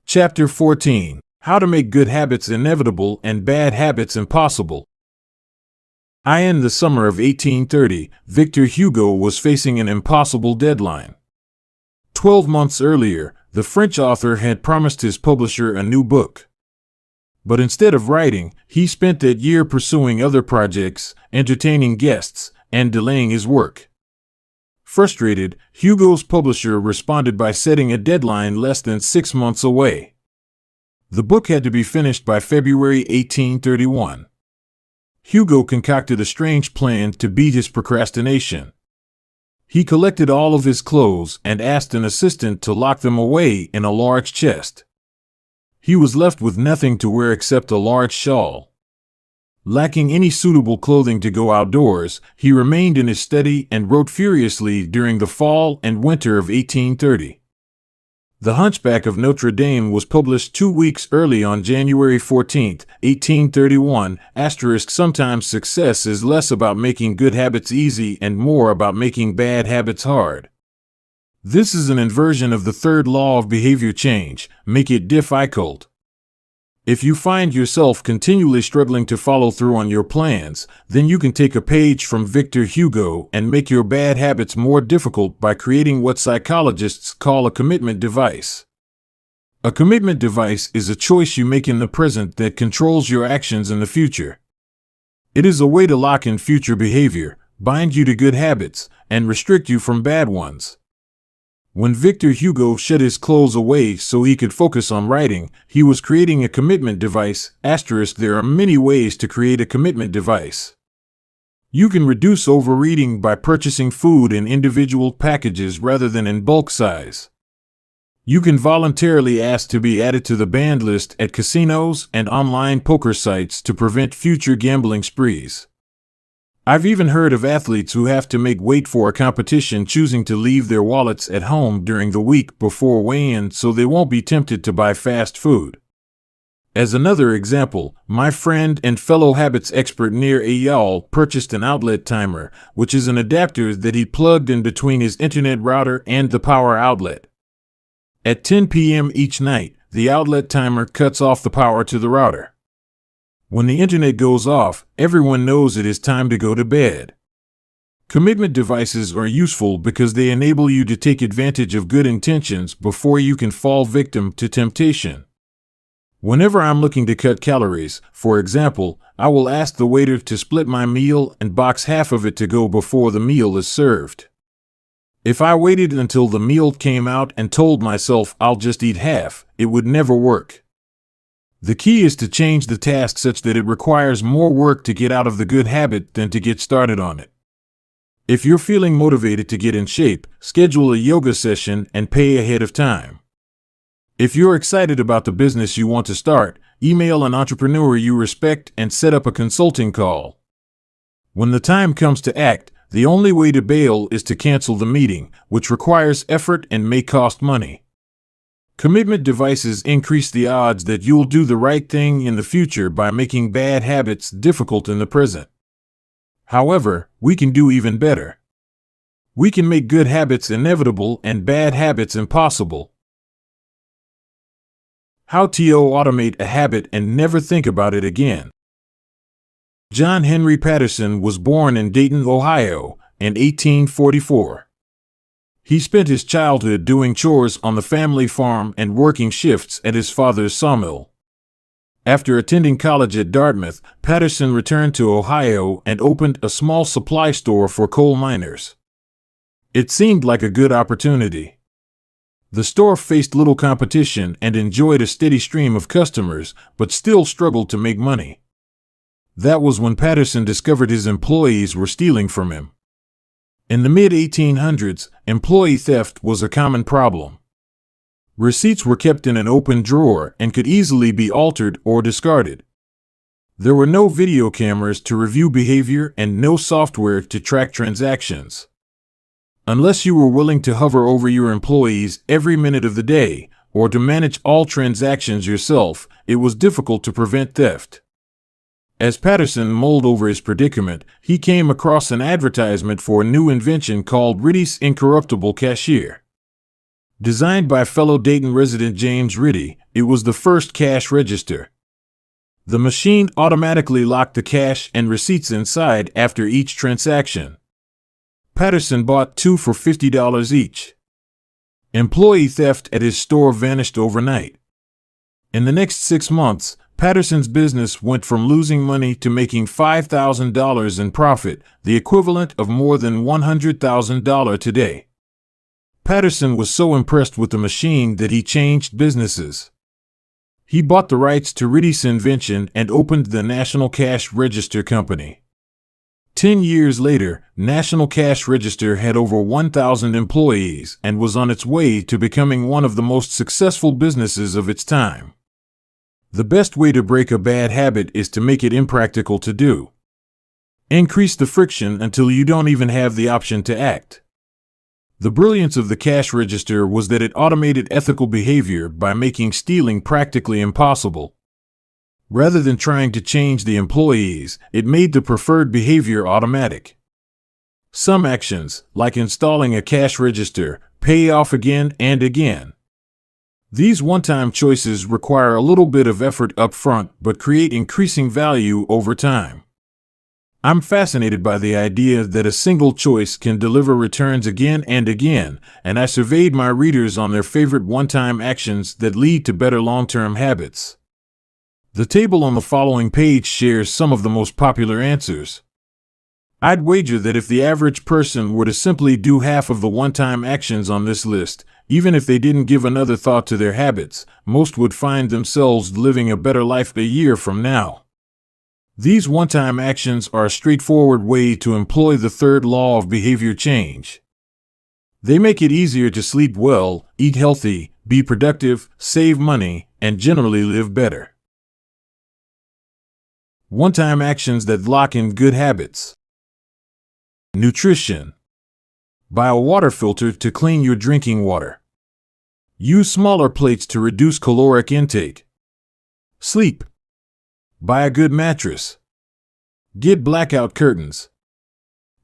Chapter 14. How to make good habits inevitable and bad habits impossible. In the summer of 1830, Victor Hugo was facing an impossible deadline. 12 months earlier, the French author had promised his publisher a new book. But instead of writing, he spent that year pursuing other projects, entertaining guests, and delaying his work. Frustrated, Hugo's publisher responded by setting a deadline less than 6 months away. The book had to be finished by February 1831. Hugo concocted a strange plan to beat his procrastination. He collected all of his clothes and asked an assistant to lock them away in a large chest. He was left with nothing to wear except a large shawl. Lacking any suitable clothing to go outdoors, he remained in his study and wrote furiously during the fall and winter of 1830. The Hunchback of Notre Dame was published 2 weeks early on January 14, 1831. Sometimes success is less about making good habits easy and more about making bad habits hard. This is an inversion of the third law of behavior change: make it difficult. If you find yourself continually struggling to follow through on your plans, then you can take a page from Victor Hugo and make your bad habits more difficult by creating what psychologists call a commitment device. A commitment device is a choice you make in the present that controls your actions in the future. It is a way to lock in future behavior, bind you to good habits, and restrict you from bad ones. When Victor Hugo shut his clothes away so he could focus on writing, he was creating a commitment device. There are many ways to create a commitment device. You can reduce overeating by purchasing food in individual packages rather than in bulk size. You can voluntarily ask to be added to the banned list at casinos and online poker sites to prevent future gambling sprees. I've even heard of athletes who have to make weight for a competition choosing to leave their wallets at home during the week before weigh-in so they won't be tempted to buy fast food. As another example, my friend and fellow habits expert Nir Eyal purchased an outlet timer, which is an adapter that he plugged in between his internet router and the power outlet. At 10 p.m. each night, the outlet timer cuts off the power to the router. When the internet goes off, everyone knows it is time to go to bed. Commitment devices are useful because they enable you to take advantage of good intentions before you can fall victim to temptation. Whenever I'm looking to cut calories, for example, I will ask the waiter to split my meal and box half of it to go before the meal is served. If I waited until the meal came out and told myself I'll just eat half, it would never work. The key is to change the task such that it requires more work to get out of the good habit than to get started on it. If you're feeling motivated to get in shape, schedule a yoga session and pay ahead of time. If you're excited about the business you want to start, email an entrepreneur you respect and set up a consulting call. When the time comes to act, the only way to bail is to cancel the meeting, which requires effort and may cost money. Commitment devices increase the odds that you'll do the right thing in the future by making bad habits difficult in the present. However, we can do even better. We can make good habits inevitable and bad habits impossible. How to automate a habit and never think about it again. John Henry Patterson was born in Dayton, Ohio, in 1844. He spent his childhood doing chores on the family farm and working shifts at his father's sawmill. After attending college at Dartmouth, Patterson returned to Ohio and opened a small supply store for coal miners. It seemed like a good opportunity. The store faced little competition and enjoyed a steady stream of customers, but still struggled to make money. That was when Patterson discovered his employees were stealing from him. In the mid-1800s, employee theft was a common problem. Receipts were kept in an open drawer and could easily be altered or discarded. There were no video cameras to review behavior and no software to track transactions. Unless you were willing to hover over your employees every minute of the day, or to manage all transactions yourself, it was difficult to prevent theft. As Patterson mulled over his predicament, he came across an advertisement for a new invention called Ritty's Incorruptible Cashier. Designed by fellow Dayton resident James Ritty, it was the first cash register. The machine automatically locked the cash and receipts inside after each transaction. Patterson bought 2 for $50 each. Employee theft at his store vanished overnight. In the next 6 months, Patterson's business went from losing money to making $5,000 in profit, the equivalent of more than $100,000 today. Patterson was so impressed with the machine that he changed businesses. He bought the rights to Ritty's invention and opened the National Cash Register Company. 10 years later, National Cash Register had over 1,000 employees and was on its way to becoming one of the most successful businesses of its time. The best way to break a bad habit is to make it impractical to do. Increase the friction until you don't even have the option to act. The brilliance of the cash register was that it automated ethical behavior by making stealing practically impossible. Rather than trying to change the employees, it made the preferred behavior automatic. Some actions, like installing a cash register, pay off again and again. These one-time choices require a little bit of effort up front, but create increasing value over time. I'm fascinated by the idea that a single choice can deliver returns again and again, and I surveyed my readers on their favorite one-time actions that lead to better long-term habits. The table on the following page shares some of the most popular answers. I'd wager that if the average person were to simply do half of the one-time actions on this list, even if they didn't give another thought to their habits, most would find themselves living a better life a year from now. These one-time actions are a straightforward way to employ the third law of behavior change. They make it easier to sleep well, eat healthy, be productive, save money, and generally live better. One-time actions that lock in good habits. Nutrition. Buy a water filter to clean your drinking water. Use smaller plates to reduce caloric intake. Sleep. Buy a good mattress. Get blackout curtains.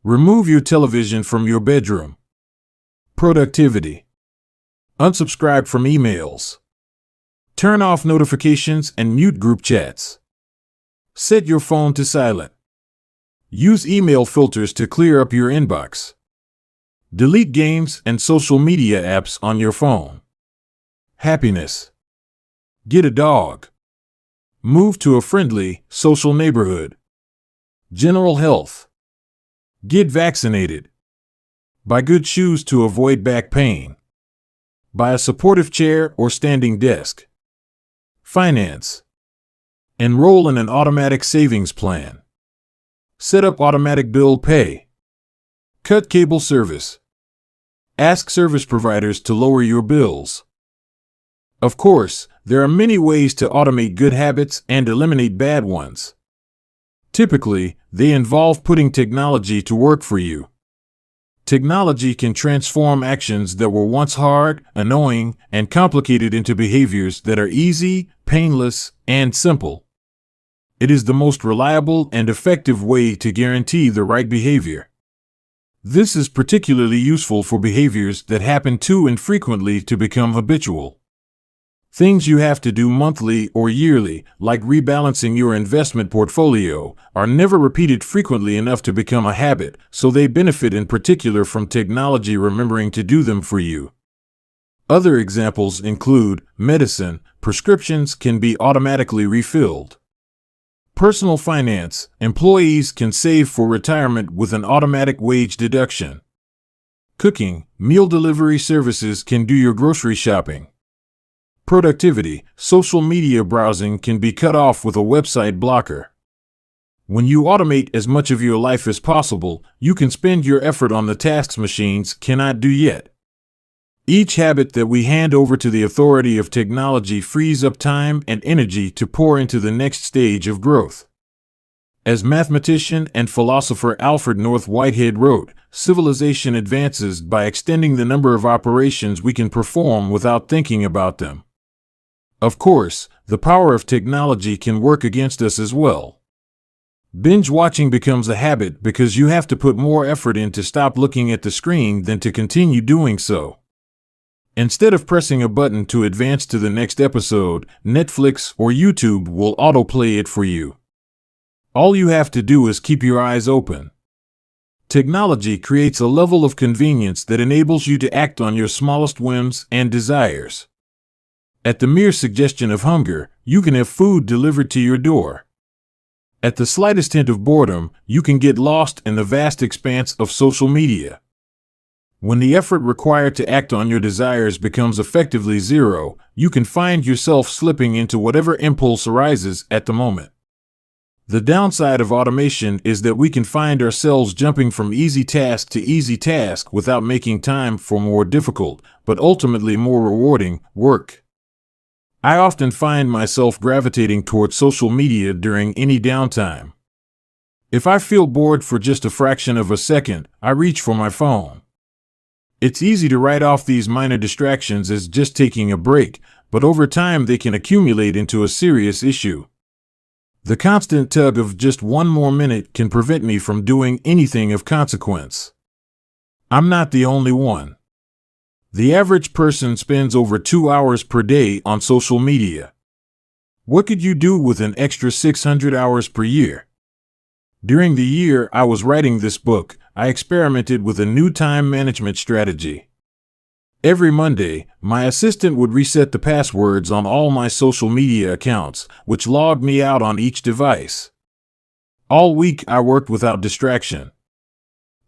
Remove your television from your bedroom. Productivity. Unsubscribe from emails. Turn off notifications and mute group chats. Set your phone to silent. Use email filters to clear up your inbox. Delete games and social media apps on your phone. Happiness. Get a dog. Move to a friendly, social neighborhood. General health. Get vaccinated. Buy good shoes to avoid back pain. Buy a supportive chair or standing desk. Finance. Enroll in an automatic savings plan. Set up automatic bill pay. Cut cable service. Ask service providers to lower your bills. Of course, there are many ways to automate good habits and eliminate bad ones. Typically, they involve putting technology to work for you. Technology can transform actions that were once hard, annoying, and complicated into behaviors that are easy, painless, and simple. It is the most reliable and effective way to guarantee the right behavior. This is particularly useful for behaviors that happen too infrequently to become habitual. Things you have to do monthly or yearly, like rebalancing your investment portfolio, are never repeated frequently enough to become a habit, so they benefit in particular from technology remembering to do them for you. Other examples include medicine. Prescriptions can be automatically refilled. Personal finance. Employees can save for retirement with an automatic wage deduction. Cooking. Meal delivery services can do your grocery shopping. Productivity. Social media browsing can be cut off with a website blocker. When you automate as much of your life as possible, you can spend your effort on the tasks machines cannot do yet. Each habit that we hand over to the authority of technology frees up time and energy to pour into the next stage of growth. As mathematician and philosopher Alfred North Whitehead wrote, civilization advances by extending the number of operations we can perform without thinking about them. Of course, the power of technology can work against us as well. Binge watching becomes a habit because you have to put more effort in to stop looking at the screen than to continue doing so. Instead of pressing a button to advance to the next episode, Netflix or YouTube will autoplay it for you. All you have to do is keep your eyes open. Technology creates a level of convenience that enables you to act on your smallest whims and desires. At the mere suggestion of hunger, you can have food delivered to your door. At the slightest hint of boredom, you can get lost in the vast expanse of social media. When the effort required to act on your desires becomes effectively zero, you can find yourself slipping into whatever impulse arises at the moment. The downside of automation is that we can find ourselves jumping from easy task to easy task without making time for more difficult, but ultimately more rewarding, work. I often find myself gravitating toward social media during any downtime. If I feel bored for just a fraction of a second, I reach for my phone. It's easy to write off these minor distractions as just taking a break, but over time they can accumulate into a serious issue. The constant tug of just one more minute can prevent me from doing anything of consequence. I'm not the only one. The average person spends over 2 hours per day on social media. What could you do with an extra 600 hours per year? During the year I was writing this book, I experimented with a new time management strategy. Every Monday, my assistant would reset the passwords on all my social media accounts, which logged me out on each device. All week I worked without distraction.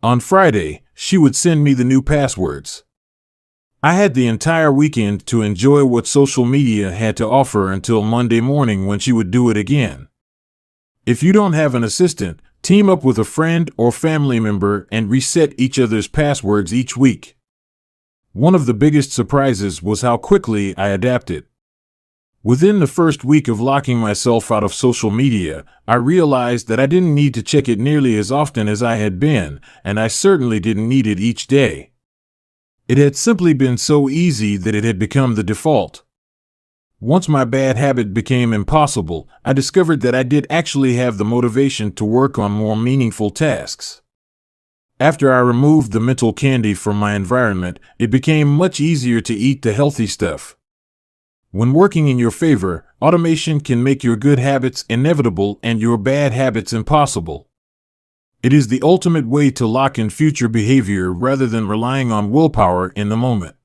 On Friday, she would send me the new passwords. I had the entire weekend to enjoy what social media had to offer until Monday morning when she would do it again. If you don't have an assistant, team up with a friend or family member and reset each other's passwords each week. One of the biggest surprises was how quickly I adapted. Within the first week of locking myself out of social media, I realized that I didn't need to check it nearly as often as I had been, and I certainly didn't need it each day. It had simply been so easy that it had become the default. Once my bad habit became impossible, I discovered that I did actually have the motivation to work on more meaningful tasks. After I removed the mental candy from my environment, it became much easier to eat the healthy stuff. When working in your favor, automation can make your good habits inevitable and your bad habits impossible. It is the ultimate way to lock in future behavior rather than relying on willpower in the moment.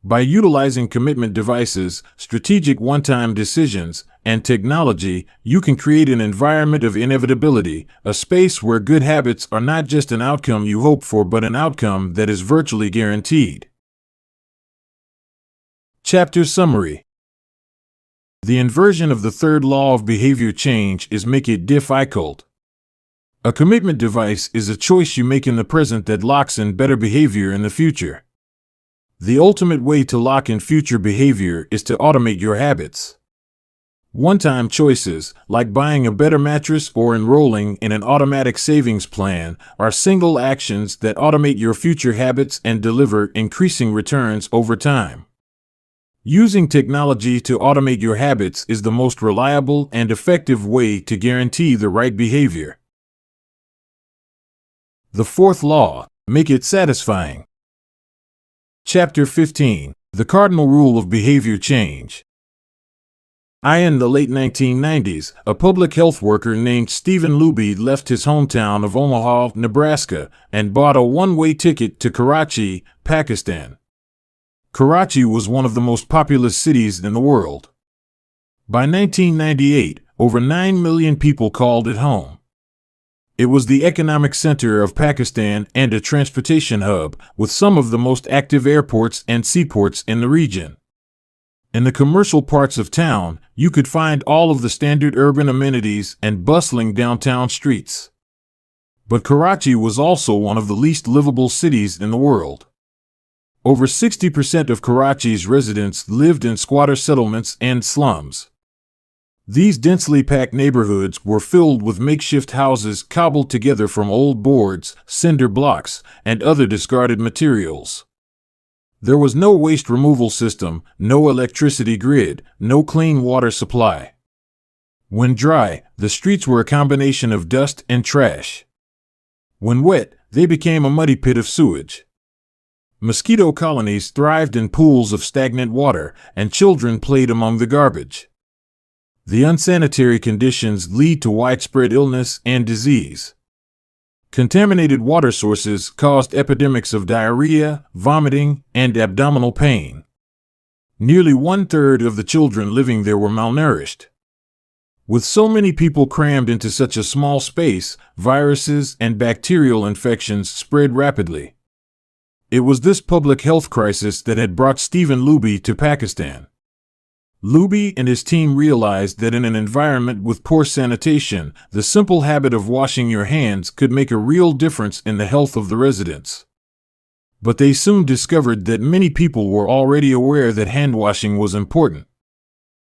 By utilizing commitment devices, strategic one-time decisions, and technology, you can create an environment of inevitability, a space where good habits are not just an outcome you hope for but an outcome that is virtually guaranteed. Chapter Summary. The inversion of the third law of behavior change is make it difficult. A commitment device is a choice you make in the present that locks in better behavior in the future. The ultimate way to lock in future behavior is to automate your habits. One-time choices, like buying a better mattress or enrolling in an automatic savings plan, are single actions that automate your future habits and deliver increasing returns over time. Using technology to automate your habits is the most reliable and effective way to guarantee the right behavior. The fourth law, make it satisfying. Chapter 15, The Cardinal Rule of Behavior Change. In the late 1990s, a public health worker named Stephen Luby left his hometown of Omaha, Nebraska, and bought a one-way ticket to Karachi, Pakistan. Karachi was one of the most populous cities in the world. By 1998, over 9 million people called it home. It was the economic center of Pakistan and a transportation hub, with some of the most active airports and seaports in the region. In the commercial parts of town, you could find all of the standard urban amenities and bustling downtown streets. But Karachi was also one of the least livable cities in the world. Over 60% of Karachi's residents lived in squatter settlements and slums. These densely packed neighborhoods were filled with makeshift houses cobbled together from old boards, cinder blocks, and other discarded materials. There was no waste removal system, no electricity grid, no clean water supply. When dry, the streets were a combination of dust and trash. When wet, they became a muddy pit of sewage. Mosquito colonies thrived in pools of stagnant water, and children played among the garbage. The unsanitary conditions lead to widespread illness and disease. Contaminated water sources caused epidemics of diarrhea, vomiting, and abdominal pain. Nearly 1/3 of the children living there were malnourished. With so many people crammed into such a small space, viruses and bacterial infections spread rapidly. It was this public health crisis that had brought Stephen Luby to Pakistan. Luby and his team realized that in an environment with poor sanitation, the simple habit of washing your hands could make a real difference in the health of the residents. But they soon discovered that many people were already aware that hand washing was important.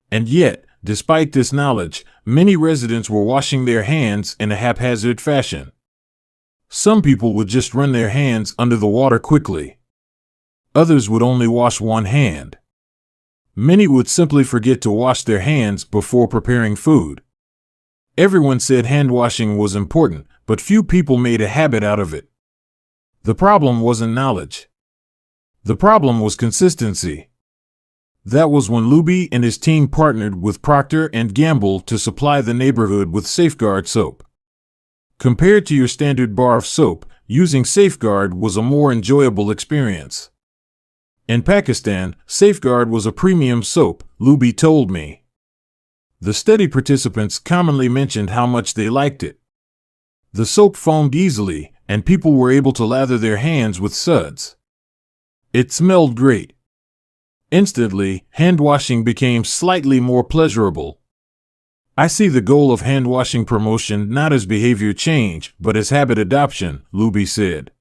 And yet, despite this knowledge, many residents were washing their hands in a haphazard fashion. Some people would just run their hands under the water quickly. Others would only wash one hand. Many would simply forget to wash their hands before preparing food. Everyone said hand washing was important, but few people made a habit out of it. The problem wasn't knowledge. The problem was consistency. That was when Luby and his team partnered with Procter & Gamble to supply the neighborhood with Safeguard soap. Compared to your standard bar of soap, using Safeguard was a more enjoyable experience. In Pakistan, Safeguard was a premium soap, Luby told me. The study participants commonly mentioned how much they liked it. The soap foamed easily, and people were able to lather their hands with suds. It smelled great. Instantly, hand washing became slightly more pleasurable. I see the goal of hand washing promotion not as behavior change, but as habit adoption, Luby said.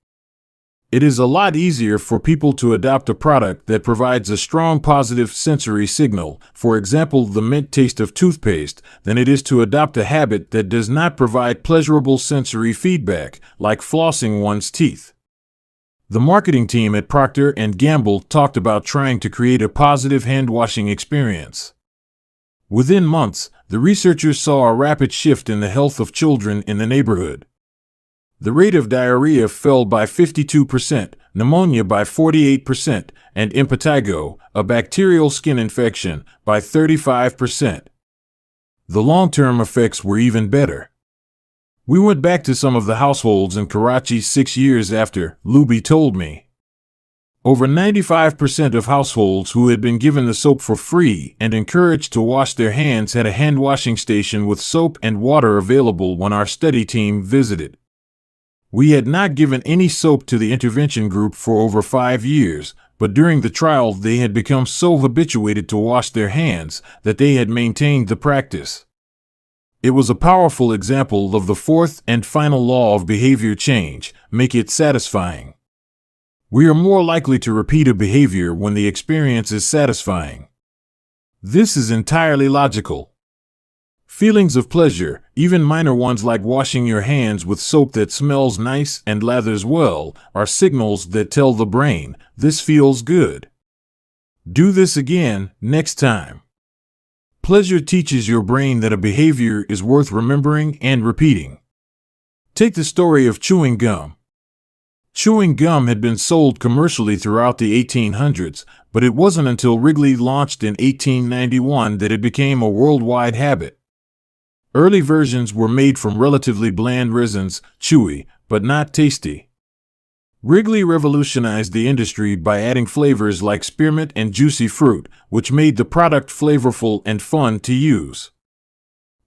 It is a lot easier for people to adopt a product that provides a strong positive sensory signal, for example the mint taste of toothpaste, than it is to adopt a habit that does not provide pleasurable sensory feedback, like flossing one's teeth. The marketing team at Procter & Gamble talked about trying to create a positive hand-washing experience. Within months, the researchers saw a rapid shift in the health of children in the neighborhood. The rate of diarrhea fell by 52%, pneumonia by 48%, and impetigo, a bacterial skin infection, by 35%. The long-term effects were even better. We went back to some of the households in Karachi 6 years after, Luby told me. Over 95% of households who had been given the soap for free and encouraged to wash their hands had a hand-washing station with soap and water available when our study team visited. We had not given any soap to the intervention group for over 5 years, but during the trial they had become so habituated to wash their hands that they had maintained the practice. It was a powerful example of the fourth and final law of behavior change: make it satisfying. We are more likely to repeat a behavior when the experience is satisfying. This is entirely logical. Feelings of pleasure, even minor ones like washing your hands with soap that smells nice and lathers well, are signals that tell the brain, this feels good. Do this again, next time. Pleasure teaches your brain that a behavior is worth remembering and repeating. Take the story of chewing gum. Chewing gum had been sold commercially throughout the 1800s, but it wasn't until Wrigley launched in 1891 that it became a worldwide habit. Early versions were made from relatively bland resins, chewy, but not tasty. Wrigley revolutionized the industry by adding flavors like spearmint and juicy fruit, which made the product flavorful and fun to use.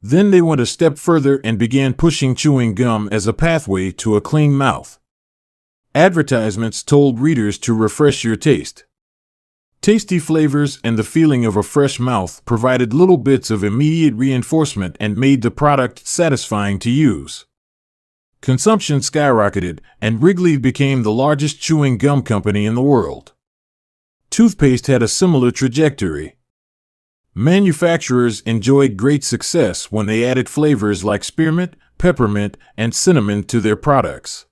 Then they went a step further and began pushing chewing gum as a pathway to a clean mouth. Advertisements told readers to refresh your taste. Tasty flavors and the feeling of a fresh mouth provided little bits of immediate reinforcement and made the product satisfying to use. Consumption skyrocketed, and Wrigley became the largest chewing gum company in the world. Toothpaste had a similar trajectory. Manufacturers enjoyed great success when they added flavors like spearmint, peppermint, and cinnamon to their products.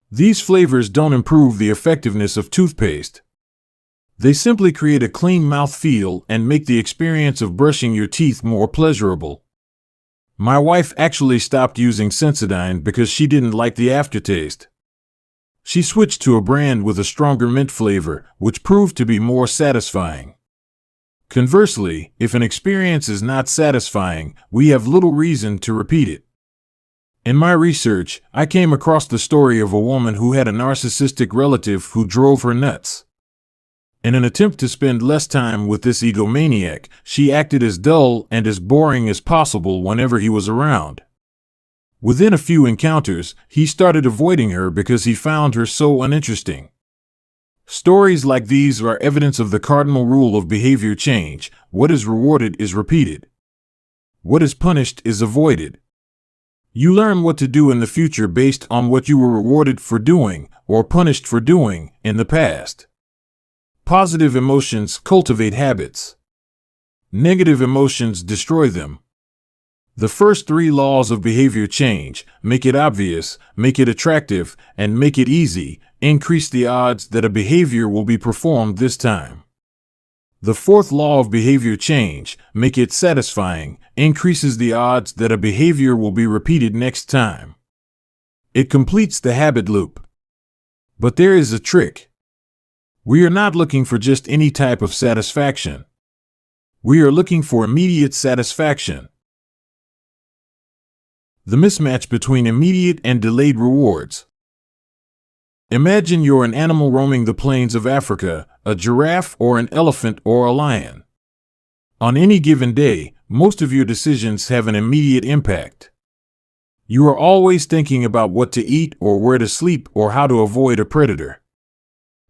These flavors don't improve the effectiveness of toothpaste. They simply create a clean mouth feel and make the experience of brushing your teeth more pleasurable. My wife actually stopped using Sensodyne because she didn't like the aftertaste. She switched to a brand with a stronger mint flavor, which proved to be more satisfying. Conversely, if an experience is not satisfying, we have little reason to repeat it. In my research, I came across the story of a woman who had a narcissistic relative who drove her nuts. In an attempt to spend less time with this egomaniac, she acted as dull and as boring as possible whenever he was around. Within a few encounters, he started avoiding her because he found her so uninteresting. Stories like these are evidence of the cardinal rule of behavior change: what is rewarded is repeated. What is punished is avoided. You learn what to do in the future based on what you were rewarded for doing or punished for doing in the past. Positive emotions cultivate habits. Negative emotions destroy them. The first 3 laws of behavior change: make it obvious, make it attractive, and make it easy, increase the odds that a behavior will be performed this time. The 4th law of behavior change, make it satisfying, increases the odds that a behavior will be repeated next time. It completes the habit loop. But there is a trick. We are not looking for just any type of satisfaction. We are looking for immediate satisfaction. The mismatch between immediate and delayed rewards. Imagine you're an animal roaming the plains of Africa, a giraffe or an elephant or a lion. On any given day, most of your decisions have an immediate impact. You are always thinking about what to eat or where to sleep or how to avoid a predator.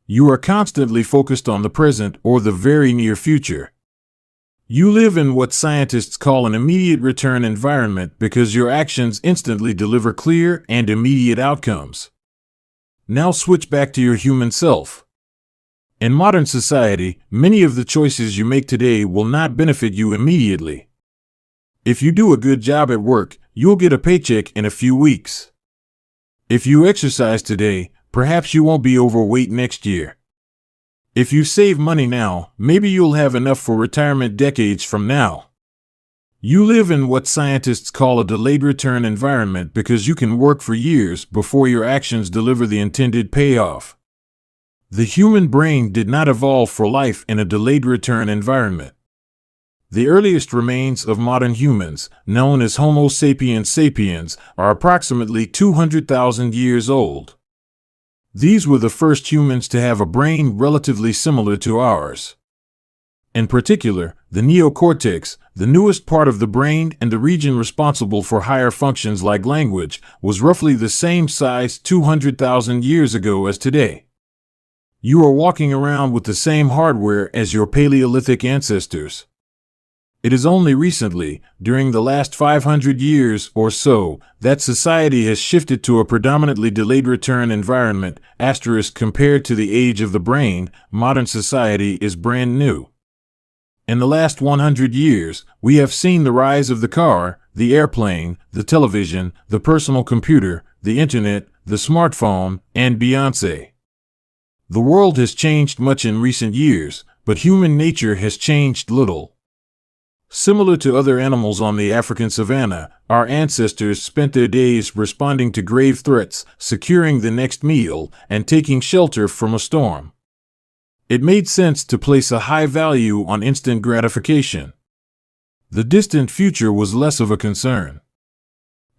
You are constantly focused on the present or the very near future. You live in what scientists call an immediate return environment because your actions instantly deliver clear and immediate outcomes. Now switch back to your human self. In modern society, many of the choices you make today will not benefit you immediately. If you do a good job at work, you'll get a paycheck in a few weeks. If you exercise today, perhaps you won't be overweight next year. If you save money now, maybe you'll have enough for retirement decades from now. You live in what scientists call a delayed return environment because you can work for years before your actions deliver the intended payoff. The human brain did not evolve for life in a delayed return environment. The earliest remains of modern humans, known as Homo sapiens sapiens, are approximately 200,000 years old. These were the first humans to have a brain relatively similar to ours. In particular, the neocortex, the newest part of the brain and the region responsible for higher functions like language, was roughly the same size 200,000 years ago as today. You are walking around with the same hardware as your Paleolithic ancestors. It is only recently, during the last 500 years or so, that society has shifted to a predominantly delayed return environment. Compared to the age of the brain, modern society is brand new. In the last 100 years, we have seen the rise of the car, the airplane, the television, the personal computer, the internet, the smartphone, and Beyoncé. The world has changed much in recent years, but human nature has changed little. Similar to other animals on the African savanna, our ancestors spent their days responding to grave threats, securing the next meal, and taking shelter from a storm. It made sense to place a high value on instant gratification. The distant future was less of a concern.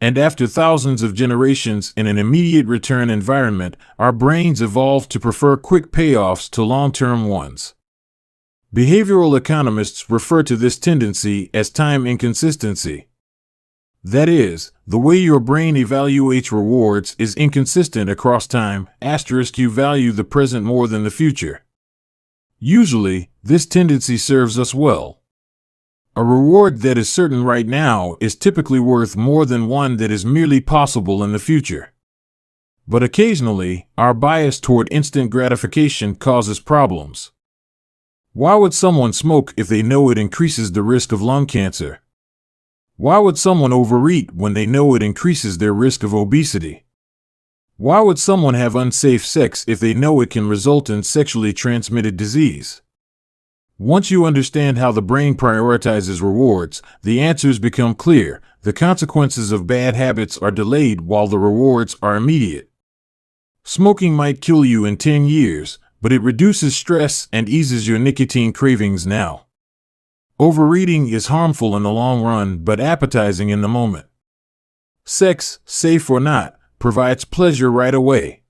And after thousands of generations in an immediate return environment, our brains evolved to prefer quick payoffs to long-term ones. Behavioral economists refer to this tendency as time inconsistency. That is, the way your brain evaluates rewards is inconsistent across time. You value the present more than the future. Usually, this tendency serves us well. A reward that is certain right now is typically worth more than one that is merely possible in the future. But occasionally, our bias toward instant gratification causes problems. Why would someone smoke if they know it increases the risk of lung cancer? Why would someone overeat when they know it increases their risk of obesity? Why would someone have unsafe sex if they know it can result in sexually transmitted disease? Once you understand how the brain prioritizes rewards, the answers become clear. The consequences of bad habits are delayed while the rewards are immediate. Smoking might kill you in 10 years, but it reduces stress and eases your nicotine cravings now. Overeating is harmful in the long run but appetizing in the moment. Sex, safe or not, provides pleasure right away.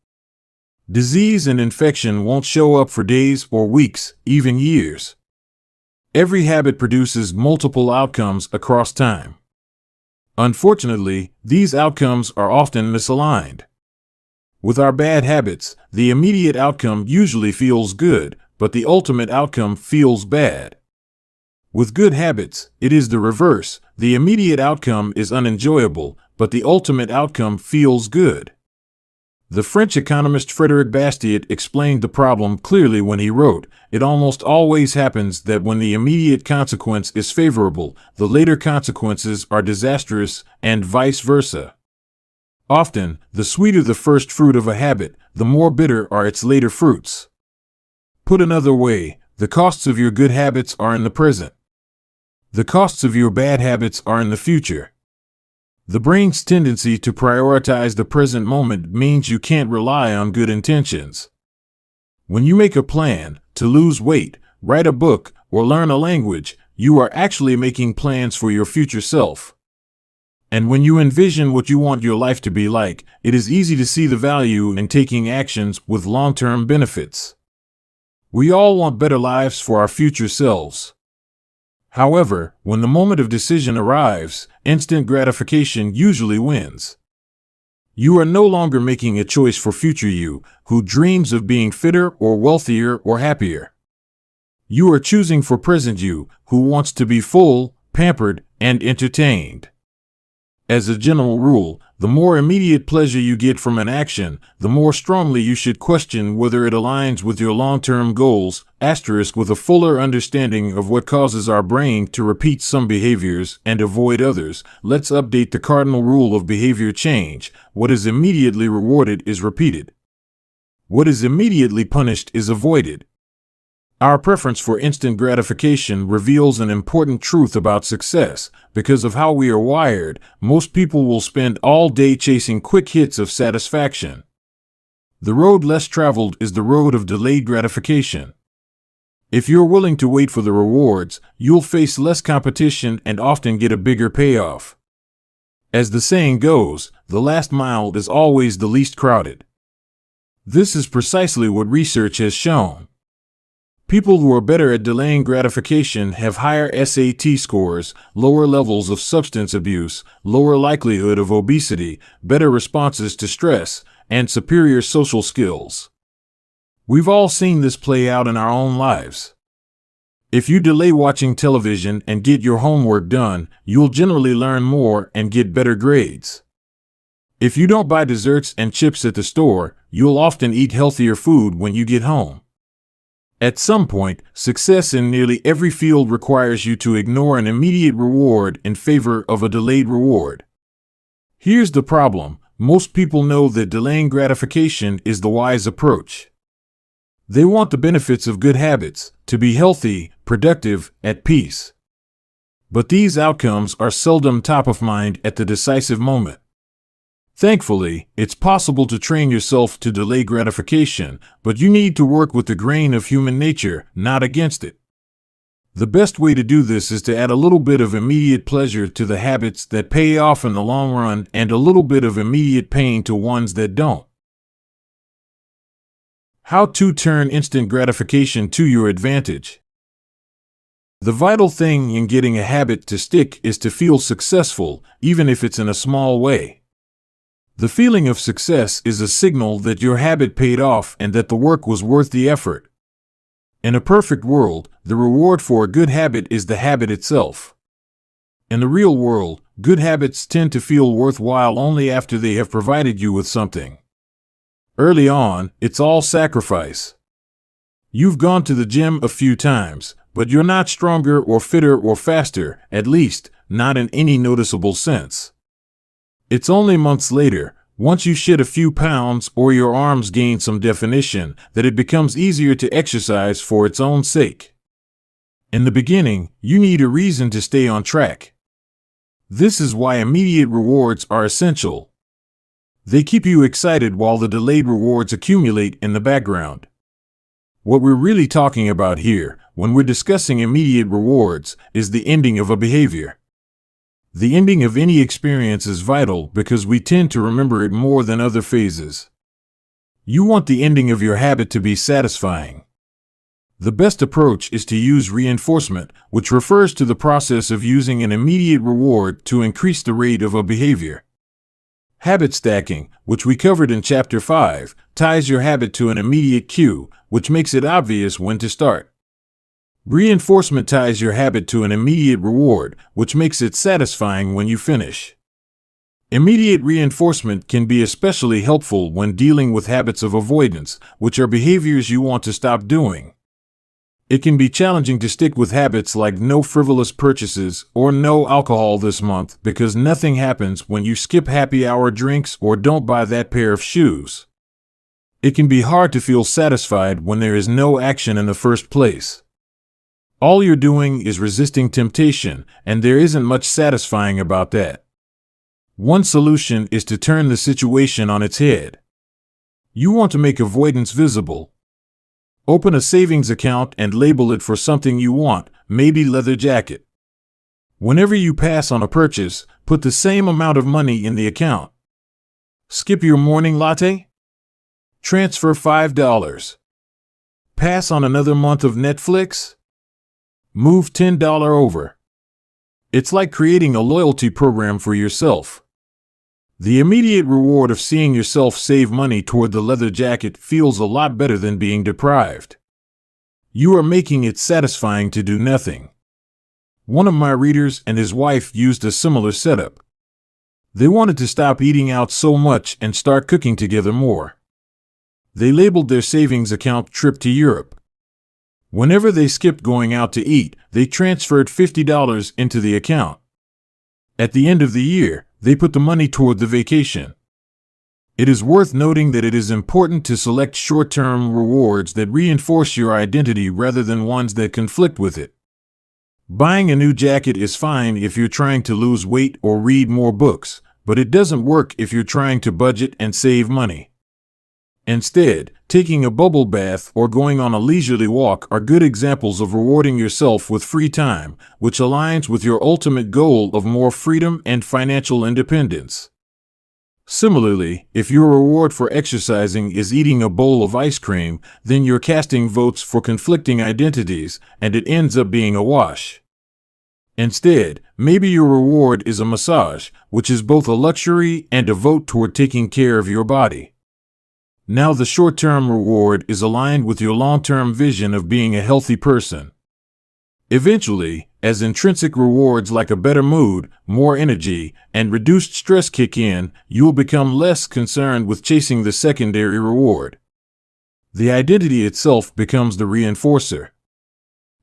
Disease and infection won't show up for days or weeks, even years. Every habit produces multiple outcomes across time. Unfortunately, these outcomes are often misaligned. With our bad habits, the immediate outcome usually feels good, but the ultimate outcome feels bad. With good habits, it is the reverse. The immediate outcome is unenjoyable, but the ultimate outcome feels good. The French economist Frédéric Bastiat explained the problem clearly when he wrote, "It almost always happens that when the immediate consequence is favorable, the later consequences are disastrous, and vice versa." Often, the sweeter the first fruit of a habit, the more bitter are its later fruits. Put another way, the costs of your good habits are in the present. The costs of your bad habits are in the future. The brain's tendency to prioritize the present moment means you can't rely on good intentions. When you make a plan to lose weight, write a book, or learn a language, you are actually making plans for your future self. And when you envision what you want your life to be like, it is easy to see the value in taking actions with long-term benefits. We all want better lives for our future selves. However, when the moment of decision arrives, instant gratification usually wins. You are no longer making a choice for future you, who dreams of being fitter or wealthier or happier. You are choosing for present you, who wants to be full, pampered, and entertained. As a general rule, the more immediate pleasure you get from an action, the more strongly you should question whether it aligns with your long-term goals, with a fuller understanding of what causes our brain to repeat some behaviors and avoid others. Let's update the cardinal rule of behavior change. What is immediately rewarded is repeated. What is immediately punished is avoided. Our preference for instant gratification reveals an important truth about success. Because of how we are wired, most people will spend all day chasing quick hits of satisfaction. The road less traveled is the road of delayed gratification. If you're willing to wait for the rewards, you'll face less competition and often get a bigger payoff. As the saying goes, the last mile is always the least crowded. This is precisely what research has shown. People who are better at delaying gratification have higher SAT scores, lower levels of substance abuse, lower likelihood of obesity, better responses to stress, and superior social skills. We've all seen this play out in our own lives. If you delay watching television and get your homework done, you'll generally learn more and get better grades. If you don't buy desserts and chips at the store, you'll often eat healthier food when you get home. At some point, success in nearly every field requires you to ignore an immediate reward in favor of a delayed reward. Here's the problem: most people know that delaying gratification is the wise approach. They want the benefits of good habits, to be healthy, productive, at peace. But these outcomes are seldom top of mind at the decisive moment. Thankfully, it's possible to train yourself to delay gratification, but you need to work with the grain of human nature, not against it. The best way to do this is to add a little bit of immediate pleasure to the habits that pay off in the long run and a little bit of immediate pain to ones that don't. How to turn instant gratification to your advantage. The vital thing in getting a habit to stick is to feel successful, even if it's in a small way. The feeling of success is a signal that your habit paid off and that the work was worth the effort. In a perfect world, the reward for a good habit is the habit itself. In the real world, good habits tend to feel worthwhile only after they have provided you with something. Early on, it's all sacrifice. You've gone to the gym a few times, but you're not stronger or fitter or faster, at least, not in any noticeable sense. It's only months later, once you shed a few pounds or your arms gain some definition, that it becomes easier to exercise for its own sake. In the beginning, you need a reason to stay on track. This is why immediate rewards are essential. They keep you excited while the delayed rewards accumulate in the background. What we're really talking about here, when we're discussing immediate rewards, is the ending of a behavior. The ending of any experience is vital because we tend to remember it more than other phases. You want the ending of your habit to be satisfying. The best approach is to use reinforcement, which refers to the process of using an immediate reward to increase the rate of a behavior. Habit stacking, which we covered in Chapter 5, ties your habit to an immediate cue, which makes it obvious when to start. Reinforcement ties your habit to an immediate reward, which makes it satisfying when you finish. Immediate reinforcement can be especially helpful when dealing with habits of avoidance, which are behaviors you want to stop doing. It can be challenging to stick with habits like no frivolous purchases or no alcohol this month because nothing happens when you skip happy hour drinks or don't buy that pair of shoes. It can be hard to feel satisfied when there is no action in the first place. All you're doing is resisting temptation, and there isn't much satisfying about that. One solution is to turn the situation on its head. You want to make avoidance visible. Open a savings account and label it for something you want, maybe leather jacket. Whenever you pass on a purchase, put the same amount of money in the account. Skip your morning latte? Transfer $5. Pass on another month of Netflix? Move $10 over. It's like creating a loyalty program for yourself. The immediate reward of seeing yourself save money toward the leather jacket feels a lot better than being deprived. You are making it satisfying to do nothing. One of my readers and his wife used a similar setup. They wanted to stop eating out so much and start cooking together more. They labeled their savings account Trip to Europe. Whenever they skipped going out to eat, they transferred $50 into the account. At the end of the year, they put the money toward the vacation. It is worth noting that it is important to select short-term rewards that reinforce your identity rather than ones that conflict with it. Buying a new jacket is fine if you're trying to lose weight or read more books, but it doesn't work if you're trying to budget and save money. Instead, taking a bubble bath or going on a leisurely walk are good examples of rewarding yourself with free time, which aligns with your ultimate goal of more freedom and financial independence. Similarly, if your reward for exercising is eating a bowl of ice cream, then you're casting votes for conflicting identities, and it ends up being a wash. Instead, maybe your reward is a massage, which is both a luxury and a vote toward taking care of your body. Now the short-term reward is aligned with your long-term vision of being a healthy person. Eventually, as intrinsic rewards like a better mood, more energy, and reduced stress kick in, you'll become less concerned with chasing the secondary reward. The identity itself becomes the reinforcer.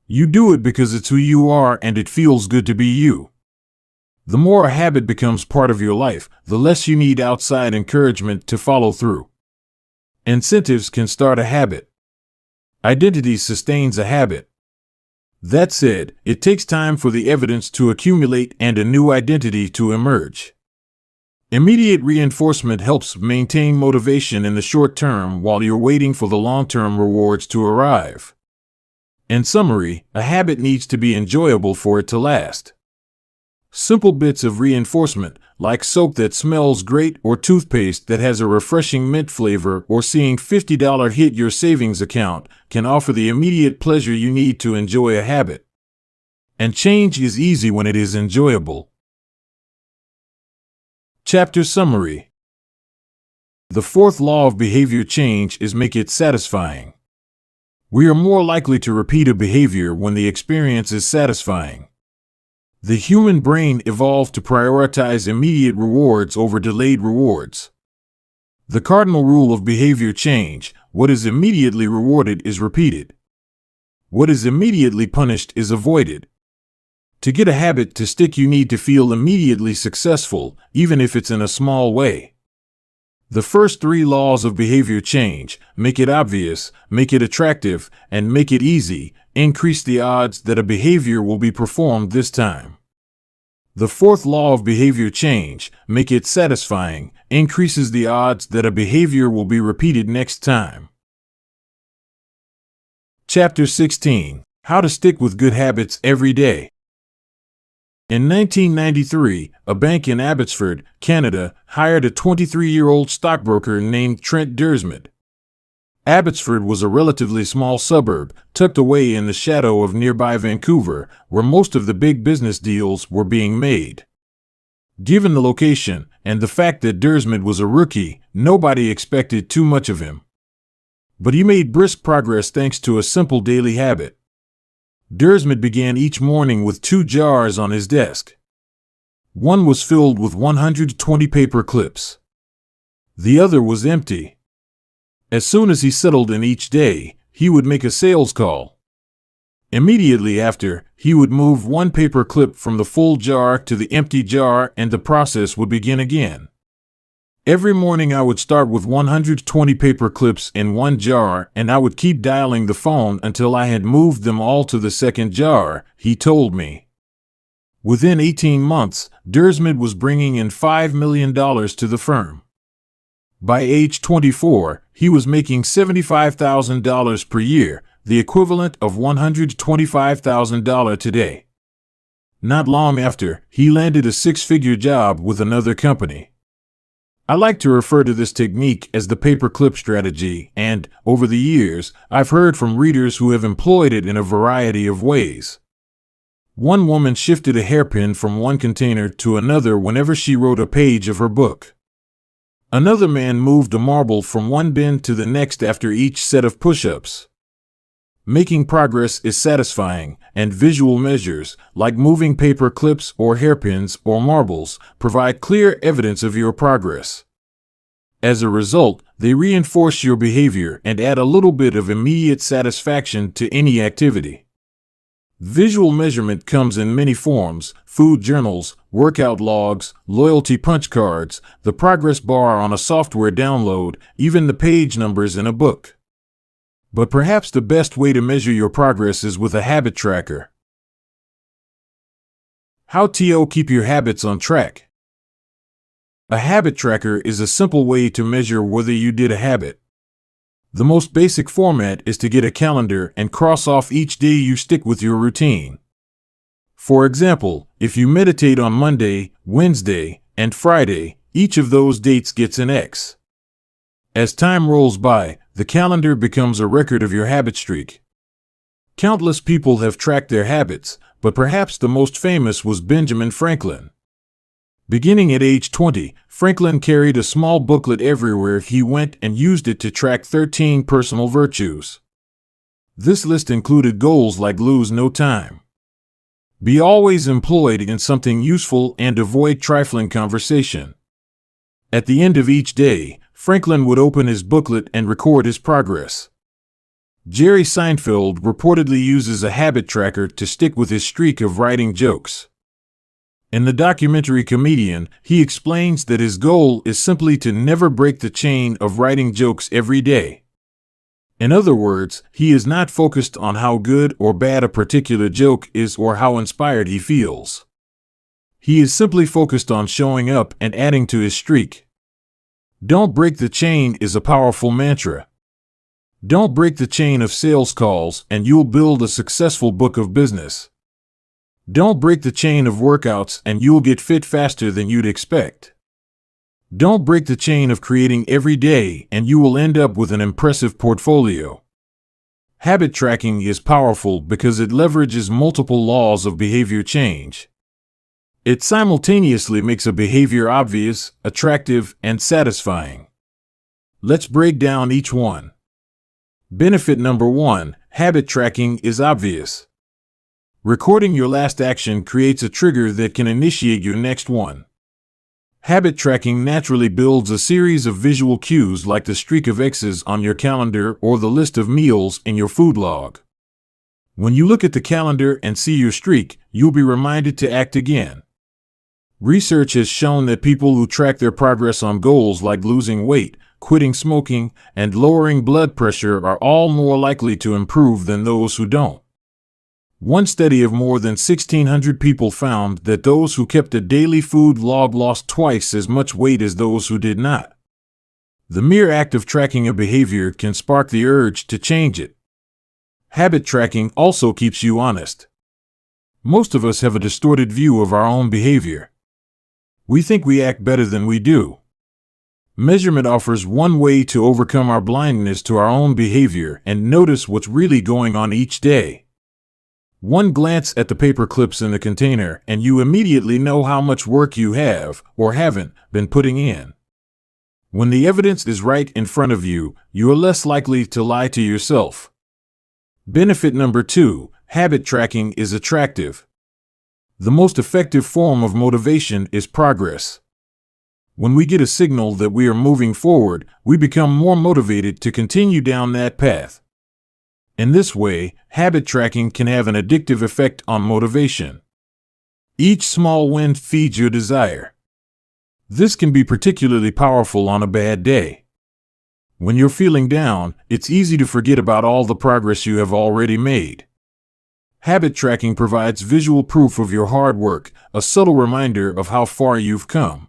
You do it because it's who you are and it feels good to be you. The more a habit becomes part of your life, the less you need outside encouragement to follow through. Incentives can start a habit. Identity sustains a habit. That said, it takes time for the evidence to accumulate and a new identity to emerge. Immediate reinforcement helps maintain motivation in the short term while you're waiting for the long-term rewards to arrive. In summary, a habit needs to be enjoyable for it to last. Simple bits of reinforcement, like soap that smells great or toothpaste that has a refreshing mint flavor or seeing $50 hit your savings account, can offer the immediate pleasure you need to enjoy a habit. And change is easy when it is enjoyable. Chapter Summary. The fourth law of behavior change is make it satisfying. We are more likely to repeat a behavior when the experience is satisfying. The human brain evolved to prioritize immediate rewards over delayed rewards. The cardinal rule of behavior change: what is immediately rewarded is repeated. What is immediately punished is avoided. To get a habit to stick, you need to feel immediately successful, even if it's in a small way. The first three laws of behavior change: make it obvious, make it attractive, and make it easy, increase the odds that a behavior will be performed this time. The fourth law of behavior change: make it satisfying, increases the odds that a behavior will be repeated next time. Chapter 16. How to stick with good habits every day. In 1993, a bank in Abbotsford, Canada, hired a 23-year-old stockbroker named Trent Dersmid. Abbotsford was a relatively small suburb, tucked away in the shadow of nearby Vancouver, where most of the big business deals were being made. Given the location, and the fact that Dersmid was a rookie, nobody expected too much of him. But he made brisk progress thanks to a simple daily habit. Dersmid began each morning with 2 jars on his desk. One was filled with 120 paper clips. The other was empty. As soon as he settled in each day, he would make a sales call. Immediately after, he would move 1 paper clip from the full jar to the empty jar, and the process would begin again. Every morning I would start with 120 paper clips in 1 jar, and I would keep dialing the phone until I had moved them all to the second jar, he told me. Within 18 months, Dersmid was bringing in $5 million to the firm. By age 24, he was making $75,000 per year, the equivalent of $125,000 today. Not long after, he landed a six-figure job with another company. I like to refer to this technique as the paperclip strategy, and, over the years, I've heard from readers who have employed it in a variety of ways. One woman shifted a hairpin from one container to another whenever she wrote a page of her book. Another man moved a marble from one bin to the next after each set of push-ups. Making progress is satisfying, and visual measures, like moving paper clips or hairpins or marbles, provide clear evidence of your progress. As a result, they reinforce your behavior and add a little bit of immediate satisfaction to any activity. Visual measurement comes in many forms: food journals, workout logs, loyalty punch cards, the progress bar on a software download, even the page numbers in a book. But perhaps the best way to measure your progress is with a habit tracker. How to keep your habits on track. A habit tracker is a simple way to measure whether you did a habit. The most basic format is to get a calendar and cross off each day you stick with your routine. For example, if you meditate on Monday, Wednesday, and Friday, each of those dates gets an X. As time rolls by, the calendar becomes a record of your habit streak. Countless people have tracked their habits, but perhaps the most famous was Benjamin Franklin. Beginning at age 20, Franklin carried a small booklet everywhere he went and used it to track 13 personal virtues. This list included goals like lose no time, be always employed in something useful, and avoid trifling conversation. At the end of each day, Franklin would open his booklet and record his progress. Jerry Seinfeld reportedly uses a habit tracker to stick with his streak of writing jokes. In the documentary Comedian, he explains that his goal is simply to never break the chain of writing jokes every day. In other words, he is not focused on how good or bad a particular joke is or how inspired he feels. He is simply focused on showing up and adding to his streak. Don't break the chain is a powerful mantra. Don't break the chain of sales calls and you'll build a successful book of business. Don't break the chain of workouts and you'll get fit faster than you'd expect. Don't break the chain of creating every day and you will end up with an impressive portfolio. Habit tracking is powerful because it leverages multiple laws of behavior change. It simultaneously makes a behavior obvious, attractive, and satisfying. Let's break down each one. Benefit number 1, habit tracking is obvious. Recording your last action creates a trigger that can initiate your next one. Habit tracking naturally builds a series of visual cues like the streak of X's on your calendar or the list of meals in your food log. When you look at the calendar and see your streak, you'll be reminded to act again. Research has shown that people who track their progress on goals like losing weight, quitting smoking, and lowering blood pressure are all more likely to improve than those who don't. One study of more than 1,600 people found that those who kept a daily food log lost twice as much weight as those who did not. The mere act of tracking a behavior can spark the urge to change it. Habit tracking also keeps you honest. Most of us have a distorted view of our own behavior. We think we act better than we do. Measurement offers one way to overcome our blindness to our own behavior and notice what's really going on each day. One glance at the paper clips in the container and you immediately know how much work you have, or haven't, been putting in. When the evidence is right in front of you, you are less likely to lie to yourself. Benefit number 2, habit tracking is attractive. The most effective form of motivation is progress. When we get a signal that we are moving forward, we become more motivated to continue down that path. In this way, habit tracking can have an addictive effect on motivation. Each small win feeds your desire. This can be particularly powerful on a bad day. When you're feeling down, it's easy to forget about all the progress you have already made. Habit tracking provides visual proof of your hard work, a subtle reminder of how far you've come.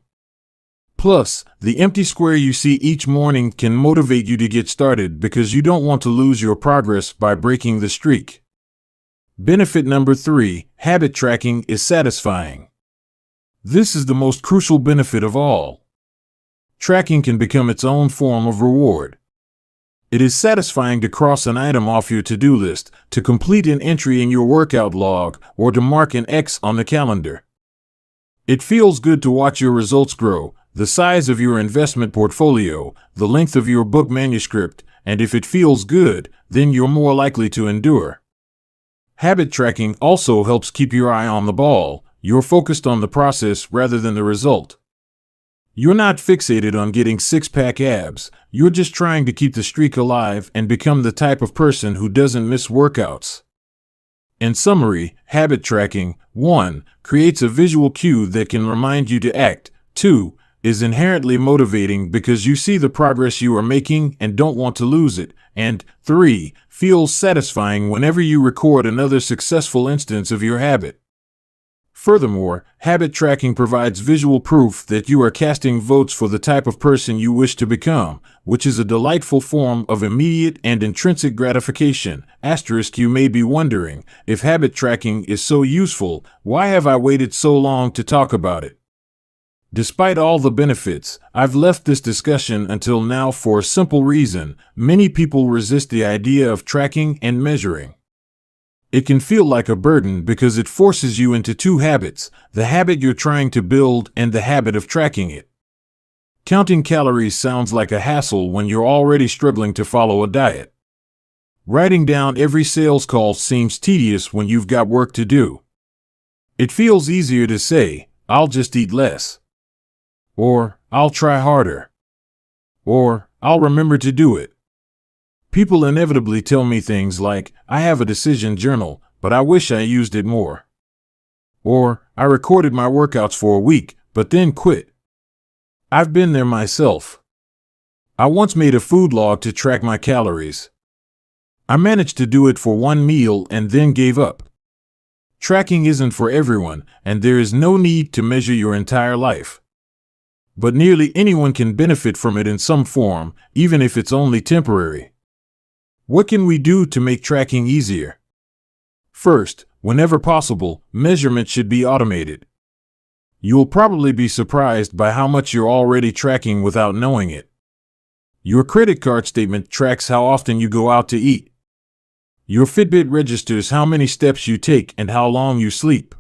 Plus, the empty square you see each morning can motivate you to get started because you don't want to lose your progress by breaking the streak. Benefit number 3, habit tracking is satisfying. This is the most crucial benefit of all. Tracking can become its own form of reward. It is satisfying to cross an item off your to-do list, to complete an entry in your workout log, or to mark an X on the calendar. It feels good to watch your results grow, the size of your investment portfolio, the length of your book manuscript, and if it feels good, then you're more likely to endure. Habit tracking also helps keep your eye on the ball. You're focused on the process rather than the result. You're not fixated on getting six-pack abs. You're just trying to keep the streak alive and become the type of person who doesn't miss workouts. In summary, habit tracking, 1, creates a visual cue that can remind you to act. 2, is inherently motivating because you see the progress you are making and don't want to lose it. And 3, feels satisfying whenever you record another successful instance of your habit. Furthermore, habit tracking provides visual proof that you are casting votes for the type of person you wish to become, which is a delightful form of immediate and intrinsic gratification. Asterisk, you may be wondering, if habit tracking is so useful, why have I waited so long to talk about it? Despite all the benefits, I've left this discussion until now for a simple reason: many people resist the idea of tracking and measuring. It can feel like a burden because it forces you into two habits, the habit you're trying to build and the habit of tracking it. Counting calories sounds like a hassle when you're already struggling to follow a diet. Writing down every sales call seems tedious when you've got work to do. It feels easier to say, "I'll just eat less." Or, "I'll try harder." Or, "I'll remember to do it." People inevitably tell me things like, "I have a decision journal, but I wish I used it more." Or, "I recorded my workouts for a week, but then quit." I've been there myself. I once made a food log to track my calories. I managed to do it for one meal and then gave up. Tracking isn't for everyone, and there is no need to measure your entire life. But nearly anyone can benefit from it in some form, even if it's only temporary. What can we do to make tracking easier? First, whenever possible, measurement should be automated. You'll probably be surprised by how much you're already tracking without knowing it. Your credit card statement tracks how often you go out to eat. Your Fitbit registers how many steps you take and how long you sleep.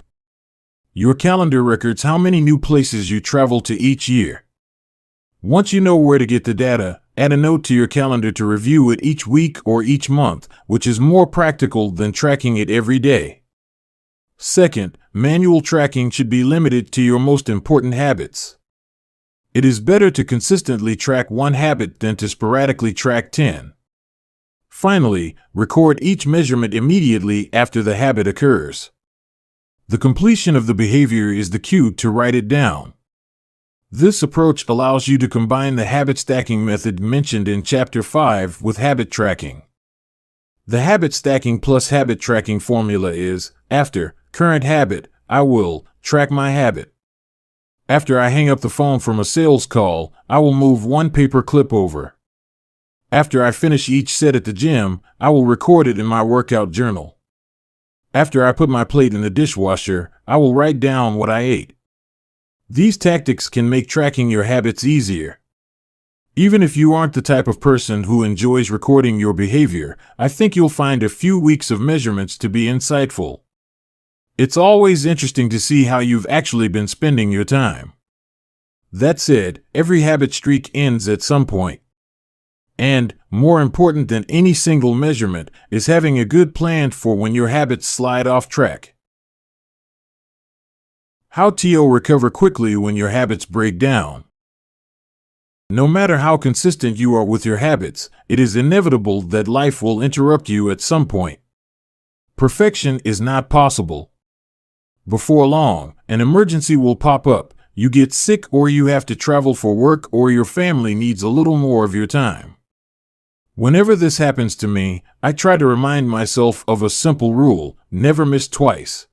Your calendar records how many new places you travel to each year. Once you know where to get the data, add a note to your calendar to review it each week or each month, which is more practical than tracking it every day. Second, manual tracking should be limited to your most important habits. It is better to consistently track one habit than to sporadically track 10. Finally, record each measurement immediately after the habit occurs. The completion of the behavior is the cue to write it down. This approach allows you to combine the habit stacking method mentioned in Chapter 5 with habit tracking. The habit stacking plus habit tracking formula is, after current habit, I will track my habit. After I hang up the phone from a sales call, I will move one paper clip over. After I finish each set at the gym, I will record it in my workout journal. After I put my plate in the dishwasher, I will write down what I ate. These tactics can make tracking your habits easier. Even if you aren't the type of person who enjoys recording your behavior, I think you'll find a few weeks of measurements to be insightful. It's always interesting to see how you've actually been spending your time. That said, every habit streak ends at some point. And, more important than any single measurement, is having a good plan for when your habits slide off track. How to recover quickly when your habits break down. No matter how consistent you are with your habits, it is inevitable that life will interrupt you at some point. Perfection is not possible. Before long, an emergency will pop up, you get sick or you have to travel for work or your family needs a little more of your time. Whenever this happens to me, I try to remind myself of a simple rule: never miss twice.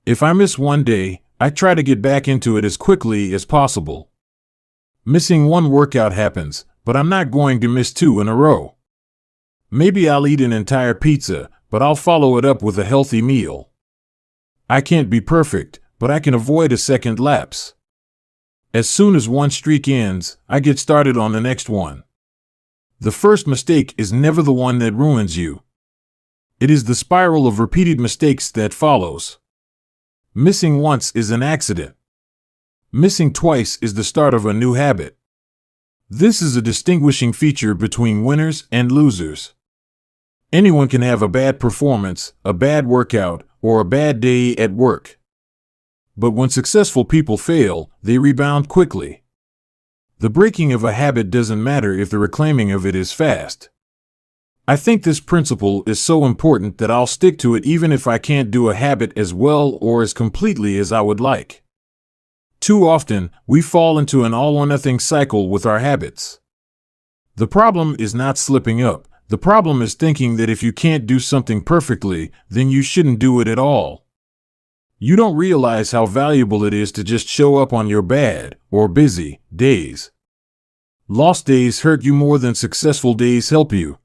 If I miss one day, I try to get back into it as quickly as possible. Missing one workout happens, but I'm not going to miss 2 in a row. Maybe I'll eat an entire pizza, but but I'll follow it up with a healthy meal. I can't be perfect, but I can avoid a second lapse. As soon as one streak ends, I get started on the next one. The first mistake is never the one that ruins you. It is the spiral of repeated mistakes that follows. Missing once is an accident. Missing twice is the start of a new habit. This is a distinguishing feature between winners and losers. Anyone can have a bad performance, a bad workout, or a bad day at work. But when successful people fail, they rebound quickly. The breaking of a habit doesn't matter if the reclaiming of it is fast. I think this principle is so important that I'll stick to it even if I can't do a habit as well or as completely as I would like. Too often, we fall into an all-or-nothing cycle with our habits. The problem is not slipping up. The problem is thinking that if you can't do something perfectly, then you shouldn't do it at all. You don't realize how valuable it is to just show up on your bad, or busy, days. Lost days hurt you more than successful days help you.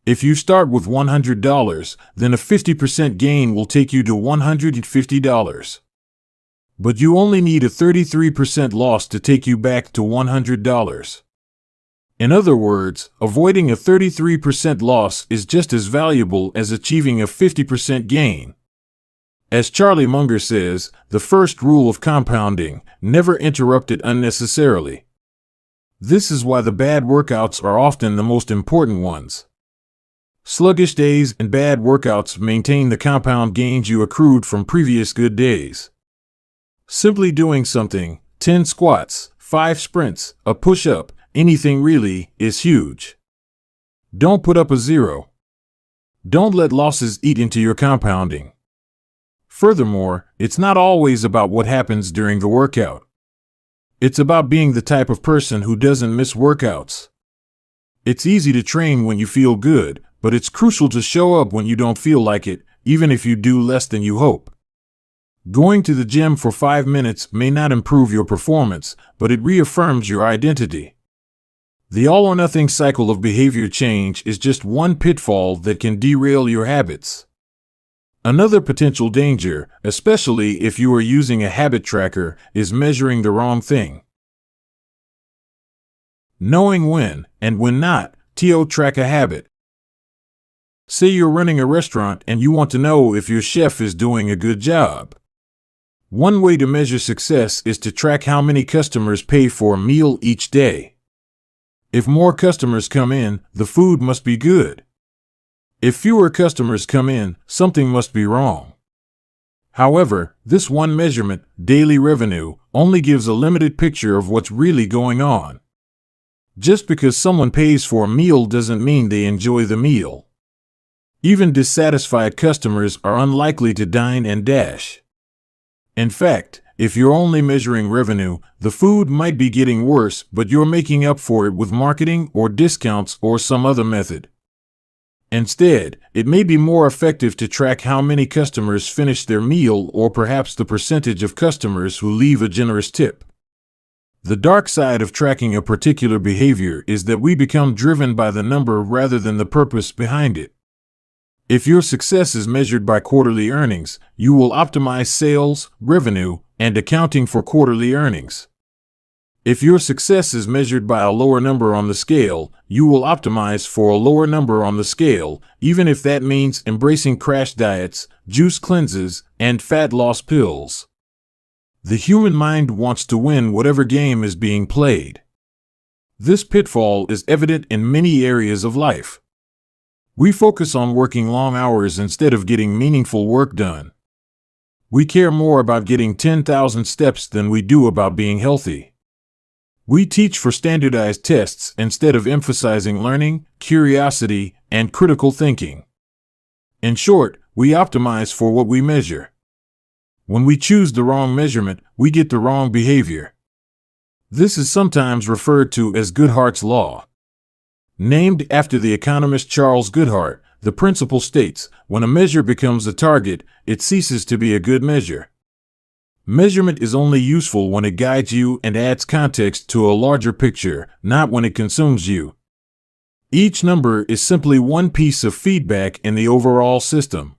If you start with $100, then a 50% gain will take you to $150. But you only need a 33% loss to take you back to $100. In other words, avoiding a 33% loss is just as valuable as achieving a 50% gain. As Charlie Munger says, the first rule of compounding: never interrupt it unnecessarily. This is why the bad workouts are often the most important ones. Sluggish days and bad workouts maintain the compound gains you accrued from previous good days. Simply doing something, 10 squats, 5 sprints, a push-up, anything really, is huge. Don't put up a zero. Don't let losses eat into your compounding. Furthermore, it's not always about what happens during the workout. It's about being the type of person who doesn't miss workouts. It's easy to train when you feel good, but it's crucial to show up when you don't feel like it, even if you do less than you hope. Going to the gym for 5 minutes may not improve your performance, but it reaffirms your identity. The all-or-nothing cycle of behavior change is just one pitfall that can derail your habits. Another potential danger, especially if you are using a habit tracker, is measuring the wrong thing. Knowing when, and when not, to track a habit. Say you're running a restaurant and you want to know if your chef is doing a good job. One way to measure success is to track how many customers pay for a meal each day. If more customers come in, the food must be good. If fewer customers come in, something must be wrong. However, this one measurement, daily revenue, only gives a limited picture of what's really going on. Just because someone pays for a meal doesn't mean they enjoy the meal. Even dissatisfied customers are unlikely to dine and dash. In fact, if you're only measuring revenue, the food might be getting worse, but you're making up for it with marketing or discounts or some other method. Instead, it may be more effective to track how many customers finish their meal or perhaps the percentage of customers who leave a generous tip. The dark side of tracking a particular behavior is that we become driven by the number rather than the purpose behind it. If your success is measured by quarterly earnings, you will optimize sales, revenue, and accounting for quarterly earnings. If your success is measured by a lower number on the scale, you will optimize for a lower number on the scale, even if that means embracing crash diets, juice cleanses, and fat loss pills. The human mind wants to win whatever game is being played. This pitfall is evident in many areas of life. We focus on working long hours instead of getting meaningful work done. We care more about getting 10,000 steps than we do about being healthy. We teach for standardized tests instead of emphasizing learning, curiosity, and critical thinking. In short, we optimize for what we measure. When we choose the wrong measurement, we get the wrong behavior. This is sometimes referred to as Goodhart's Law. Named after the economist Charles Goodhart, the principle states, when a measure becomes a target, it ceases to be a good measure. Measurement is only useful when it guides you and adds context to a larger picture, not when it consumes you. Each number is simply one piece of feedback in the overall system.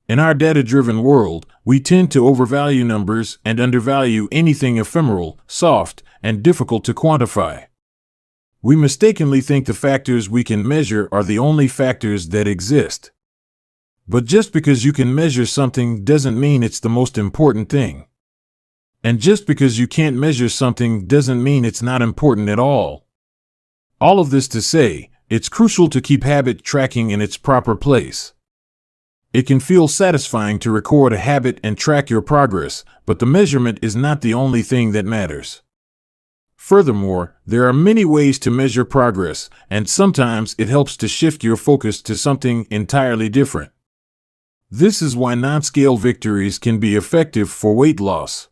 In our data-driven world, we tend to overvalue numbers and undervalue anything ephemeral, soft, and difficult to quantify. We mistakenly think the factors we can measure are the only factors that exist. But just because you can measure something doesn't mean it's the most important thing. And just because you can't measure something doesn't mean it's not important at all. All of this to say, it's crucial to keep habit tracking in its proper place. It can feel satisfying to record a habit and track your progress, but the measurement is not the only thing that matters. Furthermore, there are many ways to measure progress, and sometimes it helps to shift your focus to something entirely different. This is why non-scale victories can be effective for weight loss.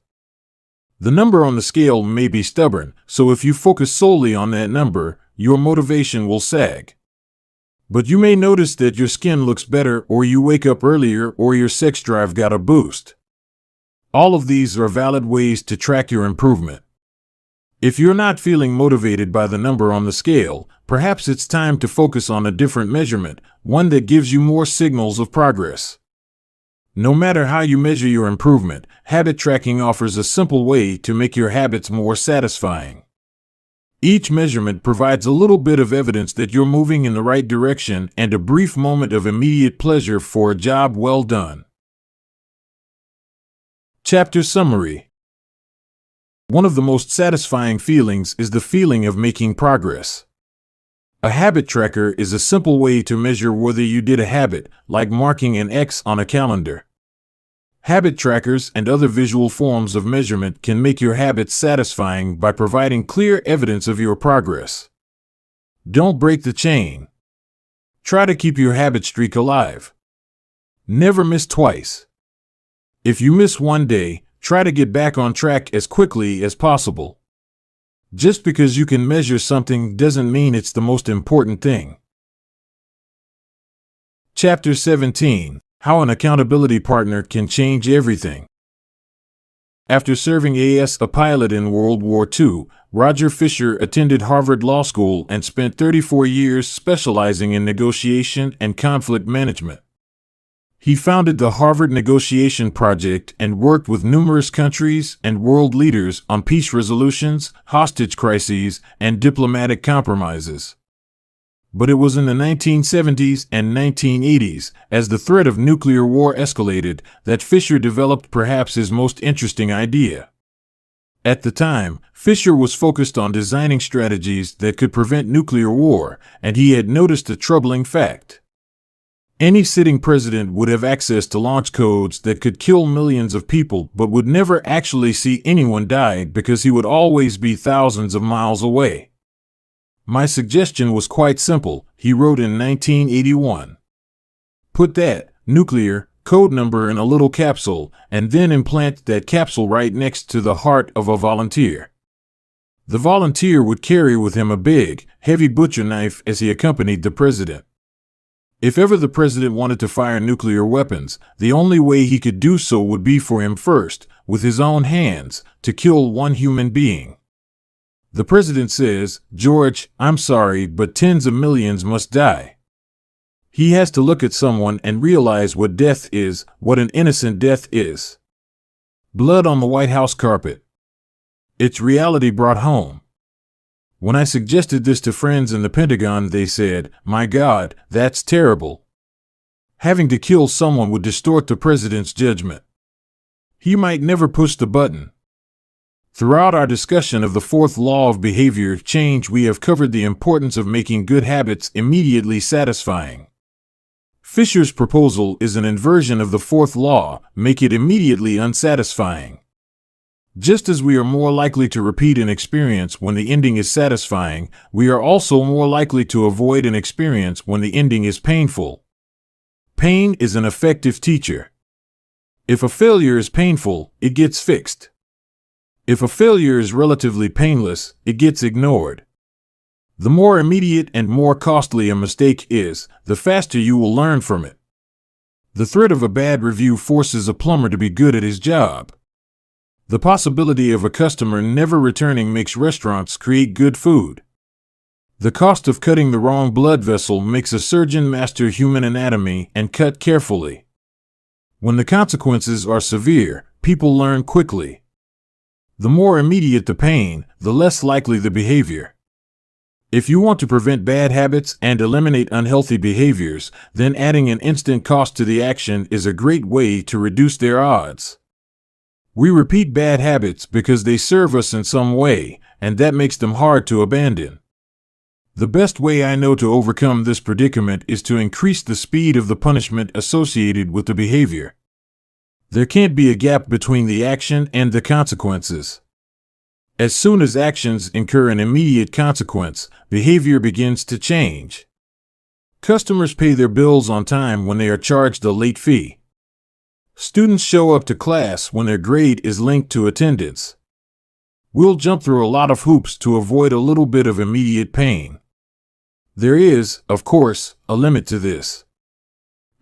The number on the scale may be stubborn, so if you focus solely on that number, your motivation will sag. But you may notice that your skin looks better, or you wake up earlier, or your sex drive got a boost. All of these are valid ways to track your improvement. If you're not feeling motivated by the number on the scale, perhaps it's time to focus on a different measurement, one that gives you more signals of progress. No matter how you measure your improvement, habit tracking offers a simple way to make your habits more satisfying. Each measurement provides a little bit of evidence that you're moving in the right direction and a brief moment of immediate pleasure for a job well done. Chapter Summary. One of the most satisfying feelings is the feeling of making progress. A habit tracker is a simple way to measure whether you did a habit, like marking an X on a calendar. Habit trackers and other visual forms of measurement can make your habits satisfying by providing clear evidence of your progress. Don't break the chain. Try to keep your habit streak alive. Never miss twice. If you miss one day, try to get back on track as quickly as possible. Just because you can measure something doesn't mean it's the most important thing. Chapter 17. How an accountability partner can change everything. After serving as a pilot in World War II, Roger Fisher attended Harvard Law School and spent 34 years specializing in negotiation and conflict management. He founded the Harvard Negotiation Project and worked with numerous countries and world leaders on peace resolutions, hostage crises, and diplomatic compromises. But it was in the 1970s and 1980s, as the threat of nuclear war escalated, that Fisher developed perhaps his most interesting idea. At the time, Fisher was focused on designing strategies that could prevent nuclear war, and he had noticed a troubling fact. Any sitting president would have access to launch codes that could kill millions of people but would never actually see anyone die because he would always be thousands of miles away. My suggestion was quite simple, he wrote in 1981. Put that nuclear code number in a little capsule and then implant that capsule right next to the heart of a volunteer. The volunteer would carry with him a big, heavy butcher knife as he accompanied the president. If ever the president wanted to fire nuclear weapons, the only way he could do so would be for him first, with his own hands, to kill one human being. The president says, "George, I'm sorry, but tens of millions must die." He has to look at someone and realize what death is, what an innocent death is. Blood on the White House carpet. It's reality brought home. When I suggested this to friends in the Pentagon, they said, "My God, that's terrible. Having to kill someone would distort the president's judgment. He might never push the button." Throughout our discussion of the fourth law of behavior change, we have covered the importance of making good habits immediately satisfying. Fisher's proposal is an inversion of the fourth law, make it immediately unsatisfying. Just as we are more likely to repeat an experience when the ending is satisfying, we are also more likely to avoid an experience when the ending is painful. Pain is an effective teacher. If a failure is painful, it gets fixed. If a failure is relatively painless, it gets ignored. The more immediate and more costly a mistake is, the faster you will learn from it. The threat of a bad review forces a plumber to be good at his job. The possibility of a customer never returning makes restaurants create good food. The cost of cutting the wrong blood vessel makes a surgeon master human anatomy and cut carefully. When the consequences are severe, people learn quickly. The more immediate the pain, the less likely the behavior. If you want to prevent bad habits and eliminate unhealthy behaviors, then adding an instant cost to the action is a great way to reduce their odds. We repeat bad habits because they serve us in some way, and that makes them hard to abandon. The best way I know to overcome this predicament is to increase the speed of the punishment associated with the behavior. There can't be a gap between the action and the consequences. As soon as actions incur an immediate consequence, behavior begins to change. Customers pay their bills on time when they are charged a late fee. Students show up to class when their grade is linked to attendance. We'll jump through a lot of hoops to avoid a little bit of immediate pain. There is, of course, a limit to this.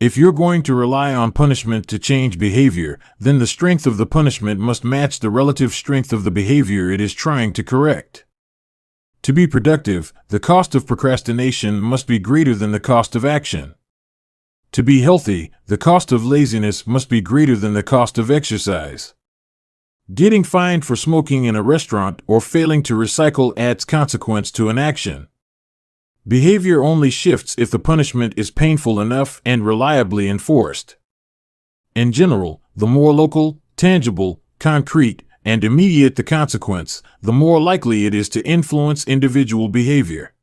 If you're going to rely on punishment to change behavior, then the strength of the punishment must match the relative strength of the behavior it is trying to correct. To be productive, the cost of procrastination must be greater than the cost of action. To be healthy, the cost of laziness must be greater than the cost of exercise. Getting fined for smoking in a restaurant or failing to recycle adds consequence to an action. Behavior only shifts if the punishment is painful enough and reliably enforced. In general, the more local, tangible, concrete, and immediate the consequence, the more likely it is to influence individual behavior.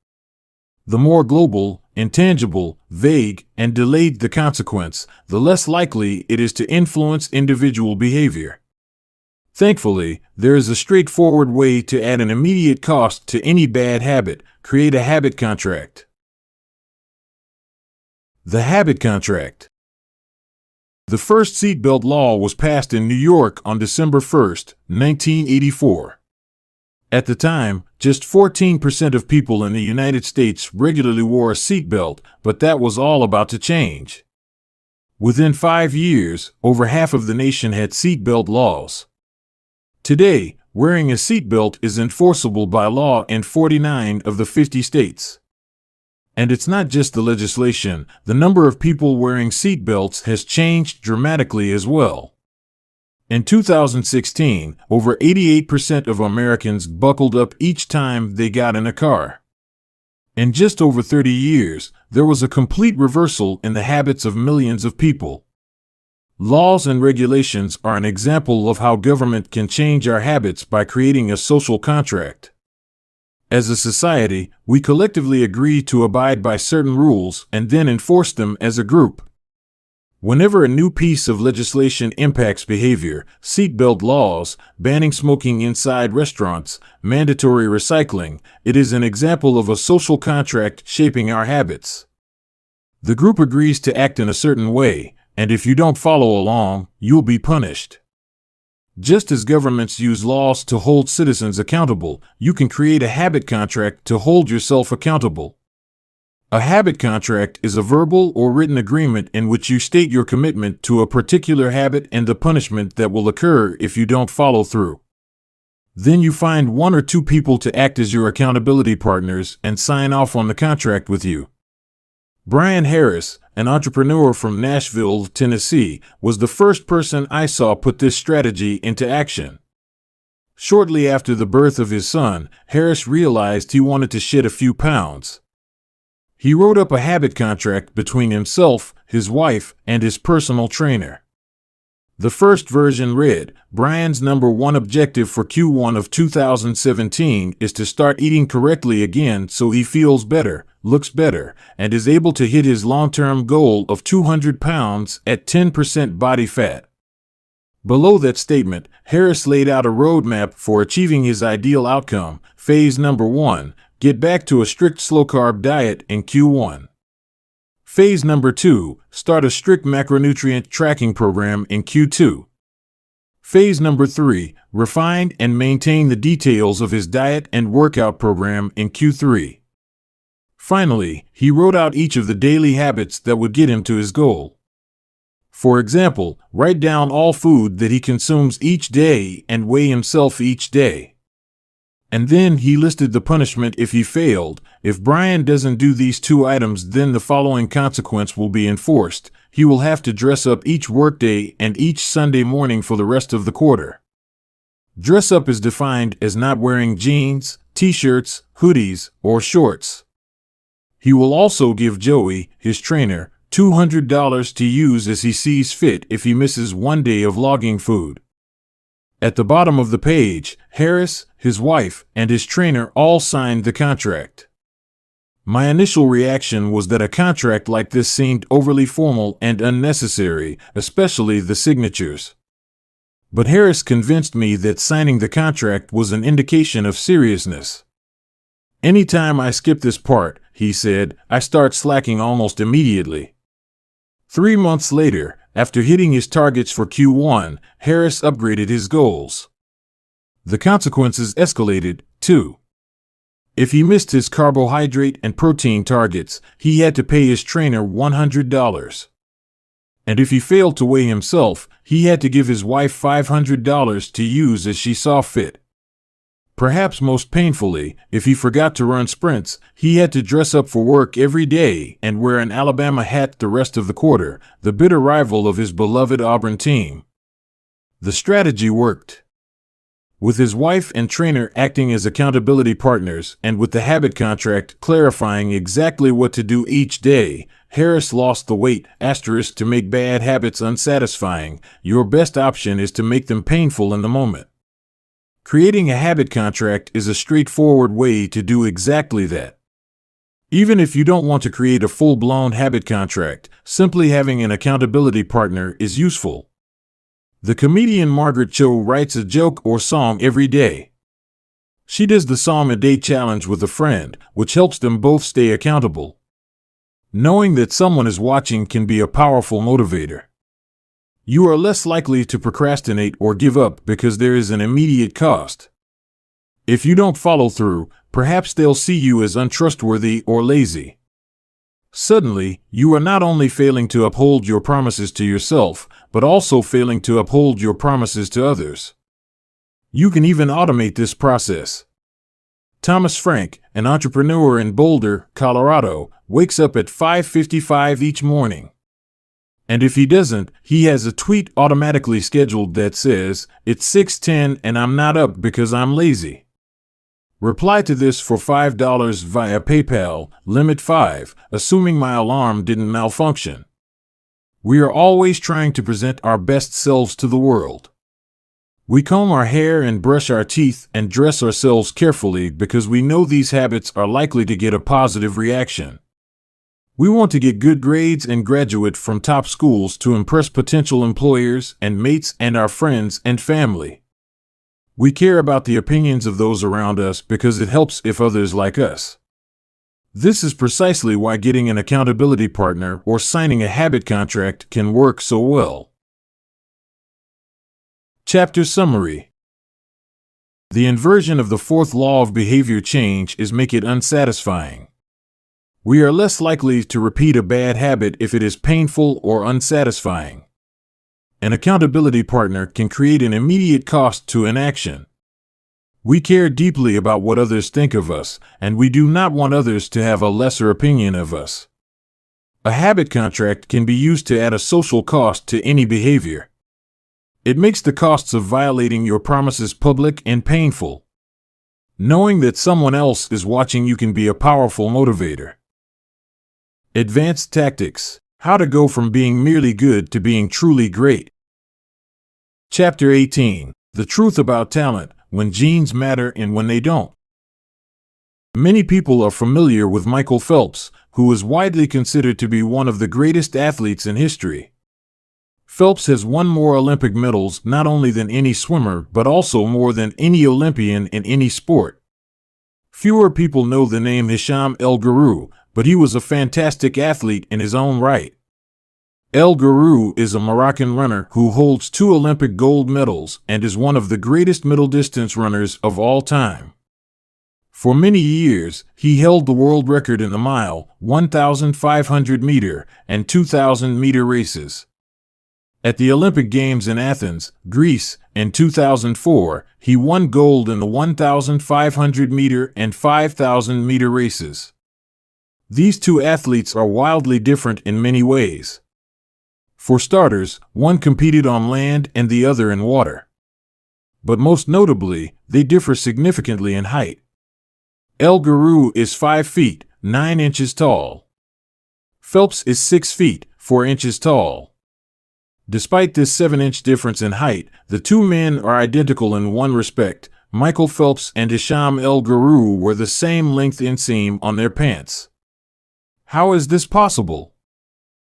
The more global, intangible, vague, and delayed the consequence, the less likely it is to influence individual behavior. Thankfully, there is a straightforward way to add an immediate cost to any bad habit: create a habit contract. The habit contract. The first seatbelt law was passed in New York on December 1, 1984. At the time, just 14% of people in the United States regularly wore a seatbelt, but that was all about to change. Within 5 years, over half of the nation had seatbelt laws. Today, wearing a seatbelt is enforceable by law in 49 of the 50 states. And it's not just the legislation, the number of people wearing seatbelts has changed dramatically as well. In 2016, over 88% of Americans buckled up each time they got in a car. In just over 30 years, there was a complete reversal in the habits of millions of people. Laws and regulations are an example of how government can change our habits by creating a social contract. As a society, we collectively agree to abide by certain rules and then enforce them as a group. Whenever a new piece of legislation impacts behavior, seatbelt laws, banning smoking inside restaurants, mandatory recycling, it is an example of a social contract shaping our habits. The group agrees to act in a certain way, and if you don't follow along, you'll be punished. Just as governments use laws to hold citizens accountable, you can create a habit contract to hold yourself accountable. A habit contract is a verbal or written agreement in which you state your commitment to a particular habit and the punishment that will occur if you don't follow through. Then you find 1 or 2 people to act as your accountability partners and sign off on the contract with you. Brian Harris, an entrepreneur from Nashville, Tennessee, was the first person I saw put this strategy into action. Shortly after the birth of his son, Harris realized he wanted to shed a few pounds. He wrote up a habit contract between himself, his wife, and his personal trainer. The first version read, "Brian's number 1 objective for Q1 of 2017 is to start eating correctly again so he feels better, looks better, and is able to hit his long-term goal of 200 pounds at 10% body fat." Below that statement, Harris laid out a roadmap for achieving his ideal outcome. Phase number 1, get back to a strict slow-carb diet in Q1. Phase number 2, start a strict macronutrient tracking program in Q2. Phase number 3, refine and maintain the details of his diet and workout program in Q3. Finally, he wrote out each of the daily habits that would get him to his goal. For example, write down all food that he consumes each day and weigh himself each day. And then he listed the punishment if he failed. If Brian doesn't do these 2 items, then the following consequence will be enforced. He will have to dress up each workday and each Sunday morning for the rest of the quarter. Dress up is defined as not wearing jeans, t-shirts, hoodies, or shorts. He will also give Joey, his trainer, $200 to use as he sees fit if he misses 1 day of logging food. At the bottom of the page, Harris, his wife, and his trainer all signed the contract. My initial reaction was that a contract like this seemed overly formal and unnecessary, especially the signatures. But Harris convinced me that signing the contract was an indication of seriousness. Anytime I skip this part, he said, I start slacking almost immediately. 3 months later, after hitting his targets for Q1, Harris upgraded his goals. The consequences escalated, too. If he missed his carbohydrate and protein targets, he had to pay his trainer $100. And if he failed to weigh himself, he had to give his wife $500 to use as she saw fit. Perhaps most painfully, if he forgot to run sprints, he had to dress up for work every day and wear an Alabama hat the rest of the quarter, the bitter rival of his beloved Auburn team. The strategy worked. With his wife and trainer acting as accountability partners and with the habit contract clarifying exactly what to do each day, Harris lost the weight * to make bad habits unsatisfying. Your best option is to make them painful in the moment. Creating a habit contract is a straightforward way to do exactly that. Even if you don't want to create a full-blown habit contract, simply having an accountability partner is useful. The comedian Margaret Cho writes a joke or song every day. She does the Song a Day challenge with a friend, which helps them both stay accountable. Knowing that someone is watching can be a powerful motivator. You are less likely to procrastinate or give up because there is an immediate cost. If you don't follow through, perhaps they'll see you as untrustworthy or lazy. Suddenly, you are not only failing to uphold your promises to yourself, but also failing to uphold your promises to others. You can even automate this process. Thomas Frank, an entrepreneur in Boulder, Colorado, wakes up at 5:55 each morning. And if he doesn't, he has a tweet automatically scheduled that says, "It's 6:10 and I'm not up because I'm lazy." Reply to this for $5 via PayPal, limit 5, assuming my alarm didn't malfunction. We are always trying to present our best selves to the world. We comb our hair and brush our teeth and dress ourselves carefully because we know these habits are likely to get a positive reaction. We want to get good grades and graduate from top schools to impress potential employers and mates and our friends and family. We care about the opinions of those around us because it helps if others like us. This is precisely why getting an accountability partner or signing a habit contract can work so well. Chapter Summary. The inversion of the fourth law of behavior change is make it unsatisfying. We are less likely to repeat a bad habit if it is painful or unsatisfying. An accountability partner can create an immediate cost to inaction. We care deeply about what others think of us, and we do not want others to have a lesser opinion of us. A habit contract can be used to add a social cost to any behavior. It makes the costs of violating your promises public and painful. Knowing that someone else is watching you can be a powerful motivator. Advanced Tactics: How to go from being merely good to being truly great. Chapter 18. The Truth About Talent, When Genes Matter and When They Don't. Many people are familiar with Michael Phelps, who is widely considered to be one of the greatest athletes in history. Phelps has won more Olympic medals not only than any swimmer but also more than any Olympian in any sport. Fewer people know the name Hisham El Guru, but he was a fantastic athlete in his own right. El Guru is a Moroccan runner who holds 2 Olympic gold medals and is one of the greatest middle-distance runners of all time. For many years, he held the world record in the mile, 1,500-meter, and 2,000-meter races. At the Olympic Games in Athens, Greece, In 2004, he won gold in the 1,500-meter and 5,000-meter races. These two athletes are wildly different in many ways. For starters, one competed on land and the other in water. But most notably, they differ significantly in height. El Guru is 5 feet, 9 inches tall. Phelps is 6 feet, 4 inches tall. Despite this 7-inch difference in height, the two men are identical in one respect. Michael Phelps and Hisham El Guru were the same length inseam on their pants. How is this possible?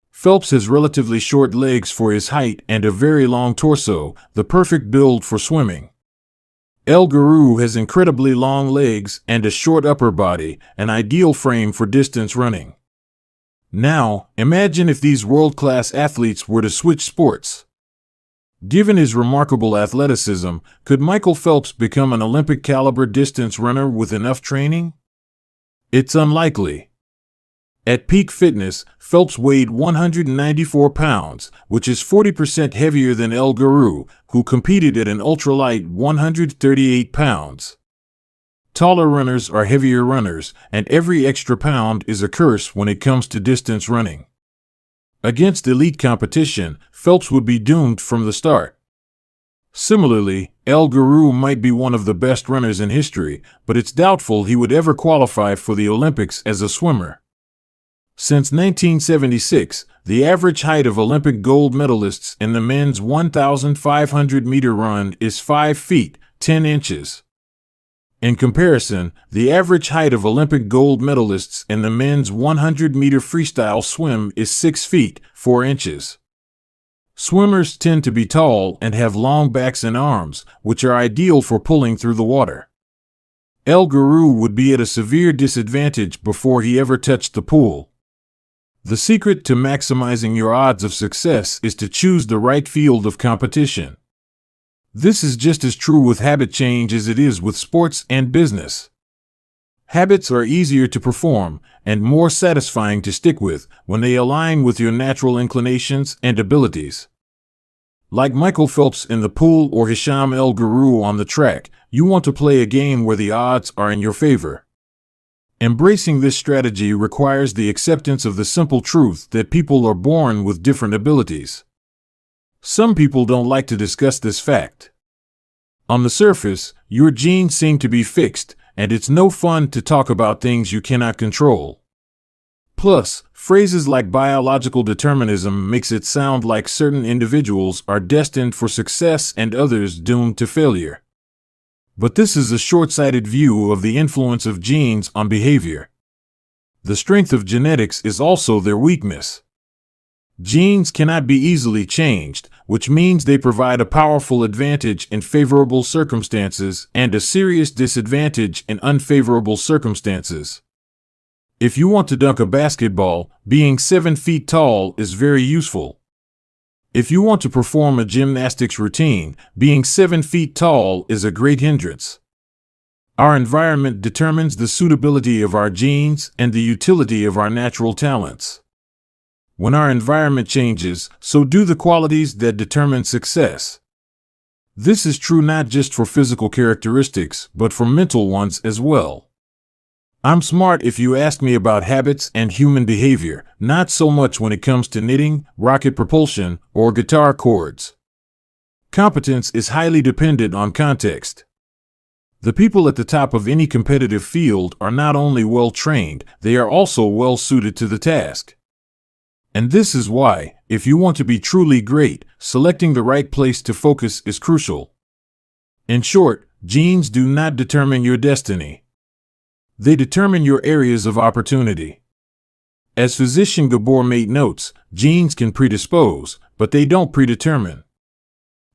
Phelps has relatively short legs for his height and a very long torso, the perfect build for swimming. El Guru has incredibly long legs and a short upper body, an ideal frame for distance running. Now, imagine if these world-class athletes were to switch sports. Given his remarkable athleticism, could Michael Phelps become an Olympic-caliber distance runner with enough training? It's unlikely. At peak fitness, Phelps weighed 194 pounds, which is 40% heavier than El Guru, who competed at an ultralight 138 pounds. Taller runners are heavier runners, and every extra pound is a curse when it comes to distance running. Against elite competition, Phelps would be doomed from the start. Similarly, El Guru might be one of the best runners in history, but it's doubtful he would ever qualify for the Olympics as a swimmer. Since 1976, the average height of Olympic gold medalists in the men's 1,500-meter run is 5 feet, 10 inches. In comparison, the average height of Olympic gold medalists in the men's 100-meter freestyle swim is 6 feet, 4 inches. Swimmers tend to be tall and have long backs and arms, which are ideal for pulling through the water. El Guru would be at a severe disadvantage before he ever touched the pool. The secret to maximizing your odds of success is to choose the right field of competition. This is just as true with habit change as it is with sports and business. Habits are easier to perform and more satisfying to stick with when they align with your natural inclinations and abilities. Like Michael Phelps in the pool or Hisham El Guru on the track, you want to play a game where the odds are in your favor. Embracing this strategy requires the acceptance of the simple truth that people are born with different abilities. Some people don't like to discuss this fact. On the surface, your genes seem to be fixed, and it's no fun to talk about things you cannot control. Plus, phrases like biological determinism makes it sound like certain individuals are destined for success and others doomed to failure. But this is a short-sighted view of the influence of genes on behavior. The strength of genetics is also their weakness. Genes cannot be easily changed, which means they provide a powerful advantage in favorable circumstances and a serious disadvantage in unfavorable circumstances. If you want to dunk a basketball, being 7 feet tall is very useful. If you want to perform a gymnastics routine, being 7 feet tall is a great hindrance. Our environment determines the suitability of our genes and the utility of our natural talents. When our environment changes, so do the qualities that determine success. This is true not just for physical characteristics, but for mental ones as well. I'm smart if you ask me about habits and human behavior, not so much when it comes to knitting, rocket propulsion, or guitar chords. Competence is highly dependent on context. The people at the top of any competitive field are not only well-trained, they are also well-suited to the task. And this is why, if you want to be truly great, selecting the right place to focus is crucial. In short, genes do not determine your destiny. They determine your areas of opportunity. As physician Gabor Mate notes, genes can predispose, but they don't predetermine.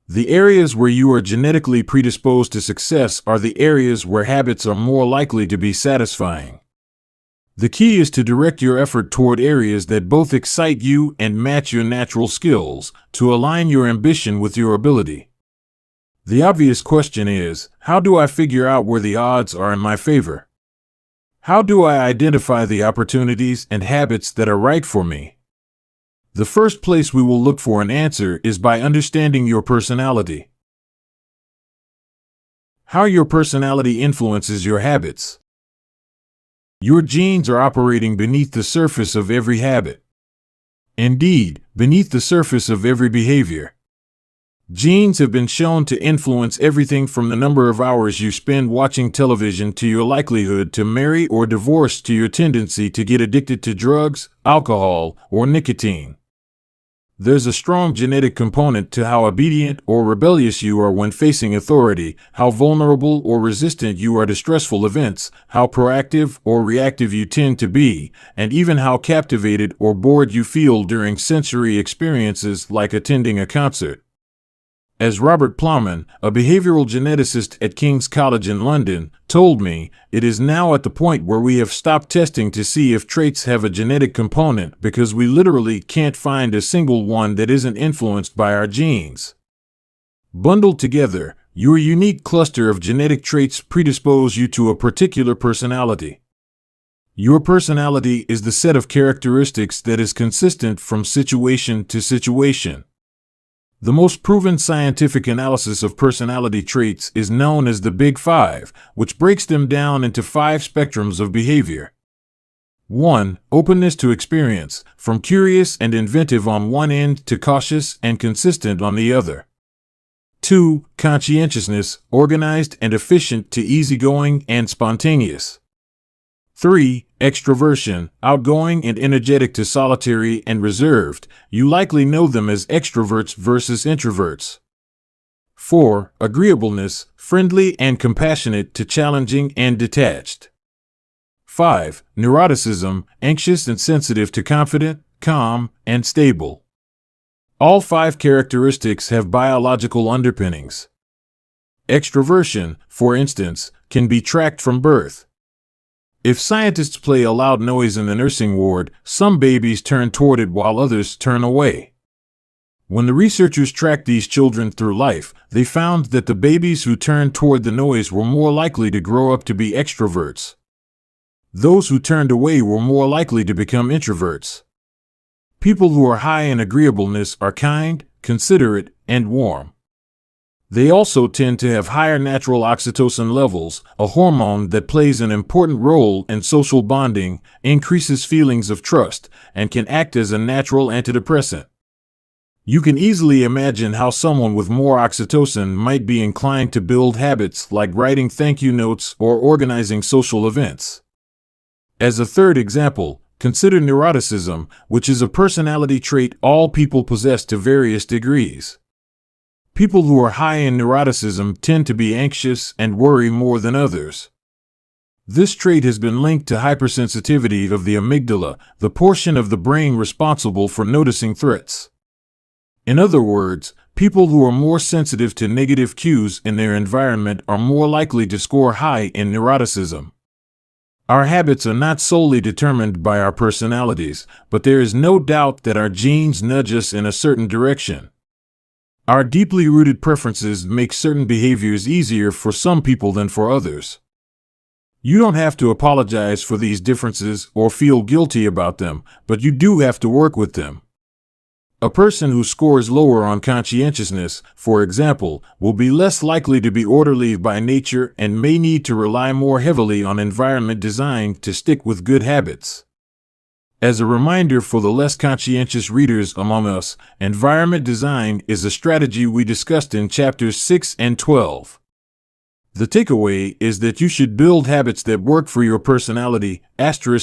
The areas where you are genetically predisposed to success are the areas where habits are more likely to be satisfying. The key is to direct your effort toward areas that both excite you and match your natural skills, to align your ambition with your ability. The obvious question is, how do I figure out where the odds are in my favor? How do I identify the opportunities and habits that are right for me? The first place we will look for an answer is by understanding your personality. How your personality influences your habits. Your genes are operating beneath the surface of every habit. Indeed, beneath the surface of every behavior. Genes have been shown to influence everything from the number of hours you spend watching television to your likelihood to marry or divorce to your tendency to get addicted to drugs, alcohol, or nicotine. There's a strong genetic component to how obedient or rebellious you are when facing authority, how vulnerable or resistant you are to stressful events, how proactive or reactive you tend to be, and even how captivated or bored you feel during sensory experiences like attending a concert. As Robert Plowman, a behavioral geneticist at King's College in London, told me, it is now at the point where we have stopped testing to see if traits have a genetic component because we literally can't find a single one that isn't influenced by our genes. Bundled together, your unique cluster of genetic traits predispose you to a particular personality. Your personality is the set of characteristics that is consistent from situation to situation. The most proven scientific analysis of personality traits is known as the Big Five, which breaks them down into 5 spectrums of behavior. 1. Openness to experience, from curious and inventive on one end to cautious and consistent on the other. 2. Conscientiousness, organized and efficient to easygoing and spontaneous. 3. Extroversion, outgoing and energetic to solitary and reserved. You likely know them as extroverts versus introverts. 4. Agreeableness, friendly and compassionate to challenging and detached. 5. Neuroticism, anxious and sensitive to confident, calm, and stable. All 5 characteristics have biological underpinnings. Extroversion, for instance, can be tracked from birth. If scientists play a loud noise in the nursing ward, some babies turn toward it while others turn away. When the researchers tracked these children through life, they found that the babies who turned toward the noise were more likely to grow up to be extroverts. Those who turned away were more likely to become introverts. People who are high in agreeableness are kind, considerate, and warm. They also tend to have higher natural oxytocin levels, a hormone that plays an important role in social bonding, increases feelings of trust, and can act as a natural antidepressant. You can easily imagine how someone with more oxytocin might be inclined to build habits like writing thank you notes or organizing social events. As a third example, consider neuroticism, which is a personality trait all people possess to various degrees. People who are high in neuroticism tend to be anxious and worry more than others. This trait has been linked to hypersensitivity of the amygdala, the portion of the brain responsible for noticing threats. In other words, people who are more sensitive to negative cues in their environment are more likely to score high in neuroticism. Our habits are not solely determined by our personalities, but there is no doubt that our genes nudge us in a certain direction. Our deeply rooted preferences make certain behaviors easier for some people than for others. You don't have to apologize for these differences or feel guilty about them, but you do have to work with them. A person who scores lower on conscientiousness, for example, will be less likely to be orderly by nature and may need to rely more heavily on environment design to stick with good habits. As a reminder for the less conscientious readers among us, environment design is a strategy we discussed in chapters 6 and 12. The takeaway is that you should build habits that work for your personality.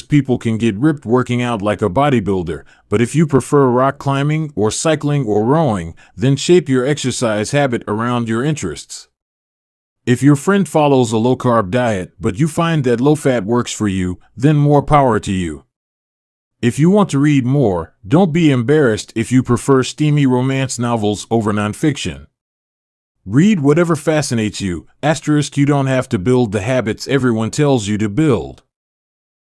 People can get ripped working out like a bodybuilder, but if you prefer rock climbing or cycling or rowing, then shape your exercise habit around your interests. If your friend follows a low-carb diet but you find that low-fat works for you, then more power to you. If you want to read more, don't be embarrassed if you prefer steamy romance novels over nonfiction. Read whatever fascinates you. You don't have to build the habits everyone tells you to build.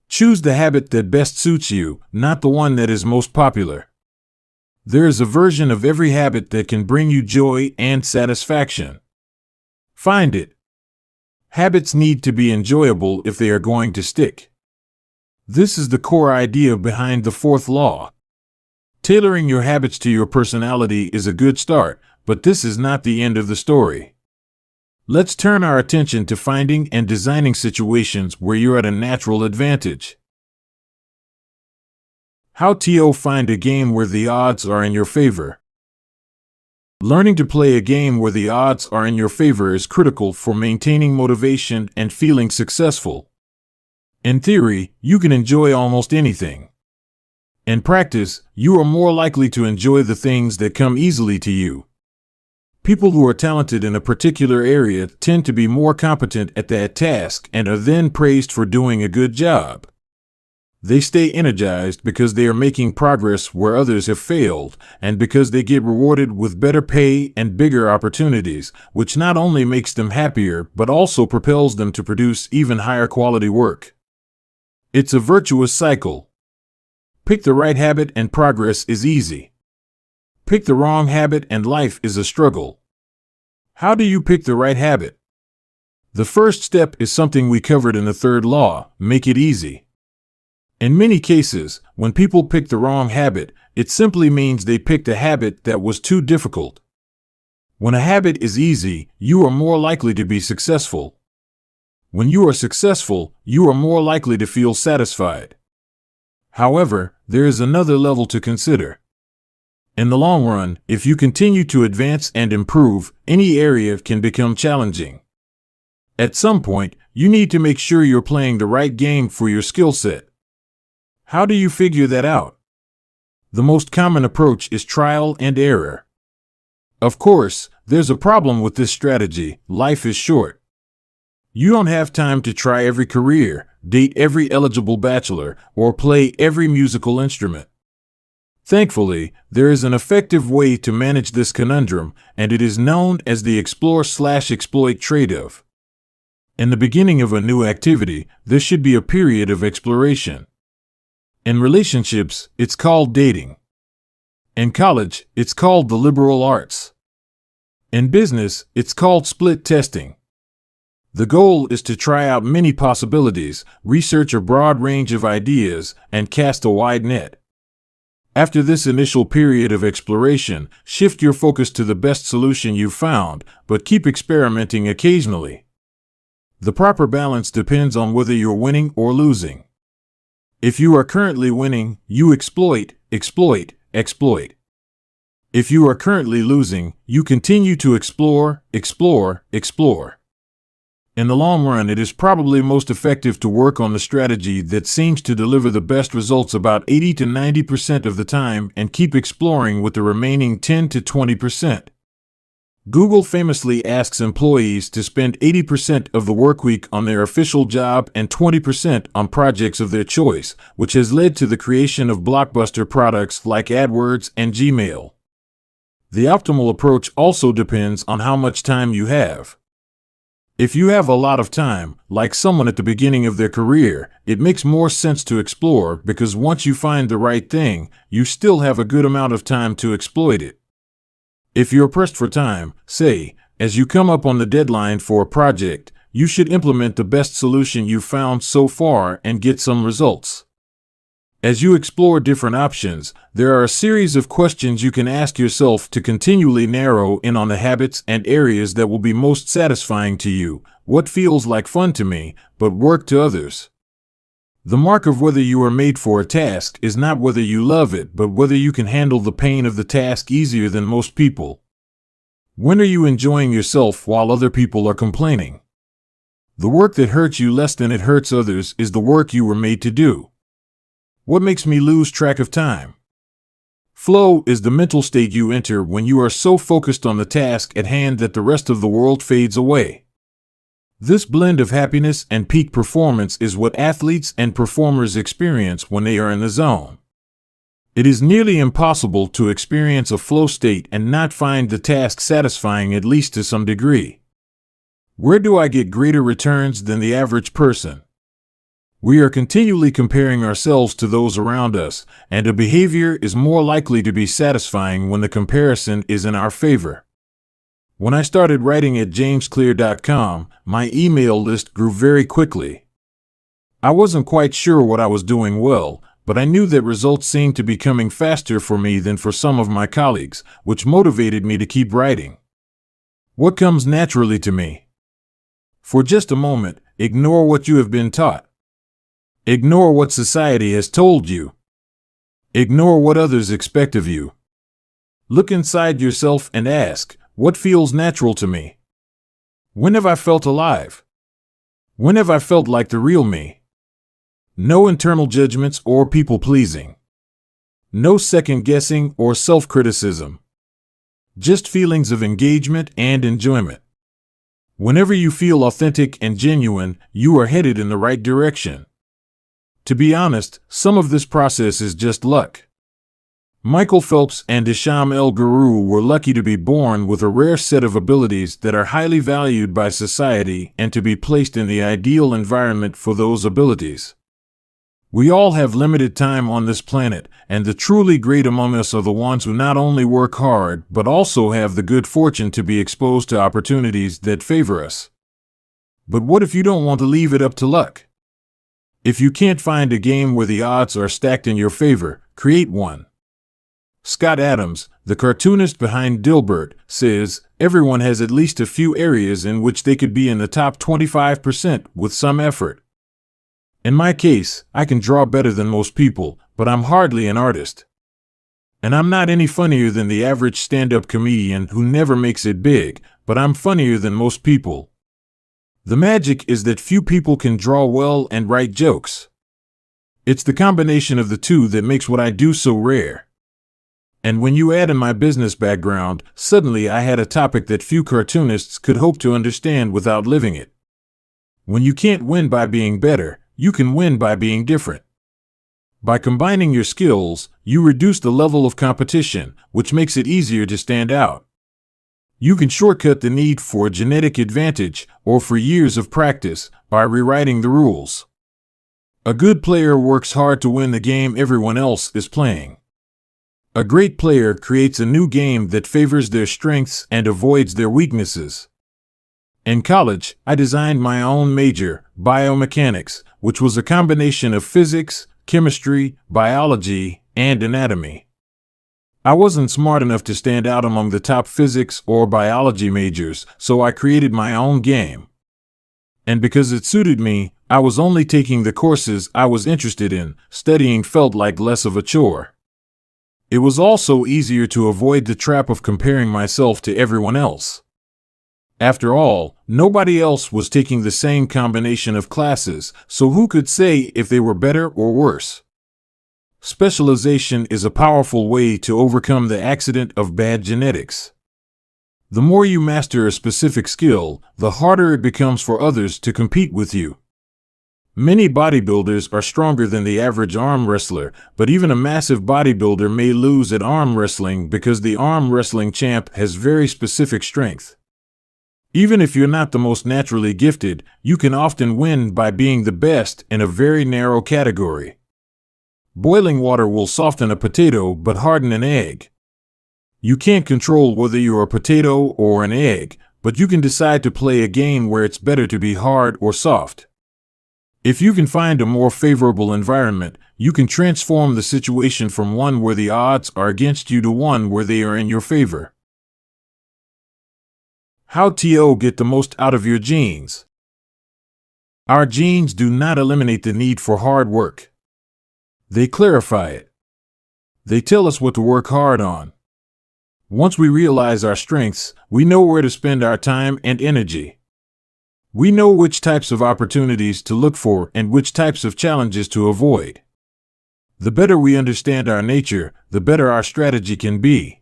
Choose the habit that best suits you, not the one that is most popular. There is a version of every habit that can bring you joy and satisfaction. Find it. Habits need to be enjoyable if they are going to stick. This is the core idea behind the 4th law. Tailoring your habits to your personality is a good start, but this is not the end of the story. Let's turn our attention to finding and designing situations where you're at a natural advantage. How to find a game where the odds are in your favor. Learning to play a game where the odds are in your favor is critical for maintaining motivation and feeling successful. In theory, you can enjoy almost anything. In practice, you are more likely to enjoy the things that come easily to you. People who are talented in a particular area tend to be more competent at that task and are then praised for doing a good job. They stay energized because they are making progress where others have failed, and because they get rewarded with better pay and bigger opportunities, which not only makes them happier but also propels them to produce even higher quality work. It's a virtuous cycle. Pick the right habit and progress is easy. Pick the wrong habit and life is a struggle. How do you pick the right habit? The first step is something we covered in the third law: make it easy. In many cases, when people pick the wrong habit, it simply means they picked a habit that was too difficult. When a habit is easy, you are more likely to be successful. When you are successful, you are more likely to feel satisfied. However, there is another level to consider. In the long run, if you continue to advance and improve, any area can become challenging. At some point, you need to make sure you're playing the right game for your skill set. How do you figure that out? The most common approach is trial and error. Of course, there's a problem with this strategy: life is short. You don't have time to try every career, date every eligible bachelor, or play every musical instrument. Thankfully, there is an effective way to manage this conundrum, and it is known as the explore/exploit trade-off. In the beginning of a new activity, there should be a period of exploration. In relationships, it's called dating. In college, it's called the liberal arts. In business, it's called split testing. The goal is to try out many possibilities, research a broad range of ideas, and cast a wide net. After this initial period of exploration, shift your focus to the best solution you've found, but keep experimenting occasionally. The proper balance depends on whether you're winning or losing. If you are currently winning, you exploit, exploit, exploit. If you are currently losing, you continue to explore, explore, explore. In the long run, it is probably most effective to work on the strategy that seems to deliver the best results about 80 to 90% of the time and keep exploring with the remaining 10 to 20%. Google famously asks employees to spend 80% of the workweek on their official job and 20% on projects of their choice, which has led to the creation of blockbuster products like AdWords and Gmail. The optimal approach also depends on how much time you have. If you have a lot of time, like someone at the beginning of their career, it makes more sense to explore because once you find the right thing, you still have a good amount of time to exploit it. If you're pressed for time, say, as you come up on the deadline for a project, you should implement the best solution you've found so far and get some results. As you explore different options, there are a series of questions you can ask yourself to continually narrow in on the habits and areas that will be most satisfying to you. What feels like fun to me, but work to others? The mark of whether you are made for a task is not whether you love it, but whether you can handle the pain of the task easier than most people. When are you enjoying yourself while other people are complaining? The work that hurts you less than it hurts others is the work you were made to do. What makes me lose track of time? Flow is the mental state you enter when you are so focused on the task at hand that the rest of the world fades away. This blend of happiness and peak performance is what athletes and performers experience when they are in the zone. It is nearly impossible to experience a flow state and not find the task satisfying at least to some degree. Where do I get greater returns than the average person? We are continually comparing ourselves to those around us, and a behavior is more likely to be satisfying when the comparison is in our favor. When I started writing at jamesclear.com, my email list grew very quickly. I wasn't quite sure what I was doing well, but I knew that results seemed to be coming faster for me than for some of my colleagues, which motivated me to keep writing. What comes naturally to me? For just a moment, ignore what you have been taught. Ignore what society has told you. Ignore what others expect of you. Look inside yourself and ask, what feels natural to me? When have I felt alive? When have I felt like the real me? No internal judgments or people-pleasing. No second-guessing or self-criticism. Just feelings of engagement and enjoyment. Whenever you feel authentic and genuine, you are headed in the right direction. To be honest, some of this process is just luck. Michael Phelps and Isham El Guru were lucky to be born with a rare set of abilities that are highly valued by society and to be placed in the ideal environment for those abilities. We all have limited time on this planet, and the truly great among us are the ones who not only work hard, but also have the good fortune to be exposed to opportunities that favor us. But what if you don't want to leave it up to luck? If you can't find a game where the odds are stacked in your favor, create one. Scott Adams, the cartoonist behind Dilbert, says, everyone has at least a few areas in which they could be in the top 25% with some effort. In my case, I can draw better than most people, but I'm hardly an artist. And I'm not any funnier than the average stand-up comedian who never makes it big, but I'm funnier than most people. The magic is that few people can draw well and write jokes. It's the combination of the two that makes what I do so rare. And when you add in my business background, suddenly I had a topic that few cartoonists could hope to understand without living it. When you can't win by being better, you can win by being different. By combining your skills, you reduce the level of competition, which makes it easier to stand out. You can shortcut the need for a genetic advantage or for years of practice by rewriting the rules. A good player works hard to win the game everyone else is playing. A great player creates a new game that favors their strengths and avoids their weaknesses. In college, I designed my own major, biomechanics, which was a combination of physics, chemistry, biology, and anatomy. I wasn't smart enough to stand out among the top physics or biology majors, so I created my own game. And because it suited me, I was only taking the courses I was interested in. Studying felt like less of a chore. It was also easier to avoid the trap of comparing myself to everyone else. After all, nobody else was taking the same combination of classes, so who could say if they were better or worse? Specialization is a powerful way to overcome the accident of bad genetics. The more you master a specific skill, the harder it becomes for others to compete with you. Many bodybuilders are stronger than the average arm wrestler, but even a massive bodybuilder may lose at arm wrestling because the arm wrestling champ has very specific strength. Even if you're not the most naturally gifted, you can often win by being the best in a very narrow category. Boiling water will soften a potato but harden an egg. You can't control whether you're a potato or an egg, but you can decide to play a game where it's better to be hard or soft. If you can find a more favorable environment, you can transform the situation from one where the odds are against you to one where they are in your favor. How to get the most out of your genes. Our genes do not eliminate the need for hard work. They clarify it. They tell us what to work hard on. Once we realize our strengths, we know where to spend our time and energy. We know which types of opportunities to look for and which types of challenges to avoid. The better we understand our nature, the better our strategy can be.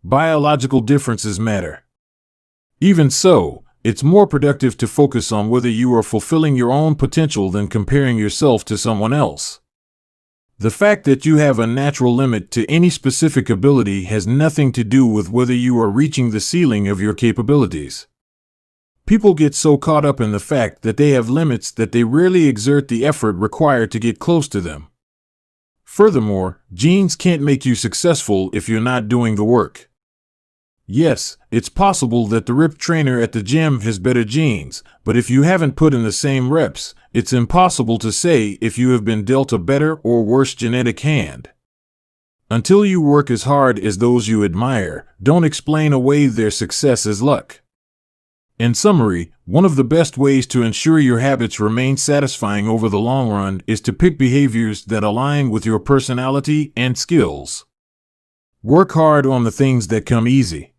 Biological differences matter. Even so, it's more productive to focus on whether you are fulfilling your own potential than comparing yourself to someone else. The fact that you have a natural limit to any specific ability has nothing to do with whether you are reaching the ceiling of your capabilities. People get so caught up in the fact that they have limits that they rarely exert the effort required to get close to them. Furthermore, genes can't make you successful if you're not doing the work. Yes, it's possible that the ripped trainer at the gym has better genes, but if you haven't put in the same reps, it's impossible to say if you have been dealt a better or worse genetic hand. Until you work as hard as those you admire, don't explain away their success as luck. In summary, one of the best ways to ensure your habits remain satisfying over the long run is to pick behaviors that align with your personality and skills. Work hard on the things that come easy.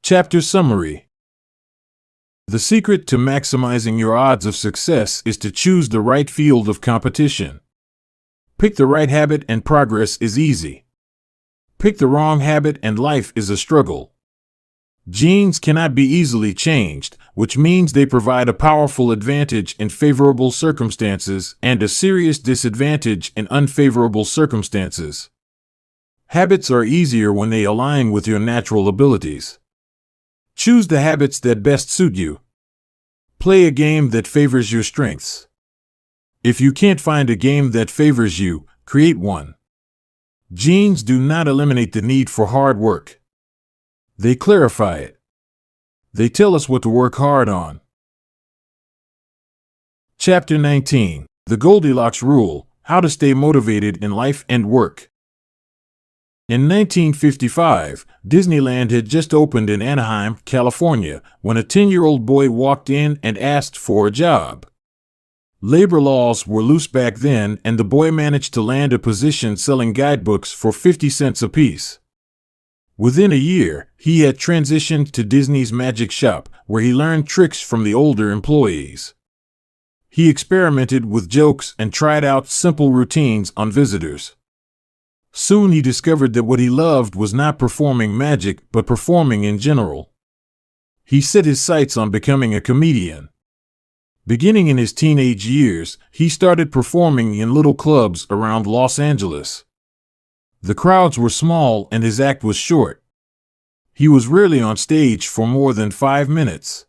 Chapter Summary. The secret to maximizing your odds of success is to choose the right field of competition. Pick the right habit and progress is easy. Pick the wrong habit and life is a struggle. Genes cannot be easily changed, which means they provide a powerful advantage in favorable circumstances and a serious disadvantage in unfavorable circumstances. Habits are easier when they align with your natural abilities. Choose the habits that best suit you. Play a game that favors your strengths. If you can't find a game that favors you, create one. Genes do not eliminate the need for hard work. They clarify it. They tell us what to work hard on. Chapter 19. The Goldilocks Rule: How to Stay Motivated in Life and Work. In 1955, Disneyland had just opened in Anaheim, California, when a 10-year-old boy walked in and asked for a job. Labor laws were loose back then, and the boy managed to land a position selling guidebooks for 50 cents apiece. Within a year, he had transitioned to Disney's Magic Shop, where he learned tricks from the older employees. He experimented with jokes and tried out simple routines on visitors. Soon he discovered that what he loved was not performing magic, but performing in general. He set his sights on becoming a comedian. Beginning in his teenage years, he started performing in little clubs around Los Angeles. The crowds were small and his act was short. He was rarely on stage for more than 5 minutes.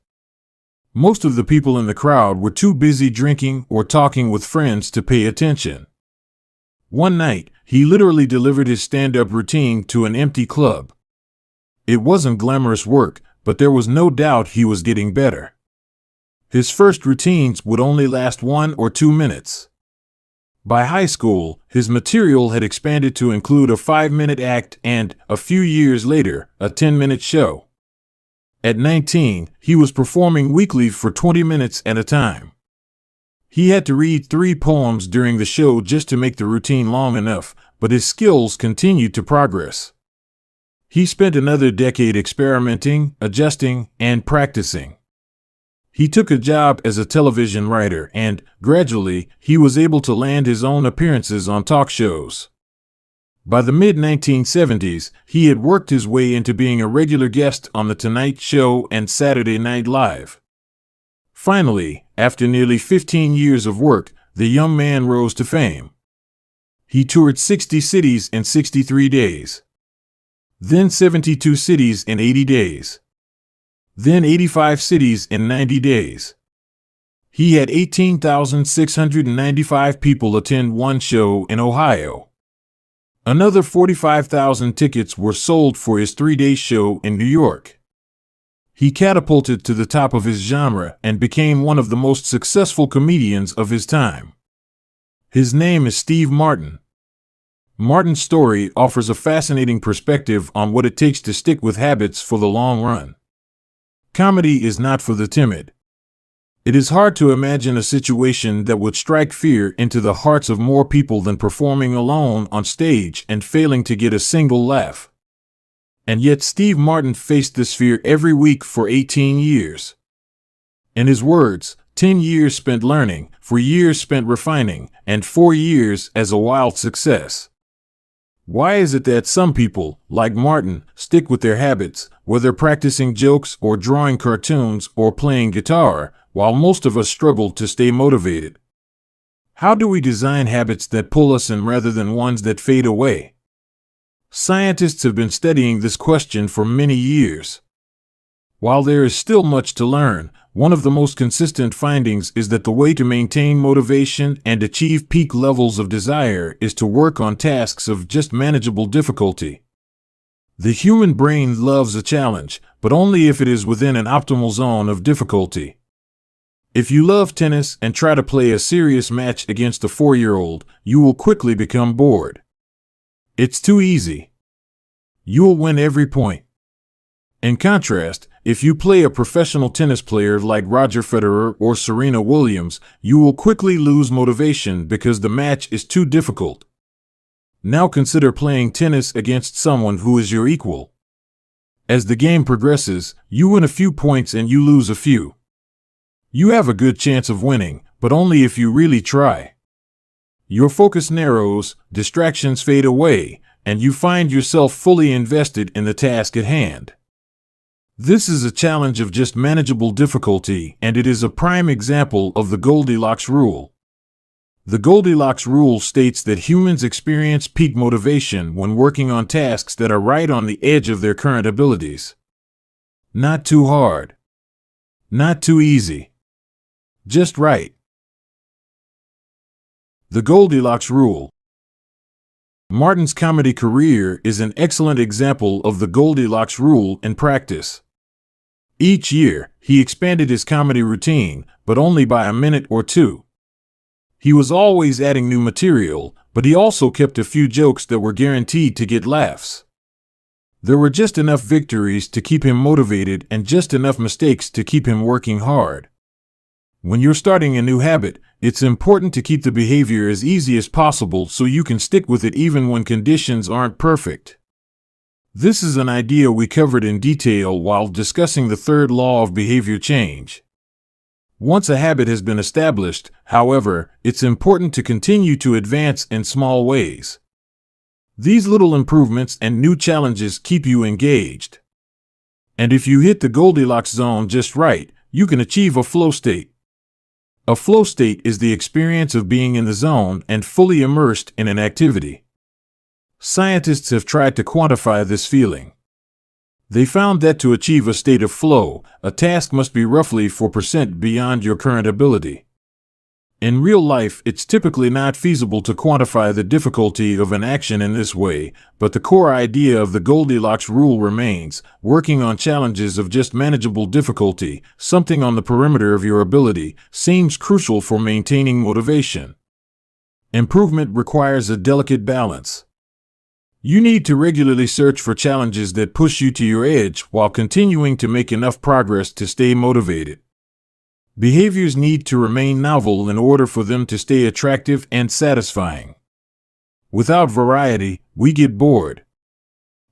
Most of the people in the crowd were too busy drinking or talking with friends to pay attention. One night, he literally delivered his stand-up routine to an empty club. It wasn't glamorous work, but there was no doubt he was getting better. His first routines would only last 1 or 2 minutes. By high school, his material had expanded to include a 5-minute act and, a few years later, a 10-minute show. At 19, he was performing weekly for 20 minutes at a time. He had to read 3 poems during the show just to make the routine long enough, but his skills continued to progress. He spent another decade experimenting, adjusting, and practicing. He took a job as a television writer and, gradually, he was able to land his own appearances on talk shows. By the mid-1970s, he had worked his way into being a regular guest on The Tonight Show and Saturday Night Live. Finally, after nearly 15 years of work, the young man rose to fame. He toured 60 cities in 63 days. Then 72 cities in 80 days. Then 85 cities in 90 days. He had 18,695 people attend one show in Ohio. Another 45,000 tickets were sold for his 3-day show in New York. He catapulted to the top of his genre and became one of the most successful comedians of his time. His name is Steve Martin. Martin's story offers a fascinating perspective on what it takes to stick with habits for the long run. Comedy is not for the timid. It is hard to imagine a situation that would strike fear into the hearts of more people than performing alone on stage and failing to get a single laugh. And yet Steve Martin faced this fear every week for 18 years. In his words, 10 years spent learning, 4 years spent refining, and 4 years as a wild success. Why is it that some people, like Martin, stick with their habits, whether practicing jokes or drawing cartoons or playing guitar, while most of us struggle to stay motivated? How do we design habits that pull us in rather than ones that fade away? Scientists have been studying this question for many years. While there is still much to learn, one of the most consistent findings is that the way to maintain motivation and achieve peak levels of desire is to work on tasks of just manageable difficulty. The human brain loves a challenge, but only if it is within an optimal zone of difficulty. If you love tennis and try to play a serious match against a 4-year-old, you will quickly become bored. It's too easy. You will win every point. In contrast, if you play a professional tennis player like Roger Federer or Serena Williams, you will quickly lose motivation because the match is too difficult. Now consider playing tennis against someone who is your equal. As the game progresses, you win a few points and you lose a few. You have a good chance of winning, but only if you really try. Your focus narrows, distractions fade away, and you find yourself fully invested in the task at hand. This is a challenge of just manageable difficulty, and it is a prime example of the Goldilocks rule. The Goldilocks rule states that humans experience peak motivation when working on tasks that are right on the edge of their current abilities. Not too hard. Not too easy. Just right. The Goldilocks rule. Martin's comedy career is an excellent example of the Goldilocks rule in practice. Each year, he expanded his comedy routine, but only by a minute or two. He was always adding new material, but he also kept a few jokes that were guaranteed to get laughs. There were just enough victories to keep him motivated and just enough mistakes to keep him working hard. When you're starting a new habit, it's important to keep the behavior as easy as possible so you can stick with it even when conditions aren't perfect. This is an idea we covered in detail while discussing the third law of behavior change. Once a habit has been established, however, it's important to continue to advance in small ways. These little improvements and new challenges keep you engaged. And if you hit the Goldilocks zone just right, you can achieve a flow state. A flow state is the experience of being in the zone and fully immersed in an activity. Scientists have tried to quantify this feeling. They found that to achieve a state of flow, a task must be roughly 4% beyond your current ability. In real life, it's typically not feasible to quantify the difficulty of an action in this way, but the core idea of the Goldilocks rule remains: working on challenges of just manageable difficulty, something on the perimeter of your ability, seems crucial for maintaining motivation. Improvement requires a delicate balance. You need to regularly search for challenges that push you to your edge while continuing to make enough progress to stay motivated. Behaviors need to remain novel in order for them to stay attractive and satisfying. Without variety, we get bored.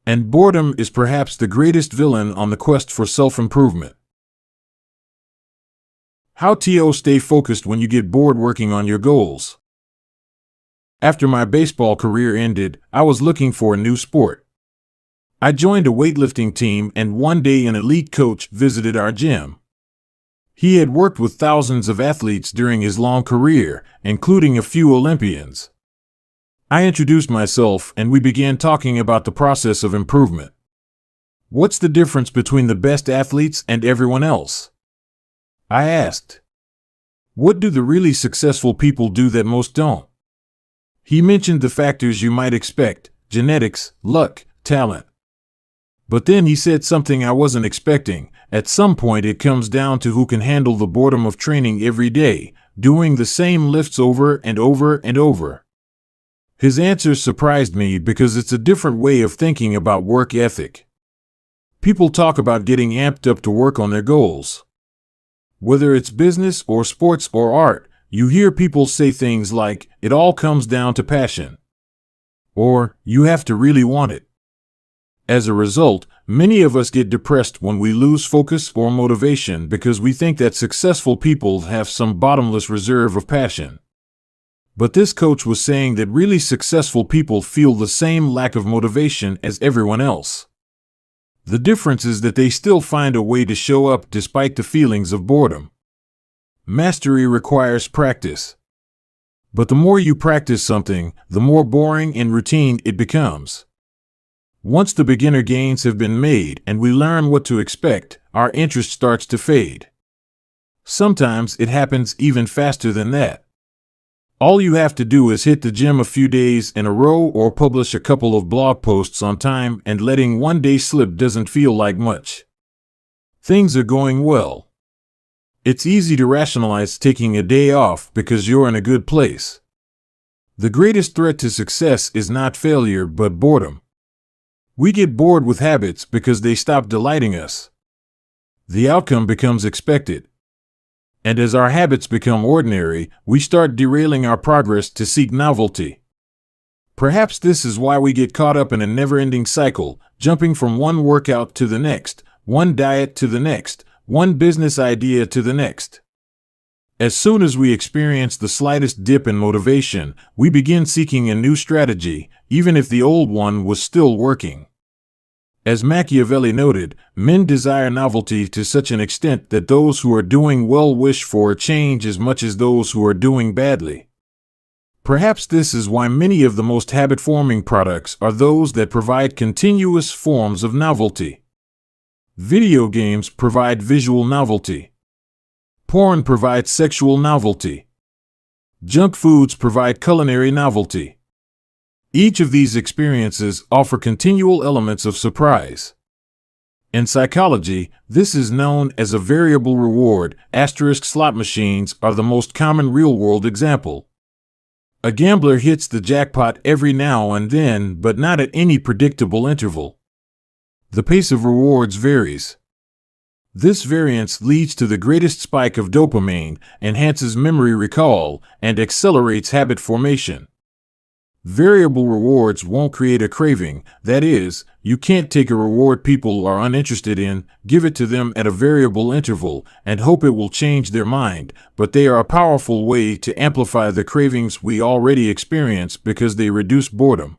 And boredom is perhaps the greatest villain on the quest for self-improvement. How to stay focused when you get bored working on your goals. After my baseball career ended, I was looking for a new sport. I joined a weightlifting team, and one day an elite coach visited our gym. He had worked with thousands of athletes during his long career, including a few Olympians. I introduced myself and we began talking about the process of improvement. What's the difference between the best athletes and everyone else? I asked. What do the really successful people do that most don't? He mentioned the factors you might expect: genetics, luck, talent. But then he said something I wasn't expecting. At some point it comes down to who can handle the boredom of training every day, doing the same lifts over and over and over. His answer surprised me because it's a different way of thinking about work ethic. People talk about getting amped up to work on their goals. Whether it's business or sports or art, you hear people say things like, "It all comes down to passion," or "You have to really want it." As a result, many of us get depressed when we lose focus or motivation because we think that successful people have some bottomless reserve of passion. But this coach was saying that really successful people feel the same lack of motivation as everyone else. The difference is that they still find a way to show up despite the feelings of boredom. Mastery requires practice. But the more you practice something, the more boring and routine it becomes. Once the beginner gains have been made and we learn what to expect, our interest starts to fade. Sometimes it happens even faster than that. All you have to do is hit the gym a few days in a row or publish a couple of blog posts on time, and letting one day slip doesn't feel like much. Things are going well. It's easy to rationalize taking a day off because you're in a good place. The greatest threat to success is not failure but boredom. We get bored with habits because they stop delighting us. The outcome becomes expected. And as our habits become ordinary, we start derailing our progress to seek novelty. Perhaps this is why we get caught up in a never-ending cycle, jumping from one workout to the next, one diet to the next, one business idea to the next. As soon as we experience the slightest dip in motivation, we begin seeking a new strategy, even if the old one was still working. As Machiavelli noted, men desire novelty to such an extent that those who are doing well wish for a change as much as those who are doing badly. Perhaps this is why many of the most habit-forming products are those that provide continuous forms of novelty. Video games provide visual novelty. Porn provides sexual novelty. Junk foods provide culinary novelty. Each of these experiences offer continual elements of surprise. In psychology, this is known as a variable reward. Slot machines are the most common real-world example. A gambler hits the jackpot every now and then, but not at any predictable interval. The pace of rewards varies. This variance leads to the greatest spike of dopamine, enhances memory recall, and accelerates habit formation. Variable rewards won't create a craving. That is, you can't take a reward people are uninterested in, give it to them at a variable interval, and hope it will change their mind, but they are a powerful way to amplify the cravings we already experience because they reduce boredom.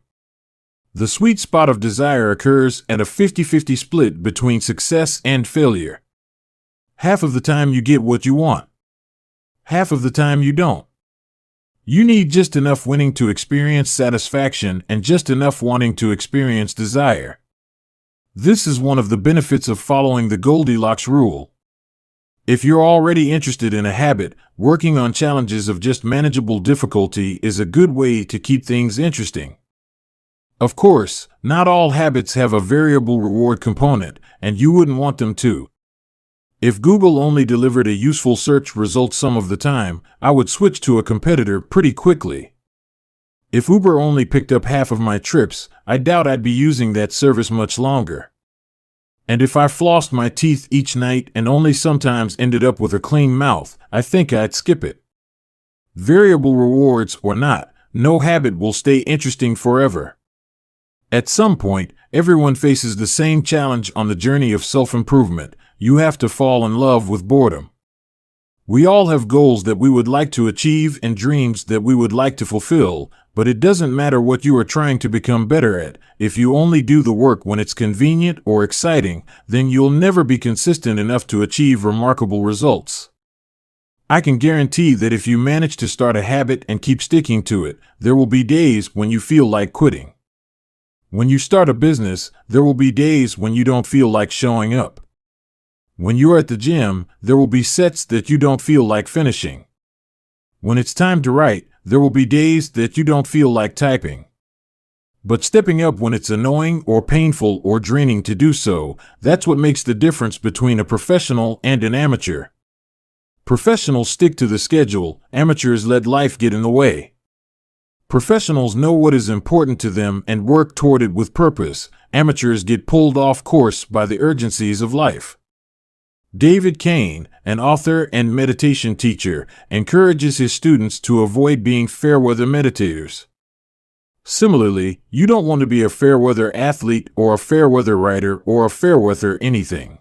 The sweet spot of desire occurs at a 50-50 split between success and failure. Half of the time you get what you want. Half of the time you don't. You need just enough winning to experience satisfaction and just enough wanting to experience desire. This is one of the benefits of following the Goldilocks rule. If you're already interested in a habit, working on challenges of just manageable difficulty is a good way to keep things interesting. Of course, not all habits have a variable reward component, and you wouldn't want them to. If Google only delivered a useful search result some of the time, I would switch to a competitor pretty quickly. If Uber only picked up half of my trips, I doubt I'd be using that service much longer. And if I flossed my teeth each night and only sometimes ended up with a clean mouth, I think I'd skip it. Variable rewards or not, no habit will stay interesting forever. At some point, everyone faces the same challenge on the journey of self-improvement. You have to fall in love with boredom. We all have goals that we would like to achieve and dreams that we would like to fulfill, but it doesn't matter what you are trying to become better at. If you only do the work when it's convenient or exciting, then you'll never be consistent enough to achieve remarkable results. I can guarantee that if you manage to start a habit and keep sticking to it, there will be days when you feel like quitting. When you start a business, there will be days when you don't feel like showing up. When you're at the gym, there will be sets that you don't feel like finishing. When it's time to write, there will be days that you don't feel like typing. But stepping up when it's annoying or painful or draining to do so, that's what makes the difference between a professional and an amateur. Professionals stick to the schedule, amateurs let life get in the way. Professionals know what is important to them and work toward it with purpose. Amateurs get pulled off course by the urgencies of life. David Kane, an author and meditation teacher, encourages his students to avoid being fair-weather meditators. Similarly, you don't want to be a fair-weather athlete or a fair-weather writer or a fair-weather anything.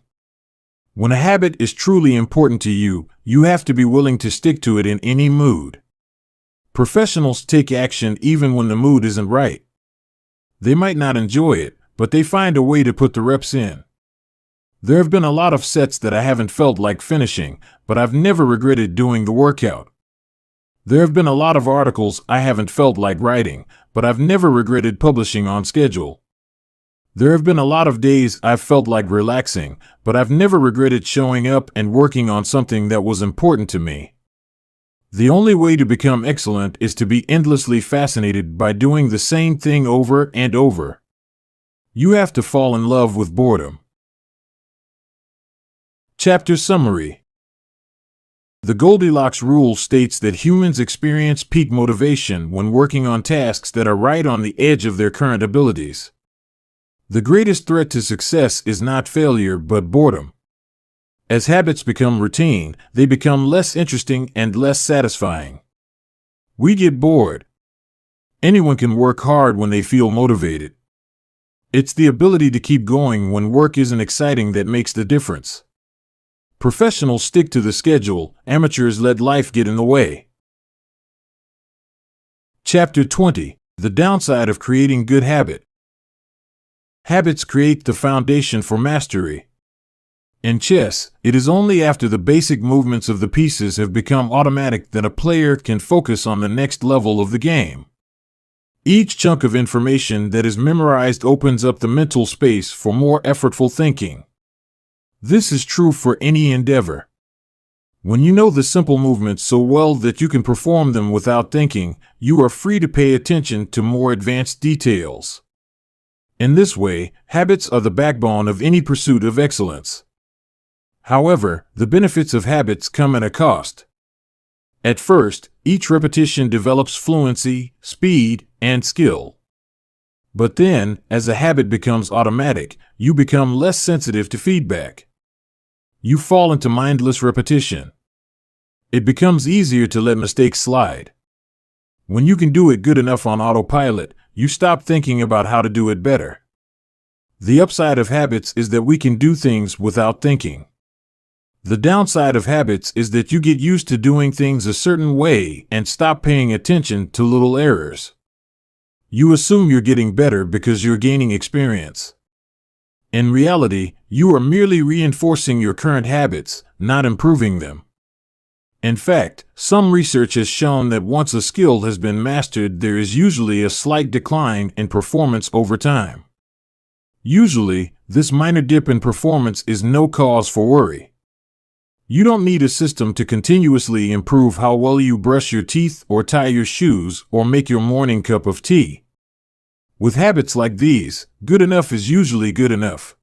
When a habit is truly important to you, you have to be willing to stick to it in any mood. Professionals take action even when the mood isn't right. They might not enjoy it, but they find a way to put the reps in. There have been a lot of sets that I haven't felt like finishing, but I've never regretted doing the workout. There have been a lot of articles I haven't felt like writing, but I've never regretted publishing on schedule. There have been a lot of days I've felt like relaxing, but I've never regretted showing up and working on something that was important to me. The only way to become excellent is to be endlessly fascinated by doing the same thing over and over. You have to fall in love with boredom. Chapter Summary. The Goldilocks rule states that humans experience peak motivation when working on tasks that are right on the edge of their current abilities. The greatest threat to success is not failure but boredom. As habits become routine, they become less interesting and less satisfying. We get bored. Anyone can work hard when they feel motivated. It's the ability to keep going when work isn't exciting that makes the difference. Professionals stick to the schedule, amateurs let life get in the way. Chapter 20: The Downside of Creating Good Habit. Habits create the foundation for mastery. In chess, it is only after the basic movements of the pieces have become automatic that a player can focus on the next level of the game. Each chunk of information that is memorized opens up the mental space for more effortful thinking. This is true for any endeavor. When you know the simple movements so well that you can perform them without thinking, you are free to pay attention to more advanced details. In this way, habits are the backbone of any pursuit of excellence. However, the benefits of habits come at a cost. At first, each repetition develops fluency, speed, and skill. But then, as a habit becomes automatic, you become less sensitive to feedback. You fall into mindless repetition. It becomes easier to let mistakes slide. When you can do it good enough on autopilot, you stop thinking about how to do it better. The upside of habits is that we can do things without thinking. The downside of habits is that you get used to doing things a certain way and stop paying attention to little errors. You assume you're getting better because you're gaining experience. In reality, you are merely reinforcing your current habits, not improving them. In fact, some research has shown that once a skill has been mastered, there is usually a slight decline in performance over time. Usually, this minor dip in performance is no cause for worry. You don't need a system to continuously improve how well you brush your teeth or tie your shoes or make your morning cup of tea. With habits like these, good enough is usually good enough.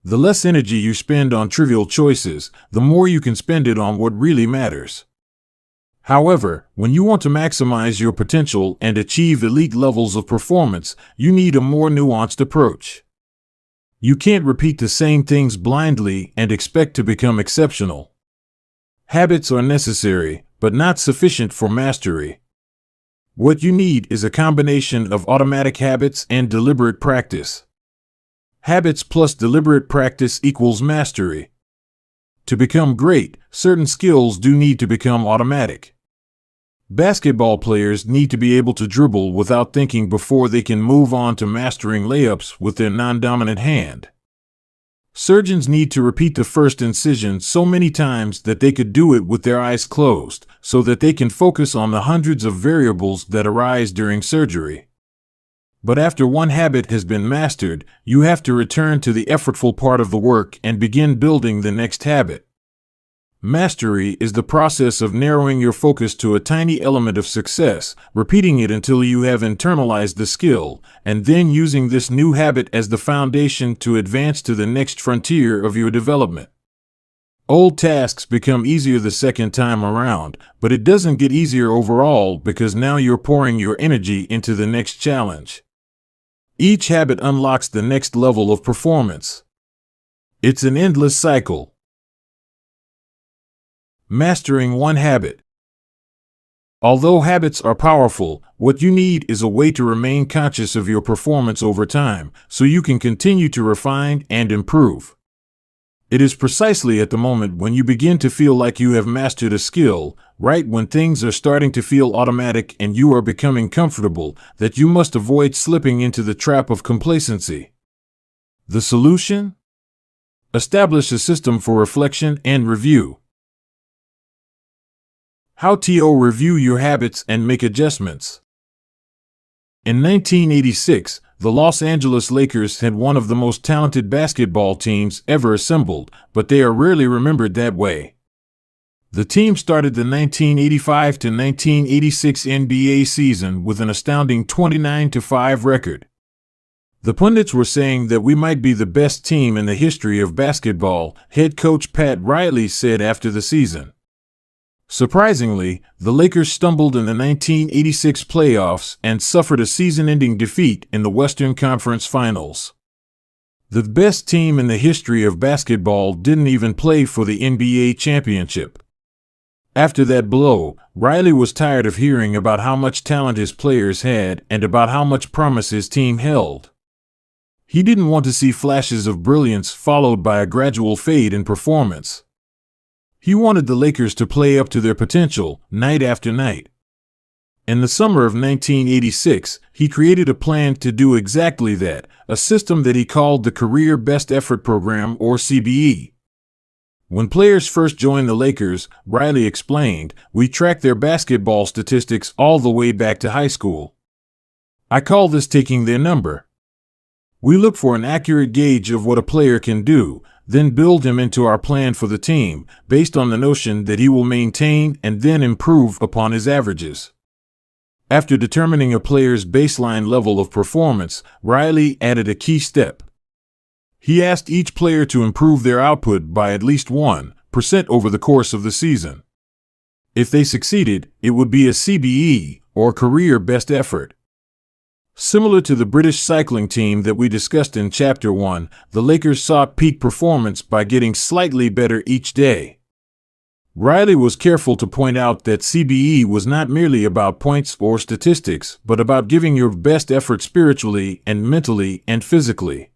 The less energy you spend on trivial choices, the more you can spend it on what really matters. However, when you want to maximize your potential and achieve elite levels of performance, you need a more nuanced approach. You can't repeat the same things blindly and expect to become exceptional. Habits are necessary, but not sufficient for mastery. What you need is a combination of automatic habits and deliberate practice. Habits plus deliberate practice equals mastery. To become great, certain skills do need to become automatic. Basketball players need to be able to dribble without thinking before they can move on to mastering layups with their non-dominant hand. Surgeons need to repeat the first incision so many times that they could do it with their eyes closed, so that they can focus on the hundreds of variables that arise during surgery. But after one habit has been mastered, you have to return to the effortful part of the work and begin building the next habit. Mastery is the process of narrowing your focus to a tiny element of success, repeating it until you have internalized the skill, and then using this new habit as the foundation to advance to the next frontier of your development. Old tasks become easier the second time around, but it doesn't get easier overall because now you're pouring your energy into the next challenge. Each habit unlocks the next level of performance. It's an endless cycle. Mastering one habit. Although habits are powerful, what you need is a way to remain conscious of your performance over time, so you can continue to refine and improve. It is precisely at the moment when you begin to feel like you have mastered a skill, right when things are starting to feel automatic and you are becoming comfortable, that you must avoid slipping into the trap of complacency. The solution? Establish a system for reflection and review. How to review your habits and make adjustments. In 1986, the Los Angeles Lakers had one of the most talented basketball teams ever assembled, but they are rarely remembered that way. The team started the 1985 to 1986 NBA season with an astounding 29-5 record. The pundits were saying that we might be the best team in the history of basketball, head coach Pat Riley said after the season. Surprisingly, the Lakers stumbled in the 1986 playoffs and suffered a season-ending defeat in the Western Conference Finals. The best team in the history of basketball didn't even play for the NBA championship. After that blow, Riley was tired of hearing about how much talent his players had and about how much promise his team held. He didn't want to see flashes of brilliance followed by a gradual fade in performance. He wanted the Lakers to play up to their potential, night after night. In the summer of 1986, he created a plan to do exactly that, a system that he called the Career Best Effort Program, or CBE. When players first joined the Lakers, Riley explained, we track their basketball statistics all the way back to high school. I call this taking their number. We look for an accurate gauge of what a player can do, then build him into our plan for the team, based on the notion that he will maintain and then improve upon his averages. After determining a player's baseline level of performance, Riley added a key step. He asked each player to improve their output by at least 1% over the course of the season. If they succeeded, it would be a CBE, or Career Best Effort. Similar to the British cycling team that we discussed in Chapter 1, the Lakers sought peak performance by getting slightly better each day. Riley was careful to point out that CBE was not merely about points or statistics, but about giving your best effort spiritually and mentally and physically.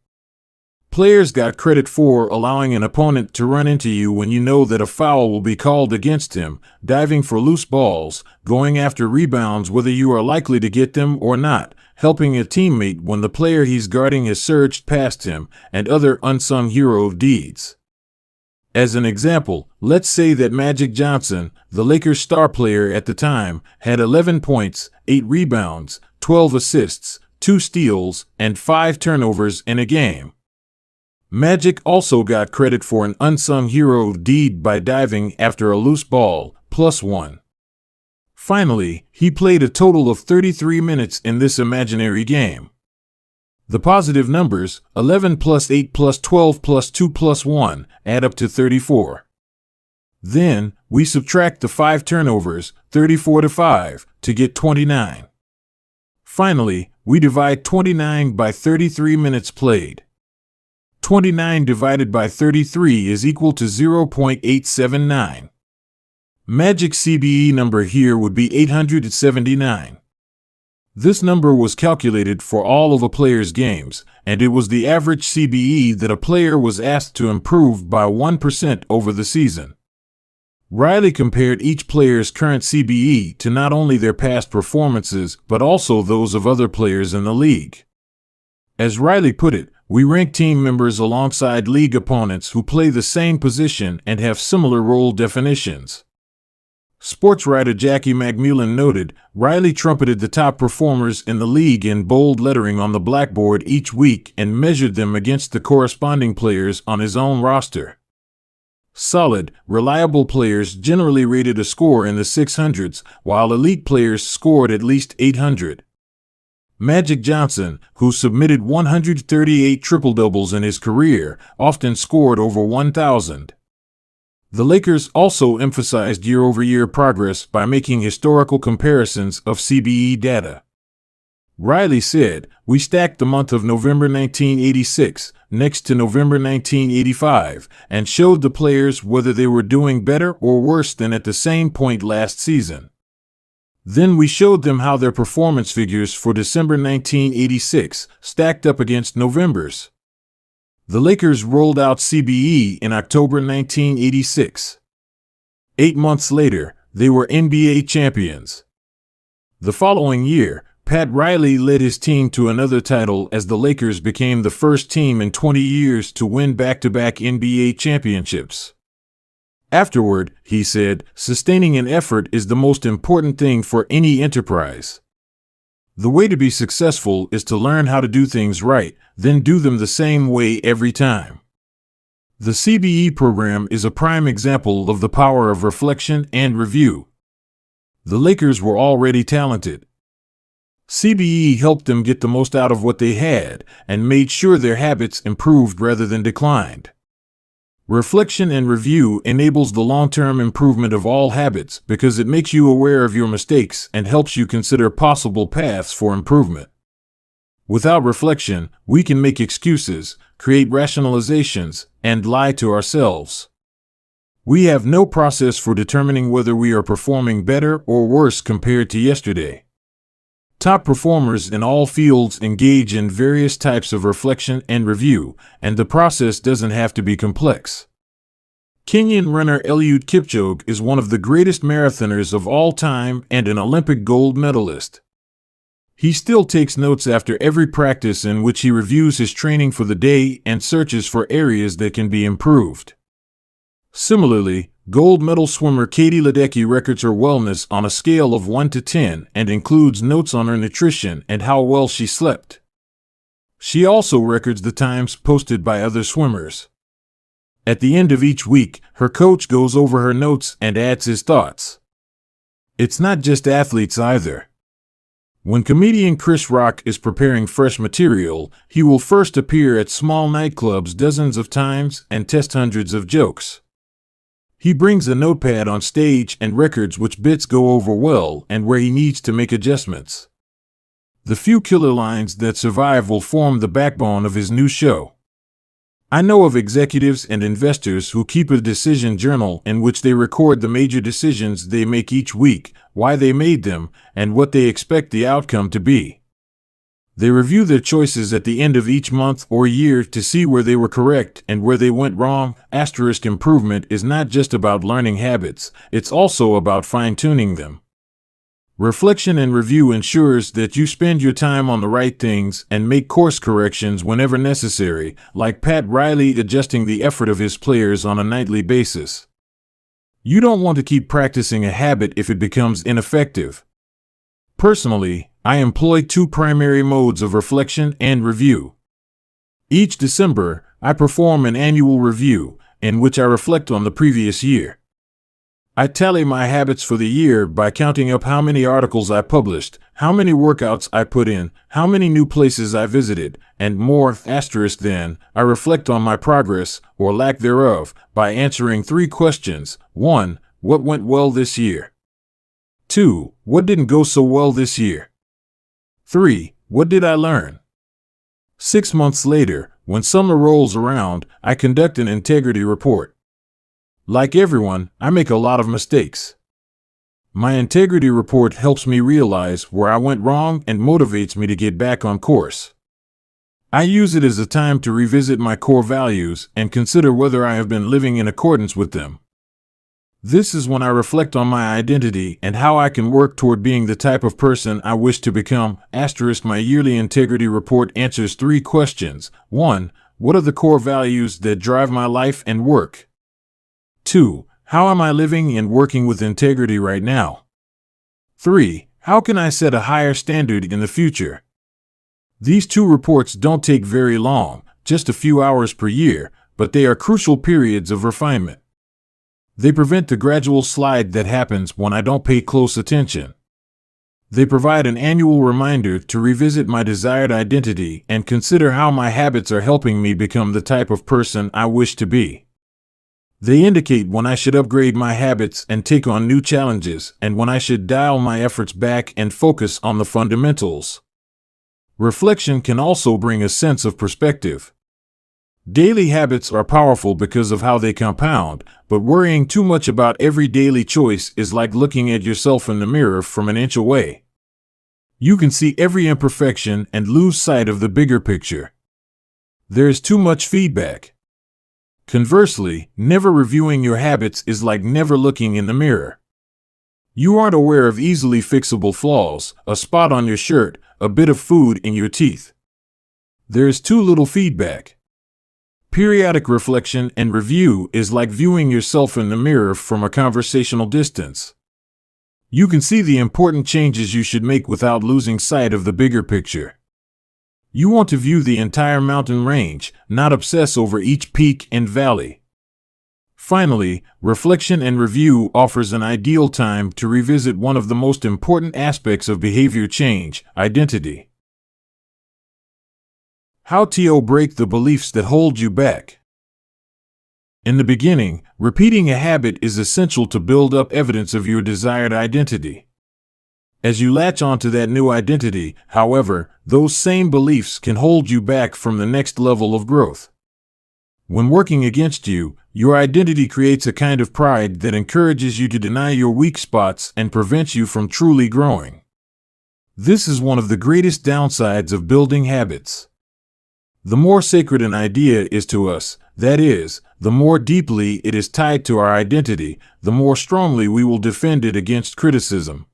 Players got credit for allowing an opponent to run into you when you know that a foul will be called against him, diving for loose balls, going after rebounds whether you are likely to get them or not, helping a teammate when the player he's guarding has surged past him, and other unsung hero deeds. As an example, let's say that Magic Johnson, the Lakers' star player at the time, had 11 points, 8 rebounds, 12 assists, 2 steals, and 5 turnovers in a game. Magic also got credit for an unsung hero deed by diving after a loose ball, +1. Finally, he played a total of 33 minutes in this imaginary game. The positive numbers, 11 plus 8 plus 12 plus 2 plus 1, add up to 34. Then, we subtract the 5 turnovers, 34 to 5, to get 29. Finally, we divide 29 by 33 minutes played. 29 divided by 33 is equal to 0.879. Magic CBE number here would be 879. This number was calculated for all of a player's games, and it was the average CBE that a player was asked to improve by 1% over the season. Riley compared each player's current CBE to not only their past performances, but also those of other players in the league. As Riley put it, we rank team members alongside league opponents who play the same position and have similar role definitions. Sports writer Jackie McMullen noted, Riley trumpeted the top performers in the league in bold lettering on the blackboard each week and measured them against the corresponding players on his own roster. Solid, reliable players generally rated a score in the 600s, while elite players scored at least 800. Magic Johnson, who submitted 138 triple-doubles in his career, often scored over 1,000. The Lakers also emphasized year-over-year progress by making historical comparisons of CBE data. Riley said, we stacked the month of November 1986 next to November 1985 and showed the players whether they were doing better or worse than at the same point last season. Then we showed them how their performance figures for December 1986 stacked up against November's. The Lakers rolled out CBE in October 1986. 8 months later, they were NBA champions. The following year, Pat Riley led his team to another title as the Lakers became the first team in 20 years to win back-to-back NBA championships. Afterward, he said, sustaining an effort is the most important thing for any enterprise. The way to be successful is to learn how to do things right, then do them the same way every time. The CBE program is a prime example of the power of reflection and review. The Lakers were already talented. CBE helped them get the most out of what they had and made sure their habits improved rather than declined. Reflection and review enables the long-term improvement of all habits because it makes you aware of your mistakes and helps you consider possible paths for improvement. Without reflection, we can make excuses, create rationalizations, and lie to ourselves. We have no process for determining whether we are performing better or worse compared to yesterday. Top performers in all fields engage in various types of reflection and review, and the process doesn't have to be complex. Kenyan runner Eliud Kipchoge is one of the greatest marathoners of all time and an Olympic gold medalist. He still takes notes after every practice in which he reviews his training for the day and searches for areas that can be improved. Similarly, gold medal swimmer Katie Ledecky records her wellness on a scale of 1 to 10 and includes notes on her nutrition and how well she slept. She also records the times posted by other swimmers. At the end of each week, her coach goes over her notes and adds his thoughts. It's not just athletes either. When comedian Chris Rock is preparing fresh material, he will first appear at small nightclubs dozens of times and test hundreds of jokes. He brings a notepad on stage and records which bits go over well and where he needs to make adjustments. The few killer lines that survive will form the backbone of his new show. I know of executives and investors who keep a decision journal in which they record the major decisions they make each week, why they made them, and what they expect the outcome to be. They review their choices at the end of each month or year to see where they were correct and where they went wrong. Improvement is not just about learning habits, it's also about fine-tuning them. Reflection and review ensures that you spend your time on the right things and make course corrections whenever necessary, like Pat Riley adjusting the effort of his players on a nightly basis. You don't want to keep practicing a habit if it becomes ineffective. Personally, I employ two primary modes of reflection and review. Each December, I perform an annual review, in which I reflect on the previous year. I tally my habits for the year by counting up how many articles I published, how many workouts I put in, how many new places I visited, and more. Then, I reflect on my progress, or lack thereof, by answering 3 questions. 1. What went well this year? 2. What didn't go so well this year? 3. What did I learn? 6 months later, when summer rolls around, I conduct an integrity report. Like everyone, I make a lot of mistakes. My integrity report helps me realize where I went wrong and motivates me to get back on course. I use it as a time to revisit my core values and consider whether I have been living in accordance with them. This is when I reflect on my identity and how I can work toward being the type of person I wish to become. My yearly integrity report answers 3 questions. 1. What are the core values that drive my life and work? 2. How am I living and working with integrity right now? 3. How can I set a higher standard in the future? These 2 reports don't take very long, just a few hours per year, but they are crucial periods of refinement. They prevent the gradual slide that happens when I don't pay close attention. They provide an annual reminder to revisit my desired identity and consider how my habits are helping me become the type of person I wish to be. They indicate when I should upgrade my habits and take on new challenges, and when I should dial my efforts back and focus on the fundamentals. Reflection can also bring a sense of perspective. Daily habits are powerful because of how they compound, but worrying too much about every daily choice is like looking at yourself in the mirror from an inch away. You can see every imperfection and lose sight of the bigger picture. There is too much feedback. Conversely, never reviewing your habits is like never looking in the mirror. You aren't aware of easily fixable flaws, a spot on your shirt, a bit of food in your teeth. There is too little feedback. Periodic reflection and review is like viewing yourself in the mirror from a conversational distance. You can see the important changes you should make without losing sight of the bigger picture. You want to view the entire mountain range, not obsess over each peak and valley. Finally, reflection and review offers an ideal time to revisit one of the most important aspects of behavior change, identity. How to break the beliefs that hold you back. In the beginning, repeating a habit is essential to build up evidence of your desired identity. As you latch onto that new identity, however, those same beliefs can hold you back from the next level of growth. When working against you, your identity creates a kind of pride that encourages you to deny your weak spots and prevents you from truly growing. This is one of the greatest downsides of building habits. The more sacred an idea is to us, that is, the more deeply it is tied to our identity, the more strongly we will defend it against criticism.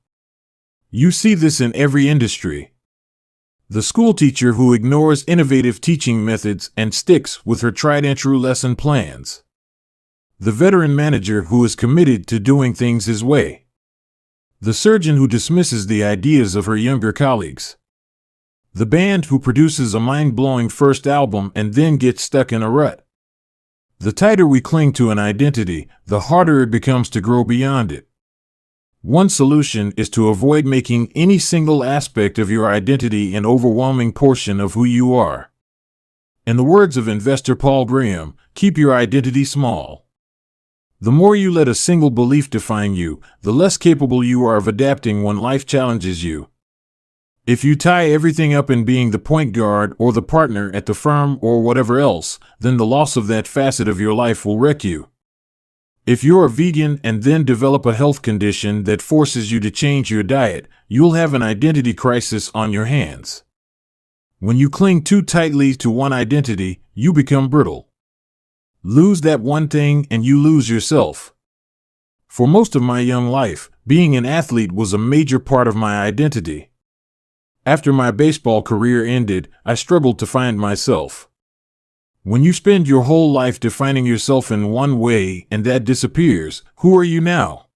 You see this in every industry. The schoolteacher who ignores innovative teaching methods and sticks with her tried-and-true lesson plans. The veteran manager who is committed to doing things his way. The surgeon who dismisses the ideas of her younger colleagues. The band who produces a mind-blowing first album and then gets stuck in a rut. The tighter we cling to an identity, the harder it becomes to grow beyond it. One solution is to avoid making any single aspect of your identity an overwhelming portion of who you are. In the words of investor Paul Graham, keep your identity small. The more you let a single belief define you, the less capable you are of adapting when life challenges you. If you tie everything up in being the point guard or the partner at the firm or whatever else, then the loss of that facet of your life will wreck you. If you're a vegan and then develop a health condition that forces you to change your diet, you'll have an identity crisis on your hands. When you cling too tightly to one identity, you become brittle. Lose that one thing and you lose yourself. For most of my young life, being an athlete was a major part of my identity. After my baseball career ended, I struggled to find myself. When you spend your whole life defining yourself in one way and that disappears, who are you now?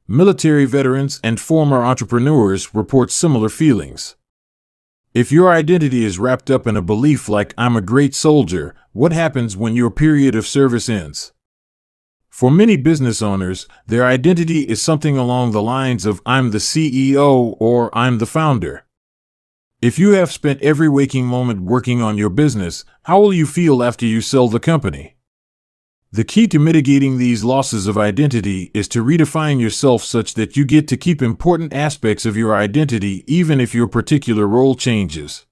Military veterans and former entrepreneurs report similar feelings. If your identity is wrapped up in a belief like "I'm a great soldier," what happens when your period of service ends? For many business owners, their identity is something along the lines of "I'm the CEO" or "I'm the founder." If you have spent every waking moment working on your business, how will you feel after you sell the company? The key to mitigating these losses of identity is to redefine yourself such that you get to keep important aspects of your identity even if your particular role changes.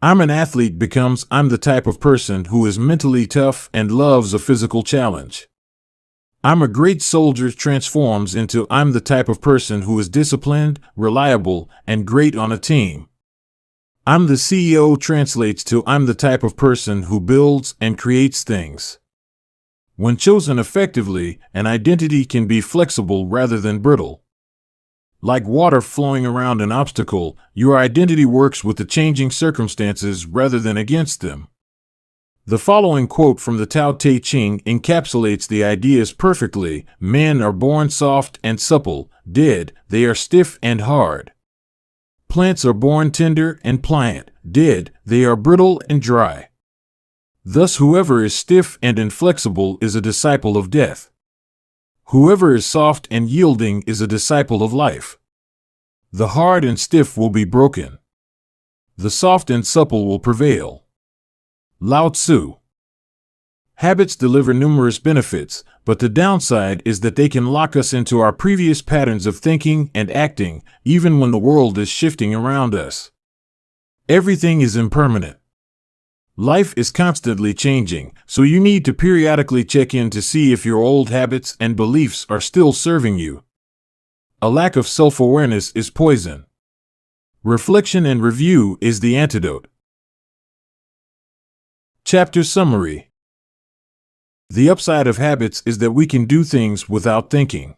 "I'm an athlete" becomes "I'm the type of person who is mentally tough and loves a physical challenge." "I'm a great soldier" transforms into "I'm the type of person who is disciplined, reliable, and great on a team." "I'm the CEO" translates to "I'm the type of person who builds and creates things." When chosen effectively, an identity can be flexible rather than brittle. Like water flowing around an obstacle, your identity works with the changing circumstances rather than against them. The following quote from the Tao Te Ching encapsulates the ideas perfectly: "Men are born soft and supple, dead, they are stiff and hard. Plants are born tender and pliant, dead, they are brittle and dry. Thus whoever is stiff and inflexible is a disciple of death. Whoever is soft and yielding is a disciple of life. The hard and stiff will be broken. The soft and supple will prevail." Lao Tzu. Habits deliver numerous benefits, but the downside is that they can lock us into our previous patterns of thinking and acting, even when the world is shifting around us. Everything is impermanent. Life is constantly changing, so you need to periodically check in to see if your old habits and beliefs are still serving you. A lack of self-awareness is poison. Reflection and review is the antidote. Chapter Summary. The upside of habits is that we can do things without thinking.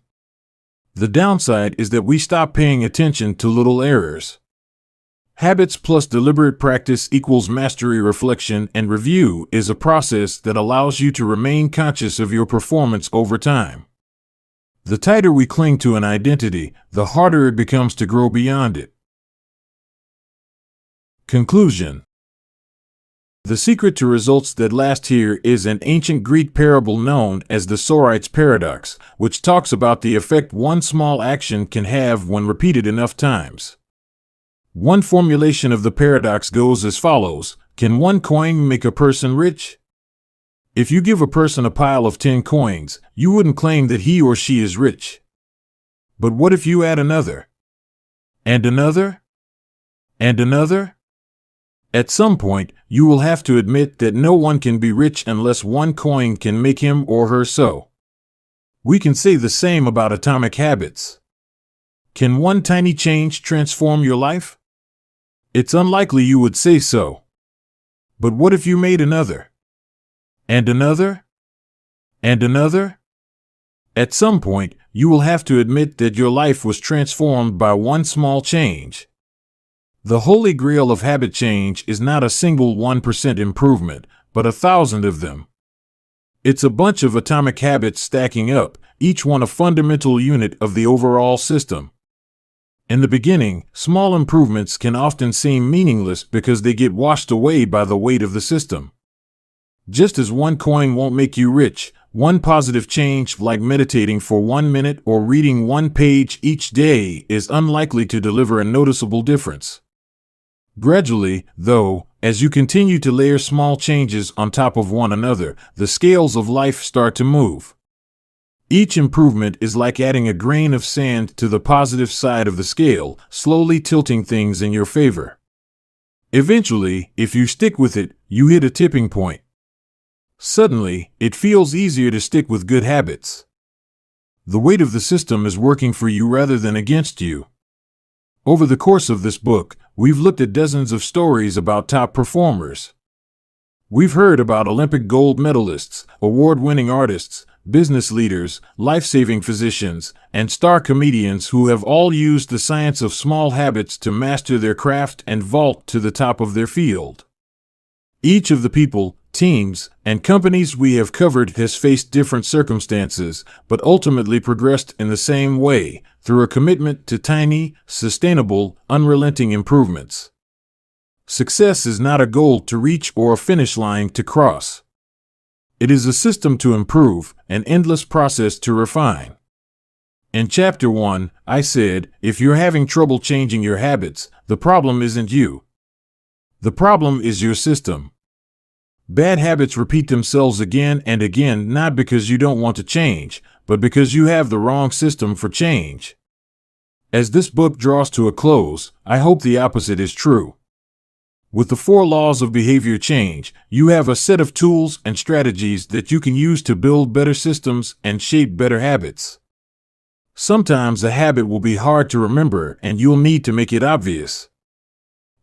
The downside is that we stop paying attention to little errors. Habits plus deliberate practice equals mastery. Reflection and review is a process that allows you to remain conscious of your performance over time. The tighter we cling to an identity, the harder it becomes to grow beyond it. Conclusion. The secret to results that last here is an ancient Greek parable known as the Sorite's paradox, which talks about the effect one small action can have when repeated enough times. One formulation of the paradox goes as follows: can one coin make a person rich? If you give a person a pile of 10 coins, you wouldn't claim that he or she is rich. But what if you add another? And another? And another? At some point, you will have to admit that no one can be rich unless one coin can make him or her so. We can say the same about atomic habits. Can one tiny change transform your life? It's unlikely you would say so. But what if you made another? And another? And another? At some point, you will have to admit that your life was transformed by one small change. The holy grail of habit change is not a single 1% improvement, but 1,000 of them. It's a bunch of atomic habits stacking up, each one a fundamental unit of the overall system. In the beginning, small improvements can often seem meaningless because they get washed away by the weight of the system. Just as one coin won't make you rich, one positive change like meditating for 1 minute or reading 1 page each day is unlikely to deliver a noticeable difference. Gradually, though, as you continue to layer small changes on top of one another, the scales of life start to move. Each improvement is like adding a grain of sand to the positive side of the scale, slowly tilting things in your favor. Eventually, if you stick with it, you hit a tipping point. Suddenly, it feels easier to stick with good habits. The weight of the system is working for you rather than against you. Over the course of this book, we've looked at dozens of stories about top performers. We've heard about Olympic gold medalists, award-winning artists, business leaders, life-saving physicians, and star comedians who have all used the science of small habits to master their craft and vault to the top of their field. Each of the people, teams, and companies we have covered has faced different circumstances, but ultimately progressed in the same way, through a commitment to tiny, sustainable, unrelenting improvements. Success is not a goal to reach or a finish line to cross. It is a system to improve, an endless process to refine. In Chapter 1, I said, if you're having trouble changing your habits, the problem isn't you. The problem is your system. Bad habits repeat themselves again and again not because you don't want to change, but because you have the wrong system for change. As this book draws to a close, I hope the opposite is true. With the 4 laws of behavior change, you have a set of tools and strategies that you can use to build better systems and shape better habits. Sometimes a habit will be hard to remember and you'll need to make it obvious.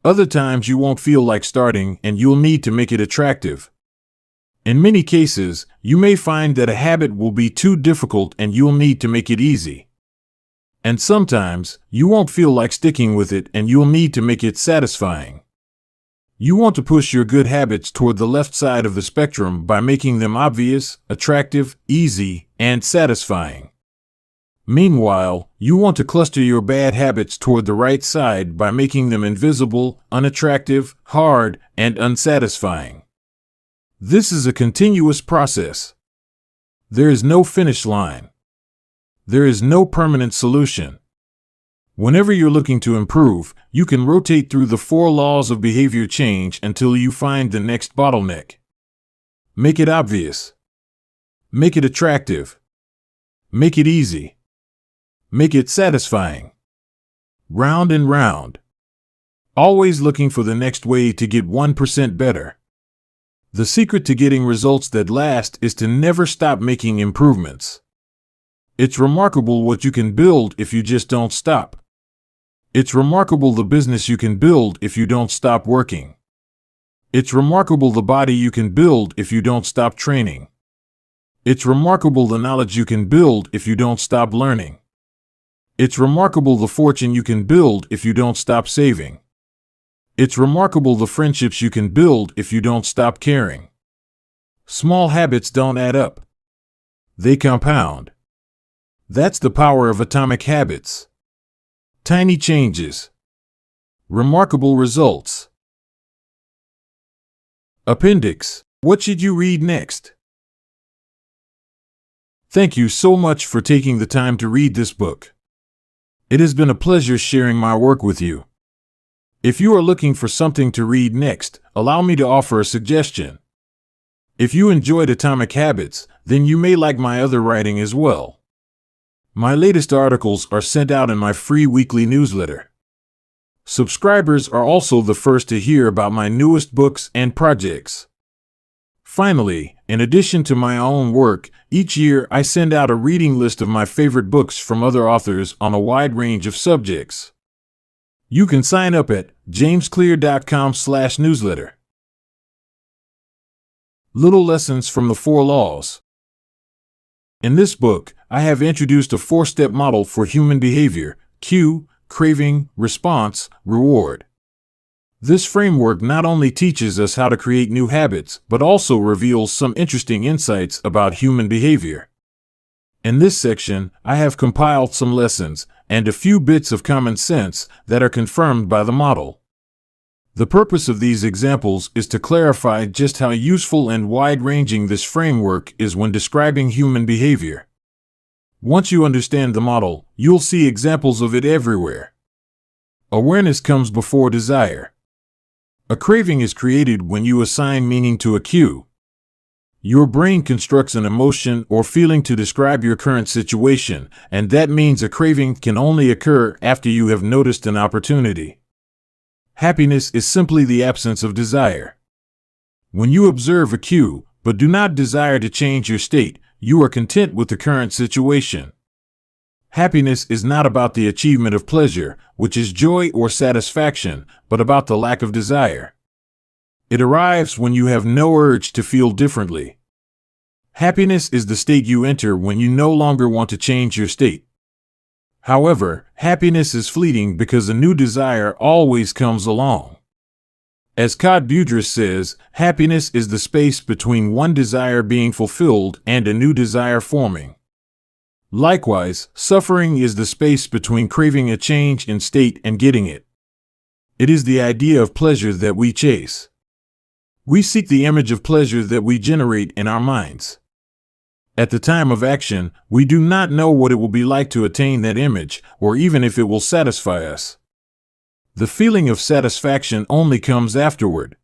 Other times you won't feel like starting and you'll need to make it attractive. In many cases, you may find that a habit will be too difficult and you'll need to make it easy. And sometimes, you won't feel like sticking with it and you'll need to make it satisfying. You want to push your good habits toward the left side of the spectrum by making them obvious, attractive, easy, and satisfying. Meanwhile, you want to cluster your bad habits toward the right side by making them invisible, unattractive, hard, and unsatisfying. This is a continuous process. There is no finish line. There is no permanent solution. Whenever you're looking to improve, you can rotate through the 4 laws of behavior change until you find the next bottleneck. Make it obvious. Make it attractive. Make it easy. Make it satisfying. Round and round. Always looking for the next way to get 1% better. The secret to getting results that last is to never stop making improvements. It's remarkable what you can build if you just don't stop. It's remarkable the business you can build if you don't stop working. It's remarkable the body you can build if you don't stop training. It's remarkable the knowledge you can build if you don't stop learning. It's remarkable the fortune you can build if you don't stop saving. It's remarkable the friendships you can build if you don't stop caring. Small habits don't add up. They compound. That's the power of atomic habits. Tiny changes. Remarkable results. Appendix. What should you read next? Thank you so much for taking the time to read this book. It has been a pleasure sharing my work with you. If you are looking for something to read next, allow me to offer a suggestion. If you enjoyed Atomic Habits, then you may like my other writing as well. My latest articles are sent out in my free weekly newsletter. Subscribers are also the first to hear about my newest books and projects. Finally, in addition to my own work, each year I send out a reading list of my favorite books from other authors on a wide range of subjects. You can sign up at jamesclear.com/newsletter. Little Lessons from the Four Laws. In this book, I have introduced a 4-step model for human behavior: cue, craving, response, reward. This framework not only teaches us how to create new habits, but also reveals some interesting insights about human behavior. In this section, I have compiled some lessons and a few bits of common sense that are confirmed by the model. The purpose of these examples is to clarify just how useful and wide-ranging this framework is when describing human behavior. Once you understand the model, you'll see examples of it everywhere. Awareness comes before desire. A craving is created when you assign meaning to a cue. Your brain constructs an emotion or feeling to describe your current situation, and that means a craving can only occur after you have noticed an opportunity. Happiness is simply the absence of desire. When you observe a cue, but do not desire to change your state, you are content with the current situation. Happiness is not about the achievement of pleasure, which is joy or satisfaction, but about the lack of desire. It arrives when you have no urge to feel differently. Happiness is the state you enter when you no longer want to change your state. However, happiness is fleeting because a new desire always comes along. As Claude Budris says, happiness is the space between one desire being fulfilled and a new desire forming. Likewise, suffering is the space between craving a change in state and getting it. It is the idea of pleasure that we chase. We seek the image of pleasure that we generate in our minds. At the time of action, we do not know what it will be like to attain that image, or even if it will satisfy us. The feeling of satisfaction only comes afterward.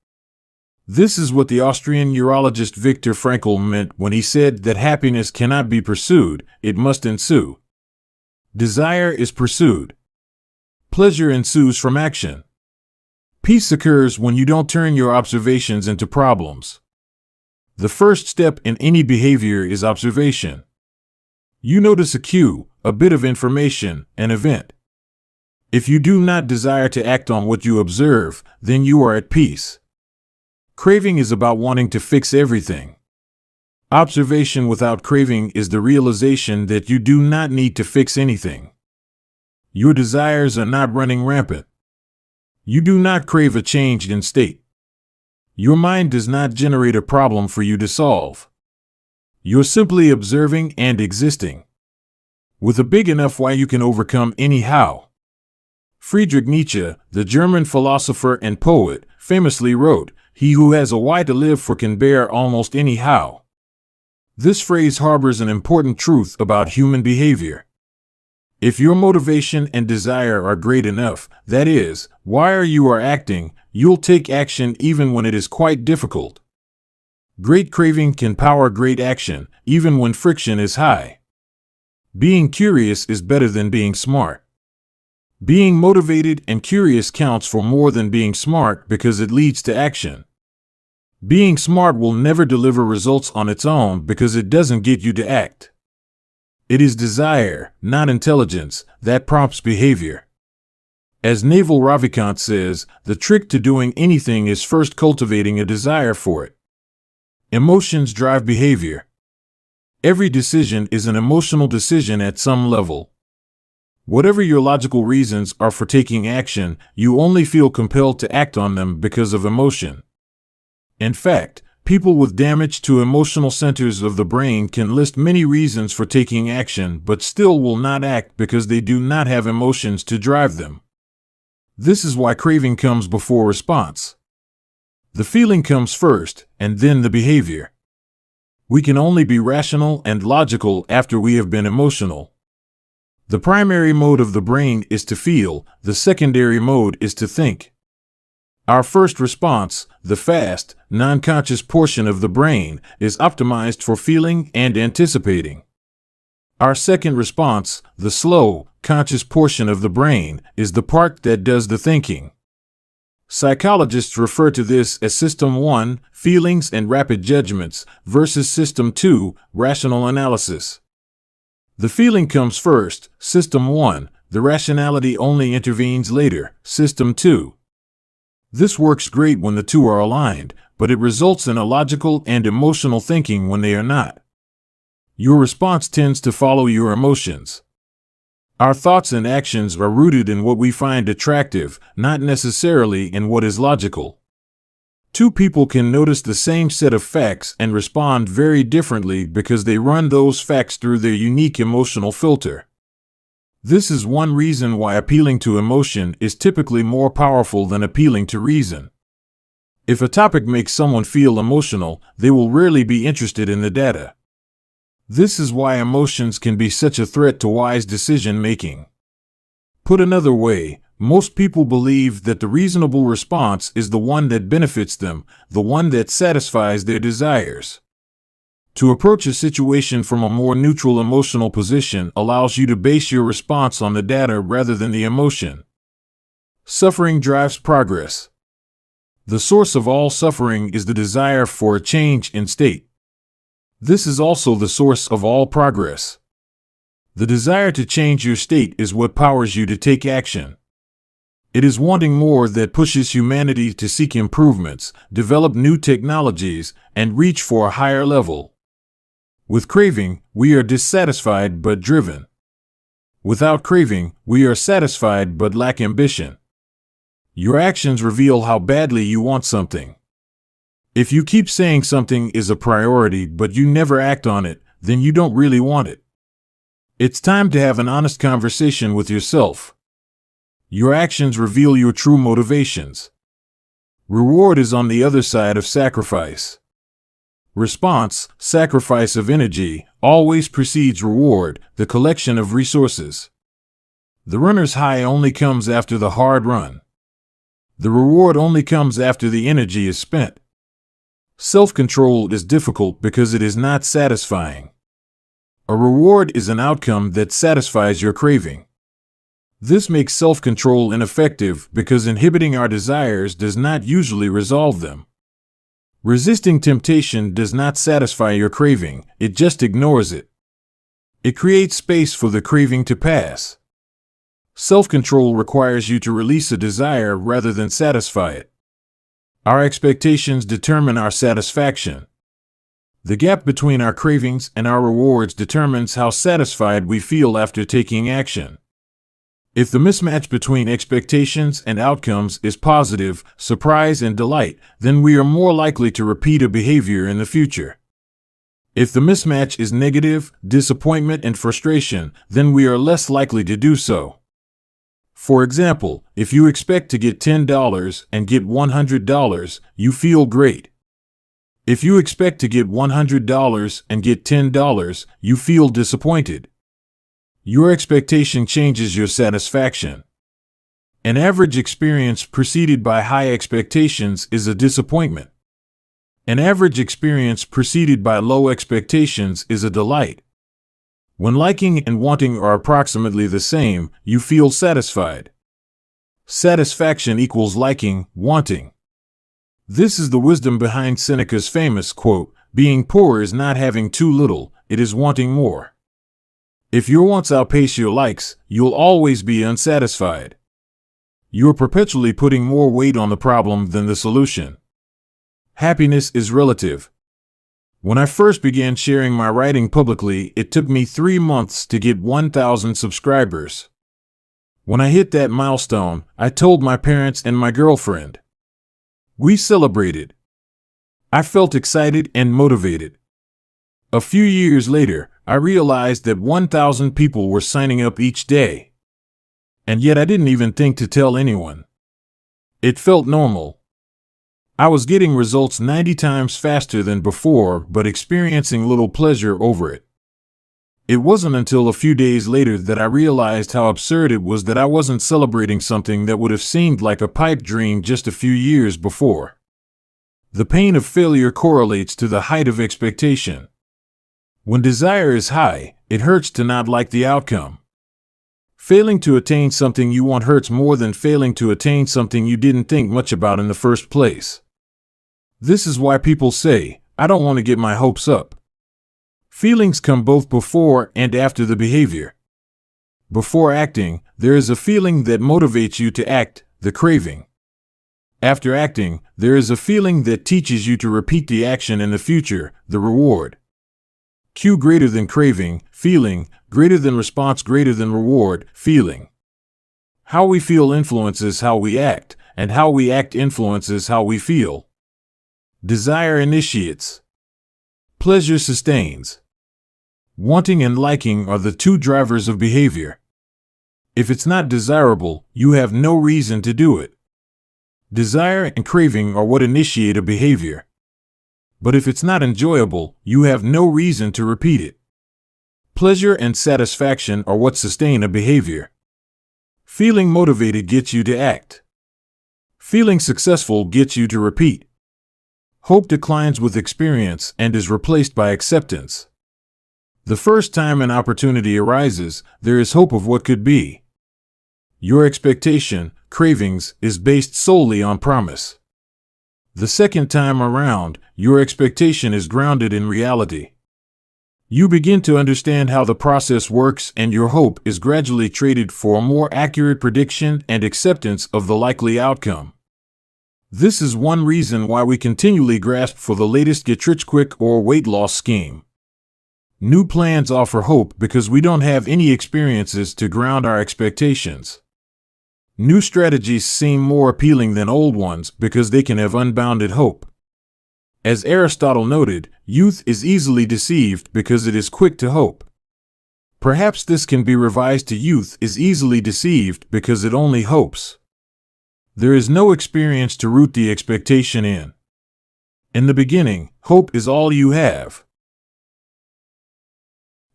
This is what the Austrian neurologist Viktor Frankl meant when he said that happiness cannot be pursued, it must ensue. Desire is pursued. Pleasure ensues from action. Peace occurs when you don't turn your observations into problems. The first step in any behavior is observation. You notice a cue, a bit of information, an event. If you do not desire to act on what you observe, then you are at peace. Craving is about wanting to fix everything. Observation without craving is the realization that you do not need to fix anything. Your desires are not running rampant. You do not crave a change in state. Your mind does not generate a problem for you to solve. You're simply observing and existing. With a big enough why you can overcome any how. Friedrich Nietzsche, the German philosopher and poet, famously wrote, "He who has a why to live for can bear almost any how." This phrase harbors an important truth about human behavior. If your motivation and desire are great enough, that is, why you are acting, you'll take action even when it is quite difficult. Great craving can power great action, even when friction is high. Being curious is better than being smart. Being motivated and curious counts for more than being smart because it leads to action. Being smart will never deliver results on its own because it doesn't get you to act. It is desire, not intelligence, that prompts behavior. As Naval Ravikant says, the trick to doing anything is first cultivating a desire for it. Emotions drive behavior. Every decision is an emotional decision at some level. Whatever your logical reasons are for taking action, you only feel compelled to act on them because of emotion. In fact, people with damage to emotional centers of the brain can list many reasons for taking action but still will not act because they do not have emotions to drive them. This is why craving comes before response. The feeling comes first, and then the behavior. We can only be rational and logical after we have been emotional. The primary mode of the brain is to feel, the secondary mode is to think. Our first response, the fast, non-conscious portion of the brain, is optimized for feeling and anticipating. Our second response, the slow, conscious portion of the brain, is the part that does the thinking. Psychologists refer to this as System 1, feelings and rapid judgments, versus System 2, rational analysis. The feeling comes first, System 1, the rationality only intervenes later, System 2. This works great when the two are aligned, but it results in illogical and emotional thinking when they are not. Your response tends to follow your emotions. Our thoughts and actions are rooted in what we find attractive, not necessarily in what is logical. Two people can notice the same set of facts and respond very differently because they run those facts through their unique emotional filter. This is one reason why appealing to emotion is typically more powerful than appealing to reason. If a topic makes someone feel emotional, they will rarely be interested in the data. This is why emotions can be such a threat to wise decision making. Put another way, most people believe that the reasonable response is the one that benefits them, the one that satisfies their desires. To approach a situation from a more neutral emotional position allows you to base your response on the data rather than the emotion. Suffering drives progress. The source of all suffering is the desire for a change in state. This is also the source of all progress. The desire to change your state is what powers you to take action. It is wanting more that pushes humanity to seek improvements, develop new technologies, and reach for a higher level. With craving, we are dissatisfied but driven. Without craving, we are satisfied but lack ambition. Your actions reveal how badly you want something. If you keep saying something is a priority but you never act on it, then you don't really want it. It's time to have an honest conversation with yourself. Your actions reveal your true motivations. Reward is on the other side of sacrifice. Response, sacrifice of energy, always precedes reward, the collection of resources. The runner's high only comes after the hard run. The reward only comes after the energy is spent. Self-control is difficult because it is not satisfying. A reward is an outcome that satisfies your craving. This makes self-control ineffective because inhibiting our desires does not usually resolve them. Resisting temptation does not satisfy your craving, it just ignores it. It creates space for the craving to pass. Self-control requires you to release a desire rather than satisfy it. Our expectations determine our satisfaction. The gap between our cravings and our rewards determines how satisfied we feel after taking action. If the mismatch between expectations and outcomes is positive, surprise and delight, then we are more likely to repeat a behavior in the future. If the mismatch is negative, disappointment and frustration, then we are less likely to do so. For example, if you expect to get $10 and get $100, you feel great. If you expect to get $100 and get $10, you feel disappointed. Your expectation changes your satisfaction. An average experience preceded by high expectations is a disappointment. An average experience preceded by low expectations is a delight. When liking and wanting are approximately the same, you feel satisfied. Satisfaction equals liking, wanting. This is the wisdom behind Seneca's famous quote, "Being poor is not having too little, it is wanting more." If your wants outpace your likes, you'll always be unsatisfied. You're perpetually putting more weight on the problem than the solution. Happiness is relative. When I first began sharing my writing publicly, it took me 3 months to get 1,000 subscribers. When I hit that milestone, I told my parents and my girlfriend. We celebrated. I felt excited and motivated. A few years later, I realized that 1,000 people were signing up each day. And yet I didn't even think to tell anyone. It felt normal. I was getting results 90 times faster than before, but experiencing little pleasure over it. It wasn't until a few days later that I realized how absurd it was that I wasn't celebrating something that would have seemed like a pipe dream just a few years before. The pain of failure correlates to the height of expectation. When desire is high, it hurts to not like the outcome. Failing to attain something you want hurts more than failing to attain something you didn't think much about in the first place. This is why people say, "I don't want to get my hopes up." Feelings come both before and after the behavior. Before acting, there is a feeling that motivates you to act, the craving. After acting, there is a feeling that teaches you to repeat the action in the future, the reward. Cue greater than craving, feeling, greater than response, greater than reward, feeling. How we feel influences how we act, and how we act influences how we feel. Desire initiates. Pleasure sustains. Wanting and liking are the two drivers of behavior. If it's not desirable, you have no reason to do it. Desire and craving are what initiate a behavior. But if it's not enjoyable, you have no reason to repeat it. Pleasure and satisfaction are what sustain a behavior. Feeling motivated gets you to act. Feeling successful gets you to repeat. Hope declines with experience and is replaced by acceptance. The first time an opportunity arises, there is hope of what could be. Your expectation, cravings, is based solely on promise. The second time around, your expectation is grounded in reality. You begin to understand how the process works, and your hope is gradually traded for a more accurate prediction and acceptance of the likely outcome. This is one reason why we continually grasp for the latest get-rich-quick or weight loss scheme. New plans offer hope because we don't have any experiences to ground our expectations. New strategies seem more appealing than old ones because they can have unbounded hope. As Aristotle noted, youth is easily deceived because it is quick to hope. Perhaps this can be revised to youth is easily deceived because it only hopes. There is no experience to root the expectation in. In the beginning, hope is all you have.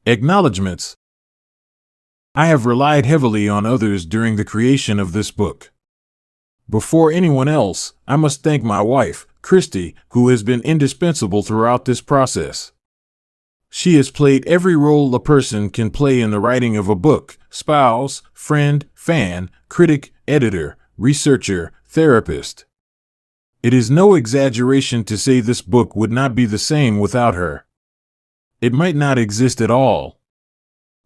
Acknowledgements. I have relied heavily on others during the creation of this book. Before anyone else, I must thank my wife, Christy, who has been indispensable throughout this process. She has played every role a person can play in the writing of a book: spouse, friend, fan, critic, editor, researcher, therapist. It is no exaggeration to say this book would not be the same without her. It might not exist at all.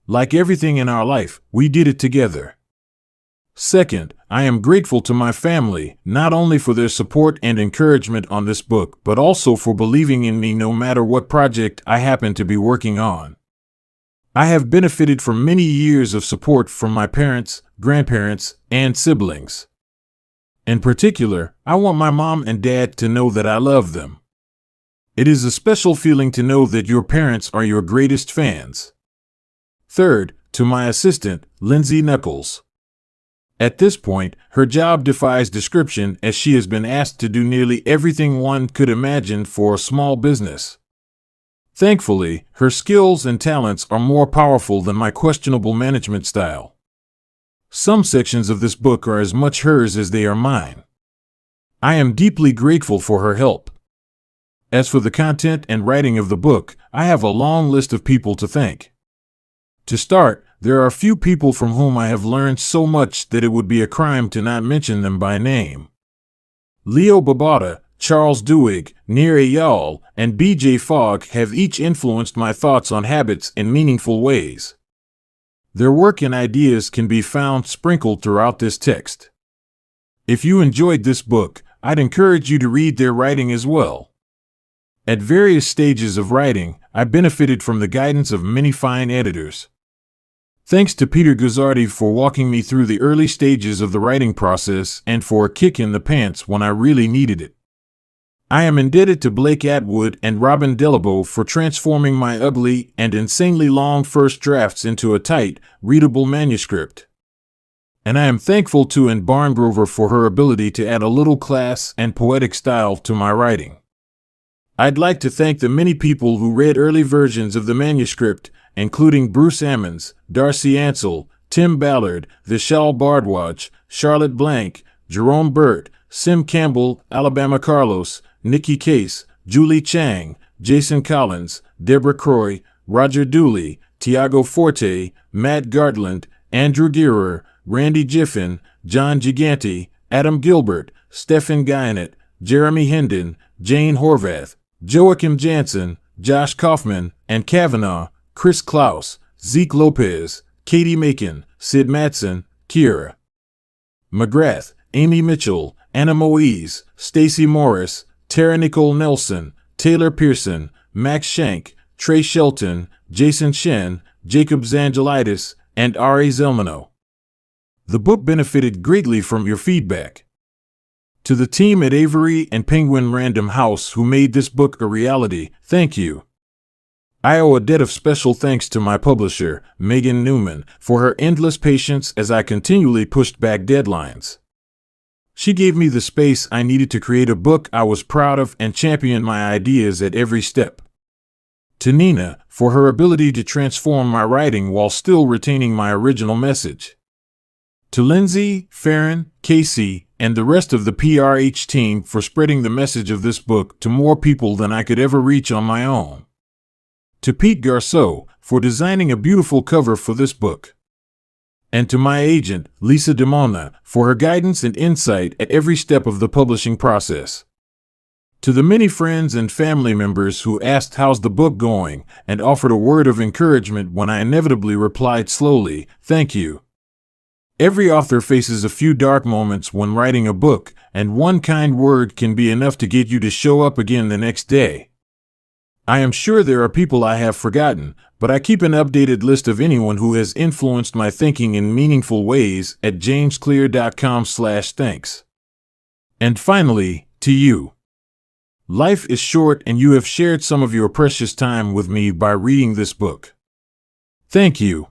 Like everything in our life, we did it together. Second, I am grateful to my family, not only for their support and encouragement on this book, but also for believing in me no matter what project I happen to be working on. I have benefited from many years of support from my parents, grandparents, and siblings. In particular, I want my mom and dad to know that I love them. It is a special feeling to know that your parents are your greatest fans. Third, to my assistant, Lindsay Knuckles. At this point, her job defies description as she has been asked to do nearly everything one could imagine for a small business. Thankfully, her skills and talents are more powerful than my questionable management style. Some sections of this book are as much hers as they are mine. I am deeply grateful for her help. As for the content and writing of the book, I have a long list of people to thank. To start, there are a few people from whom I have learned so much that it would be a crime to not mention them by name. Leo Babauta, Charles Duhigg, Nir Eyal, and B.J. Fogg have each influenced my thoughts on habits in meaningful ways. Their work and ideas can be found sprinkled throughout this text. If you enjoyed this book, I'd encourage you to read their writing as well. At various stages of writing, I benefited from the guidance of many fine editors. Thanks to Peter Guzzardi for walking me through the early stages of the writing process and for a kick in the pants when I really needed it. I am indebted to Blake Atwood and Robin Delabo for transforming my ugly and insanely long first drafts into a tight, readable manuscript. And I am thankful to Anne Barngrover for her ability to add a little class and poetic style to my writing. I'd like to thank the many people who read early versions of the manuscript, including Bruce Ammons, Darcy Ansell, Tim Ballard, Vishal Bardwaj, Charlotte Blank, Jerome Burt, Sim Campbell, Alabama Carlos, Nikki Case, Julie Chang, Jason Collins, Deborah Croy, Roger Dooley, Tiago Forte, Matt Gartland, Andrew Girer, Randy Giffen, John Gigante, Adam Gilbert, Stephen Guyanet, Jeremy Hendon, Jane Horvath, Joachim Jansen, Josh Kaufman, and Kavanaugh, Chris Klaus, Zeke Lopez, Katie Macon, Sid Matson, Kira McGrath, Amy Mitchell, Anna Moise, Stacey Morris, Tara Nicole Nelson, Taylor Pearson, Max Shank, Trey Shelton, Jason Shen, Jacob Zangelitis, and Ari Zelmano. The book benefited greatly from your feedback. To the team at Avery and Penguin Random House who made this book a reality, thank you. I owe a debt of special thanks to my publisher, Megan Newman, for her endless patience as I continually pushed back deadlines. She gave me the space I needed to create a book I was proud of and championed my ideas at every step. To Nina, for her ability to transform my writing while still retaining my original message. To Lindsay, Farron, Casey, and the rest of the PRH team for spreading the message of this book to more people than I could ever reach on my own. To Pete Garceau, for designing a beautiful cover for this book. And to my agent, Lisa DeMona, for her guidance and insight at every step of the publishing process. To the many friends and family members who asked how's the book going and offered a word of encouragement when I inevitably replied slowly, thank you. Every author faces a few dark moments when writing a book, and one kind word can be enough to get you to show up again the next day. I am sure there are people I have forgotten, but I keep an updated list of anyone who has influenced my thinking in meaningful ways at jamesclear.com/thanks. And finally, to you. Life is short and you have shared some of your precious time with me by reading this book. Thank you.